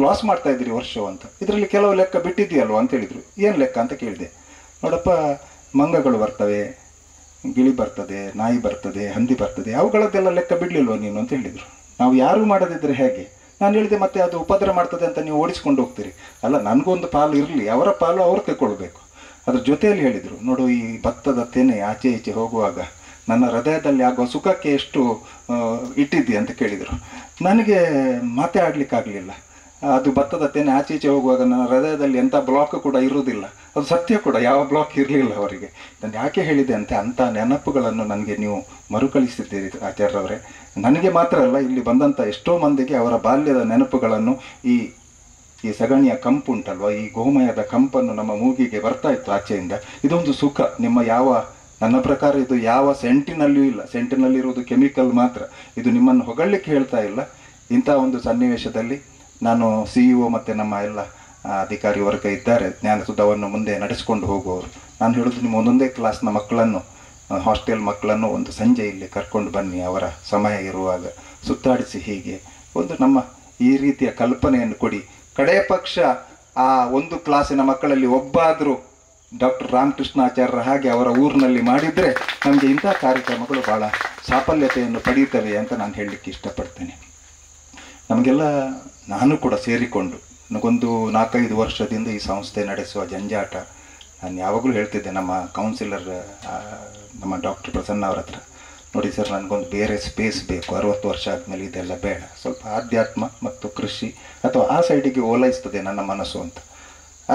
ಲಾಸ್ ಮಾಡ್ತಾ ಇದ್ದೀರಿ ವರ್ಷ ಅಂತ. ಇದರಲ್ಲಿ ಕೆಲವು ಲೆಕ್ಕ ಬಿಟ್ಟಿದ್ದೀಯಲ್ವ ಅಂತ ಹೇಳಿದರು. ಏನು ಲೆಕ್ಕ ಅಂತ ಕೇಳಿದೆ. ನೋಡಪ್ಪ, ಮಂಗಗಳು ಬರ್ತವೆ, ಗಿಳಿ ಬರ್ತದೆ, ನಾಯಿ ಬರ್ತದೆ, ಹಂದಿ ಬರ್ತದೆ, ಅವುಗಳದ್ದೆಲ್ಲ ಲೆಕ್ಕ ಬಿಡಲಿಲ್ವ ನೀನು ಅಂತ ಹೇಳಿದರು. ನಾವು ಯಾರೂ ಮಾಡದಿದ್ದರೆ ಹೇಗೆ? ನಾನು ಹೇಳಿದೆ, ಮತ್ತೆ ಅದು ಉಪದ್ರ ಮಾಡ್ತದೆ ಅಂತ ನೀವು ಓಡಿಸ್ಕೊಂಡು ಹೋಗ್ತೀರಿ. ಅಲ್ಲ, ನನಗೊಂದು ಪಾಲು ಇರಲಿ, ಅವರ ಪಾಲು ಅವ್ರು ತಗೊಳ್ಬೇಕು. ಅದ್ರ ಜೊತೆಯಲ್ಲಿ ಹೇಳಿದರು, ನೋಡು, ಈ ಭತ್ತದ ತೆನೆ ಆಚೆ ಈಚೆ ಹೋಗುವಾಗ ನನ್ನ ಹೃದಯದಲ್ಲಿ ಆಗುವ ಸುಖಕ್ಕೆ ಎಷ್ಟು ಇಟ್ಟಿದ್ದಿ ಅಂತ ಕೇಳಿದರು. ನನಗೆ ಮಾತೇ ಆಡಲಿಕ್ಕಾಗಲಿಲ್ಲ. ಅದು ಭತ್ತದ ತೆನೆ ಆಚೆ ಈಚೆ ಹೋಗುವಾಗ ನನ್ನ ಹೃದಯದಲ್ಲಿ ಎಂಥ ಬ್ಲಾಕ್ ಕೂಡ ಇರುವುದಿಲ್ಲ. ಅದು ಸತ್ಯ ಕೂಡ, ಯಾವ ಬ್ಲಾಕ್ ಇರಲಿಲ್ಲ ಅವರಿಗೆ. ನಾನು ಯಾಕೆ ಹೇಳಿದೆ ಅಂತ, ಅಂಥ ನೆನಪುಗಳನ್ನು ನನಗೆ ನೀವು ಮರುಕಳಿಸಿದ್ದೀರಿ ಆಚಾರ್ಯವರೇ. ನನಗೆ ಮಾತ್ರ ಅಲ್ಲ, ಇಲ್ಲಿ ಬಂದಂಥ ಎಷ್ಟೋ ಮಂದಿಗೆ ಅವರ ಬಾಲ್ಯದ ನೆನಪುಗಳನ್ನು, ಈ ಸಗಣಿಯ ಕಂಪು ಉಂಟಲ್ವ, ಈ ಗೋಮಯದ ಕಂಪನ್ನು ನಮ್ಮ ಮೂಗಿಗೆ ಬರ್ತಾ ಇತ್ತು ಆಚೆಯಿಂದ. ಇದೊಂದು ಸುಖ. ನನ್ನ ಪ್ರಕಾರ ಇದು ಯಾವ ಸೆಂಟಿನಲ್ಲಿಯೂ ಇಲ್ಲ. ಸೆಂಟಿನಲ್ಲಿರುವುದು ಕೆಮಿಕಲ್ ಮಾತ್ರ. ಇದು ನಿಮ್ಮನ್ನು ಹೊಗಳಲಿಕ್ಕೆ ಹೇಳ್ತಾ ಇಲ್ಲ. ಇಂಥ ಒಂದು ಸನ್ನಿವೇಶದಲ್ಲಿ ನಾನು CEO ಮತ್ತು ನಮ್ಮ ಎಲ್ಲ ಅಧಿಕಾರಿ ವರ್ಗ ಇದ್ದಾರೆ, ಜ್ಞಾನಸುಧವನ್ನು ಮುಂದೆ ನಡೆಸಿಕೊಂಡು ಹೋಗುವವರು. ನಾನು ಹೇಳೋದು, ನಿಮ್ಮ ಒಂದೊಂದೇ ಕ್ಲಾಸ್ನ ಮಕ್ಕಳನ್ನು, ಹಾಸ್ಟೆಲ್ ಮಕ್ಕಳನ್ನು ಒಂದು ಸಂಜೆ ಇಲ್ಲಿ ಕರ್ಕೊಂಡು ಬನ್ನಿ, ಅವರ ಸಮಯ ಇರುವಾಗ ಸುತ್ತಾಡಿಸಿ. ಹೀಗೆ ಒಂದು ನಮ್ಮ ಈ ರೀತಿಯ ಕಲ್ಪನೆಯನ್ನು ಕೊಡಿ. ಕಡೇ ಪಕ್ಷ ಆ ಒಂದು ಕ್ಲಾಸಿನ ಮಕ್ಕಳಲ್ಲಿ ಒಬ್ಬಾದರೂ ಡಾಕ್ಟರ್ ರಾಮಕೃಷ್ಣಾಚಾರ್ಯರ ಹಾಗೆ ಅವರ ಊರಿನಲ್ಲಿ ಮಾಡಿದರೆ ನಮಗೆ ಇಂಥ ಕಾರ್ಯಕ್ರಮಗಳು ಭಾಳ ಸಾಫಲ್ಯತೆಯನ್ನು ಪಡೆಯುತ್ತವೆ ಅಂತ ನಾನು ಹೇಳಲಿಕ್ಕೆ ಇಷ್ಟಪಡ್ತೇನೆ. ನಮಗೆಲ್ಲ, ನಾನು ಕೂಡ ಸೇರಿಕೊಂಡು, ನನಗೊಂದು 4-5 ವರ್ಷದಿಂದ ಈ ಸಂಸ್ಥೆ ನಡೆಸುವ ಜಂಜಾಟ. ನಾನು ಯಾವಾಗಲೂ ಹೇಳ್ತಿದ್ದೆ ನಮ್ಮ ಕೌನ್ಸಿಲರ್, ನಮ್ಮ ಡಾಕ್ಟರ್ ಪ್ರಸನ್ನ ಅವರ ಹತ್ರ, ನೋಡಿ ಸರ್, ನನಗೊಂದು ಬೇರೆ ಸ್ಪೇಸ್ ಬೇಕು, 60 ವರ್ಷ ಆದಮೇಲೆ ಇದೆಲ್ಲ ಬೇಡ, ಸ್ವಲ್ಪ ಆಧ್ಯಾತ್ಮ ಮತ್ತು ಕೃಷಿ ಅಥವಾ ಆ ಸೈಡಿಗೆ ಓಲೈಸ್ತದೆ ನನ್ನ ಮನಸ್ಸು ಅಂತ.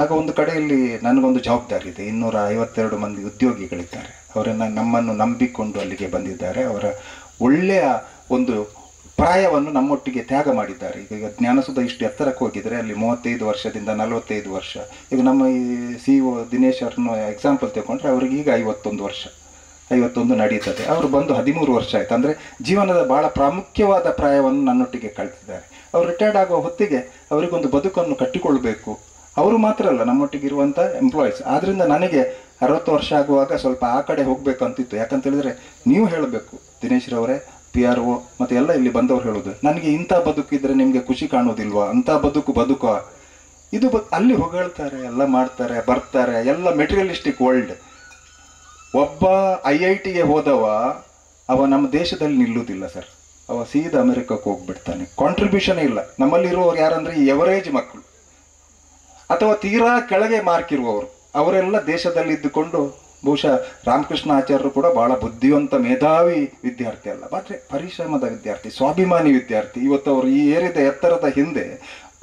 ಆಗ ಒಂದು ಕಡೆಯಲ್ಲಿ ನನಗೊಂದು ಜವಾಬ್ದಾರಿ ಇದೆ. 252 ಮಂದಿ ಉದ್ಯೋಗಿಗಳಿದ್ದಾರೆ. ಅವರನ್ನು ನಮ್ಮನ್ನು ನಂಬಿಕೊಂಡು ಅಲ್ಲಿಗೆ ಬಂದಿದ್ದಾರೆ. ಅವರ ಒಳ್ಳೆಯ ಒಂದು ಪ್ರಾಯವನ್ನು ನಮ್ಮೊಟ್ಟಿಗೆ ತ್ಯಾಗ ಮಾಡಿದ್ದಾರೆ. ಈಗ ಜ್ಞಾನಸುಧ ಇಷ್ಟು ಎತ್ತರಕ್ಕೆ ಹೋಗಿದರೆ ಅಲ್ಲಿ 35 ವರ್ಷದಿಂದ 45 ವರ್ಷ. ಈಗ ನಮ್ಮ ಈ CEO ದಿನೇಶ್ ಅವ್ರನ್ನ ಎಕ್ಸಾಂಪಲ್ ತಗೊಂಡ್ರೆ ಅವ್ರಿಗೆ ಈಗ 51 ವರ್ಷ, 51 ನಡೀತದೆ. ಅವರು ಬಂದು 13 ವರ್ಷ ಆಯಿತು. ಅಂದರೆ ಜೀವನದ ಭಾಳ ಪ್ರಾಮುಖ್ಯವಾದ ಪ್ರಾಯವನ್ನು ನನ್ನೊಟ್ಟಿಗೆ ಕಳಿಸಿದ್ದಾರೆ. ಅವರು ರಿಟೈರ್ಡ್ ಆಗುವ ಹೊತ್ತಿಗೆ ಅವರಿಗೊಂದು ಬದುಕನ್ನು ಕಟ್ಟಿಕೊಳ್ಬೇಕು. ಅವರು ಮಾತ್ರ ಅಲ್ಲ, ನಮ್ಮೊಟ್ಟಿಗೆ ಇರುವಂಥ ಎಂಪ್ಲಾಯೀಸ್. ಆದ್ದರಿಂದ ನನಗೆ 60 ವರ್ಷ ಆಗುವಾಗ ಸ್ವಲ್ಪ ಆ ಕಡೆ ಹೋಗ್ಬೇಕಂತಿತ್ತು. ಯಾಕಂತ ಹೇಳಿದ್ರೆ ನೀವು ಹೇಳಬೇಕು, ದಿನೇಶ್ರವರೇ, PRO ಮತ್ತು ಎಲ್ಲ ಇಲ್ಲಿ ಬಂದವರು ಹೇಳೋದು, ನನಗೆ ಇಂಥ ಬದುಕಿದ್ರೆ ನಿಮಗೆ ಖುಷಿ ಕಾಣೋದಿಲ್ವಾ, ಅಂಥ ಬದುಕು ಇದು ಅಲ್ಲಿ ಹೊಗಳ್ತಾರೆ, ಎಲ್ಲ ಮಾಡ್ತಾರೆ, ಬರ್ತಾರೆ, ಎಲ್ಲ ಮೆಟೀರಿಯಲಿಸ್ಟಿಕ್ ವರ್ಲ್ಡ್. ಒಬ್ಬ IITಗೆ ಹೋದವ ಅವ ನಮ್ಮ ದೇಶದಲ್ಲಿ ನಿಲ್ಲುವುದಿಲ್ಲ ಸರ್, ಅವ ಸೀದಾ ಅಮೆರಿಕಕ್ಕೆ ಹೋಗ್ಬಿಡ್ತಾನೆ. ಕಾಂಟ್ರಿಬ್ಯೂಷನ್ ಇಲ್ಲ. ನಮ್ಮಲ್ಲಿರುವವರು ಯಾರಂದ್ರೆ ಈ ಎವರೇಜ್ ಮಕ್ಕಳು ಅಥವಾ ತೀರಾ ಕೆಳಗೆ ಮಾರ್ಕ್ ಇರುವವರು, ಅವರೆಲ್ಲ ದೇಶದಲ್ಲಿ ಇದ್ದುಕೊಂಡು, ಬಹುಶಃ ರಾಮಕೃಷ್ಣ ಆಚಾರ್ಯರು ಕೂಡ ಬಹಳ ಬುದ್ಧಿವಂತ ಮೇಧಾವಿ ವಿದ್ಯಾರ್ಥಿ ಅಲ್ಲ, ಬಟ್ ಪರಿಶ್ರಮದ ವಿದ್ಯಾರ್ಥಿ, ಸ್ವಾಭಿಮಾನಿ ವಿದ್ಯಾರ್ಥಿ. ಇವತ್ತು ಅವರು ಈ ಏರಿದ ಎತ್ತರದ ಹಿಂದೆ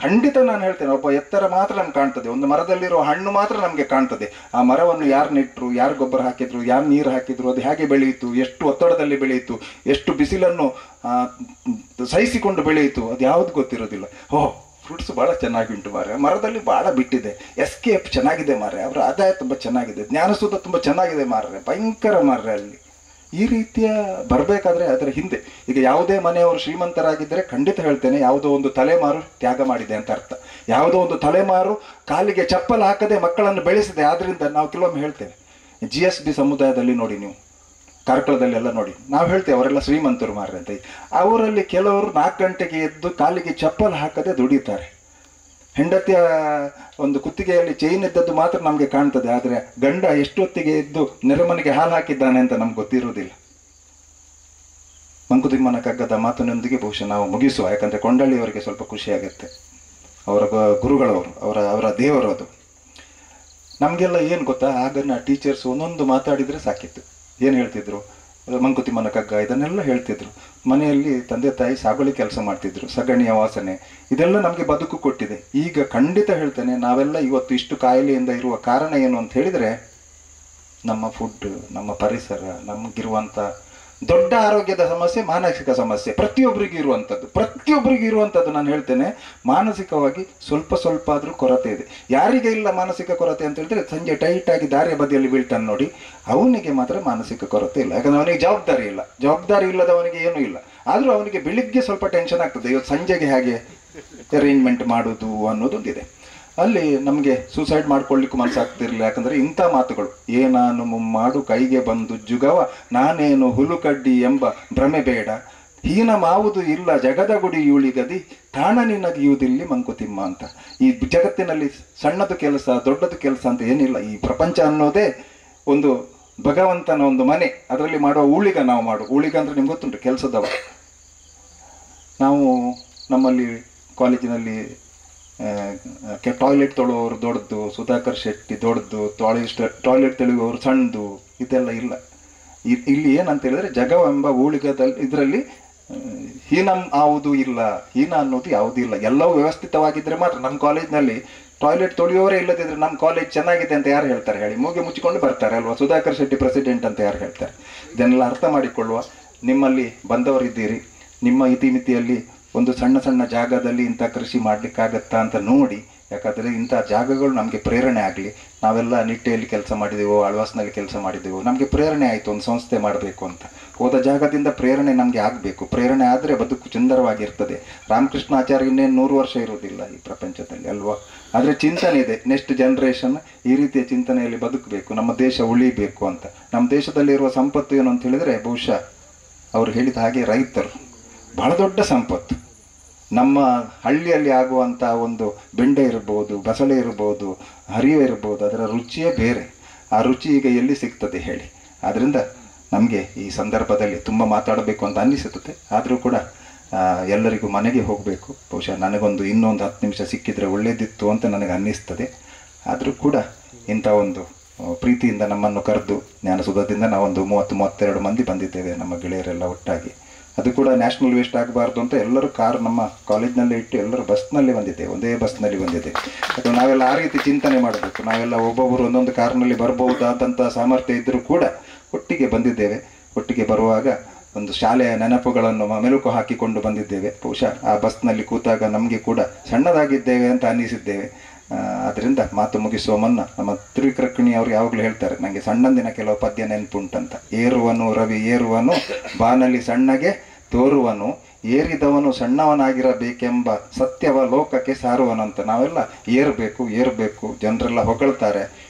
ಖಂಡಿತ ನಾನು ಹೇಳ್ತೇನೆ, ಒಬ್ಬ ಎತ್ತರ ಮಾತ್ರ ನಮ್ಗೆ ಕಾಣ್ತದೆ, ಒಂದು ಮರದಲ್ಲಿರೋ ಹಣ್ಣು ಮಾತ್ರ ನಮಗೆ ಕಾಣ್ತದೆ. ಆ ಮರವನ್ನು ಯಾರು ನೆಟ್ಟರು, ಯಾರು ಗೊಬ್ಬರ ಹಾಕಿದ್ರು, ಯಾರು ನೀರು ಹಾಕಿದ್ರು, ಅದು ಹೇಗೆ ಬೆಳೆಯಿತು, ಎಷ್ಟು ಒತ್ತಡದಲ್ಲಿ ಬೆಳೆಯಿತು, ಎಷ್ಟು ಬಿಸಿಲನ್ನು ಸಹಿಸಿಕೊಂಡು ಬೆಳೆಯಿತು, ಅದು ಯಾವುದು ಗೊತ್ತಿರೋದಿಲ್ಲ. ಫ್ರೂಟ್ಸ್ ಭಾಳ ಚೆನ್ನಾಗಿ ಉಂಟು ಮಾರ್ರೆ, ಮರದಲ್ಲಿ ಭಾಳ ಬಿಟ್ಟಿದೆ, ಎಸ್ಕೇಪ್ ಚೆನ್ನಾಗಿದೆ ಮಾರ್ರೆ, ಅವರ ಆದಾಯ ತುಂಬ ಚೆನ್ನಾಗಿದೆ, ಜ್ಞಾನಸುಧ ತುಂಬ ಚೆನ್ನಾಗಿದೆ ಮಾರ್ರೆ, ಭಯಂಕರ ಮಾರ್ರೆ. ಅಲ್ಲಿ ಈ ರೀತಿಯ ಬರಬೇಕಾದ್ರೆ ಅದರ ಹಿಂದೆ ಈಗ ಯಾವುದೇ ಮನೆಯವರು ಶ್ರೀಮಂತರಾಗಿದ್ದರೆ ಖಂಡಿತ ಹೇಳ್ತೇನೆ, ಯಾವುದೋ ಒಂದು ತಲೆಮಾರು ತ್ಯಾಗ ಮಾಡಿದೆ ಅಂತ ಅರ್ಥ. ಯಾವುದೋ ಒಂದು ತಲೆಮಾರು ಕಾಲಿಗೆ ಚಪ್ಪಲ್ ಹಾಕದೆ ಮಕ್ಕಳನ್ನು ಬೆಳೆಸಿದೆ. ಆದ್ರಿಂದ ನಾವು ಕೆಲವೊಮ್ಮೆ ಹೇಳ್ತೇವೆ, GSB ಸಮುದಾಯದಲ್ಲಿ ನೋಡಿ, ನೀವು ಕಾರ್ಕಳದಲ್ಲೆಲ್ಲ ನೋಡಿ, ನಾವು ಹೇಳ್ತೇವೆ ಅವರೆಲ್ಲ ಶ್ರೀಮಂತರು ಮಾರ್ರೆ ಅಂತ. ಅವರಲ್ಲಿ ಕೆಲವರು 4 ಗಂಟೆಗೆ ಎದ್ದು ಕಾಲಿಗೆ ಚಪ್ಪಲ್ ಹಾಕದೆ ದುಡಿತಾರೆ. ಹೆಂಡತಿಯ ಒಂದು ಕುತ್ತಿಗೆಯಲ್ಲಿ ಚೈನ್ ಇದ್ದದ್ದು ಮಾತ್ರ ನಮಗೆ ಕಾಣ್ತದೆ, ಆದರೆ ಗಂಡ ಎಷ್ಟೊತ್ತಿಗೆ ಎದ್ದು ನೆರೆಮನೆಗೆ ಹಾಲು ಹಾಕಿದ್ದಾನೆ ಅಂತ ನಮ್ಗೆ ಗೊತ್ತಿರುವುದಿಲ್ಲ. ಮಂಕುತಿಮ್ಮನ ಕಗ್ಗದ ಮಾತಿನೊಂದಿಗೆ ಬಹುಶಃ ನಾವು ಮುಗಿಸುವ, ಯಾಕಂದರೆ ಕೊಂಡಳ್ಳಿಯವರಿಗೆ ಸ್ವಲ್ಪ ಖುಷಿಯಾಗುತ್ತೆ, ಅವರ ಗುರುಗಳವರು, ಅವರ ದೇವರು ಅದು. ನಮಗೆಲ್ಲ ಏನು ಗೊತ್ತಾ, ಆಗನ್ನ ಟೀಚರ್ಸ್ ಒಂದೊಂದು ಮಾತಾಡಿದರೆ ಸಾಕಿತ್ತು. ಏನು ಹೇಳ್ತಿದ್ರು, ಮಂಕುತಿಮ್ಮನ ಕಗ್ಗ ಇದನ್ನೆಲ್ಲ ಹೇಳ್ತಿದ್ರು. ಮನೆಯಲ್ಲಿ ತಂದೆ ತಾಯಿ ಸಾಗುವಳಿ ಕೆಲಸ ಮಾಡ್ತಿದ್ರು, ಸಗಣಿಯ ವಾಸನೆ ಇದೆಲ್ಲ ನಮಗೆ ಬದುಕು ಕೊಟ್ಟಿದೆ. ಈಗ ಖಂಡಿತ ಹೇಳ್ತೇನೆ, ನಾವೆಲ್ಲ ಇವತ್ತು ಇಷ್ಟು ಕಾಯಿಲೆಯಿಂದ ಇರುವ ಕಾರಣ ಏನು ಅಂತ ಹೇಳಿದರೆ, ನಮ್ಮ ಫುಡ್, ನಮ್ಮ ಪರಿಸರ, ನಮಗಿರುವಂಥ ದೊಡ್ಡ ಆರೋಗ್ಯದ ಸಮಸ್ಯೆ, ಮಾನಸಿಕ ಸಮಸ್ಯೆ ಪ್ರತಿಯೊಬ್ಬರಿಗೂ ಇರುವಂಥದ್ದು. ನಾನು ಹೇಳ್ತೇನೆ, ಮಾನಸಿಕವಾಗಿ ಸ್ವಲ್ಪ ಆದರೂ ಕೊರತೆ ಇದೆ. ಯಾರಿಗೆ ಇಲ್ಲ ಮಾನಸಿಕ ಕೊರತೆ ಅಂತ ಹೇಳಿದ್ರೆ, ಸಂಜೆ ಟೈಟ್ ಆಗಿ ದಾರಿಯ ಬದಿಯಲ್ಲಿ ಬೀಳ್ತಾನೆ ನೋಡಿ, ಅವನಿಗೆ ಮಾತ್ರ ಮಾನಸಿಕ ಕೊರತೆ ಇಲ್ಲ. ಯಾಕಂದ್ರೆ ಅವನಿಗೆ ಜವಾಬ್ದಾರಿ ಇಲ್ಲದವನಿಗೆ ಏನೂ ಇಲ್ಲ. ಆದರೂ ಅವನಿಗೆ ಬೆಳಿಗ್ಗೆ ಸ್ವಲ್ಪ ಟೆನ್ಷನ್ ಆಗ್ತದೆ, ಇವತ್ತು ಸಂಜೆಗೆ ಹೇಗೆ ಅರೇಂಜ್ಮೆಂಟ್ ಮಾಡೋದು ಅನ್ನೋದೊಂದಿದೆ. ಅಲ್ಲಿ ನಮಗೆ ಸೂಸೈಡ್ ಮಾಡ್ಕೊಳ್ಳಿಕ್ಕೂ ಮನಸ್ಸಾಗ್ತಿರ್ಲಿಲ್ಲ. ಯಾಕಂದರೆ ಇಂಥ ಮಾತುಗಳು, ಏನಾನು ಮುಮ್ಮಾಡು ಕೈಗೆ ಬಂದು ಜುಗವ, ನಾನೇನು ಹುಲುಕಡ್ಡಿ ಎಂಬ ಭ್ರಮೆ ಬೇಡ, ಹೀನ ಮಾವುದು ಇಲ್ಲ ಜಗದ ಗುಡಿ ಯೂಳಿಗದಿ, ತಾಣ ನಿನಗಿಯುವುದಿಲ್ಲಿ ಮಂಕುತಿಮ್ಮ ಅಂತ. ಈ ಜಗತ್ತಿನಲ್ಲಿ ಸಣ್ಣದು ಕೆಲಸ ದೊಡ್ಡದು ಕೆಲಸ ಅಂತ ಏನಿಲ್ಲ. ಈ ಪ್ರಪಂಚ ಅನ್ನೋದೇ ಒಂದು ಭಗವಂತನ ಒಂದು ಮನೆ, ಅದರಲ್ಲಿ ಮಾಡುವ ಊಳಿಗ ನಾವು ಊಳಿಗ ಅಂದರೆ ನಿಮ್ಗೆ ಗೊತ್ತುಂಟು, ಕೆಲಸದವ. ನಾವು ನಮ್ಮಲ್ಲಿ ಕಾಲೇಜಿನಲ್ಲಿ ಟಾಯ್ಲೆಟ್ ತೊಳುವವರು ದೊಡ್ಡದು, ಸುಧಾಕರ್ ಶೆಟ್ಟಿ ದೊಡ್ಡದು, ಟಾಯ್ಲೆಟ್ ತೆಳುವವರು ಸಣ್ಣದು, ಇದೆಲ್ಲ ಇಲ್ಲ. ಇಲ್ಲಿ ಏನಂತ ಹೇಳಿದ್ರೆ, ಜಗವೆಂಬ ಊಳಿಗದಲ್ಲಿ ಇದರಲ್ಲಿ ಹೀನ ಆವುದು ಇಲ್ಲ, ಹೀನ ಅನ್ನೋದು ಯಾವುದೂ ಇಲ್ಲ. ಎಲ್ಲವೂ ವ್ಯವಸ್ಥಿತವಾಗಿದ್ದರೆ ಮಾತ್ರ. ನಮ್ಮ ಕಾಲೇಜ್ನಲ್ಲಿ ಟಾಯ್ಲೆಟ್ ತೊಳೆಯೋರೇ ಇಲ್ಲದಿದ್ರೆ ನಮ್ಮ ಕಾಲೇಜ್ ಚೆನ್ನಾಗಿದೆ ಅಂತ ಯಾರು ಹೇಳ್ತಾರೆ ಹೇಳಿ? ಮೂಗೆ ಮುಚ್ಚಿಕೊಂಡು ಬರ್ತಾರೆ ಅಲ್ವಾ? ಸುಧಾಕರ್ ಶೆಟ್ಟಿ ಪ್ರೆಸಿಡೆಂಟ್ ಅಂತ ಯಾರು ಹೇಳ್ತಾರೆ? ಇದನ್ನೆಲ್ಲ ಅರ್ಥ ಮಾಡಿಕೊಳ್ಳುವ. ನಿಮ್ಮಲ್ಲಿ ಬಂದವರಿದ್ದೀರಿ, ನಿಮ್ಮ ಇತಿಮಿತಿಯಲ್ಲಿ ಒಂದು ಸಣ್ಣ ಜಾಗದಲ್ಲಿ ಇಂಥ ಕೃಷಿ ಮಾಡಲಿಕ್ಕಾಗತ್ತಾ ಅಂತ ನೋಡಿ. ಯಾಕಂದರೆ ಇಂಥ ಜಾಗಗಳು ನಮಗೆ ಪ್ರೇರಣೆ ಆಗಲಿ. ನಾವೆಲ್ಲ ನಿಟ್ಟೆಯಲ್ಲಿ ಕೆಲಸ ಮಾಡಿದೆವು, ಆಳ್ವಾಸ್ನಲ್ಲಿ ಕೆಲಸ ಮಾಡಿದೆವು, ನಮಗೆ ಪ್ರೇರಣೆ ಆಯಿತು ಒಂದು ಸಂಸ್ಥೆ ಮಾಡಬೇಕು ಅಂತ. ಹೋದ ಜಾಗದಿಂದ ಪ್ರೇರಣೆ ನಮಗೆ ಆಗಬೇಕು. ಪ್ರೇರಣೆ ಆದರೆ ಬದುಕು ಸುಂದರವಾಗಿರ್ತದೆ. ರಾಮಕೃಷ್ಣ ಆಚಾರ್ಯ ಇನ್ನೇನು 100 ವರ್ಷ ಇರುವುದಿಲ್ಲ ಈ ಪ್ರಪಂಚದಲ್ಲಿ ಅಲ್ವಾ? ಆದರೆ ಚಿಂತನೆ ಇದೆ, ನೆಕ್ಸ್ಟ್ ಜನ್ರೇಷನ್ ಈ ರೀತಿಯ ಚಿಂತನೆಯಲ್ಲಿ ಬದುಕಬೇಕು, ನಮ್ಮ ದೇಶ ಉಳಿಬೇಕು ಅಂತ. ನಮ್ಮ ದೇಶದಲ್ಲಿರುವ ಸಂಪತ್ತು ಏನು ಅಂತ ಹೇಳಿದರೆ, ಬಹುಶಃ ಅವರು ಹೇಳಿದ ಹಾಗೆ ರೈತರು ಬಹಳ ದೊಡ್ಡ ಸಂಪತ್ತು. ನಮ್ಮ ಹಳ್ಳಿಯಲ್ಲಿ ಆಗುವಂಥ ಒಂದು ಬೆಂಡೆ ಇರ್ಬೋದು, ಬಸಳೆ ಇರ್ಬೋದು, ಹರಿವೆ ಇರ್ಬೋದು, ಅದರ ರುಚಿಯೇ ಬೇರೆ. ಆ ರುಚಿ ಈಗ ಎಲ್ಲಿ ಸಿಗ್ತದೆ ಹೇಳಿ? ಆದ್ದರಿಂದ ನಮಗೆ ಈ ಸಂದರ್ಭದಲ್ಲಿ ತುಂಬ ಮಾತಾಡಬೇಕು ಅಂತ ಅನ್ನಿಸುತ್ತದೆ. ಆದರೂ ಕೂಡ ಎಲ್ಲರಿಗೂ ಮನೆಗೆ ಹೋಗಬೇಕು. ಬಹುಶಃ ನನಗೊಂದು ಇನ್ನೊಂದು 10 ನಿಮಿಷ ಸಿಕ್ಕಿದರೆ ಒಳ್ಳೆಯದಿತ್ತು ಅಂತ ನನಗೆ ಅನ್ನಿಸ್ತದೆ. ಆದರೂ ಕೂಡ ಇಂಥ ಒಂದು ಪ್ರೀತಿಯಿಂದ ನಮ್ಮನ್ನು ಕರೆದು ಜ್ಞಾನಸುಧದಿಂದ ನಾವೊಂದು 30-32 ಮಂದಿ ಬಂದಿದ್ದೇವೆ, ನಮ್ಮ ಗೆಳೆಯರೆಲ್ಲ ಒಟ್ಟಾಗಿ. ಅದು ಕೂಡ ನ್ಯಾಷನಲ್ ವೇಸ್ಟ್ ಆಗಬಾರ್ದು ಅಂತ ಎಲ್ಲರೂ ಕಾರ್ ನಮ್ಮ ಕಾಲೇಜ್ನಲ್ಲೇ ಇಟ್ಟು ಎಲ್ಲರೂ ಬಸ್ನಲ್ಲಿ ಬಂದಿದ್ದೇವೆ, ಒಂದೇ ಬಸ್ನಲ್ಲಿ ಬಂದಿದ್ದೇವೆ. ಅಥವಾ ನಾವೆಲ್ಲ ಆ ರೀತಿ ಚಿಂತನೆ ಮಾಡಬೇಕು. ನಾವೆಲ್ಲ ಒಬ್ಬೊಬ್ಬರು ಒಂದೊಂದು ಕಾರ್ನಲ್ಲಿ ಬರ್ಬೋದಾದಂಥ ಸಾಮರ್ಥ್ಯ ಇದ್ದರೂ ಕೂಡ ಒಟ್ಟಿಗೆ ಬಂದಿದ್ದೇವೆ. ಒಟ್ಟಿಗೆ ಬರುವಾಗ ಒಂದು ಶಾಲೆಯ ನೆನಪುಗಳನ್ನು ಮೆಲುಕು ಹಾಕಿಕೊಂಡು ಬಂದಿದ್ದೇವೆ. ಬಹುಶಃ ಆ ಬಸ್ನಲ್ಲಿ ಕೂತಾಗ ನಮಗೆ ಕೂಡ ಸಣ್ಣದಾಗಿದ್ದೇವೆ ಅಂತ ಅನ್ನಿಸಿದ್ದೇವೆ. ಅದರಿಂದ ಮಾತು ಮುಗಿಸುವ ಮುನ್ನ ನಮ್ಮ ತ್ರಿವಿಕ್ರಮಣಿ ಅವರು ಯಾವಾಗಲೂ ಹೇಳ್ತಾರೆ, ನನಗೆ ಸಣ್ಣಂದಿನ ಕೆಲವು ಪದ್ಯ ನೆನಪುಂಟಂತ. ಏರುವನು ರವಿ ಏರುವನು, ಬಾನಲ್ಲಿ ಸಣ್ಣಗೆ ತೋರುವನು, ಏರಿದವನು ಸಣ್ಣವನಾಗಿರಬೇಕೆಂಬ ಸತ್ಯವ ಲೋಕಕ್ಕೆ ಸಾರುವನಂತ. ನಾವೆಲ್ಲ ಏರಬೇಕು, ಜನರೆಲ್ಲ ಹೊಗಳ್ತಾರೆ,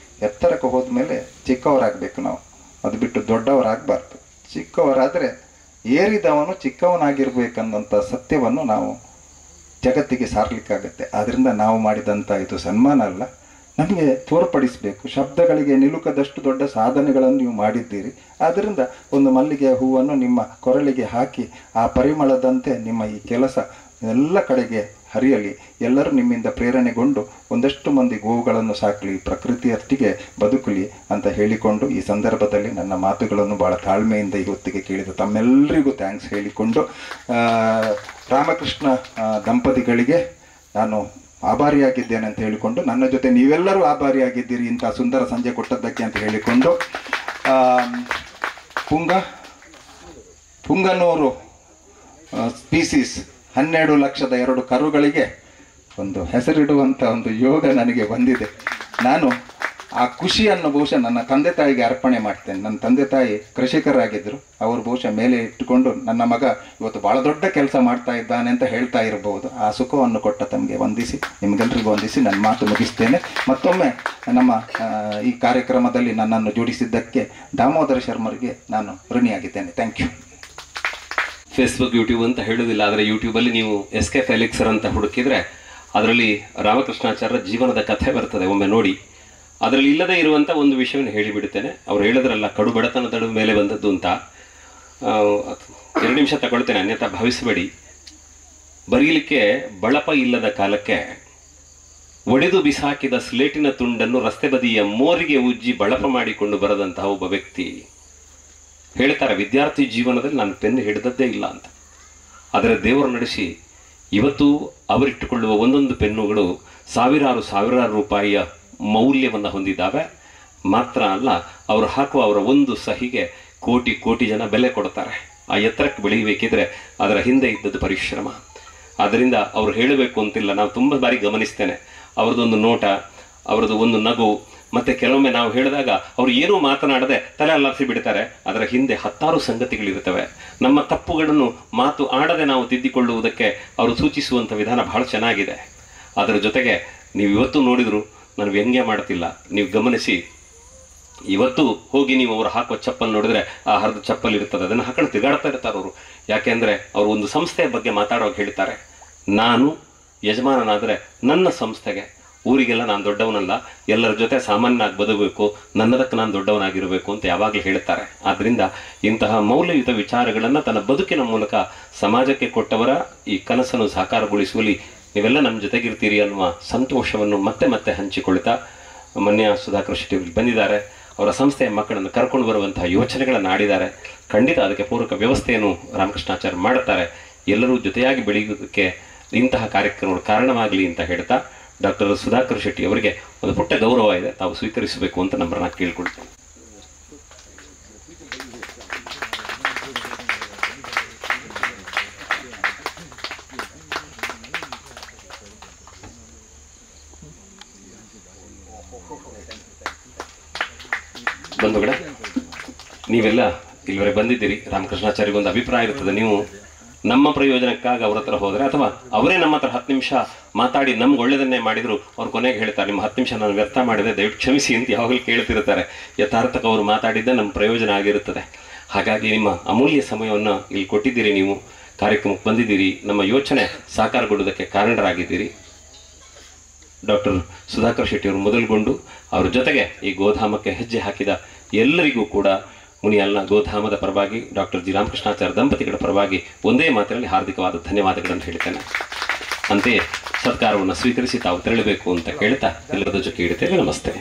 ಎತ್ತರಕ್ಕೆ ಹೋದ್ಮೇಲೆ ಚಿಕ್ಕವರಾಗಬೇಕು ನಾವು, ಅದು ಬಿಟ್ಟು ದೊಡ್ಡವರಾಗಬಾರ್ದು. ಚಿಕ್ಕವರಾದರೆ ಏರಿದವನು ಚಿಕ್ಕವನಾಗಿರ್ಬೇಕನ್ನೋಂಥ ಸತ್ಯವನ್ನು ನಾವು ಜಗತ್ತಿಗೆ ಸಾರಲಿಕ್ಕಾಗತ್ತೆ. ಆದ್ದರಿಂದ ನಾವು ಮಾಡಿದಂಥ ಇದು ಸನ್ಮಾನ ಅಲ್ಲ, ನಮಗೆ ತೋರ್ಪಡಿಸಬೇಕು. ಶಬ್ದಗಳಿಗೆ ನಿಲುಕದಷ್ಟು ದೊಡ್ಡ ಸಾಧನೆಗಳನ್ನು ನೀವು ಮಾಡಿದ್ದೀರಿ. ಆದ್ದರಿಂದ ಒಂದು ಮಲ್ಲಿಗೆಯ ಹೂವನ್ನು ನಿಮ್ಮ ಕೊರಳಿಗೆ ಹಾಕಿ ಆ ಪರಿಮಳದಂತೆ ನಿಮ್ಮ ಈ ಕೆಲಸ ಎಲ್ಲ ಕಡೆಗೆ ಹರಿಯಲಿ. ಎಲ್ಲರೂ ನಿಮ್ಮಿಂದ ಪ್ರೇರಣೆಗೊಂಡು ಒಂದಷ್ಟು ಮಂದಿ ಗೋವುಗಳನ್ನು ಸಾಕಲಿ, ಪ್ರಕೃತಿಯೊಟ್ಟಿಗೆ ಬದುಕಲಿ ಅಂತ ಹೇಳಿಕೊಂಡು ಈ ಸಂದರ್ಭದಲ್ಲಿ ನನ್ನ ಮಾತುಗಳನ್ನು ಭಾಳ ತಾಳ್ಮೆಯಿಂದ ಈ ಹೊತ್ತಿಗೆ ಕೇಳಿದ ತಮ್ಮೆಲ್ಲರಿಗೂ ಥ್ಯಾಂಕ್ಸ್ ಹೇಳಿಕೊಂಡು ರಾಮಕೃಷ್ಣ ದಂಪತಿಗಳಿಗೆ ನಾನು ಆಭಾರಿಯಾಗಿದ್ದೇನೆ ಅಂತ ಹೇಳಿಕೊಂಡು, ನನ್ನ ಜೊತೆ ನೀವೆಲ್ಲರೂ ಆಭಾರಿಯಾಗಿದ್ದೀರಿ ಇಂಥ ಸುಂದರ ಸಂಜೆ ಕೊಟ್ಟದ್ದಕ್ಕೆ ಅಂತ ಹೇಳಿಕೊಂಡು, ಪುಂಗನೂರು ಸ್ಪೀಸೀಸ್ 12,02,000 ಕರುಗಳಿಗೆ ಒಂದು ಹೆಸರಿಡುವಂಥ ಒಂದು ಯೋಗ ನನಗೆ ಬಂದಿದೆ. ನಾನು ಆ ಖುಷಿಯನ್ನು ಬಹುಶಃ ನನ್ನ ತಂದೆ ತಾಯಿಗೆ ಅರ್ಪಣೆ ಮಾಡ್ತೇನೆ. ನನ್ನ ತಂದೆ ತಾಯಿ ಕೃಷಿಕರಾಗಿದ್ದರು. ಅವರು ಬಹುಶಃ ಮೇಲೆ ಇಟ್ಟುಕೊಂಡು ನನ್ನ ಮಗ ಇವತ್ತು ಭಾಳ ದೊಡ್ಡ ಕೆಲಸ ಮಾಡ್ತಾ ಇದ್ದಾನೆ ಅಂತ ಹೇಳ್ತಾ ಇರಬಹುದು. ಆ ಸುಖವನ್ನು ಕೊಟ್ಟ ತಮಗೆ ವಂದಿಸಿ, ನಿಮಗೆಲ್ಲರಿಗೂ ವಂದಿಸಿ ನನ್ನ ಮಾತು ಮುಗಿಸ್ತೇನೆ. ಮತ್ತೊಮ್ಮೆ ನಮ್ಮ ಈ ಕಾರ್ಯಕ್ರಮದಲ್ಲಿ ನನ್ನನ್ನು ಜೋಡಿಸಿದ್ದಕ್ಕೆ ದಾಮೋದರ ಶರ್ಮರಿಗೆ ನಾನು ಋಣಿಯಾಗಿದ್ದೇನೆ. Thank you. ಫೇಸ್ಬುಕ್, ಯೂಟ್ಯೂಬ್ ಅಂತ ಹೇಳೋದಿಲ್ಲ, ಆದರೆ ಯೂಟ್ಯೂಬಲ್ಲಿ ನೀವು SK ಫೆಲಿಕ್ಸರ್ ಅಂತ ಹುಡುಕಿದ್ರೆ ಅದರಲ್ಲಿ ರಾಮಕೃಷ್ಣಾಚಾರ್ಯರ ಜೀವನದ ಕಥೆ ಬರ್ತದೆ, ಒಮ್ಮೆ ನೋಡಿ. ಅದರಲ್ಲಿ ಇಲ್ಲದೇ ಇರುವಂಥ ಒಂದು ವಿಷಯವನ್ನು ಹೇಳಿಬಿಡುತ್ತೇನೆ. ಅವ್ರು ಹೇಳಿದ್ರಲ್ಲ ಕಡು ಬಡತನದ ಮೇಲೆ ಬಂದದ್ದು ಅಂತ. 2 ನಿಮಿಷ ತಗೊಳ್ತೇನೆ, ಅನ್ಯಥಾ ಭಾವಿಸಬೇಡಿ. ಬರೀಲಿಕ್ಕೆ ಬಳಪ ಇಲ್ಲದ ಕಾಲಕ್ಕೆ ಒಡೆದು ಬಿಸಾಕಿದ ಸ್ಲೇಟಿನ ತುಂಡನ್ನು ರಸ್ತೆ ಬದಿಯ ಮೋರಿಗೆ ಉಜ್ಜಿ ಬಳಪ ಮಾಡಿಕೊಂಡು ಬರದಂತಹ ಒಬ್ಬ ವ್ಯಕ್ತಿ ಹೇಳ್ತಾರೆ, ವಿದ್ಯಾರ್ಥಿ ಜೀವನದಲ್ಲಿ ನಾನು ಪೆನ್ ಹಿಡಿದದ್ದೇ ಇಲ್ಲ ಅಂತ. ಆದರೆ ದೇವರು ನಡೆಸಿ ಇವತ್ತು ಅವರಿಟ್ಟುಕೊಳ್ಳುವ ಒಂದೊಂದು ಪೆನ್ನುಗಳು ಸಾವಿರಾರು ರೂಪಾಯಿಯ ಮೌಲ್ಯವನ್ನು ಹೊಂದಿದ್ದಾವೆ. ಮಾತ್ರ ಅಲ್ಲ, ಅವರು ಹಾಕುವ ಅವರ ಒಂದು ಸಹಿಗೆ ಕೋಟಿ ಜನ ಬೆಲೆ ಕೊಡ್ತಾರೆ. ಆ ಎತ್ತರಕ್ಕೆ ಬೆಳೀಬೇಕಿದ್ರೆ ಅದರ ಹಿಂದೆ ಇದ್ದದ್ದು ಪರಿಶ್ರಮ. ಆದ್ದರಿಂದ ಅವರು ಹೇಳಬೇಕು ಅಂತಿಲ್ಲ, ನಾವು ತುಂಬ ಬಾರಿ ಗಮನಿಸ್ತೇನೆ ಅವರದೊಂದು ನೋಟ, ಅವರದ್ದು ಒಂದು ನಗು, ಮತ್ತೆ ಕೆಲವೊಮ್ಮೆ ನಾವು ಹೇಳಿದಾಗ ಅವರು ಏನೂ ಮಾತನಾಡದೆ ತಲೆ ಅಲ್ಲಾಡಿಸಿ ಬಿಡ್ತಾರೆ. ಅದರ ಹಿಂದೆ 10 ಸಂಗತಿಗಳಿರ್ತವೆ. ನಮ್ಮ ತಪ್ಪುಗಳನ್ನು ಮಾತು ಆಡದೆ ನಾವು ತಿದ್ದಿಕೊಳ್ಳುವುದಕ್ಕೆ ಅವರು ಸೂಚಿಸುವಂಥ ವಿಧಾನ ಬಹಳ ಚೆನ್ನಾಗಿದೆ. ಅದರ ಜೊತೆಗೆ ನೀವು ಇವತ್ತು ನೋಡಿದ್ರು ನಾನು ವ್ಯಂಗ್ಯ ಮಾಡ್ತಿಲ್ಲ, ನೀವು ಗಮನಿಸಿ. ಇವತ್ತು ಹೋಗಿ ನೀವು ಅವರು ಹಾಕುವ ಚಪ್ಪಲ್ ನೋಡಿದ್ರೆ ಆ ಹರಿದ ಚಪ್ಪಲ್ ಇರ್ತದೆ, ಅದನ್ನು ಹಾಕೊಂಡು ತಿರುಗಾಡ್ತಾ ಇರ್ತಾರೆ ಅವರು. ಯಾಕೆಂದರೆ ಅವರು ಒಂದು ಸಂಸ್ಥೆಯ ಬಗ್ಗೆ ಮಾತಾಡುವಾಗ ಹೇಳ್ತಾರೆ, ನಾನು ಯಜಮಾನನಾದರೆ ನನ್ನ ಸಂಸ್ಥೆಗೆ, ಊರಿಗೆಲ್ಲ ನಾನು ದೊಡ್ಡವನಲ್ಲ, ಎಲ್ಲರ ಜೊತೆ ಸಾಮಾನ್ಯನಾಗಿ ಬದುಕಬೇಕು, ನನ್ನದಕ್ಕೆ ನಾನು ದೊಡ್ಡವನಾಗಿರಬೇಕು ಅಂತ ಯಾವಾಗಲೂ ಹೇಳ್ತಾರೆ. ಆದ್ದರಿಂದ ಇಂತಹ ಮೌಲ್ಯಯುತ ವಿಚಾರಗಳನ್ನು ತನ್ನ ಬದುಕಿನ ಮೂಲಕ ಸಮಾಜಕ್ಕೆ ಕೊಟ್ಟವರ ಈ ಕನಸನ್ನು ಸಾಕಾರಗೊಳಿಸುವಲ್ಲಿ ನೀವೆಲ್ಲ ನಮ್ಮ ಜೊತೆಗಿರ್ತೀರಿ ಅನ್ನುವ ಸಂತೋಷವನ್ನು ಮತ್ತೆ ಹಂಚಿಕೊಳ್ತಾ, ಮೊನ್ನೆ ಸುಧಾಕರ್ ಶೆಟ್ಟಿ ಬಂದಿದ್ದಾರೆ, ಅವರ ಸಂಸ್ಥೆಯ ಮಕ್ಕಳನ್ನು ಕರ್ಕೊಂಡು ಬರುವಂತಹ ಯೋಚನೆಗಳನ್ನು ಆಡಿದ್ದಾರೆ. ಖಂಡಿತ ಅದಕ್ಕೆ ಪೂರಕ ವ್ಯವಸ್ಥೆಯನ್ನು ರಾಮಕೃಷ್ಣಾಚಾರ್ಯ ಮಾಡುತ್ತಾರೆ. ಎಲ್ಲರೂ ಜೊತೆಯಾಗಿ ಬೆಳೆಯುವುದಕ್ಕೆ ಇಂತಹ ಕಾರ್ಯಕ್ರಮಗಳು ಕಾರಣವಾಗಲಿ ಅಂತ ಹೇಳ್ತಾ, ಡಾಕ್ಟರ್ ಸುಧಾಕರ್ ಶೆಟ್ಟಿ ಅವರಿಗೆ ಒಂದು ಪುಟ್ಟ ಗೌರವ ಇದೆ, ತಾವು ಸ್ವೀಕರಿಸಬೇಕು ಅಂತ ನಮ್ಮನ್ನ ಕೇಳ್ಕೊಳ್ತೇನೆ. ಬಂಧುಗಳೇ, ನೀವೆಲ್ಲ ಇಲ್ಲಿವರೆಗೆ ಬಂದಿದ್ದೀರಿ. ರಾಮಕೃಷ್ಣಾಚಾರ್ಯಗೊಂದು ಅಭಿಪ್ರಾಯ ಇರ್ತದೆ, ನೀವು ನಮ್ಮ ಪ್ರಯೋಜನಕ್ಕಾಗಿ ಅವ್ರ ಹತ್ರ ಹೋದರೆ ಅಥವಾ ಅವರೇ ನಮ್ಮ ಹತ್ರ 10 ನಿಮಿಷ ಮಾತಾಡಿ ನಮ್ಗೆ ಒಳ್ಳೆಯದನ್ನೇ ಮಾಡಿದ್ರು, ಅವ್ರು ಕೊನೆಗೆ ಹೇಳ್ತಾರೆ, ನಿಮ್ಮ 10 ನಿಮಿಷ ನಾನು ವ್ಯರ್ಥ ಮಾಡಿದೆ, ದಯವಿಟ್ಟು ಕ್ಷಮಿಸಿ ಅಂತ ಯಾವಾಗಲೂ ಕೇಳ್ತಿರ್ತಾರೆ. ಯಥಾರ್ಥಕ್ಕೆ ಅವರು ಮಾತಾಡಿದ್ದೆ ನಮ್ಮ ಪ್ರಯೋಜನ ಆಗಿರುತ್ತದೆ. ಹಾಗಾಗಿ ನಿಮ್ಮ ಅಮೂಲ್ಯ ಸಮಯವನ್ನು ಇಲ್ಲಿ ಕೊಟ್ಟಿದ್ದೀರಿ, ನೀವು ಕಾರ್ಯಕ್ರಮಕ್ಕೆ ಬಂದಿದ್ದೀರಿ, ನಮ್ಮ ಯೋಚನೆ ಸಾಕಾರಗೊಳ್ಳುವುದಕ್ಕೆ ಕಾರಣರಾಗಿದ್ದೀರಿ. ಡಾಕ್ಟರ್ ಸುಧಾಕರ್ ಶೆಟ್ಟಿಯವರು ಮೊದಲುಗೊಂಡು ಅವರ ಜೊತೆಗೆ ಈ ಗೋಧಾಮಕ್ಕೆ ಹೆಜ್ಜೆ ಹಾಕಿದ ಎಲ್ಲರಿಗೂ ಕೂಡ ಮುನಿಯಲ್ನ ಗೋಧಾಮದ ಪರವಾಗಿ, ಡಾಕ್ಟರ್ ಜಿ ರಾಮಕೃಷ್ಣಾಚಾರ್ಯ ದಂಪತಿಗಳ ಪರವಾಗಿ ಒಂದೇ ಮಾತಿನಲ್ಲಿ ಹಾರ್ದಿಕವಾದ ಧನ್ಯವಾದಗಳನ್ನು ಹೇಳ್ತೇನೆ. ಅಂತೆಯೇ ಸತ್ಕಾರವನ್ನು ಸ್ವೀಕರಿಸಿ ತಾವು ತೆರಳಬೇಕು ಅಂತ ಕೇಳ್ತಾ ಎಲ್ಲರ ಜೊತೆ ಇಡುತ್ತೇವೆ. ನಮಸ್ತೆ.